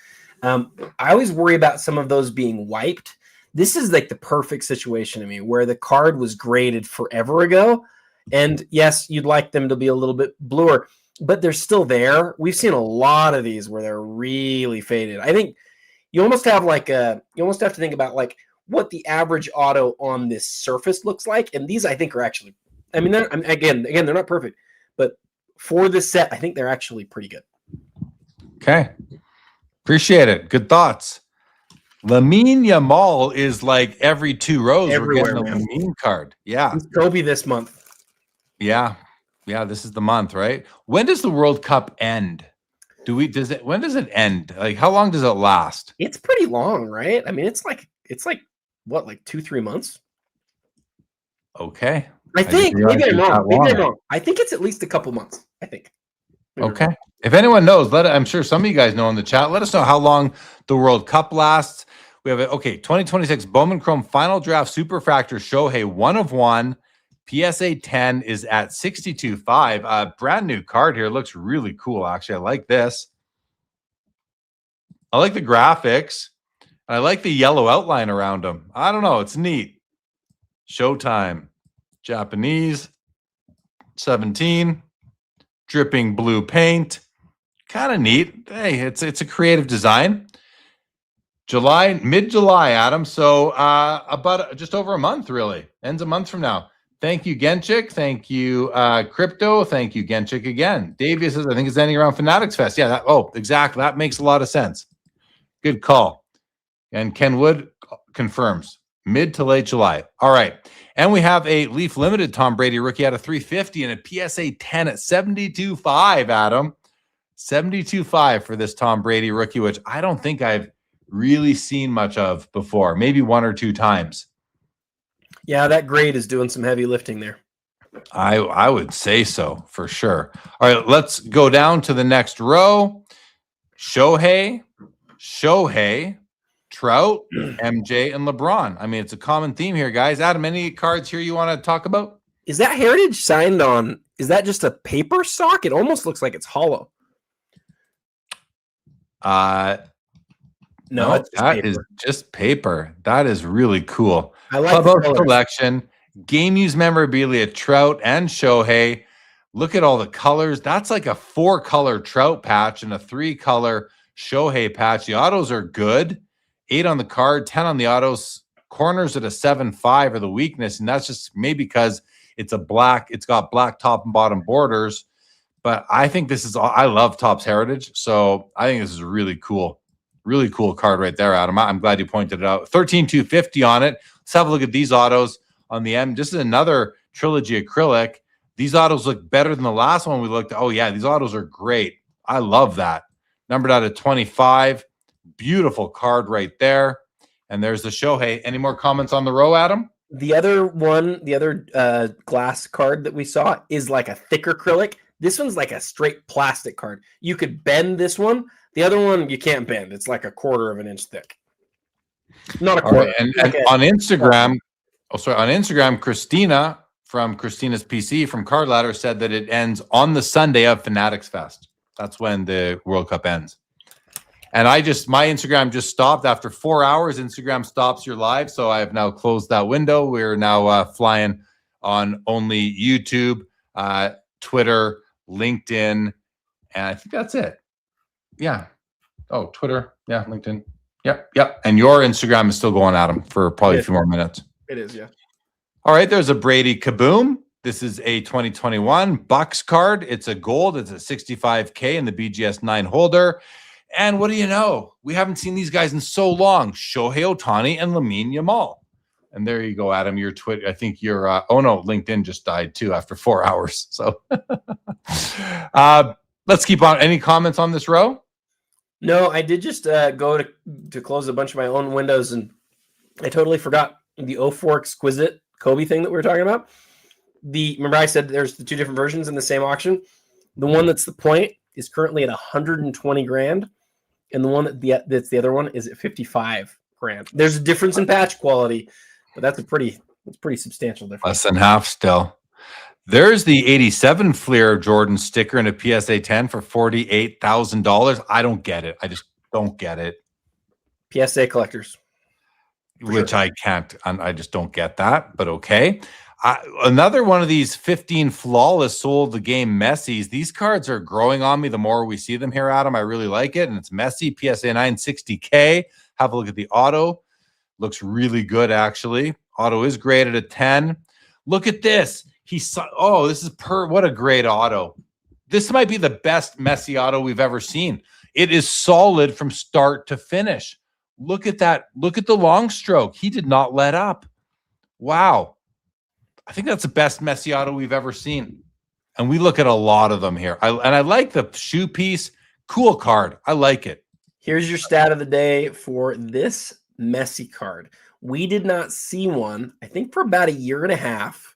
I always worry about some of those being wiped. This is like the perfect situation to me, where the card was graded forever ago. And yes, you'd like them to be a little bit bluer, but they're still there. We've seen a lot of these where they're really faded. I think you almost have to think about like what the average auto on this surface looks like. And these I think are actually, I mean, again, they're not perfect, but for this set, I think they're actually pretty good. Okay. Appreciate it. Good thoughts. Lamine Yamal is like every 2 rows. Everywhere, we're getting a Lamine card. Yeah. He's Kobe this month. Yeah. Yeah. This is the month, right? When does the World Cup end? When does it end? Like, how long does it last? It's pretty long, right? I mean, it's like what, like 2-3 months? Okay. I think maybe I'm wrong. I think it's at least a couple months. I think Okay. If anyone knows, I'm sure some of you guys know in the chat. Let us know how long the World Cup lasts. We have 2026 Bowman Chrome Final Draft Superfractor Shohei 1 of 1. PSA 10 is at 62.5. Brand new card here. Looks really cool, actually. I like this. I like the graphics. And I like the yellow outline around them. I don't know. It's neat. Showtime. Japanese. 17. Dripping blue paint. Kind of neat. Hey, it's a creative design. Mid-July, Adam. So about just over a month, really. Ends a month from now. Thank you, Genchik. Thank you, Crypto. Thank you, Genchik again. Davey says, I think it's ending around Fanatics Fest. Yeah, exactly. That makes a lot of sense. Good call. And Ken Wood confirms mid to late July. All right. And we have a Leaf Limited Tom Brady rookie out of 350 and a PSA 10 at 72.5, Adam. 72.5 for this Tom Brady rookie, which I don't think I've really seen much of before. Maybe one or two times. Yeah, that grade is doing some heavy lifting there. I would say so, for sure. All right, let's go down to the next row. Shohei, Trout, MJ, and LeBron. I mean, it's a common theme here, guys. Adam, any cards here you want to talk about? Is that Heritage signed on? Is that just a paper stock? It almost looks like it's hollow. No, it's just paper. That is really cool. I like the collection. Game used memorabilia, Trout and Shohei. Look at all the colors. That's like a 4-color Trout patch and a 3-color Shohei patch. The autos are good. 8 on the card, 10 on the autos. Corners at a 7.5 are the weakness, and that's just maybe because it's got black top and bottom borders. But I think this is I love Topps Heritage, so I think this is really cool card right there, Adam. I'm glad you pointed it out. 13,250 on it. Let's have a look at these autos on the M. This is another Trilogy acrylic. These autos look better than the last one we looked at. Oh yeah, these autos are great. I love that. Numbered out at 25. Beautiful card right there. And there's the Shohei. Any more comments on the row, Adam? The other glass card that we saw is like a thicker acrylic. This one's like a straight plastic card. You could bend this one. The other one you can't bend. It's like a 1/4 of an inch thick. Not a quarter. Right. And on Instagram, on Instagram, Christina from Christina's PC from Card Ladder said that it ends on the Sunday of Fanatics Fest. That's when the World Cup ends. And my Instagram just stopped after 4 hours. Instagram stops your live. So I have now closed that window. We're now flying on only YouTube, Twitter, LinkedIn, and I think that's it. Yeah. Oh, Twitter. Yeah. LinkedIn. Yep. And your Instagram is still going, Adam, for probably a few more minutes. It is, yeah. All right. There's a Brady Kaboom. This is a 2021 Bucks card. It's a gold. It's a 65K in the BGS 9 holder. And what do you know? We haven't seen these guys in so long. Shohei Ohtani and Lamine Yamal. And there you go, Adam. Your Twitter, I think your LinkedIn just died too after 4 hours. So let's keep on. Any comments on this row? No, I did just go to close a bunch of my own windows, and I totally forgot the 04 Exquisite Kobe thing that we were talking about. Remember I said there's the 2 different versions in the same auction. The one that's the point is currently at 120 grand, and the one that's the other one is at 55 grand. There's a difference in patch quality, but that's pretty substantial difference. Less than half still. There's the 87 Fleer Jordan sticker and a PSA 10 for $48,000. I don't get it. I just don't get it. PSA collectors. Which sure. I can't. I just don't get that, but okay. Another one of these 15 flawless sold the game Messies. These cards are growing on me the more we see them here, Adam. I really like it, and it's messy. PSA 9 60K. Have a look at the auto. Looks really good, actually. Auto is graded at 10. Look at this. What a great auto. This might be the best Messi auto we've ever seen. It is solid from start to finish. Look at that. Look at the long stroke. He did not let up. Wow. I think that's the best Messi auto we've ever seen. And we look at a lot of them here. I like the shoe piece. Cool card. I like it. Here's your stat of the day for this Messi card. We did not see one, I think, for about a year and a half.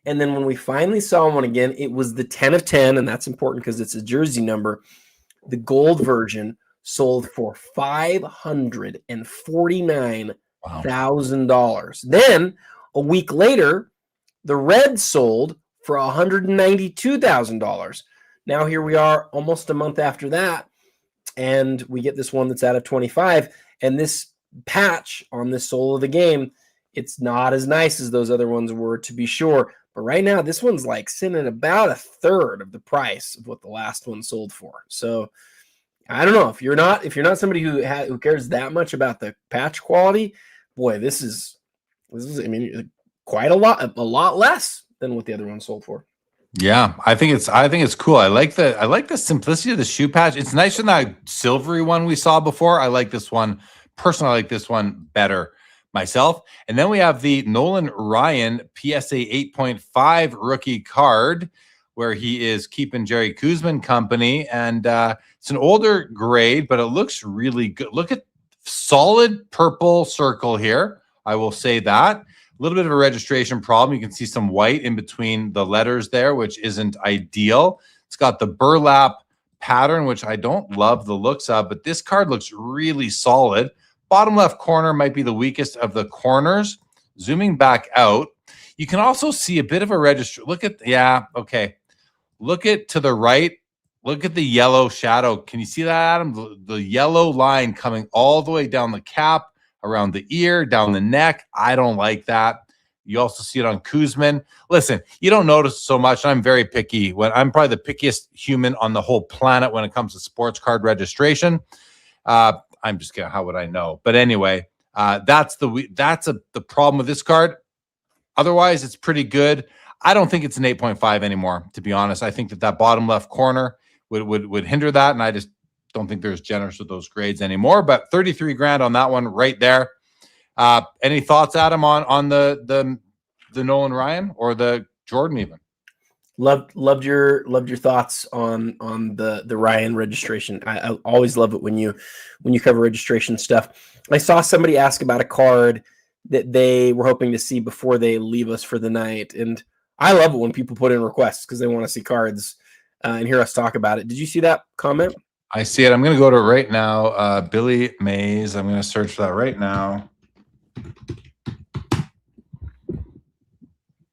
And then when we finally saw one again, it was the 10 of 10, and that's important because it's a jersey number. The gold version sold for $549,000. Then a week later, the red sold for $192,000. Now here we are almost a month after that, and we get this one that's out of 25. And this patch on this sole of the game, it's not as nice as those other ones were, to be sure. But right now, this one's like sitting at about a third of the price of what the last one sold for. So I don't know, if you're not somebody who cares that much about the patch quality, boy, this is I mean, quite a lot less than what the other one sold for. Yeah, I think it's cool. I like the simplicity of the shoe patch. It's nicer than that silvery one we saw before. I like this one. Personally, I like this one better myself. And then we have the Nolan Ryan PSA 8.5 rookie card, where he is keeping Jerry Kuzman company. And it's an older grade, but it looks really good. Look at solid purple circle here. I will say that. A little bit of a registration problem. You can see some white in between the letters there, which isn't ideal. It's got the burlap pattern, which I don't love the looks of, but this card looks really solid. Bottom left corner might be the weakest of the corners. Zooming back out, you can also see a bit of a register. Look at, yeah, okay. Look at to the right. Look at the yellow shadow. Can you see that, Adam? The yellow line coming all the way down the cap, around the ear, down the neck. I don't like that. You also see it on Kuzman. Listen, you don't notice so much. I'm very picky. I'm probably the pickiest human on the whole planet when it comes to sports card registration. I'm just kidding. How would I know? But anyway, that's the problem with this card. Otherwise, it's pretty good. I don't think it's an 8.5 anymore, to be honest. I think that bottom left corner would hinder that, and I just don't think they're as generous with those grades anymore. But 33 grand on that one right there. Any thoughts, Adam, on the Nolan Ryan or the Jordan even? Loved your thoughts on the Ryan registration. I always love it when you cover registration stuff. I saw somebody ask about a card that they were hoping to see before they leave us for the night, and I love it when people put in requests because they want to see cards and hear us talk about it. Did you see that comment? I see it. I'm going to go to it right now. Billy Mays. I'm going to search for that right now.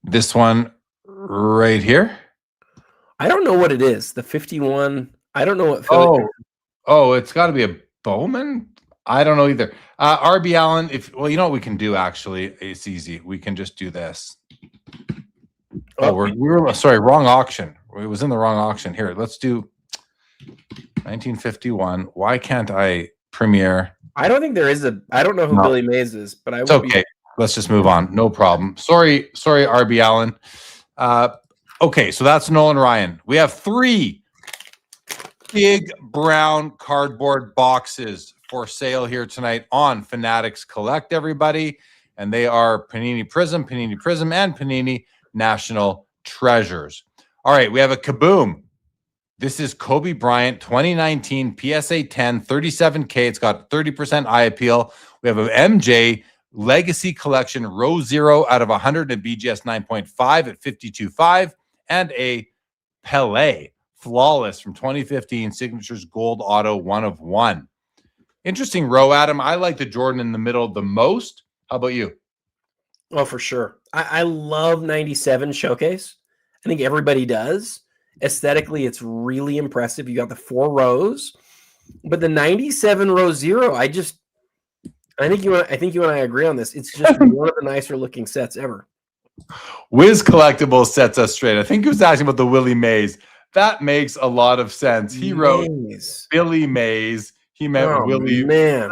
This one right here. I don't know what it is. The 51. I don't know what. Oh, it's got to be a Bowman. I don't know either. RB Allen. You know what we can do? Actually, it's easy. We can just do this. Oh, we were sorry. Wrong auction. It was in the wrong auction. Here, let's do 1951. Why can't I premiere? I don't think there is a. I don't know who Billy Mays is, but I. It's okay. Let's just move on. No problem. Sorry, RB Allen. Okay, so that's Nolan Ryan. We have 3 big brown cardboard boxes for sale here tonight on Fanatics Collect, everybody. And they are Panini Prism, and Panini National Treasures. All right, we have a Kaboom. This is Kobe Bryant, 2019 PSA 10, 37K. It's got 30% eye appeal. We have an MJ Legacy Collection Row 0 out of 100 and BGS 9.5 at 52.5. And a Pelé Flawless from 2015 Signatures Gold Auto 1 of 1. Interesting row, Adam. I like the Jordan in the middle the most. How about you? Oh, for sure. I love 97 Showcase. I think everybody does. Aesthetically, it's really impressive. You got the 4 rows, but the 97 row 0, I think you and I agree on this. It's just one of the nicer looking sets ever. Wiz Collectibles sets us straight. I think he was asking about the Willie Mays. That makes a lot of sense. He wrote Billy Mays. He meant Willie. Man,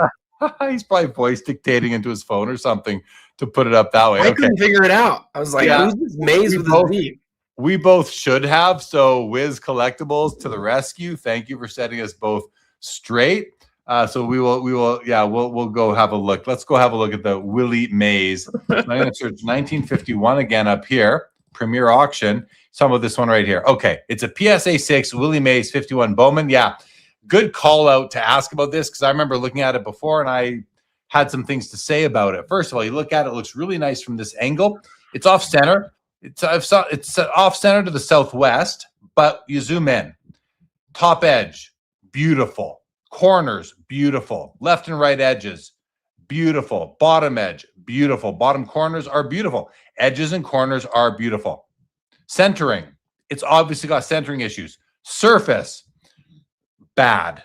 he's probably voice dictating into his phone or something to put it up that way. I couldn't figure it out. I was like, who's this Mays with his name? We both should have. So Wiz Collectibles to the rescue. Thank you for setting us both straight. So we'll go have a look. Let's go have a look at the Willie Mays. I'm going to search 1951 again up here. Premier Auction. Some of this one right here. Okay, it's a PSA 6 Willie Mays 51 Bowman. Yeah, good call out to ask about this because I remember looking at it before and I had some things to say about it. First of all, you look at it, it looks really nice from this angle. It's off center. It's off center to the southwest, but you zoom in. Top edge, beautiful. Corners, beautiful. Left and right edges, beautiful. Bottom edge, beautiful. Bottom corners are beautiful. Edges and corners are beautiful. Centering, it's obviously got centering issues. Surface, bad.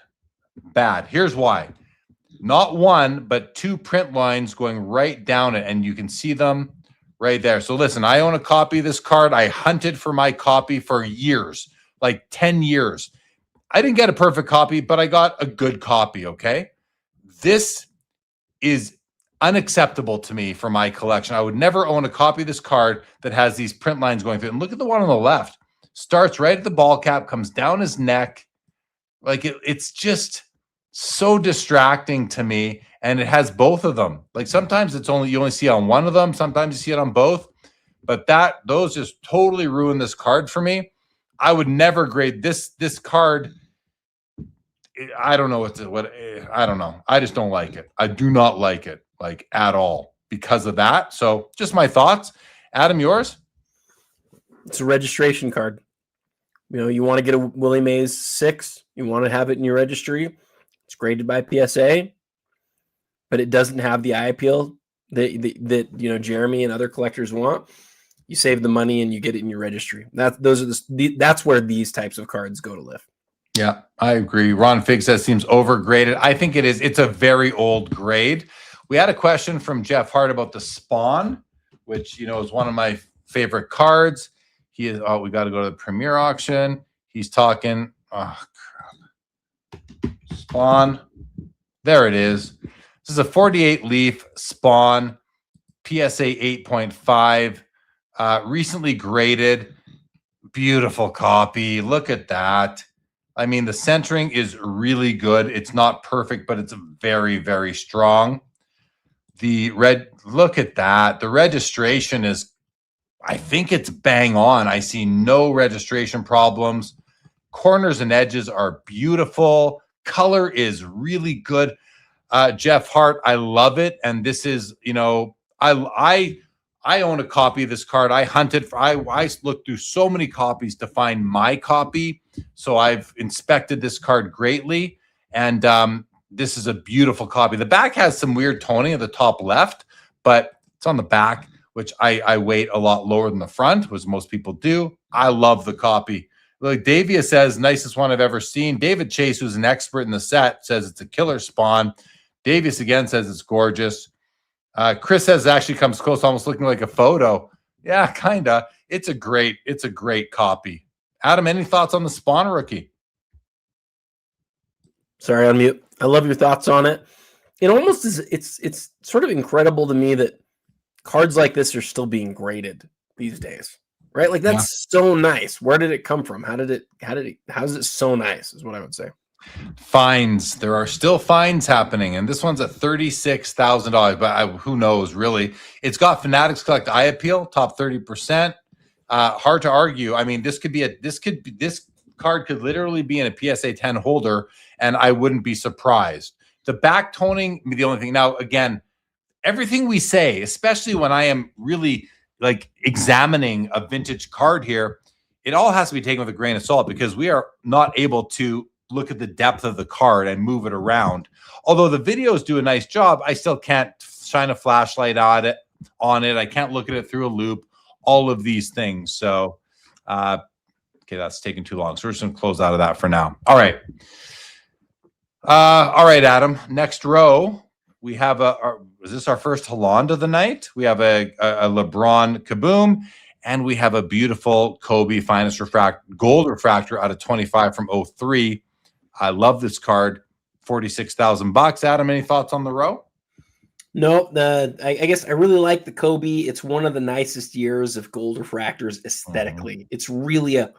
Here's why. Not one, but 2 print lines going right down it, and you can see them right there. So listen, I own a copy of this card. I hunted for my copy for years, like 10 years. I didn't get a perfect copy, but I got a good copy, okay? This is unacceptable to me for my collection. I would never own a copy of this card that has these print lines going through it. And look at the one on the left. Starts right at the ball cap, comes down his neck. Like it's just so distracting to me. And it has both of them. Like sometimes you only see on one of them. Sometimes you see it on both. But those just totally ruin this card for me. I would never grade this card. I don't know I don't know. I just don't like it. I do not like it, like at all, because of that. So just my thoughts. Adam, yours? It's a registration card. You know, you want to get a Willie Mays 6. You want to have it in your registry. It's graded by PSA, but it doesn't have the eye appeal that you know Jeremy and other collectors want. You save the money and you get it in your registry. That's where these types of cards go to live. Yeah, I agree. Ron Fig says seems overgraded. I think it is. It's a very old grade. We had a question from Jeff Hart about the Spawn, which, you know, is one of my favorite cards. He is, we got to go to the Premier Auction. He's talking, oh, crap. Spawn. There it is. This is a 48 leaf Spawn, PSA 8.5, recently graded. Beautiful copy. Look at that. I mean, the centering is really good. It's not perfect, but it's very, very strong. Look at that. The registration is, I think it's bang on. I see no registration problems. Corners and edges are beautiful. Color is really good. Jeff Hart, I love it. And this is, you know, I own a copy of this card. I hunted for, I looked through so many copies to find my copy. So I've inspected this card greatly. And this is a beautiful copy. The back has some weird toning at the top left, but it's on the back, which I weight a lot lower than the front, which most people do. I love the copy. Like Davia says, nicest one I've ever seen. David Chase, who's an expert in the set, says it's a killer Spawn. Davius again says it's gorgeous. Chris says it actually comes close, almost looking like a photo. Yeah, kinda. It's a great copy. Adam, any thoughts on the Spawn rookie? Sorry, on mute. I love your thoughts on it. It almost is. It's sort of incredible to me that cards like this are still being graded these days, right? Like that's so nice. Where did it come from? How is it so nice? Is what I would say. Fines. There are still fines happening, and this one's at $36,000. But who knows? Really, it's got Fanatics Collect Eye Appeal, top 30%. Hard to argue. I mean, this card could literally be in a PSA 10 holder, and I wouldn't be surprised. The back toning, the only thing. Now, again, everything we say, especially when I am really like examining a vintage card here, it all has to be taken with a grain of salt because we are not able to look at the depth of the card and move it around. Although the videos do a nice job, I still can't shine a flashlight on it. I can't look at it through a loop. All of these things. So, okay, that's taking too long. So we're just going to close out of that for now. All right. All right, Adam. Next row, we have is this our first Holland of the night? We have a LeBron Kaboom, and we have a beautiful Kobe Finest Gold Refractor out of 25 from 03. I love this card. $46,000. Adam, any thoughts on the row? No, I guess I really like the Kobe. It's one of the nicest years of gold refractors aesthetically. It's really a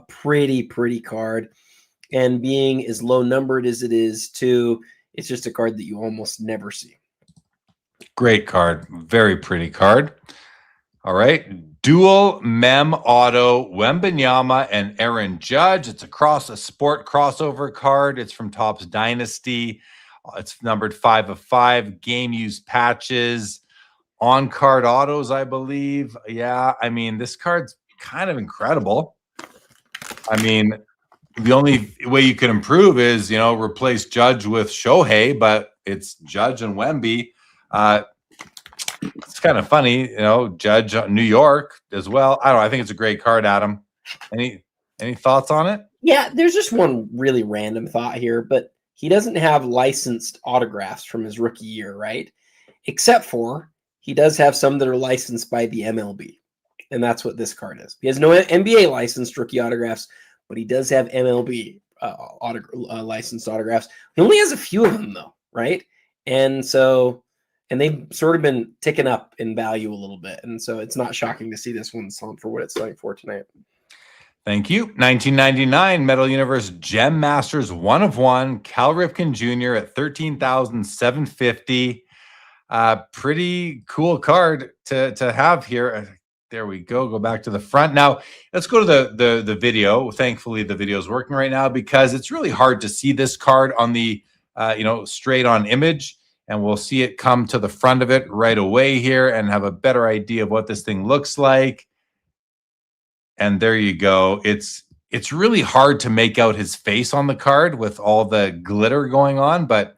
pretty card. And being as low numbered as it is, too, it's just a card that you almost never see. Great card. Very pretty card. All right. Dual Mem Auto, Wembanyama and Aaron Judge. It's a sport crossover card. It's from Topps Dynasty. It's numbered 5 of 5. Game used patches. On card autos, I believe. Yeah, I mean, this card's kind of incredible. I mean, the only way you can improve is, replace Judge with Shohei, but it's Judge and Wemby. It's kind of funny, Judge New York as well. I don't know. I think it's a great card, Adam. Any thoughts on it? Yeah, there's just one really random thought here, but he doesn't have licensed autographs from his rookie year, right? Except for he does have some that are licensed by the MLB, and that's what this card is. He has no NBA licensed rookie autographs, but he does have MLB licensed autographs. He only has a few of them, though, right? And they've sort of been ticking up in value a little bit, and so it's not shocking to see this one selling for what it's selling for tonight. Thank you. 1999 Metal Universe Gem Masters 1 of 1, Cal Ripken Jr. at $13,750. Pretty cool card to have here. There we go. Go back to the front. Now, let's go to the video. Thankfully, the video is working right now because it's really hard to see this card on the straight on image, and we'll see it come to the front of it right away here and have a better idea of what this thing looks like. And there you go. It's really hard to make out his face on the card with all the glitter going on, but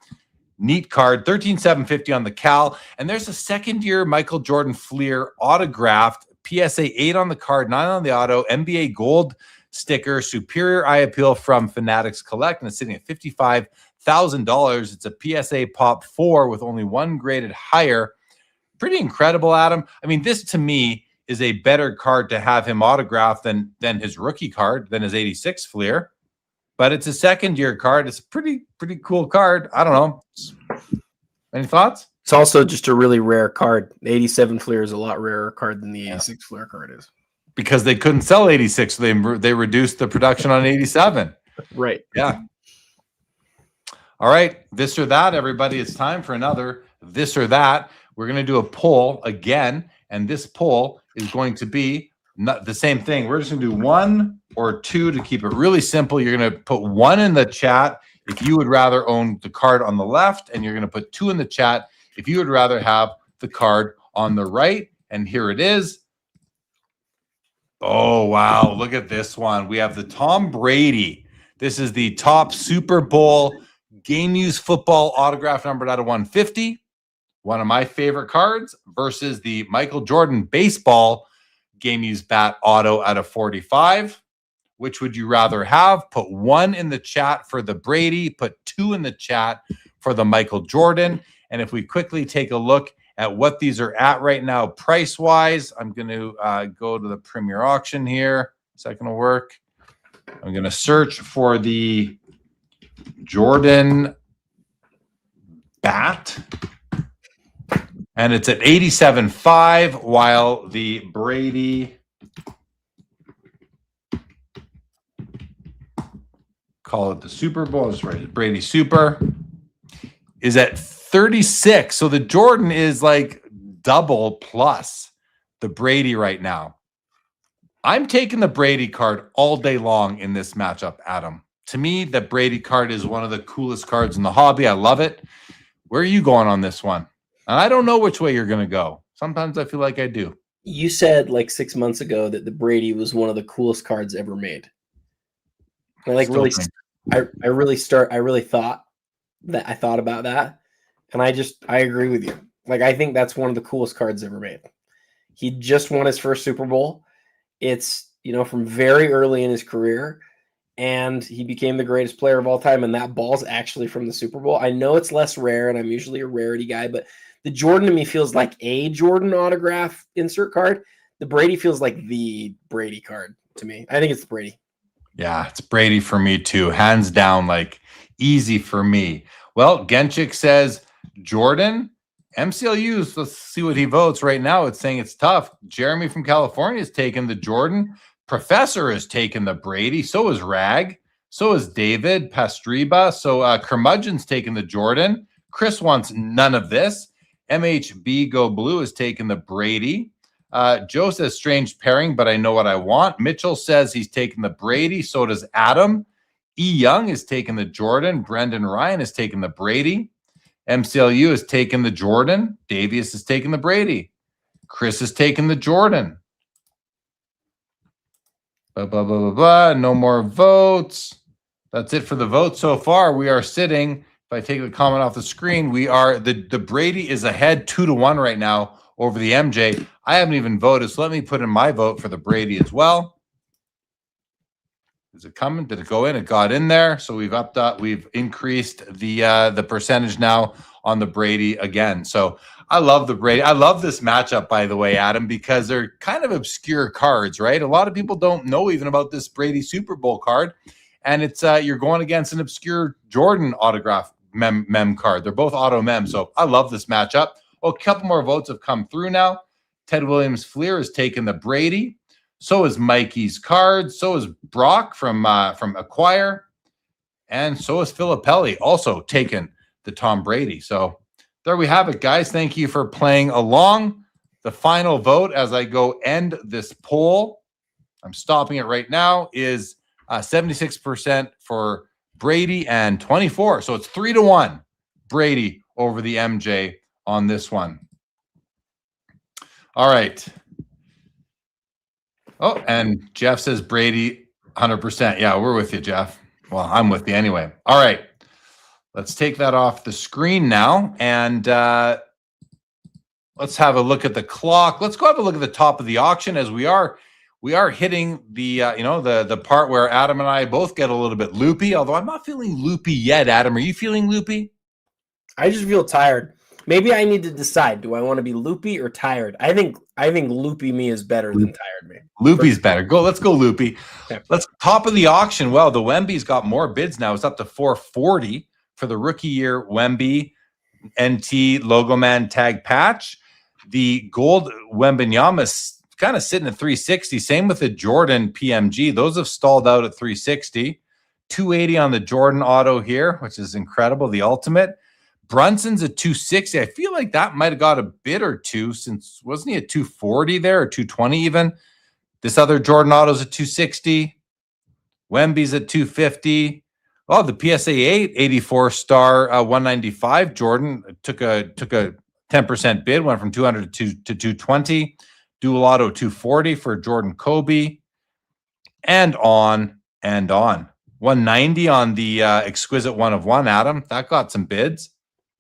neat card. $13,750 on the Cal. And there's a second-year Michael Jordan Fleer autographed, PSA 8 on the card, 9 on the auto, NBA gold sticker, superior eye appeal from Fanatics Collect, and it's sitting at $55,000. It's a PSA Pop 4 with only one graded higher. Pretty incredible, Adam. I mean, this to me is a better card to have him autographed than his rookie card, than his 86 Fleer. But it's a second-year card. It's a pretty cool card. I don't know. Any thoughts? It's also just a really rare card. The 87 Fleer is a lot rarer card than the 86 Fleer card is. Because they couldn't sell 86, so they reduced the production on 87. Right. Yeah. All right. This or that, everybody. It's time for another this or that. We're going to do a poll again, and this poll is going to be not the same thing. We're just going to do 1 or 2 to keep it really simple. You're going to put 1 in the chat if you would rather own the card on the left, and you're going to put 2 in the chat if you would rather have the card on the right. And here it is. Oh, wow. Look at this one. We have the Tom Brady. This is the top Super Bowl game used football autograph numbered out of 150. One of my favorite cards versus the Michael Jordan baseball game used bat auto out of 45. Which would you rather have? Put 1 in the chat for the Brady, put 2 in the chat for the Michael Jordan. And if we quickly take a look at what these are at right now, price-wise, I'm going to go to the Premier Auction here. Is that going to work? I'm going to search for the Jordan bat. And it's at 87.5, while the Brady, call it the Super Bowl, that's right, Brady Super, is at 36. So the Jordan is like double plus the Brady right now. I'm taking the Brady card all day long in this matchup, Adam. To me, the Brady card is one of the coolest cards in the hobby. I love it. Where are you going on this one? And I don't know which way you're going to go. Sometimes I feel like I do. You said like 6 months ago that the Brady was one of the coolest cards ever made. I like really, I really thought about that, and I agree with you. Like, I think that's one of the coolest cards ever made. He just won his first Super Bowl. It's, from very early in his career, and he became the greatest player of all time. And that ball's actually from the Super Bowl. I know it's less rare, and I'm usually a rarity guy, but the Jordan to me feels like a Jordan autograph insert card. The Brady feels like the Brady card to me. I think it's the Brady. Yeah, it's Brady for me too. Hands down, like easy for me. Well, Genchik says Jordan. MCLU's, let's see what he votes right now. It's saying it's tough. Jeremy from California has taken the Jordan. Professor has taken the Brady. So is Rag. So is David Pastriba. So Curmudgeon's taken the Jordan. Chris wants none of this. MHB Go Blue has taken the Brady. Joe says strange pairing, but I know what I want. Mitchell says he's taken the Brady. So does Adam. E. Young has taken the Jordan. Brendan Ryan has taken the Brady. MCLU has taken the Jordan. Davius has taken the Brady. Chris has taken the Jordan. Blah, blah, blah, blah, blah. No more votes. That's it for the votes so far. We are sitting, if I take the comment off the screen, we are, the Brady is ahead 2-1 right now over the MJ. I haven't even voted, so let me put in my vote for the Brady as well. Is it coming? Did it go in? It got in there. So we've upped up. We've increased the percentage now on the Brady again. So I love the Brady. I love this matchup, by the way, Adam, because they're kind of obscure cards, right? A lot of people don't know even about this Brady Super Bowl card, and it's you're going against an obscure Jordan autograph mem card. They're both auto mem, so I love this matchup. Oh, a couple more votes have come through now. Ted Williams Fleer has taken the Brady. So is Mikey's Cards. So is Brock from Acquire. And so is Filippelli, also taken the Tom Brady. So there we have it, guys. Thank you for playing along. The final vote as I go end this poll, I'm stopping it right now, is 76% for Brady and 24. So it's 3-1 Brady over the MJ on this one. All right. Oh, and Jeff says Brady 100%. Yeah, we're with you, Jeff. Well, I'm with you anyway. All right. Let's take that off the screen now. And let's have a look at the clock. Let's go have a look at the top of the auction as we are hitting the the part where Adam and I both get a little bit loopy, although I'm not feeling loopy yet. Adam, are you feeling loopy? I just feel tired. Maybe I need to decide. Do I want to be loopy or tired? I think loopy me is better than tired me. Loopy's better. Let's go loopy. Okay. Let's top of the auction. Well, the Wemby's got more bids now. It's up to 440 for the rookie year Wemby NT Logo Man tag patch. The gold Wembenyama is kind of sitting at 360. Same with the Jordan PMG. Those have stalled out at 360. 280 on the Jordan auto here, which is incredible. The ultimate. Brunson's at 260. I feel like that might have got a bid or two, since wasn't he at 240 there, or 220 even? This other Jordan auto's at 260. Wemby's at 250. Oh, the PSA 8 84 star 195 Jordan took a 10% bid, went from 200 to 220. Dual auto 240 for Jordan Kobe, and on and on. 190 on the exquisite 1 of 1, Adam. That got some bids.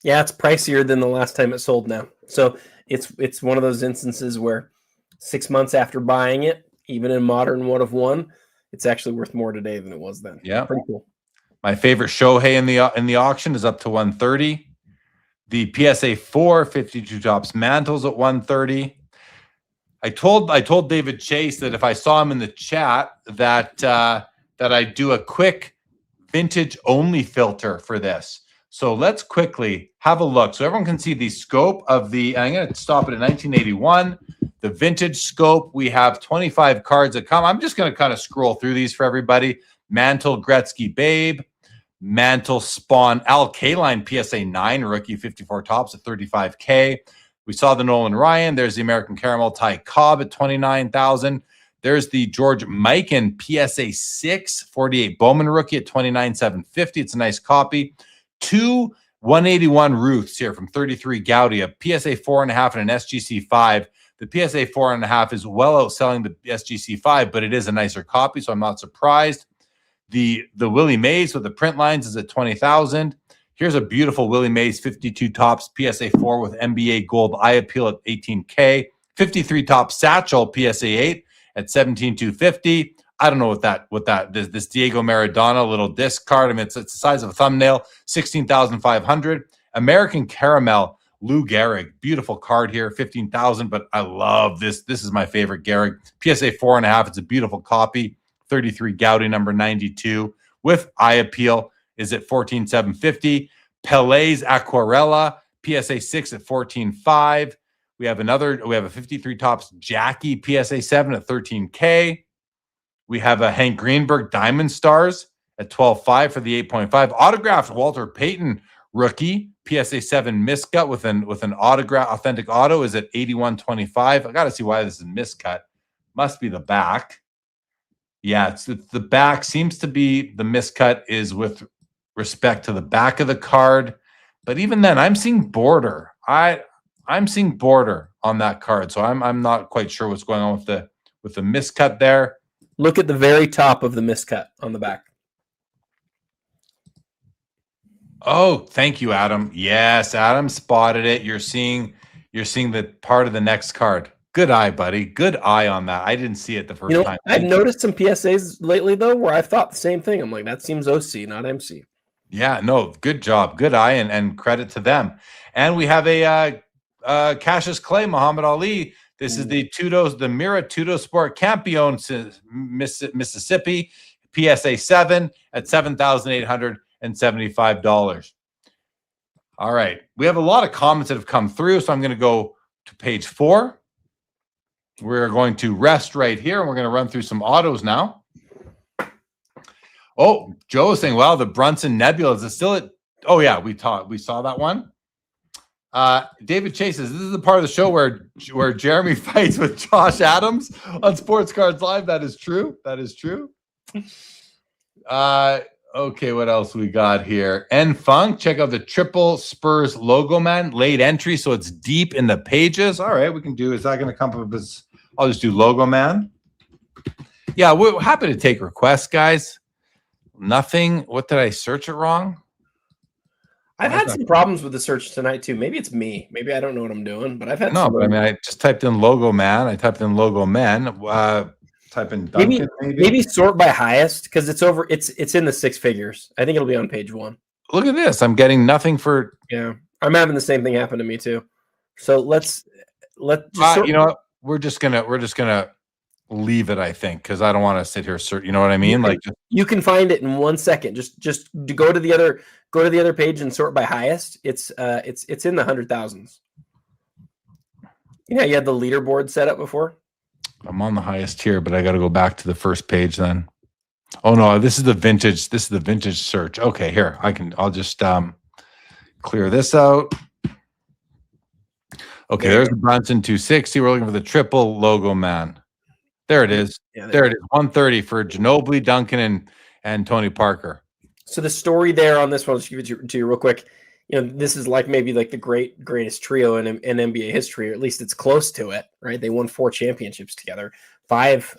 Yeah, it's pricier than the last time it sold now. So it's one of those instances where 6 months after buying it, even in modern 1 of 1, it's actually worth more today than it was then. Yeah, pretty cool. My favorite Shohei in the auction is up to 130. The PSA 4 52 tops mantles at 130. I told David Chase that if I saw him in the chat that I'd do a quick vintage only filter for this. So let's quickly have a look so everyone can see the scope of the, I'm going to stop it at 1981, the vintage scope. We have 25 cards that come. I'm just going to kind of scroll through these for everybody. Mantle Gretzky Babe, Mantle Spawn Al Kaline PSA 9 rookie 54 tops at 35K. We saw the Nolan Ryan. There's the American Caramel Ty Cobb at 29,000. There's the George Mikan PSA 6 48 Bowman rookie at 29,750. It's a nice copy. 2 181 Ruths here from 33 Gaudy, a PSA 4.5 and an SGC 5. The PSA 4.5 is well outselling the SGC 5, but it is a nicer copy, so I'm not surprised. The Willie Mays with the print lines is at 20,000. Here's a beautiful Willie Mays 52 tops PSA 4 with NBA gold eye appeal at 18K. 53 top satchel PSA 8 at 17,250. I don't know what this Diego Maradona little disc card. I mean, it's the size of a thumbnail. 16,500. American Caramel Lou Gehrig, beautiful card here, 15,000. But I love this. This is my favorite Gehrig. PSA 4.5. It's a beautiful copy. 33 Gaudy number 92 with eye appeal is at 14,750. Pele's Aquarella PSA 6 at 14,500. We have a 53 tops Jackie PSA 7 at 13K. We have a Hank Greenberg Diamond Stars at 12,500 for the 8.5. Autographed Walter Payton rookie PSA 7 miscut with an autograph authentic auto is at 81.25. I got to see why this is miscut. Must be the back. Yeah, it's the back seems to be the miscut is with respect to the back of the card. But even then, I'm seeing border. I'm seeing border on that card, so I'm not quite sure what's going on with the miscut there. Look at the very top of the miscut on the back. Oh, thank you, Adam. Yes, Adam spotted it. You're seeing the part of the next card. Good eye, buddy. Good eye on that. I didn't see it the first time. I've noticed some PSAs lately though where I've thought the same thing. I'm like, that seems OC, not MC. Yeah, no, good job. Good eye and credit to them. And we have a Cassius Clay, Muhammad Ali. This is the Mira Tudo Sport Campeon, Mississippi, PSA 7 at $7,875. All right. We have a lot of comments that have come through, so I'm going to go to page 4. We're going to rest right here, and we're going to run through some autos now. Oh, Joe is saying, wow, the Brunson Nebula, is it still at... Oh, yeah, we saw that one. David Chase says, this is the part of the show where Jeremy fights with Josh Adams on Sports Cards Live. That is true. That is true. Okay, what else we got here? N Funk, check out the Triple Spurs logo, man. Late entry, so it's deep in the pages. All right, we can do. Is that going to come up as... I'll just do logo, man. Yeah, we're happy to take requests, guys. Nothing. What did I search it wrong? I've had some problems with the search tonight too. Maybe it's me. Maybe I don't know what I'm doing, but I've had no. But I mean, I just typed in logo man. I typed in logo men. Type in Duncan, maybe sort by highest because it's over. It's in the 6 figures. I think it'll be on page 1. Look at this. I'm getting nothing for. Yeah, I'm having the same thing happen to me too. So let's you know what? We're just gonna leave it, I think, because I don't want to sit here. You know what I mean? You can find it in 1 second. Just go to the other page and sort by highest. It's in the 100,000s. Yeah, you had the leaderboard set up before. I'm on the highest tier, but I got to go back to the first page then. Oh no, this is the vintage. This is the vintage search. Okay, here I'll just clear this out. Okay, there's the Brunson 260. We're looking for the triple logo man. There it is. Yeah, there it is. 130 for Ginobili, Duncan, and Tony Parker. So the story there on this one, I'll just give it to you real quick. You know, this is maybe the greatest trio in NBA history, or at least it's close to it, right? They won 4 championships together. 5,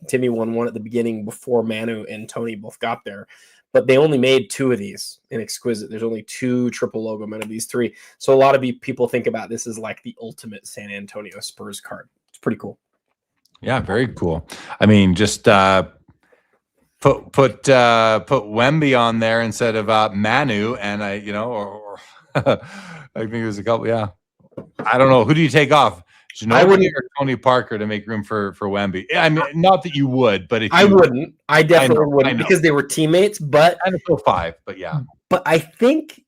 Timmy won 1 at the beginning before Manu and Tony both got there. But they only made 2 of these in Exquisite. There's only 2 triple logo men of these 3. So a lot of people think about this as like the ultimate San Antonio Spurs card. It's pretty cool. Yeah, very cool. I mean, just put Wemby on there instead of Manu, and I think there's a couple. Yeah, I don't know. Who do you take off? Ginobili or Tony Parker to make room for Wemby? I mean, not that you would, but if I wouldn't, I definitely wouldn't because they were teammates. But and it's 5, but yeah. But I think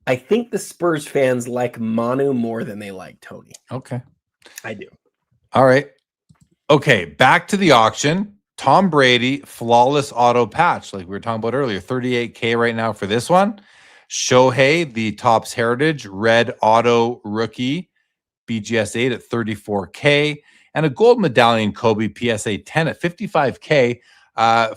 the Spurs fans like Manu more than they like Tony. Okay, I do. All right. Okay, back to the auction. Tom Brady, flawless auto patch, like we were talking about earlier. $38K right now for this one. Shohei, the Topps Heritage, red auto rookie, BGS 8 at $34K. And a gold medallion Kobe PSA 10 at $55K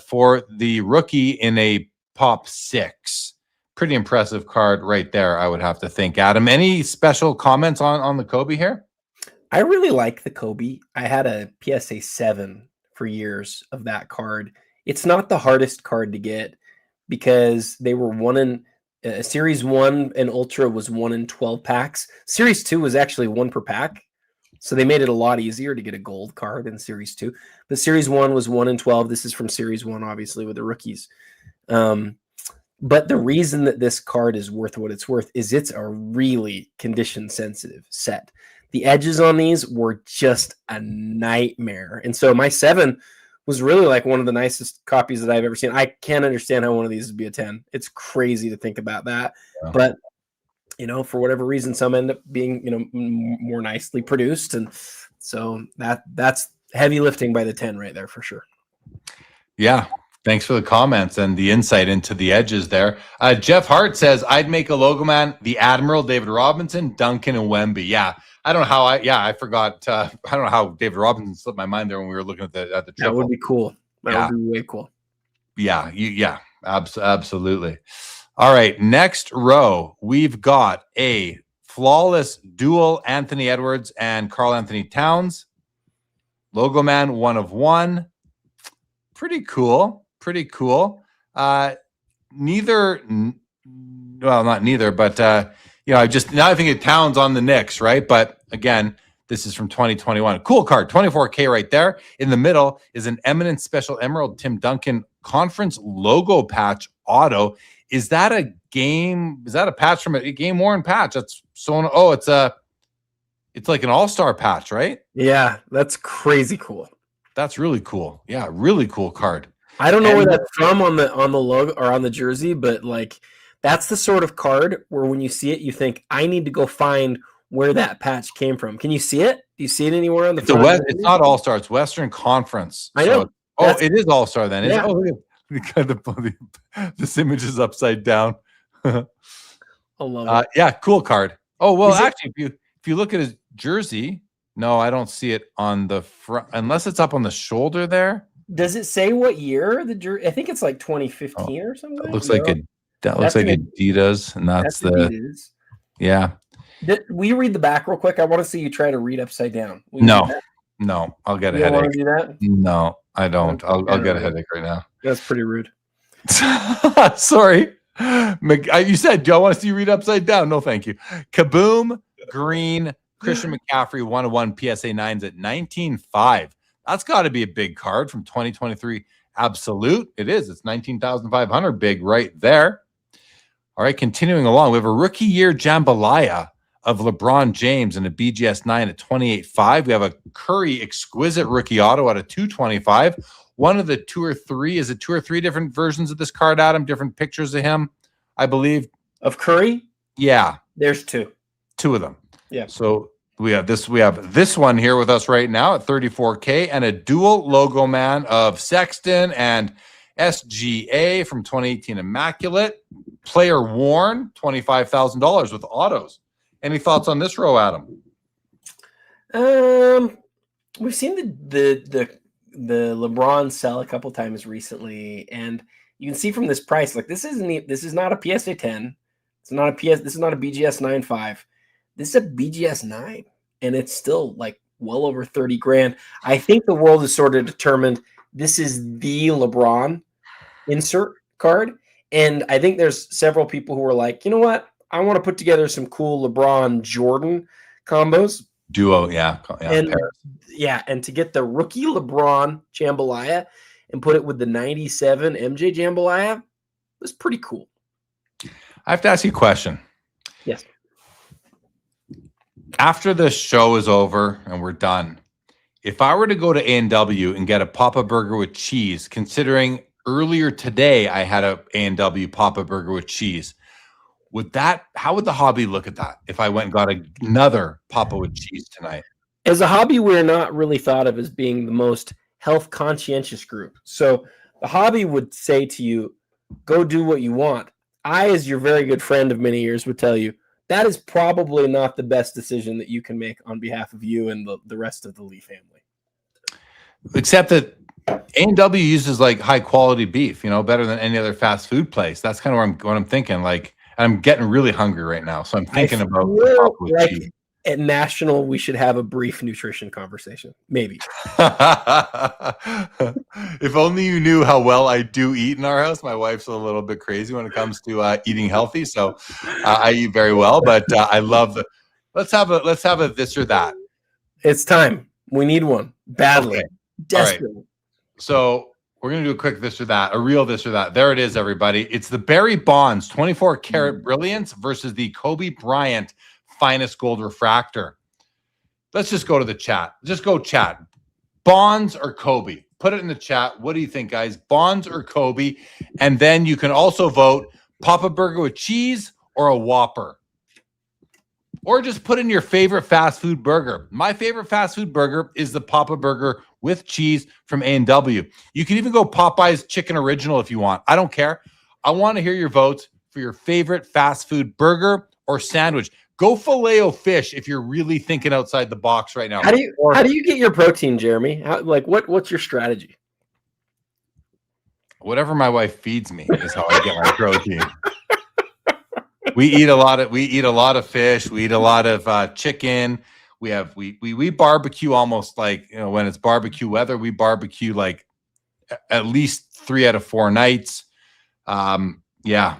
for the rookie in a Pop 6. Pretty impressive card right there, I would have to think. Adam, any special comments on the Kobe here? I really like the Kobe. I had a PSA 7 for years of that card. It's not the hardest card to get because they were Series 1 and Ultra was 1 in 12 packs. Series 2 was actually 1 per pack. So they made it a lot easier to get a gold card in Series 2. But Series 1 was 1 in 12. This is from Series 1, obviously, with the rookies. But the reason that this card is worth what it's worth is it's a really condition-sensitive set. The edges on these were just a nightmare. And so my 7 was really like one of the nicest copies that I've ever seen. I can't understand how one of these would be a 10. It's crazy to think about that. Yeah. But, for whatever reason, some end up being, more nicely produced. And so that's heavy lifting by the 10 right there for sure. Yeah. Thanks for the comments and the insight into the edges there. Jeff Hart says, I'd make a logo man, the Admiral, David Robinson, Duncan, and Wemby. Yeah. I don't know how I forgot. I don't know how David Robinson slipped my mind there when we were looking at the triple. That would be cool. That would be way cool. Yeah. Absolutely. All right, next row, we've got a flawless dual Anthony Edwards and Karl Anthony Towns. Logo Man 1 of 1. Pretty cool. Pretty cool. Neither, well, not neither, but I just now I think of Towns on the Knicks, right? But again, this is from 2021. Cool card, 24K right there. In the middle is an Eminent Special Emerald Tim Duncan Conference logo patch auto. Is that a game? Is that a patch from a game worn patch? That's so. Oh, it's like an all-star patch, right? Yeah, that's crazy cool. That's really cool. Yeah, really cool card. I don't know where that's from on the logo or on the jersey, but like that's the sort of card where when you see it, you think, I need to go find where that patch came from. Can you see it? Do you see it anywhere on the front? It's not all-star, it's Western Conference. I know. It is all-star then. Yeah. This image is upside down. I love it. Yeah, cool card. Oh, well, actually, if you look at his jersey, no, I don't see it on the front, unless it's up on the shoulder there. Does it say what year the jersey? I think it's like 2015 or something. It looks like Adidas, and that's the Adidas. Yeah. Will you read the back real quick? I want to see you try to read upside down. No, I'll get a headache. Want to do that? No, I don't. I'll get a headache right now. That's pretty rude. Sorry. You said, do I want to see you read upside down? No, thank you. Kaboom, green, Christian McCaffrey, 101 PSA 9s at 19.5. That's got to be a big card from 2023. Absolute. It is. It's 19,500 big right there. All right, continuing along, we have a rookie year jambalaya of LeBron James and a BGS 9 at 28.5. We have a Curry exquisite rookie auto at a 225. One of the two or three different versions of this card, Adam? Different pictures of him, I believe. Of Curry? Yeah. There's two. Two of them. Yeah. So we have this one here with us right now at 34K and a dual logo man of Sexton and SGA from 2018 Immaculate. Player worn, $25,000 with autos. Any thoughts on this row, Adam? We've seen the LeBron sell a couple times recently, and you can see from this price, like this is not a PSA 10. This is not a BGS 9.5. This is a BGS 9, and it's still like well over 30 grand. I think the world is sort of determined this is the LeBron insert card, and I think there's several people who are like, you know what? I want to put together some cool LeBron Jordan combos. Duo, yeah. And to get the rookie LeBron jambalaya and put it with the 97 MJ jambalaya was pretty cool. I have to ask you a question. Yes. After the show is over and we're done, if I were to go to A&W and get a Papa Burger with cheese, considering earlier today I had a A&W Papa Burger with cheese, how would the hobby look at that if I went and got another Papa with cheese tonight? As a hobby, we're not really thought of as being the most health conscientious group. So the hobby would say to you, go do what you want. I, as your very good friend of many years, would tell you that is probably not the best decision that you can make on behalf of you and the rest of the Lee family. Except that A&W uses like high quality beef, better than any other fast food place. That's kind of what I'm thinking. Like, I'm getting really hungry right now, so I'm thinking about like at National, we should have a brief nutrition conversation, maybe. If only you knew how well I do eat in our house. My wife's a little bit crazy when it comes to eating healthy, so I eat very well. But I love let's have a this or that. It's time. We need one badly, okay. desperately. Right. So we're going to do a quick this or that, a real this or that. There it is, everybody. It's the Barry Bonds 24-karat Brilliance versus the Kobe Bryant Finest Gold Refractor. Let's just go to the chat. Just go chat. Bonds or Kobe? Put it in the chat. What do you think, guys? Bonds or Kobe? And then you can also vote Papa Burger with cheese or a Whopper. Or just put in your favorite fast food burger. My favorite fast food burger is the Papa Burger with cheese from A&W. You can even go Popeye's Chicken Original if you want. I don't care. I want to hear your votes for your favorite fast food burger or sandwich. Go Filet-O-Fish if you're really thinking outside the box right now. How do you get your protein, Jeremy? What's your strategy? Whatever my wife feeds me is how I get my protein. we eat a lot of fish. We eat a lot of chicken. We barbecue almost like, when it's barbecue weather, we barbecue like at least 3 out of 4 nights. Yeah.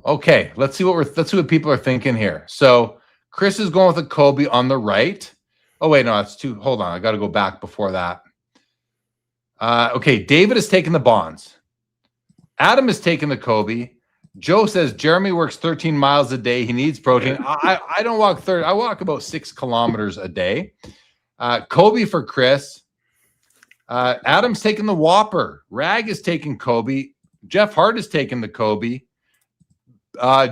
Okay, let's see what people are thinking here. So Chris is going with a Kobe on the right. Oh wait, no, that's two. Hold on, I got to go back before that. Okay, David is taking the Bonds. Adam is taking the Kobe. Joe says Jeremy works 13 miles a day. He needs protein. I don't walk 30. I walk about 6 kilometers a day. Kobe for Chris. Adam's taking the Whopper. Rag is taking Kobe. Jeff Hart is taking the Kobe.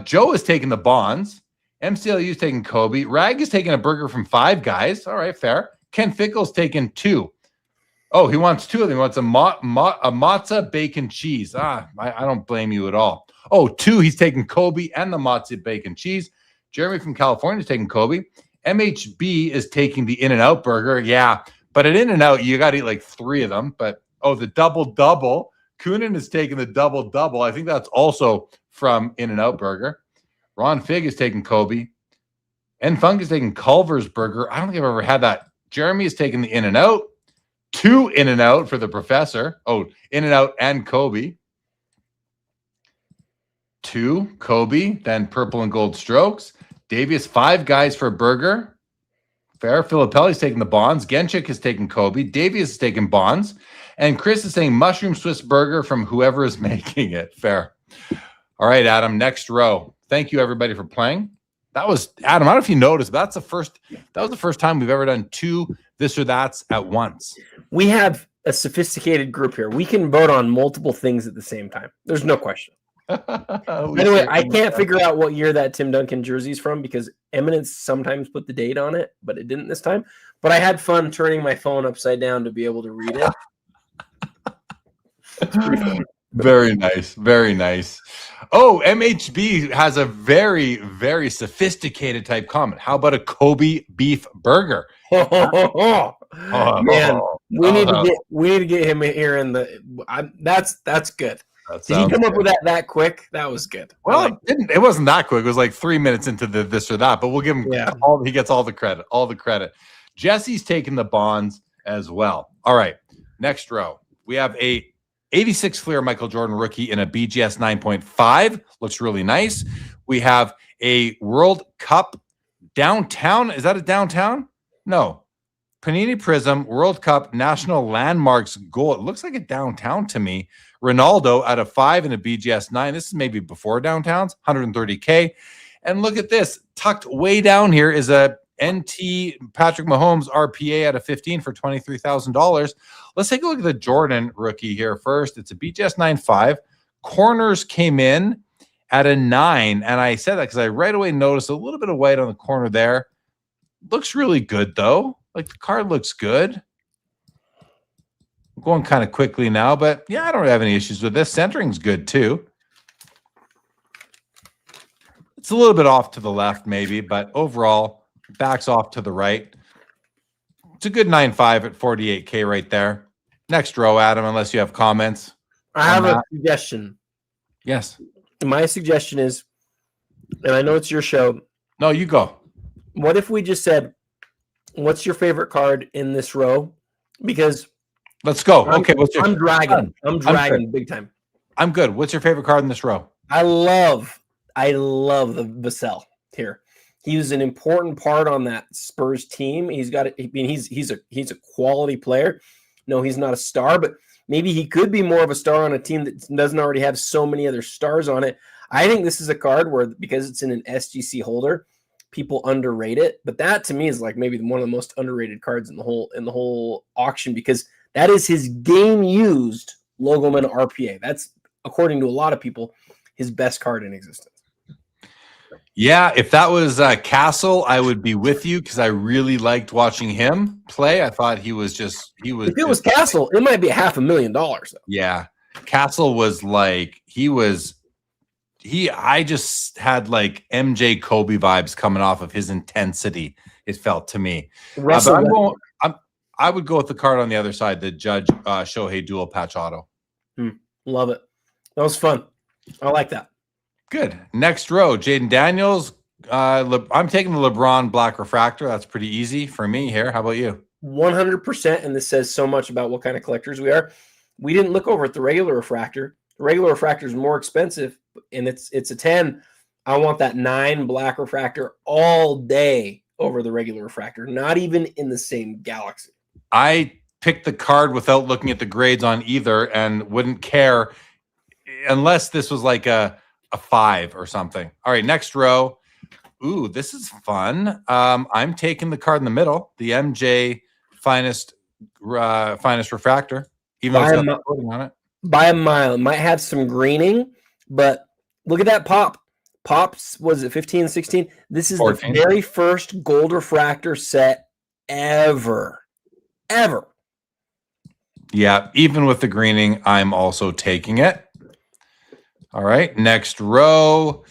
Joe is taking the Bonds. MCLU is taking Kobe. Rag is taking a burger from Five Guys. All right, fair. Ken Fickle's taking 2. Oh, he wants 2 of them. He wants a matzo bacon cheese. I don't blame you at all. Oh, 2. He's taking Kobe and the matzo bacon cheese. Jeremy from California is taking Kobe. MHB is taking the In-N-Out burger. Yeah, but at In-N-Out, you got to eat like 3 of them. But, the double-double. Coonan is taking the double-double. I think that's also from In-N-Out burger. Ron Fig is taking Kobe. N Funk is taking Culver's burger. I don't think I've ever had that. Jeremy is taking the In-N-Out. 2 In-N-Out for the professor. Oh, In-N-Out and Kobe. 2 Kobe, then purple and gold strokes. Davius, 5 Guys for a burger. Fair. Filippelli's taking the Bonds. Genchik is taking Kobe. Davius is taking Bonds. And Chris is saying mushroom Swiss burger from whoever is making it. Fair. All right, Adam, next row. Thank you, everybody, for playing. That was, Adam, I don't know if you noticed, but that was the first time we've ever done 2 this or that's at once. We have a sophisticated group here. We can vote on multiple things at the same time. There's no question. Anyway, I can't figure out what year that Tim Duncan jersey is from because Eminence sometimes put the date on it, but it didn't this time. But I had fun turning my phone upside down to be able to read it. Very nice. Very nice. Oh, MHB has a very, very sophisticated type comment. How about a Kobe beef burger? Man, we need to get him here in the. That's good. Did he come up with that quick? That was good. Well, it wasn't that quick. It was like 3 minutes into the this or that, but we'll give him he gets all the credit. All the credit. Jesse's taking the Bonds as well. All right. Next row. We have a 86 Fleer Michael Jordan rookie in a BGS 9.5. Looks really nice. We have a World Cup downtown. Is that a downtown? No. Panini Prism World Cup National Landmarks goal. It looks like a downtown to me. Ronaldo out of 5 in a BGS 9. This is maybe before downtowns. 130K. And look at this. Tucked way down here is a NT Patrick Mahomes RPA out of 15 for $23,000. Let's take a look at the Jordan rookie here first. It's a BGS 9.5. Corners came in at a 9. And I said that because I right away noticed a little bit of white on the corner there. Looks really good, though. Like, the card looks good. I'm going kind of quickly now, but yeah, I don't have any issues with this. Centering's good, too. It's a little bit off to the left, maybe, but overall, backs off to the right. It's a good 9.5 at 48K right there. Next row, Adam, unless you have comments. I have a suggestion. Yes. My suggestion is, and I know it's your show. No, you go. What if we just said, what's your favorite card in this row? Because let's go. I'm dragging big time. I'm good. What's your favorite card in this row? I love the Vassell here. He was an important part on that Spurs team. He's a quality player. No, he's not a star, but maybe he could be more of a star on a team that doesn't already have so many other stars on it. I think this is a card where, because it's in an SGC holder, people underrate it. But that to me is like maybe one of the most underrated cards in the whole auction, because that is his game used Logoman RPA. That's, according to a lot of people, his best card in existence. Yeah, if that was Castle, I would be with you because I really liked watching him play. I thought he was. If it was Castle, it might be $500,000 though. Yeah, Castle was like I just had like MJ Kobe vibes coming off of his intensity. It felt to me. I would go with the card on the other side, the Judge Shohei dual patch auto. Love it. That was fun. I like that. Good. Next row, Jaden Daniels. I'm taking the LeBron Black Refractor. That's pretty easy for me here. How about you? 100%. And this says so much about what kind of collectors we are. We didn't look over at the regular refractor. The regular refractor is more expensive, and it's a 10. I want that 9 Black Refractor all day over the regular refractor, not even in the same galaxy. I picked the card without looking at the grades on either and wouldn't care unless this was like a 5 or something. All right, next row. Ooh, this is fun. I'm taking the card in the middle, the MJ finest refractor, even though it's got the coating on it. By a mile. It might have some greening, but look at that pop. Pops, was it 15, 16? This is 14. The very first gold refractor set ever. Ever. Yeah, even with the greening, I'm also taking it. All right, next row.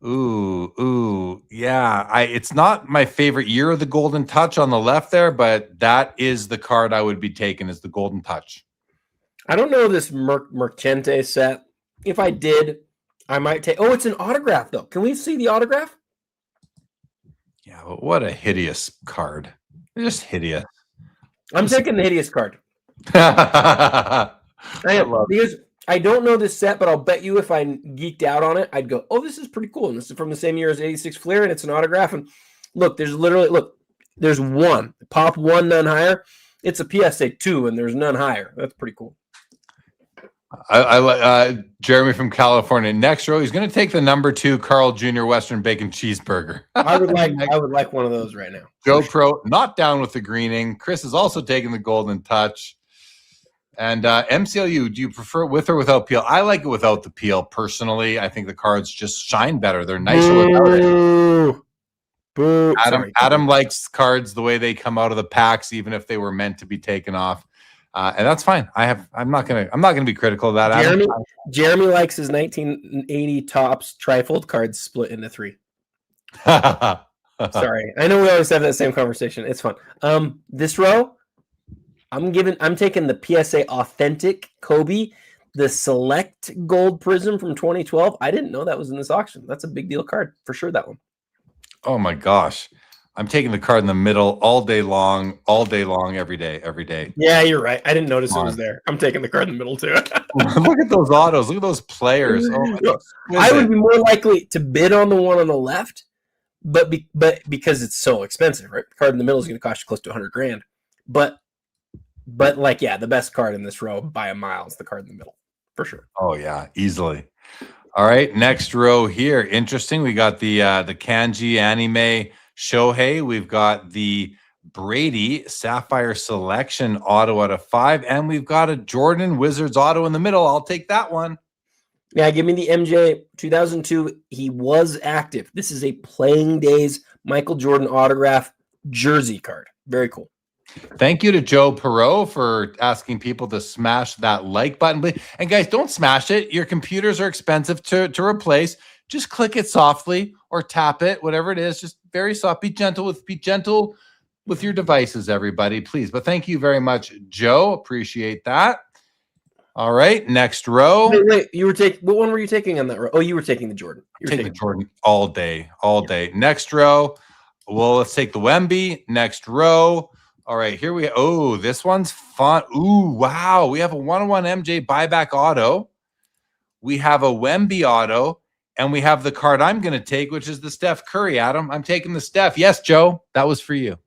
Ooh, yeah. It's not my favorite year of the Golden Touch on the left there, but that is the card I would be taking, is the Golden Touch. I don't know this Merchante set. If I did, I might take. Oh, it's an autograph though. Can we see the autograph? Yeah, but what a hideous card. They're just hideous. I'm taking the hideous card. I am, because I don't know this set, but I'll bet you if I geeked out on it, I'd go, oh, this is pretty cool. And this is from the same year as 86 Flair, and it's an autograph. And look, there's one. Pop 1, none higher. It's a PSA 2, and there's none higher. That's pretty cool. I like Jeremy from California. Next row, he's going to take the number 2 Carl Jr. Western Bacon Cheeseburger. I would like one of those right now. Joe Pro, not down with the greening. Chris is also taking the Golden Touch. And MCLU, do you prefer with or without peel? I like it without the peel, personally. I think the cards just shine better. They're nicer without it. Boo. Adam likes cards the way they come out of the packs, even if they were meant to be taken off. And that's fine. I'm not gonna be critical of that. Jeremy likes his 1980 Topps trifold cards split into 3. Sorry, I know we always have that same conversation. It's fun. This row, I'm taking the PSA Authentic Kobe, the Select Gold Prism from 2012. I didn't know that was in this auction. That's a big deal card for sure. That one. Oh my gosh. I'm taking the card in the middle all day long, every day. Yeah, you're right. I didn't notice it was there. I'm taking the card in the middle too. Look at those autos. Look at those players. Oh, I would be more likely to bid on the one on the left, but because it's so expensive, right? The card in the middle is going to cost you close to $100,000. But like, yeah, the best card in this row by a mile is the card in the middle for sure. Oh yeah, easily. All right, next row here. Interesting. We got the Kanji anime Shohei. We've got the Brady Sapphire Selection auto out of 5, and we've got a Jordan Wizards auto in the middle. I'll take that one. Yeah, give me the MJ 2002. He was active. This is a playing days Michael Jordan autograph jersey card. Very cool. Thank you to Joe Perot for asking people to smash that like button. And guys, don't smash it. Your computers are expensive to replace. Just click it softly or tap it, whatever it is. Just very soft. Be gentle with your devices, everybody, please. But thank you very much, Joe. Appreciate that. All right, next row. Wait, you were taking what one were you taking on that row? Oh, you were taking the Jordan. You were taking the Jordan all day. Next row. Well, let's take the Wemby. Next row. All right, here we go. Oh, this one's fun. Ooh, wow. We have a 101 MJ buyback auto. We have a Wemby auto. And we have the card I'm going to take, which is the Steph Curry, Adam. I'm taking the Steph. Yes, Joe, that was for you.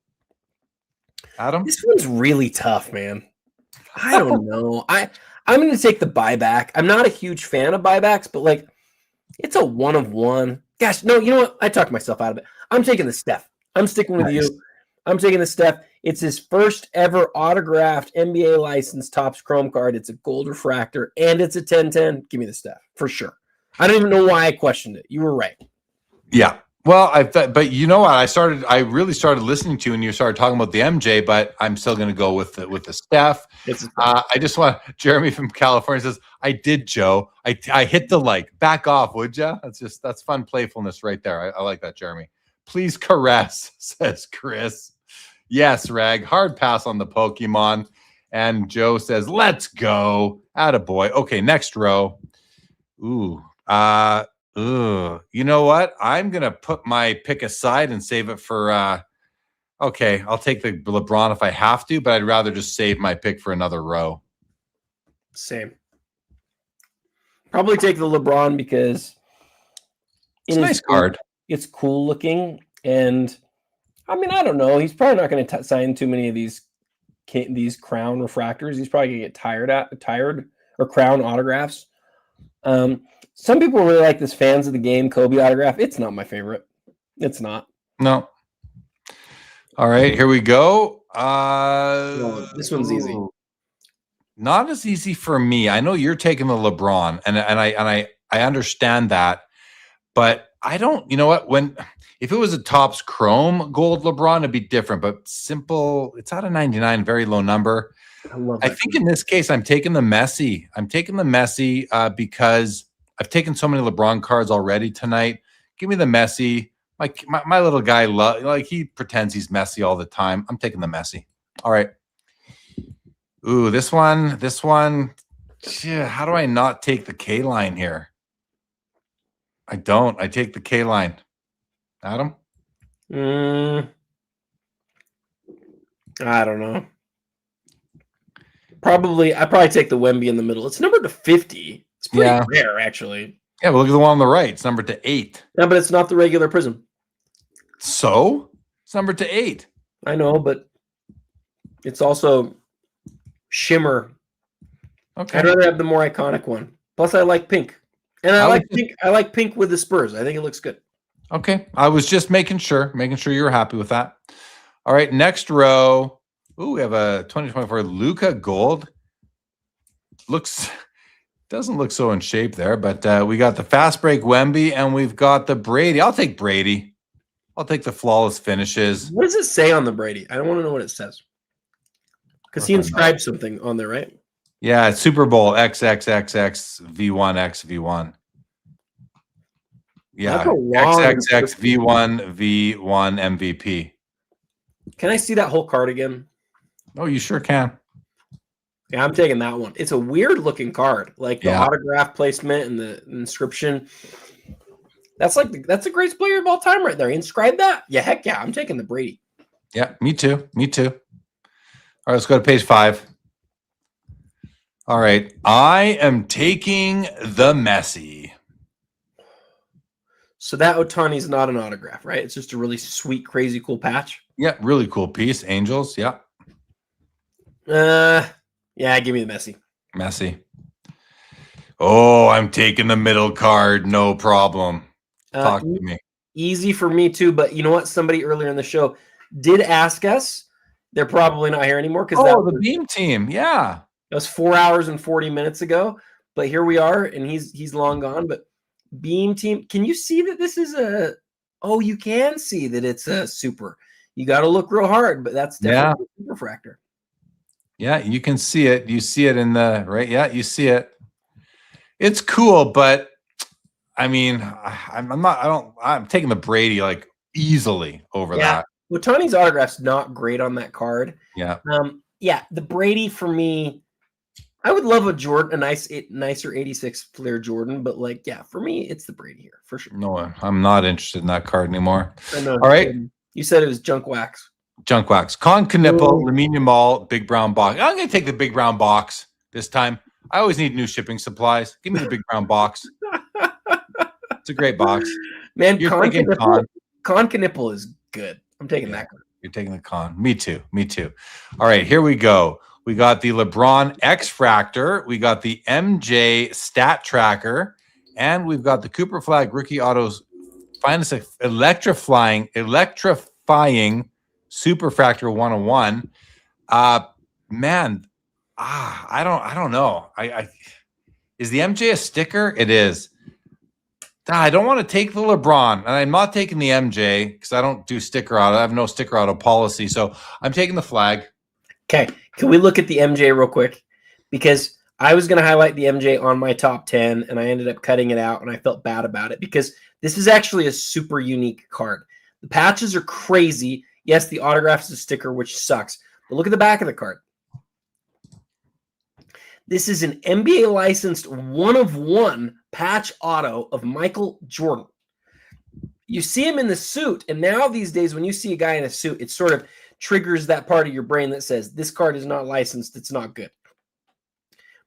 Adam? This one's really tough, man. I don't know. I'm going to take the buyback. I'm not a huge fan of buybacks, but like it's a 1 of 1. Gosh, no, you know what? I talked myself out of it. I'm taking the Steph. I'm sticking with you. I'm taking the Steph. It's his first ever autographed NBA licensed Topps Chrome card. It's a gold refractor, and it's a 10-10. Give me the Steph for sure. I don't even know why I questioned it. You were right. Yeah. Well, but you know what? I really started listening to you and you started talking about the MJ, but I'm still going to go with the Steph. I just want Jeremy from California says, I did, Joe. I hit the like. Back off, would ya? That's fun playfulness right there. I like that, Jeremy. Please caress, says Chris. Yes, Rag. Hard pass on the Pokemon. And Joe says, let's go. Attaboy. Okay, next row. Ooh. Ugh. You know what? I'm gonna put my pick aside and save it for. Okay, I'll take the LeBron if I have to, but I'd rather just save my pick for another row. Same. Probably take the LeBron because It's a nice card. It's cool looking, and I mean, I don't know. He's probably not going to sign too many of these crown refractors. He's probably going to get tired or crown autographs. Some people really like this fans of the game Kobe autograph. It's not my favorite. It's not. No. All right, here we go. No, this one's easy. Not as easy for me. I know you're taking the LeBron, and I understand that, but I don't. You know what? If it was a Topps Chrome Gold LeBron, it'd be different. But simple, it's out of 99, very low number. I think in this case, I'm taking the Messi. I'm taking the Messi because I've taken so many LeBron cards already tonight. Give me the Messi. My little guy, he pretends he's Messi all the time. I'm taking the Messi. All right. Ooh, this one. How do I not take the K line here? I don't. I take the K line. Adam? I don't know. I probably take the Wemby in the middle. It's numbered to 50. It's pretty rare, actually. Yeah, but look at the one on the right. It's numbered to 8. Yeah, but it's not the regular prism. So it's numbered to 8. I know, but it's also shimmer. Okay. I'd rather have the more iconic one. Plus, I like pink, and I like pink. I like pink with the Spurs. I think it looks good. Okay, I was just making sure you were happy with that. All right, next row. Ooh, we have a 2024 Luka Gold. Doesn't look so in shape there, but we got the fast break Wemby, and we've got the Brady. I'll take Brady. I'll take the flawless finishes. What does it say on the Brady? I don't want to know what it says. Because he inscribed something on there, right? Yeah, it's Super Bowl XXXX V1 X V1. Yeah, XXX V1 V1 MVP. Can I see that whole card again? Oh, you sure can. Yeah, I'm taking that one. It's a weird looking card, like the autograph placement and the inscription. That's the greatest player of all time right there. Inscribe that? Yeah, heck yeah. I'm taking the Brady. Yeah, me too. Me too. All right, let's go to page 5. All right, I am taking the Messi. So that Otani's not an autograph, right? It's just a really sweet, crazy, cool patch. Yeah, really cool piece. Angels, yeah. Yeah, give me the Messi. Messi. Oh, I'm taking the middle card. No problem. Talk to me. Easy for me too, but you know what? Somebody earlier in the show did ask us. They're probably not here anymore because the Beam team. Yeah, that was 4 hours and 40 minutes ago. But here we are, and he's long gone. But Beam team, can you see that this is a? Oh, you can see that it's a super. You got to look real hard, but that's definitely a super refractor. Yeah, you can see it. You see it in the right. Yeah, you see it. It's cool, but I mean, I'm taking the Brady like easily over that. Otani's autograph's not great on that card. Yeah. The Brady for me, I would love a Jordan, nicer 86 Flair Jordan, but for me, it's the Brady here for sure. No, I'm not interested in that card anymore. I know. All right. You said it was junk wax. Junk wax. Con Knipple, Lamine Yamal, big brown box. I'm going to take the big brown box this time. I always need new shipping supplies. Give me the big brown box. It's a great box. Man, Con Knipple is good. I'm taking that one. You're taking the Con. Me too. All right, here we go. We got the LeBron X-Fractor. We got the MJ Stat Tracker. And we've got the Cooper Flag Rookie Autos Finest Electrifying Superfractor 101. I don't know. Is the MJ a sticker? It is. I don't want to take the LeBron, and I'm not taking the MJ because I don't do sticker auto. I have no sticker auto policy, so I'm taking the flag. Okay, can we look at the MJ real quick? Because I was going to highlight the MJ on my top 10, and I ended up cutting it out, and I felt bad about it because this is actually a super unique card. The patches are crazy. Yes, the autograph is a sticker, which sucks. But look at the back of the card. This is an NBA licensed 1-of-1 patch auto of Michael Jordan. You see him in the suit, and now these days when you see a guy in a suit, it sort of triggers that part of your brain that says, this card is not licensed, it's not good.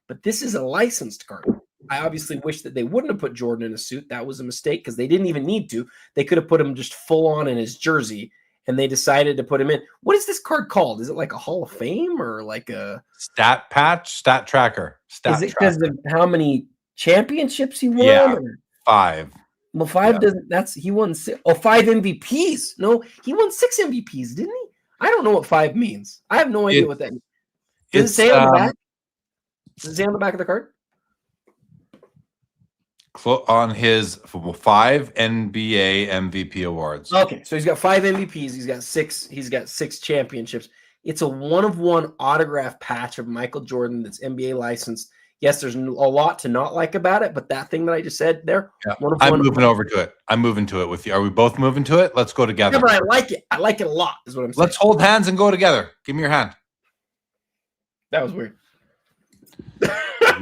But this is a licensed card. I obviously wish that they wouldn't have put Jordan in a suit. That was a mistake because they didn't even need to. They could have put him just full on in his jersey, and they decided to put him in. What is this card called? Is it like a Hall of Fame or like a stat patch, stat tracker? Is it because of how many championships he won? Yeah, or? 5. Well, 5 doesn't. He won 6. Oh, 5 MVPs. No, he won 6 MVPs, didn't he? I don't know what 5 means. I have no idea what that means. Does it say on the back? Does it say on the back of the card? On his 5 NBA MVP awards. Okay, so he's got 5 MVPs. He's got 6. He's got 6 championships. It's a 1-of-1 autograph patch of Michael Jordan that's NBA licensed. Yes, there's a lot to not like about it, but that thing that I just said there, I'm moving over to it. I'm moving to it with you. Are we both moving to it? Let's go together. Yeah, but I like it. I like it a lot, is what I'm saying. Let's hold hands and go together. Give me your hand. That was weird.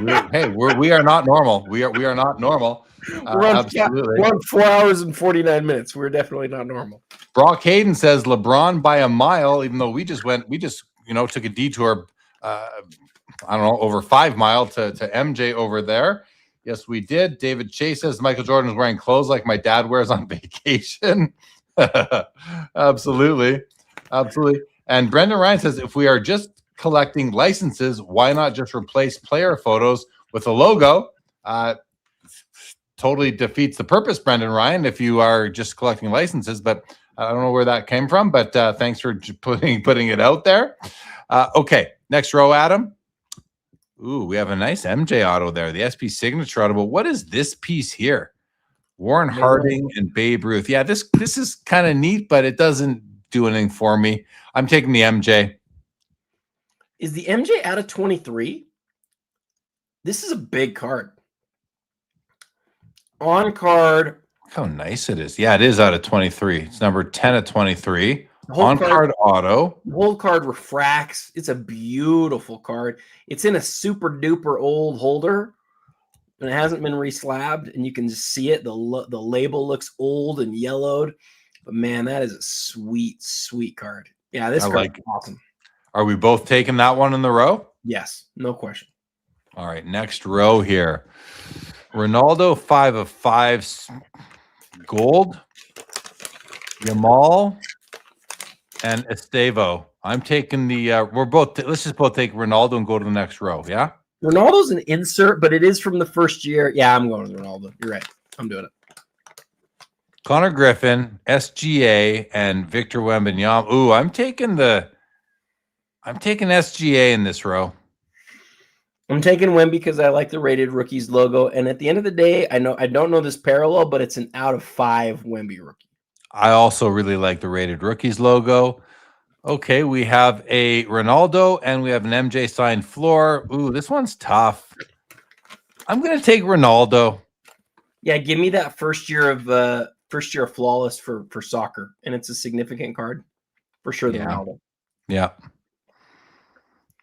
We are not normal. We are not normal. Absolutely. We're on 4 hours and 49 minutes. We're definitely not normal. Brock Hayden says LeBron by a mile, even though we just took a detour. I don't know, over 5 miles to MJ over there. Yes, we did. David Chase says Michael Jordan is wearing clothes like my dad wears on vacation. Absolutely. And Brendan Ryan says if we are just collecting licenses, why not just replace player photos with a logo? Totally defeats the purpose, Brendan Ryan, if you are just collecting licenses. But I don't know where that came from. But thanks for putting it out there. Okay, next row, Adam. Ooh, we have a nice MJ auto there, the SP signature auto. But what is this piece here? Warren Harding and Babe Ruth. Yeah, this is kind of neat, but it doesn't do anything for me. I'm taking the MJ. Is the MJ out of 23? This is a big card. On card. Look how nice it is. Yeah, it is out of 23. It's number 10 of 23. On card auto. The whole card refracts. It's a beautiful card. It's in a super duper old holder, and it hasn't been reslabbed, and you can just see it. The label looks old and yellowed, but man, that is a sweet, sweet card. Yeah, this card is awesome. Are we both taking that one in the row? Yes, no question. All right, next row here. Ronaldo 5 of 5 gold. Yamal and Estavo. I'm taking the let's just both take Ronaldo and go to the next row. Yeah. Ronaldo's an insert, but it is from the first year. Yeah, I'm going with Ronaldo. You're right. I'm doing it. Connor Griffin, SGA, and Victor Wembanyama. Ooh, I'm taking SGA in this row. I'm taking Wemby because I like the Rated Rookies logo. And at the end of the day, I don't know this parallel, but it's an out of 5 Wemby rookie. I also really like the Rated Rookies logo. Okay, we have a Ronaldo and we have an MJ signed floor. Ooh, this one's tough. I'm going to take Ronaldo. Yeah, give me that first year of flawless for soccer, and it's a significant card for sure. The Ronaldo. Yeah.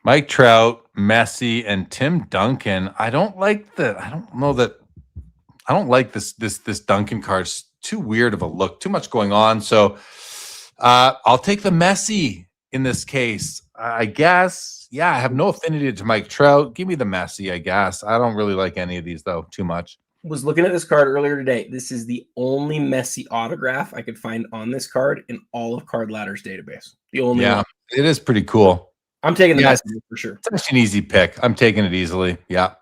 Mike Trout, Messi, and Tim Duncan. I don't like this Duncan card. It's too weird of a look. Too much going on. So I'll take the Messi in this case. I guess. Yeah, I have no affinity to Mike Trout. Give me the Messi, I guess. I don't really like any of these, though, too much. Was looking at this card earlier today. This is the only Messi autograph I could find on this card in all of Card Ladder's database. The only one. It is pretty cool. I'm taking the Messi for sure. It's actually an easy pick. I'm taking it easily. Yeah.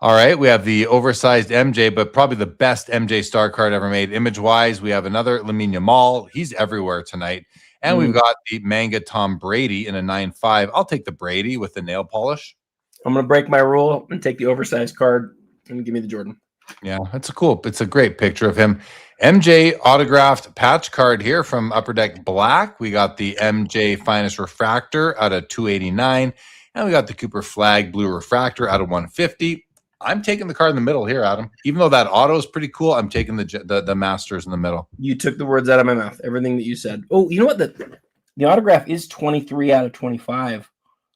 All right. We have the oversized MJ, but probably the best MJ star card ever made. Image-wise, we have another Lamine Yamal. He's everywhere tonight. And we've got the manga Tom Brady in a 9.5. I'll take the Brady with the nail polish. I'm going to break my rule and take the oversized card and give me the Jordan. Yeah, it's a great picture of him. MJ autographed patch card here from Upper Deck Black. We got the MJ Finest Refractor out of 289. And we got the Cooper Flag Blue Refractor out of 150. I'm taking the card in the middle here, Adam. Even though that auto is pretty cool, I'm taking the Masters in the middle. You took the words out of my mouth. Everything that you said. Oh, you know what? The autograph is 23 out of 25.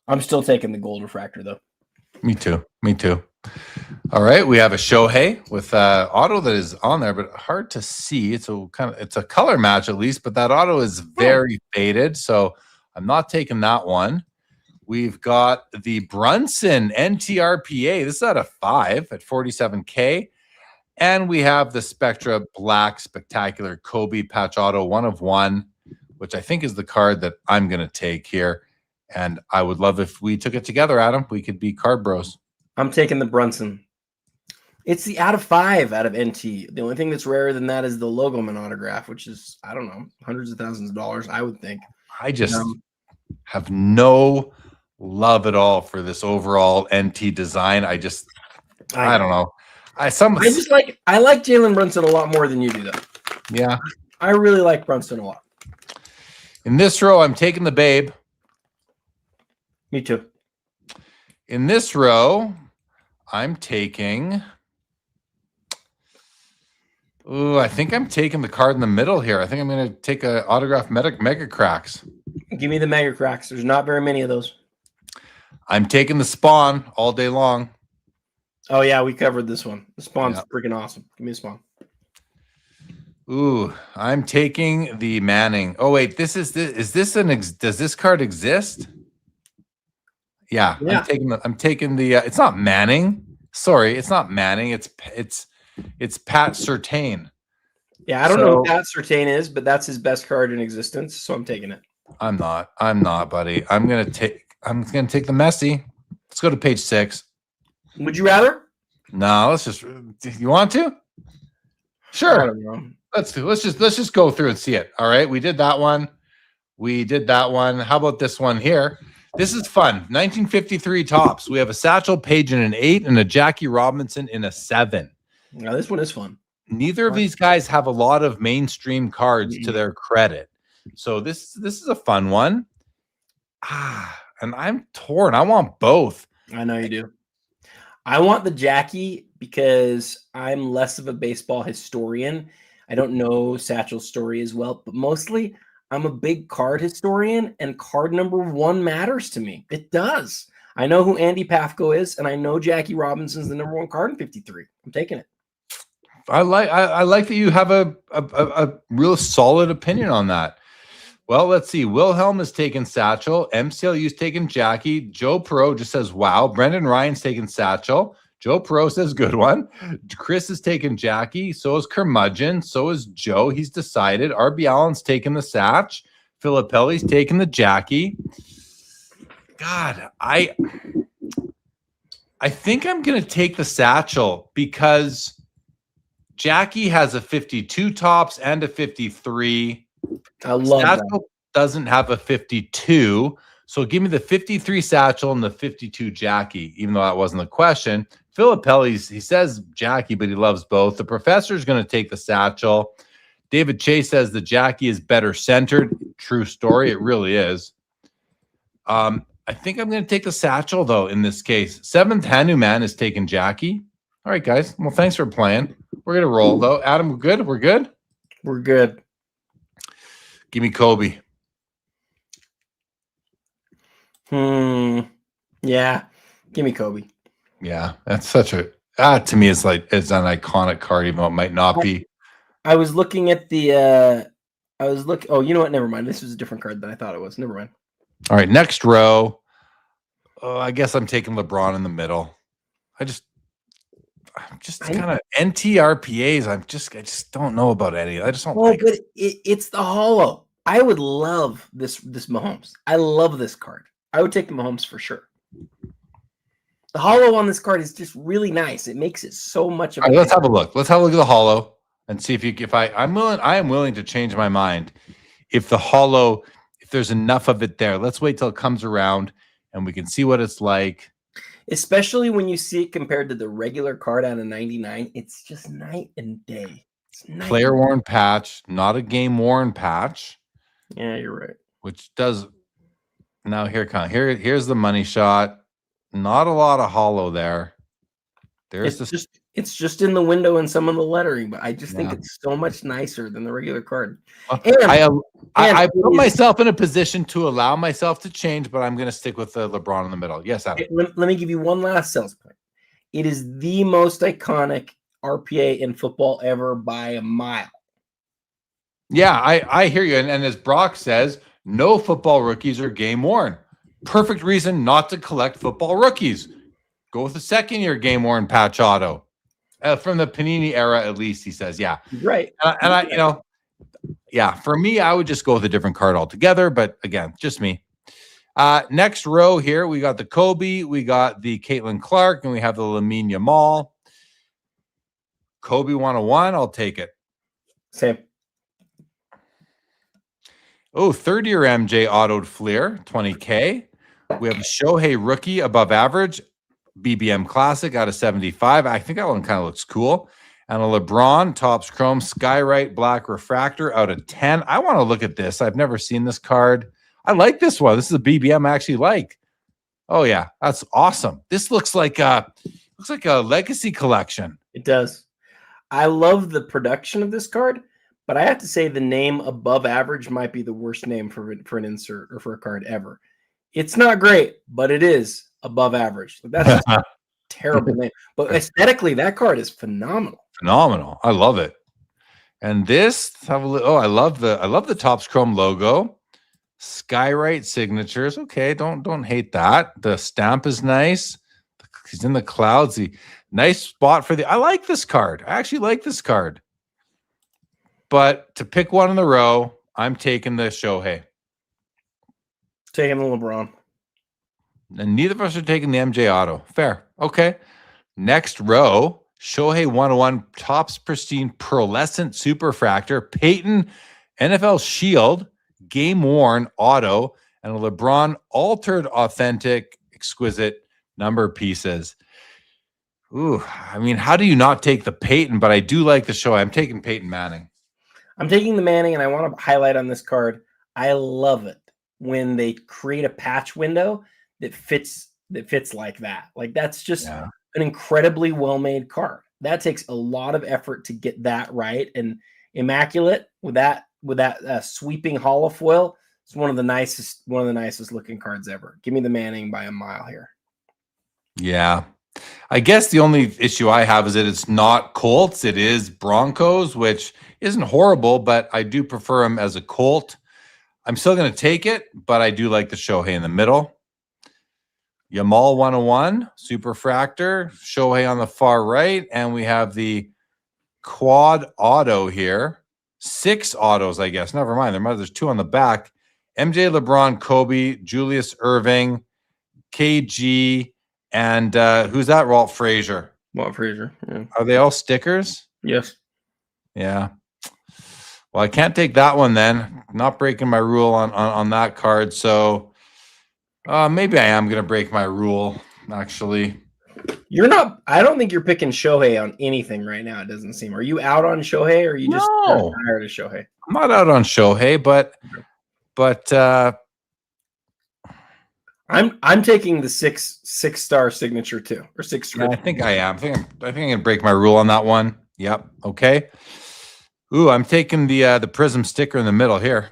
I'm still taking the gold refractor, though. Me too. All right, we have a Shohei with auto that is on there, but hard to see. It's a color match at least, but that auto is very faded, so I'm not taking that one. We've got the Brunson NTRPA. This is at a 5 at 47K. And we have the Spectra Black Spectacular Kobe patch auto 1 of 1, which I think is the card that I'm going to take here. And I would love if we took it together, Adam. We could be card bros. I'm taking the Brunson. It's the out of 5 out of NT. The only thing that's rarer than that is the Logoman autograph, which is, I don't know, hundreds of thousands of dollars, I would think. I just have no love at all for this overall NT design. I don't know. I like Jalen Brunson a lot more than you do, though. Yeah. I really like Brunson a lot. In this row, I'm taking the Babe. Me too. In this row, I'm taking... Ooh, I think I'm taking the card in the middle here. I think I'm going to take a autograph Mega Cracks. Give me the Mega Cracks. There's not very many of those. I'm taking the Spawn all day long. Oh, yeah, we covered this one. The Spawn's freaking awesome. Give me a Spawn. Ooh, I'm taking the Manning. Oh, wait, does this card exist? Yeah. I'm taking the it's not Manning. Sorry, it's not Manning. It's Pat Surtain. Yeah, I don't know who Pat Surtain is, but that's his best card in existence, so I'm taking it. I'm not, buddy. I'm gonna take the Messi. Let's go to page 6. Would you rather? No, let's just. You want to? Sure. I don't know. Let's just go through and see it. All right, we did that one. How about this one here? This is fun. 1953 tops. We have a Satchel Paige in an 8 and a Jackie Robinson in a 7. Now this one is fun. Neither of these guys have a lot of mainstream cards to their credit, so this is a fun one. And I'm torn. I want both. I know you do. I want the Jackie because I'm less of a baseball historian. I don't know Satchel's story as well, but mostly I'm a big card historian, and card number 1 matters to me. It does. I know who Andy Pafko is, and I know Jackie Robinson's the number 1 card in 53. I'm taking it. I like that you have a real solid opinion on that. Well, let's see. Wilhelm is taking Satchel. MCLU's taking Jackie. Joe Perot just says, wow. Brendan Ryan's taking Satchel. Joe Perot says, good one. Chris is taking Jackie. So is Curmudgeon. So is Joe. He's decided. RB Allen's taking the Satch. Filippelli's taking the Jackie. God, I think I'm going to take the Satchel because Jackie has a 52 tops and a 53. I love Satchel that. Doesn't have a 52. So give me the 53 Satchel and the 52 Jackie, even though that wasn't the question. Filippelli's, he says Jackie, but he loves both. The professor's going to take the Satchel. David Chase says the Jackie is better centered. True story. It really is. I think I'm going to take the Satchel, though, in this case. 7th Hanuman is taking Jackie. All right, guys. Well, thanks for playing. We're going to roll, though. Adam, we're good? We're good? We're good. Give me Kobe. Yeah. Give me Kobe. Yeah, that's such a to me it's an iconic card, even though it might not be. I was looking at the oh, you know what? Never mind. This was a different card than I thought it was. Never mind. All right, next row. Oh, I guess I'm taking LeBron in the middle. I'm just kind of NTRPAs. I just don't know about any. I just don't like but it's the holo. I would love this Mahomes. I love this card. I would take the Mahomes for sure. The holo on this card is just really nice. It makes it so much of a let's have a look. Let's have a look at the holo and see if I am willing to change my mind. If the holo, if there's enough of it there, let's wait till it comes around and we can see what it's like. Especially when you see it compared to the regular card out of 99, it's just night and day. Player worn patch, not a game worn patch. Yeah, you're right. Which does now here's the money shot. Not a lot of holo there. It's just in the window and some of the lettering, but I just think it's so much nicer than the regular card. I put myself in a position to allow myself to change, but I'm going to stick with the LeBron in the middle. Yes, Adam. Let me give you one last sales point. It is the most iconic RPA in football ever by a mile. Yeah, I hear you. And as Brock says, no football rookies are game worn. Perfect reason not to collect football rookies. Go with the second year game worn patch auto. From the Panini era, at least, he says. Yeah. Right. And I, you know, yeah, for me, I would just go with a different card altogether. But again, just me. Next row here, we got the Kobe, we got the Caitlin Clark, and we have the Lamine Yamal. Kobe 101, I'll take it. Same. Oh, third year MJ autoed Fleer, 20K. We have a Shohei rookie above average, BBM Classic out of 75. I think that one kind of looks cool. And a LeBron Topps Chrome Skyrite Black Refractor out of 10. I want to look at this. I've never seen this card. I like this one. This is a BBM I actually like. Oh yeah, that's awesome. This looks like a legacy collection. It does. I love the production of this card, but I have to say the name above average might be the worst name for an insert or for a card ever. It's not great, but it is above average. That's a terrible name. But aesthetically, that card is phenomenal. Phenomenal. I love it. And this, have a look. Oh, I love the Topps Chrome logo. Skyrite signatures. Okay, don't hate that. The stamp is nice. He's in the clouds. Nice spot for I like this card. I actually like this card. But to pick one in the row, I'm taking the Shohei. Taking the LeBron. And neither of us are taking the MJ auto. Fair. Okay. Next row, Shohei 101 Topps Pristine Pearlescent Superfractor, Peyton NFL Shield, Game Worn Auto, and a LeBron Altered Authentic Exquisite number pieces. Ooh, I mean, how do you not take the Peyton? But I do like the Shohei. I'm taking Peyton Manning. I'm taking the Manning, and I want to highlight on this card. I love it when they create a patch window that fits like that. Like that's just an incredibly well-made card. That takes a lot of effort to get that right and immaculate with that sweeping holofoil. It's one of the nicest looking cards ever. Give me the Manning by a mile here. Yeah. I guess the only issue I have is that it's not Colts. It is Broncos, which isn't horrible, but I do prefer him as a Colt. I'm still going to take it, but I do like the Shohei in the middle. Yamal 101, Superfractor, Shohei on the far right, and we have the quad auto here. 6 autos, I guess. Never mind. There's 2 on the back. MJ, LeBron, Kobe, Julius Irving, KG, and who's that? Walt Frazier. Walt Frazier. Yeah. Are they all stickers? Yes. Yeah. Well, I can't take that one then. Not breaking my rule on that card. So maybe I am going to break my rule, actually. You're not. I don't think you're picking Shohei on anything right now. It doesn't seem. Are you out on Shohei, or are you just tired of Shohei? I'm not out on Shohei, but I'm taking the six-star signature too, or 6. Yeah, I think I am. I think I'm going to break my rule on that one. Yep. Okay. Ooh, I'm taking the Prism sticker in the middle here.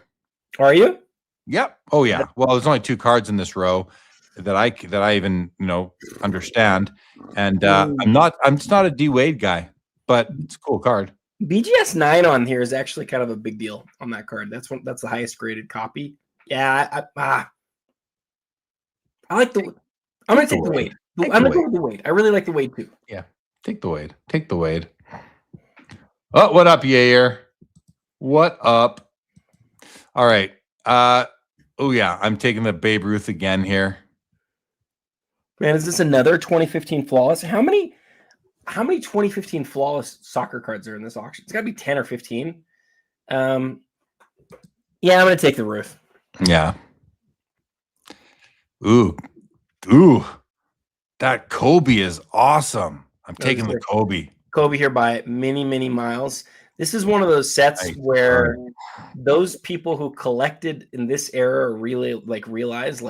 Are you? Yep. Oh yeah. Well, there's only 2 cards in this row that I even understand, and I'm just not a D Wade guy, but it's a cool card. BGS 9 on here is actually kind of a big deal on that card. That's the highest graded copy. Yeah, I like the. I'm gonna take the Wade. I'm gonna go with the Wade. I really like the Wade too. Yeah, take the Wade. Take the Wade. Oh, what up, Yair? What up? All right. Oh yeah, I'm taking the Babe Ruth again here. Man, is this another 2015 flawless? How many 2015 flawless soccer cards are in this auction? It's got to be 10 or 15. Yeah, I'm going to take the Ruth. Yeah. Ooh. That Kobe is awesome. I'm taking the Kobe. Kobe here by many miles. This is one of those sets where those people who collected in this era really realize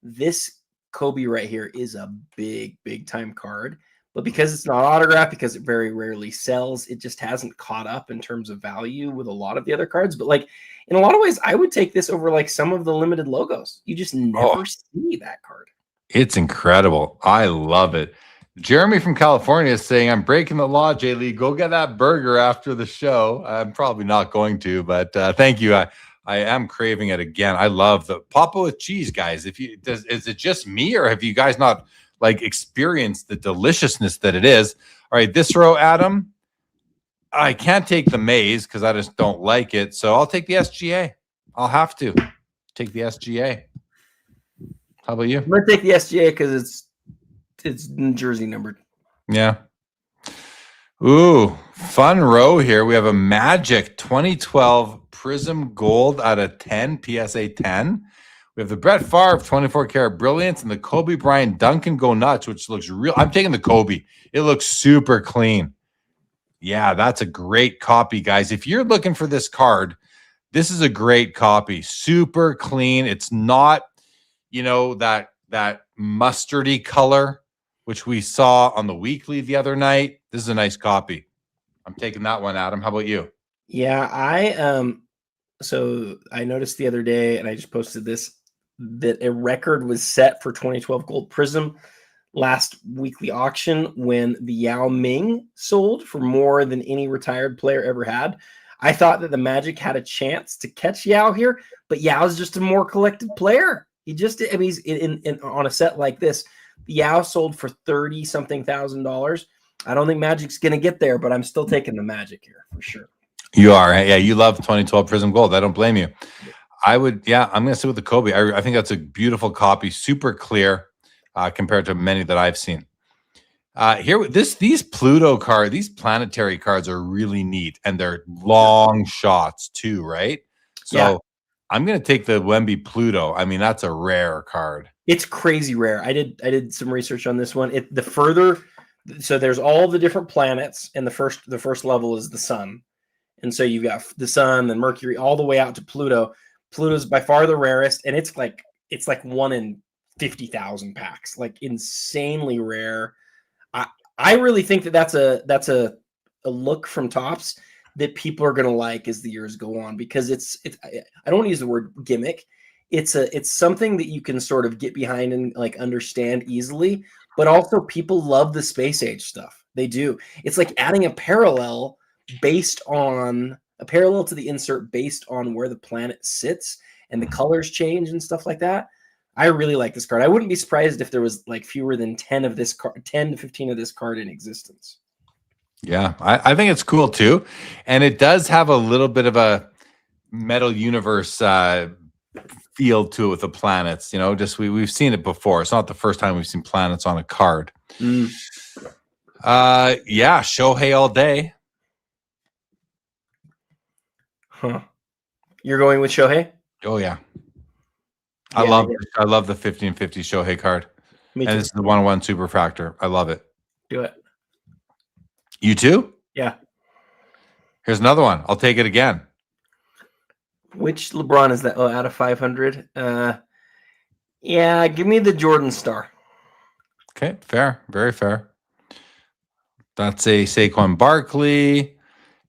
this Kobe right here is a big time card, but because it's not autographed, because it very rarely sells, it just hasn't caught up in terms of value with a lot of the other cards. But in a lot of ways, I would take this over some of the limited logos. You just never see that card. It's incredible. I love it. Jeremy from California is saying, I'm breaking the law, Jay Lee. Go get that burger after the show. I'm probably not going to, but thank you. I am craving it again. I love the Papa with cheese, guys. Is it just me, or have you guys not like experienced the deliciousness that it is? All right, this row, Adam. I can't take the maize because I just don't like it. So I'll take the SGA. I'll have to take the SGA. How about you? I'm gonna take the SGA because it's New Jersey numbered. Yeah. Ooh, fun row here. We have a Magic 2012 Prism Gold out of 10, PSA 10. We have the Brett Favre 24 Karat Brilliance and the Kobe Bryant Duncan Go Nuts, which looks real. I'm taking the Kobe. It looks super clean. Yeah, that's a great copy, guys. If you're looking for this card, this is a great copy. Super clean. It's not, that mustardy color, which we saw on the weekly the other night. This is a nice copy. I'm taking that one, Adam. How about you? Yeah, so I noticed the other day, and I just posted this, that a record was set for 2012 Gold Prism last weekly auction when the Yao Ming sold for more than any retired player ever had. I thought that the Magic had a chance to catch Yao here, but Yao's just a more collected player. He's in on a set like this. Yao sold for $30-something thousand. I don't think Magic's going to get there, but I'm still taking the Magic here for sure. You are. Yeah, you love 2012 Prism Gold. I don't blame you. I'm going to sit with the Kobe. I think that's a beautiful copy, super clear compared to many that I've seen. These Pluto cards, these planetary cards are really neat, and they're long shots too, right? So yeah. I'm going to take the Wemby Pluto. I mean, that's a rare card. It's crazy rare. I did some research on this one. So there's all the different planets, and the first level is the sun. And so you've got the sun and Mercury all the way out to Pluto. Pluto's by far the rarest, and it's like 1 in 50,000 packs, like insanely rare. I really think that's a look from Topps that people are going to like as the years go on, because it's I don't want to use the word gimmick. It's something that you can sort of get behind and like understand easily, but also people love the space age stuff. They do. It's like adding a parallel to the insert based on where the planet sits and the colors change and stuff like that. I really like this card. I wouldn't be surprised if there was like fewer than 10 to 15 of this card in existence. Yeah, I think it's cool too. And it does have a little bit of a Metal Universe feel to it with the planets. We've seen it before. It's not the first time we've seen planets on a card. Yeah, Shohei all day. Huh. You're going with Shohei? Oh yeah. I love the 50 and 50 Shohei card. Me too. And it's the 101 Superfractor. I love it. Do it. You too? Yeah. Here's another one. I'll take it again. Which LeBron is that? Oh, out of 500. Yeah, give me the Jordan Star. Okay, fair. Very fair. That's a Saquon Barkley.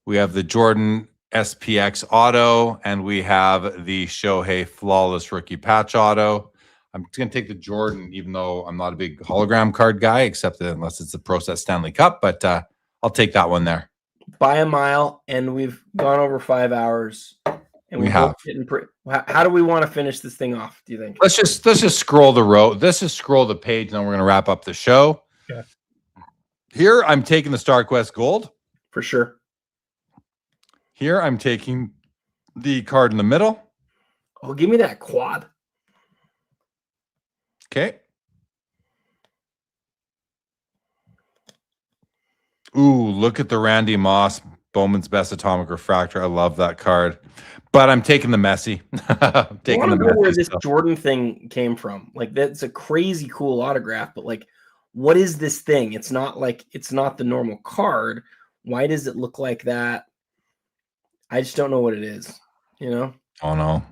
We have the Jordan SPX Auto, and we have the Shohei Flawless Rookie Patch Auto. I'm going to take the Jordan, even though I'm not a big hologram card guy, except unless it's the Process Stanley Cup, but I'll take that one there. By a mile, and we've gone over 5 hours. And we have. How do we want to finish this thing off, do you think? Let's just scroll the row. Let's just scroll the page, and then we're going to wrap up the show. Yeah. Here, I'm taking the StarQuest Gold. For sure. Here, I'm taking the card in the middle. Oh, give me that quad. Okay. Ooh, look at the Randy Moss Bowman's Best Atomic Refractor. I love that card. But I'm taking the Messi. I'm taking I want the to know Messi where this stuff. Jordan thing came from. Like, that's a crazy cool autograph, but like, what is this thing? It's not the normal card. Why does it look like that? I just don't know what it is, Oh no.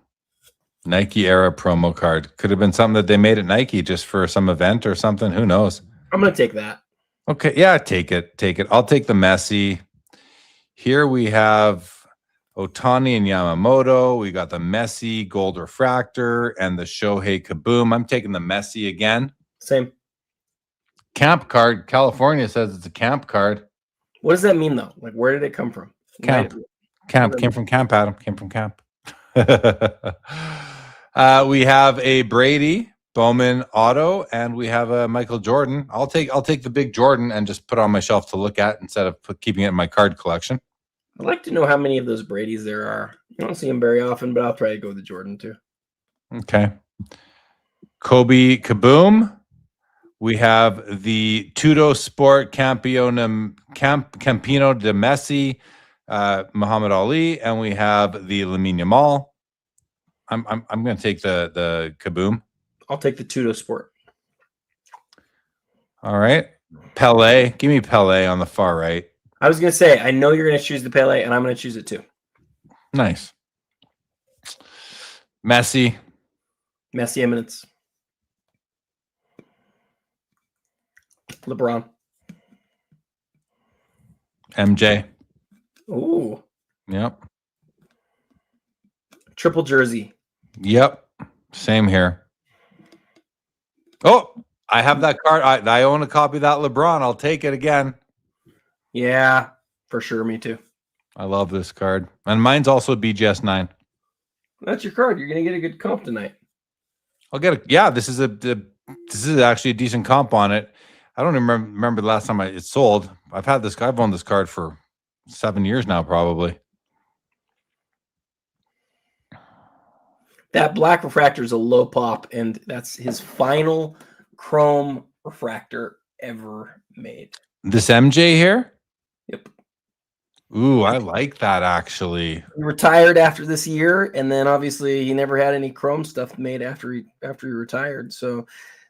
Nike era promo card. Could have been something that they made at Nike just for some event or something. Who knows? I'm going to take that. Okay. Yeah, take it. I'll take the Messi. Here we have Otani and Yamamoto. We got the Messi Gold Refractor and the Shohei Kaboom. I'm taking the Messi again. Same. Camp card. California says it's a camp card. What does that mean though? Like, where did it come from? Camp. Camp came from camp, Adam. Came from camp. We have a Brady Bowman auto, and we have a Michael Jordan. I'll take the big Jordan and just put it on my shelf to look at instead of keeping it in my card collection. I'd like to know how many of those Bradys there are. You don't see them very often, but I'll probably go with the Jordan too. Okay. Kobe Kaboom. We have the Tudo Sport Campino de Messi, Muhammad Ali, and we have the Lamine Yamal. I'm going to take the Kaboom. I'll take the Tudo Sport. All right. Pele. Give me Pele on the far right. I was going to say, I know you're going to choose the Pele, and I'm going to choose it too. Nice. Messi. Messi Eminence. LeBron. MJ. Ooh. Yep. Triple jersey. Yep. Same here. Oh, I have that card. I own a copy of that LeBron. I'll take it again. Yeah, for sure. Me too. I love this card. And mine's also BGS 9. That's your card. You're going to get a good comp tonight. I'll get it. Yeah, this is actually a decent comp on it. I don't even remember the last time it sold. I've owned this card for 7 years now, probably. That black refractor is a low pop, and that's his final chrome refractor ever made. This MJ here? Yep. Ooh, I like that actually. He retired after this year, and then obviously he never had any chrome stuff made after he retired. So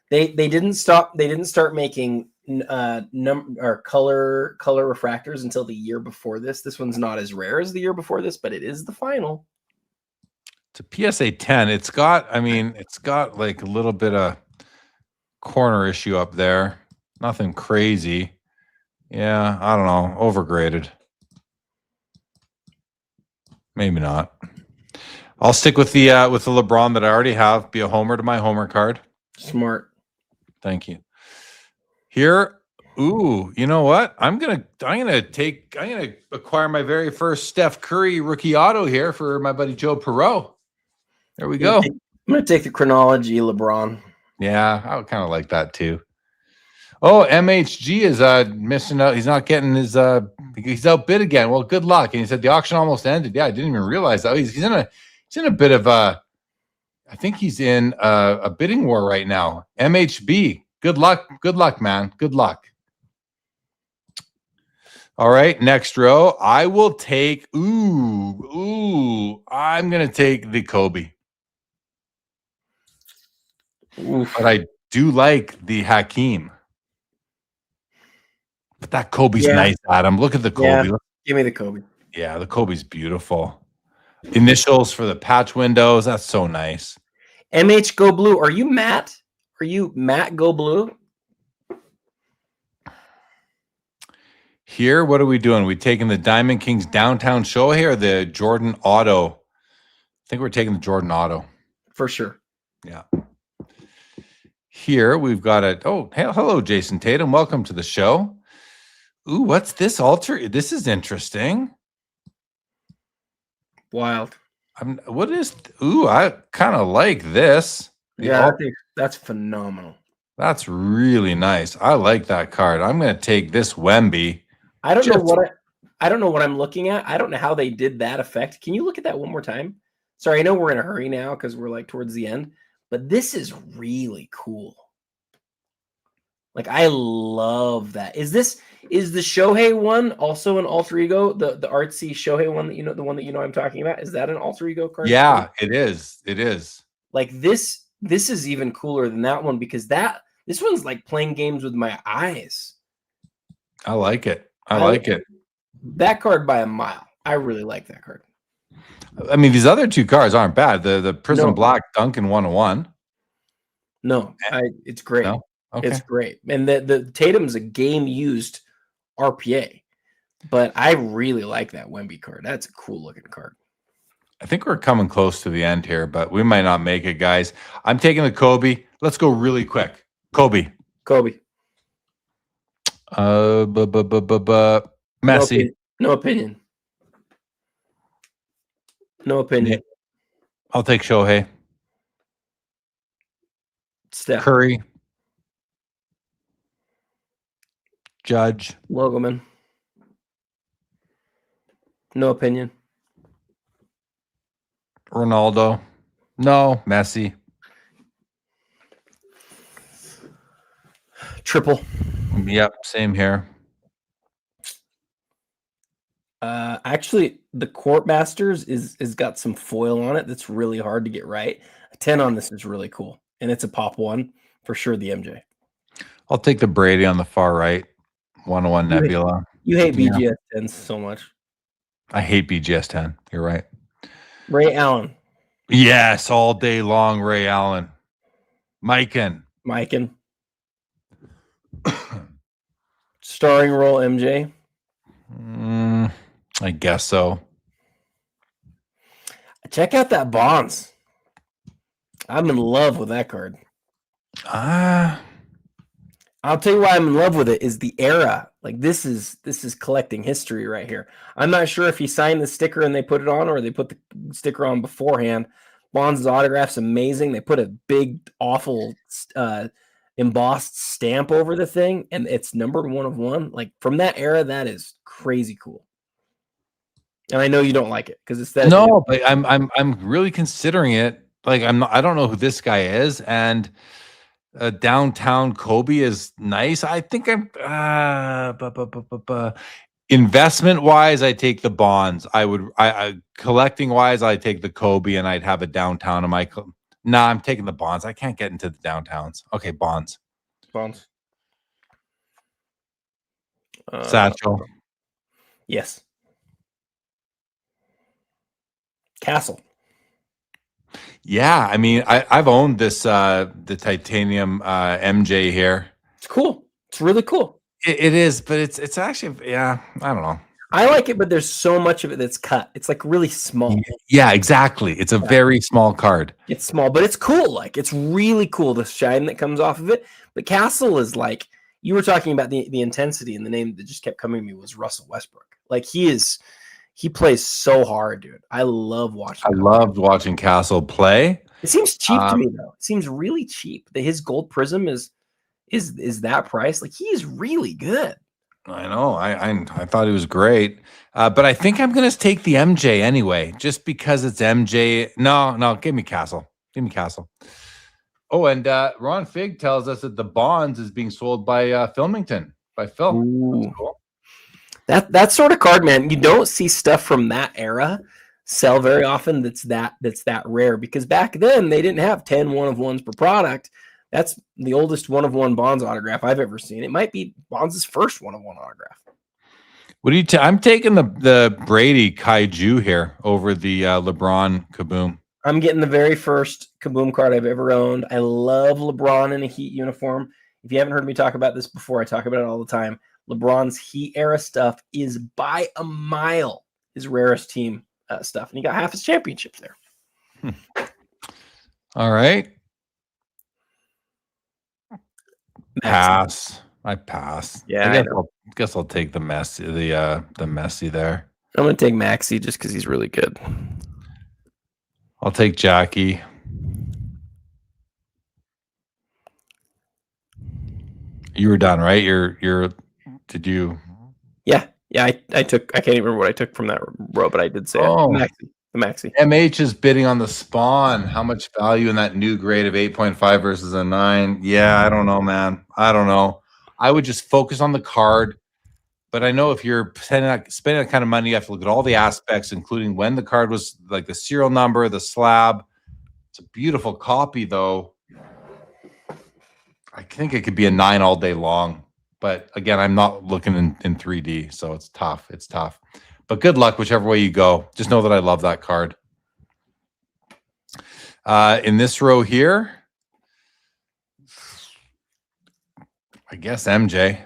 they didn't start making color refractors until the year before this. This one's not as rare as the year before this, but it is the final. It's a PSA 10. It's got like a little bit of corner issue up there. Nothing crazy. Yeah, I don't know. Overgraded. Maybe not. I'll stick with the LeBron that I already have. Be a homer to my homer card. Smart. Thank you. Here, ooh, you know what? I'm gonna acquire my very first Steph Curry rookie auto here for my buddy Joe Perreault. There we go. I'm gonna take the chronology LeBron. Yeah, I would kind of like that too. Oh, MHG is missing out. He's not getting his he's outbid again. Well, good luck. And he said the auction almost ended. Yeah, I didn't even realize that. He's in a bit of I think he's in a bidding war right now. MHB. Good luck. Good luck, man. Good luck. All right, next row. I will take I'm gonna take the Kobe. Oof. But I do like the Hakeem. But that Kobe's nice, Adam. Look at the Kobe. Yeah, give me the Kobe. Yeah, the Kobe's beautiful. Initials for the patch windows. That's so nice. MH Go Blue. Are you Matt? Are you Matt Go Blue? Here, what are we doing? We taking the Diamond Kings downtown show here or the Jordan Auto? I think we're taking the Jordan Auto. For sure. Yeah. Here we've got a hello, Jason Tatum. Welcome to the show. Ooh, what's this alter? This is interesting. Wild. I kind of like this. I think that's phenomenal. That's really nice. I like that card. I'm going to take this Wemby. I don't know what I'm looking at. I don't know how they did that effect. Can you look at that one more time? Sorry, I know we're in a hurry now because we're like towards the end, but this is really cool. Like, I love that. Is the Shohei one also an alter ego? The artsy Shohei one that the one that I'm talking about? Is that an alter ego card? Yeah, it is. It is. Like this is even cooler than that one because this one's like playing games with my eyes. I like it. I like it. That card by a mile. I really like that card. I mean, these other two cards aren't bad. The Prism Black Duncan 101. No, it's great. No? Okay. It's great. And the Tatum's a game used RPA, but I really like that Wemby card. That's a cool looking card. I think we're coming close to the end here, but we might not make it, guys. I'm taking the Kobe. Let's go really quick. Kobe. Messi. No opinion. No opinion. I'll take Shohei. Steph. Curry. Judge. Logoman. No opinion. Ronaldo. No. Messi. Triple. Yep. Same here. Actually, the Court Masters is got some foil on it that's really hard to get right. A 10 on this is really cool, and it's a pop one for sure. The MJ. I'll take the Brady on the far right. 101 Nebula. You hate Yeah. BGS 10s so much. I hate BGS 10. You're right. Ray Allen. Yes, all day long, Ray Allen. Mikan. Starring role MJ. I guess so. Check out that Bonds. I'm in love with that card. I'll tell you why I'm in love with it is the era. Like this is collecting history right here. I'm not sure if he signed the sticker and they put it on or they put the sticker on beforehand. Bonds' autograph's amazing. They put a big, awful embossed stamp over the thing, and it's numbered 1 of 1. Like from that era, that is crazy cool. And I know you don't like it because it's that. No, but I'm really considering it. Like I don't know who this guy is, and downtown Kobe is nice. I think I'm investment wise, I take the Bonds. I collecting wise, I take the Kobe, and I'd have a downtown in my. Nah, I'm taking the Bonds. I can't get into the downtowns. Okay, Bonds. Satchel. Yes. Castle. Yeah, I mean, I've owned this the titanium MJ here. It's cool. It's really cool. It is, but it's actually, yeah, I don't know. I like it, but there's so much of it that's cut. It's like really small. Yeah, exactly. It's a very small card. It's small, but it's cool. Like it's really cool, the shine that comes off of it. But Castle is like, you were talking about the intensity, and the name that just kept coming to me was Russell Westbrook. Like he plays so hard, dude. I love watching. I loved watching Castle play. It seems cheap to me though. It seems really cheap. His gold prism is that price? Like he's really good. I know. I thought he was great, but I think I'm gonna take the MJ anyway, just because it's MJ. No, give me Castle. Give me Castle. Oh, and Ron Fig tells us that the Bonds is being sold by Filmington by Phil. That's cool. That sort of card, man. You don't see stuff from that era sell very often. That's that rare because back then they didn't have 10 1 of 1s per product. That's the oldest 1 of 1 Bonds autograph I've ever seen. It might be Bonds' first 1 of 1 autograph. What do you? I'm taking the Brady Kaiju here over the LeBron Kaboom. I'm getting the very first Kaboom card I've ever owned. I love LeBron in a Heat uniform. If you haven't heard me talk about this before, I talk about it all the time. LeBron's Heat era stuff is by a mile his rarest team stuff, and he got half his championships there. All right. Pass. I pass. Yeah, I guess I'll take the Messi, the Messi there. I'm gonna take Maxi just because he's really good. I'll take Jackie. You were done, right? Did you? Yeah. I took. I can't even remember what I took from that row, but I did say the Maxi. MH is bidding on the Spawn. How much value in that new grade of 8.5 versus a 9? Yeah, I don't know, man. I don't know. I would just focus on the card. But I know if you're spending that kind of money, you have to look at all the aspects, including when the card was, like the serial number, the slab. It's a beautiful copy, though. I think it could be a 9 all day long. But again, I'm not looking in 3D, so it's tough. It's tough. But good luck whichever way you go. Just know that I love that card. In this row here, I guess MJ.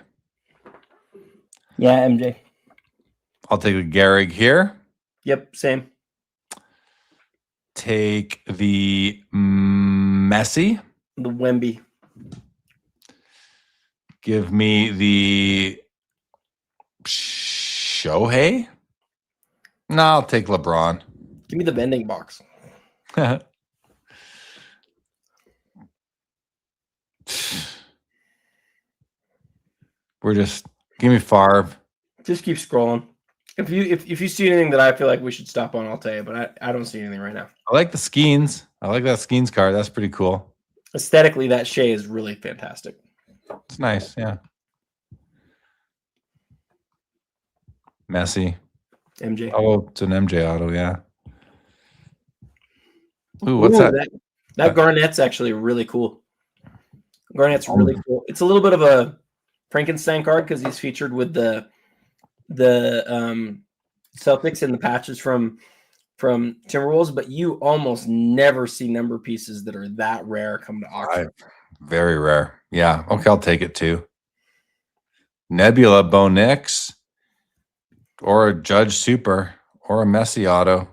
Yeah, MJ. I'll take a Gehrig here. Yep, same. Take the Messi. The Wemby. Give me the Shohei. No, I'll take LeBron. Give me the vending box. We're just give me Favre. Just keep scrolling. If you see anything that I feel like we should stop on, I'll tell you. But I don't see anything right now. I like the Skeens. I like that Skeens card. That's pretty cool. Aesthetically, that Shea is really fantastic. It's nice. Yeah. Messi. MJ. Oh, it's an MJ auto. Yeah. Ooh, what's that? That Garnett's actually really cool. Garnett's really cool. It's a little bit of a Frankenstein card because he's featured with the Celtics and the patches from Timberwolves, but you almost never see number pieces that are that rare come to auction. Very rare. Yeah. Okay, I'll take it too. Nebula, Bo Nix, or a Judge Super, or a Messi auto.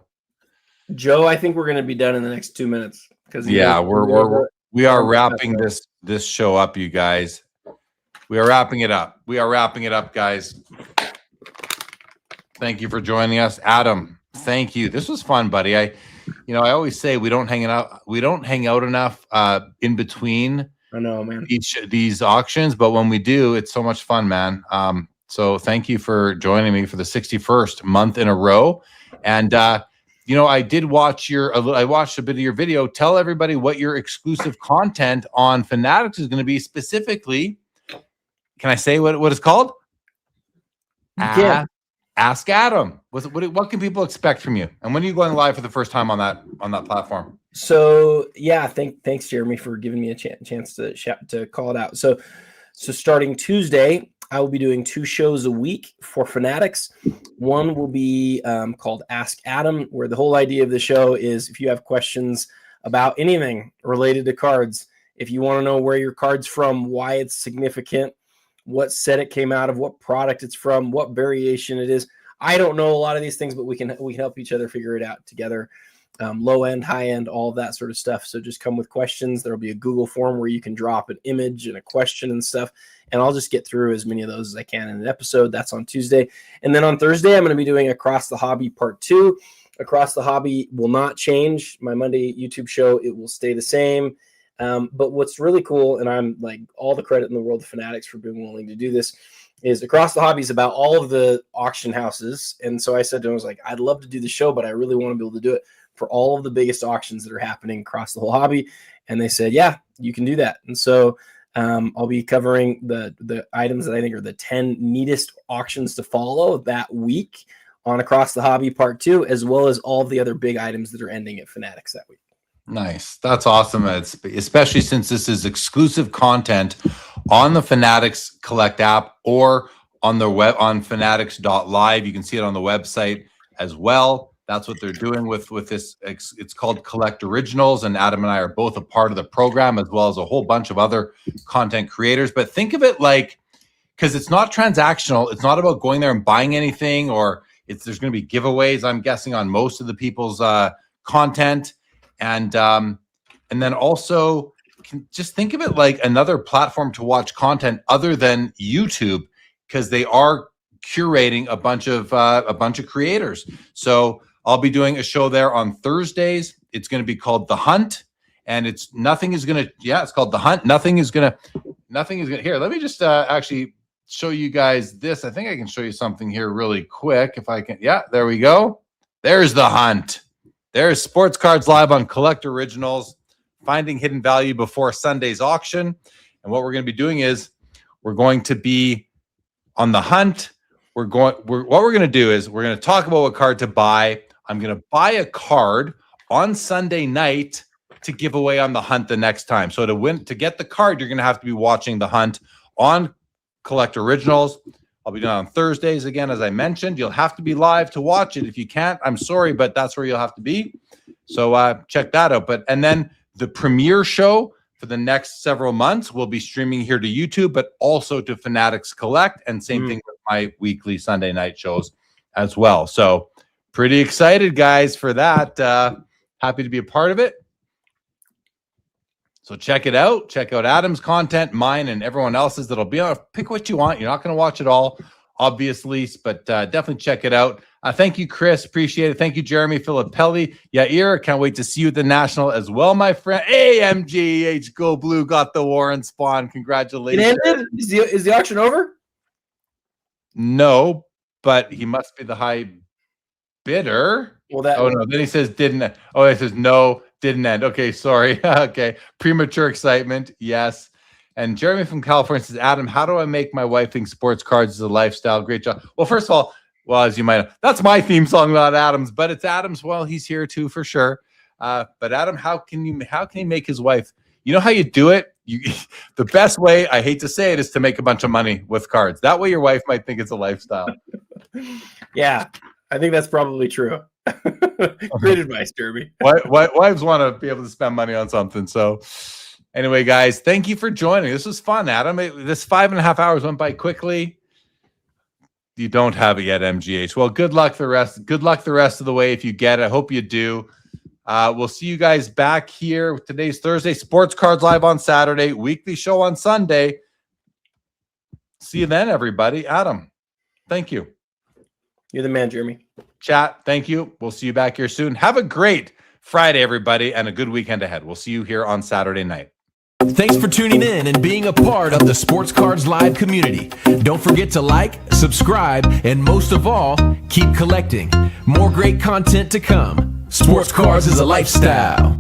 Joe, I think we're going to be done in the next 2 minutes because we are wrapping this show up, you guys. We are wrapping it up. Guys. Thank you for joining us, Adam. Thank you. This was fun, buddy. I always say we don't hang out enough in between. I know, man. These auctions, but when we do, it's so much fun, man. So thank you for joining me for the 61st month in a row. And I did watch I watched a bit of your video. Tell everybody what your exclusive content on Fanatics is going to be specifically. Can I say what it's called? Yeah. Ask Adam. What can people expect from you? And when are you going live for the first time on that platform? So yeah, thanks Jeremy for giving me a chance to call it out. So starting Tuesday, I will be doing 2 shows a week for Fanatics. One will be called Ask Adam, where the whole idea of the show is if you have questions about anything related to cards, if you want to know where your card's from, why it's significant, what set it came out of, what product it's from, what variation it is. I don't know a lot of these things, but we can help each other figure it out together. Low end, high end, all of that sort of stuff. So just come with questions. There'll be a Google form where you can drop an image and a question and stuff. And I'll just get through as many of those as I can in an episode. That's on Tuesday. And then on Thursday, I'm going to be doing Across the Hobby Part 2. Across the Hobby will not change. My Monday YouTube show, it will stay the same. But what's really cool, and I'm like all the credit in the world to Fanatics for being willing to do this, is Across the Hobby is about all of the auction houses. And so I said to him, I was like, I'd love to do the show, but I really want to be able to do it for all of the biggest auctions that are happening across the whole hobby. And they said, yeah, you can do that. And so I'll be covering the items that I think are the 10 neatest auctions to follow that week on Across the Hobby Part 2, as well as all the other big items that are ending at Fanatics that week. Nice. That's awesome. Especially since this is exclusive content on the Fanatics Collect app or on the web on fanatics.live. You can see it on the website as well. That's what they're doing with this. It's called Collect Originals, and Adam and I are both a part of the program, as well as a whole bunch of other content creators. But think of it like, because it's not transactional. It's not about going there and buying anything, or there's going to be giveaways, I'm guessing, on most of the people's content. And then also just think of it like another platform to watch content other than YouTube, because they are curating a bunch of creators. So I'll be doing a show there on Thursdays. It's going to be called The Hunt, and it's called The Hunt. Nothing is gonna here. Let me just actually show you guys this. I think I can show you something here really quick if I can. Yeah, there we go. There's The Hunt. There's Sports Cards Live on Collect Originals, finding hidden value before Sunday's auction. And what we're going to be doing is we're going to be on The Hunt. What we're going to do is we're going to talk about what card to buy. I'm going to buy a card on Sunday night to give away on The Hunt the next time. So to get the card, you're going to have to be watching The Hunt on Collect Originals. I'll be doing it on Thursdays again, as I mentioned. You'll have to be live to watch it. If you can't, I'm sorry, but that's where you'll have to be. So check that out. And then the premiere show for the next several months will be streaming here to YouTube, but also to Fanatics Collect, and same thing with my weekly Sunday night shows as well. So pretty excited, guys, for that. Happy to be a part of it. So check it out. Check out Adam's content, mine, and everyone else's that'll be on. Pick what you want. You're not going to watch it all, obviously, but definitely check it out. Thank you, Chris. Appreciate it. Thank you, Jeremy Filippelli. Yair, can't wait to see you at the National as well, my friend. AMGH Go Blue got the Warren Spawn. Congratulations. It ended? Is the auction over? No, but he must be the high bidder. Well, that. Oh no, then he says didn't. Oh, it says no, didn't end. Okay, sorry. Okay, premature excitement. Yes. And Jeremy from California says, Adam, how do I make my wife think sports cards is a lifestyle? Great job. Well, first of all, well, as you might know, that's my theme song, not Adam's, but it's Adam's. Well, he's here too for sure. But Adam, how can he make his wife? You know how you do it? The best way, I hate to say it, is to make a bunch of money with cards. That way your wife might think it's a lifestyle. Yeah, I think that's probably true. Great advice, Derby. Wives want to be able to spend money on something. So anyway, guys, thank you for joining. This was fun, Adam. This 5.5 hours went by quickly. You don't have it yet, MGH. Well, good luck the rest. Good luck the rest of the way if you get it. I hope you do. We'll see you guys back here. Today's Thursday. Sports Cards Live on Saturday. Weekly show on Sunday. See you then, everybody. Adam, thank you. You're the man, Jeremy. Chat, thank you. We'll see you back here soon. Have a great Friday, everybody, and a good weekend ahead. We'll see you here on Saturday night. Thanks for tuning in and being a part of the Sports Cards Live community. Don't forget to like, subscribe, and most of all, keep collecting. More great content to come. Sports Cards is a lifestyle.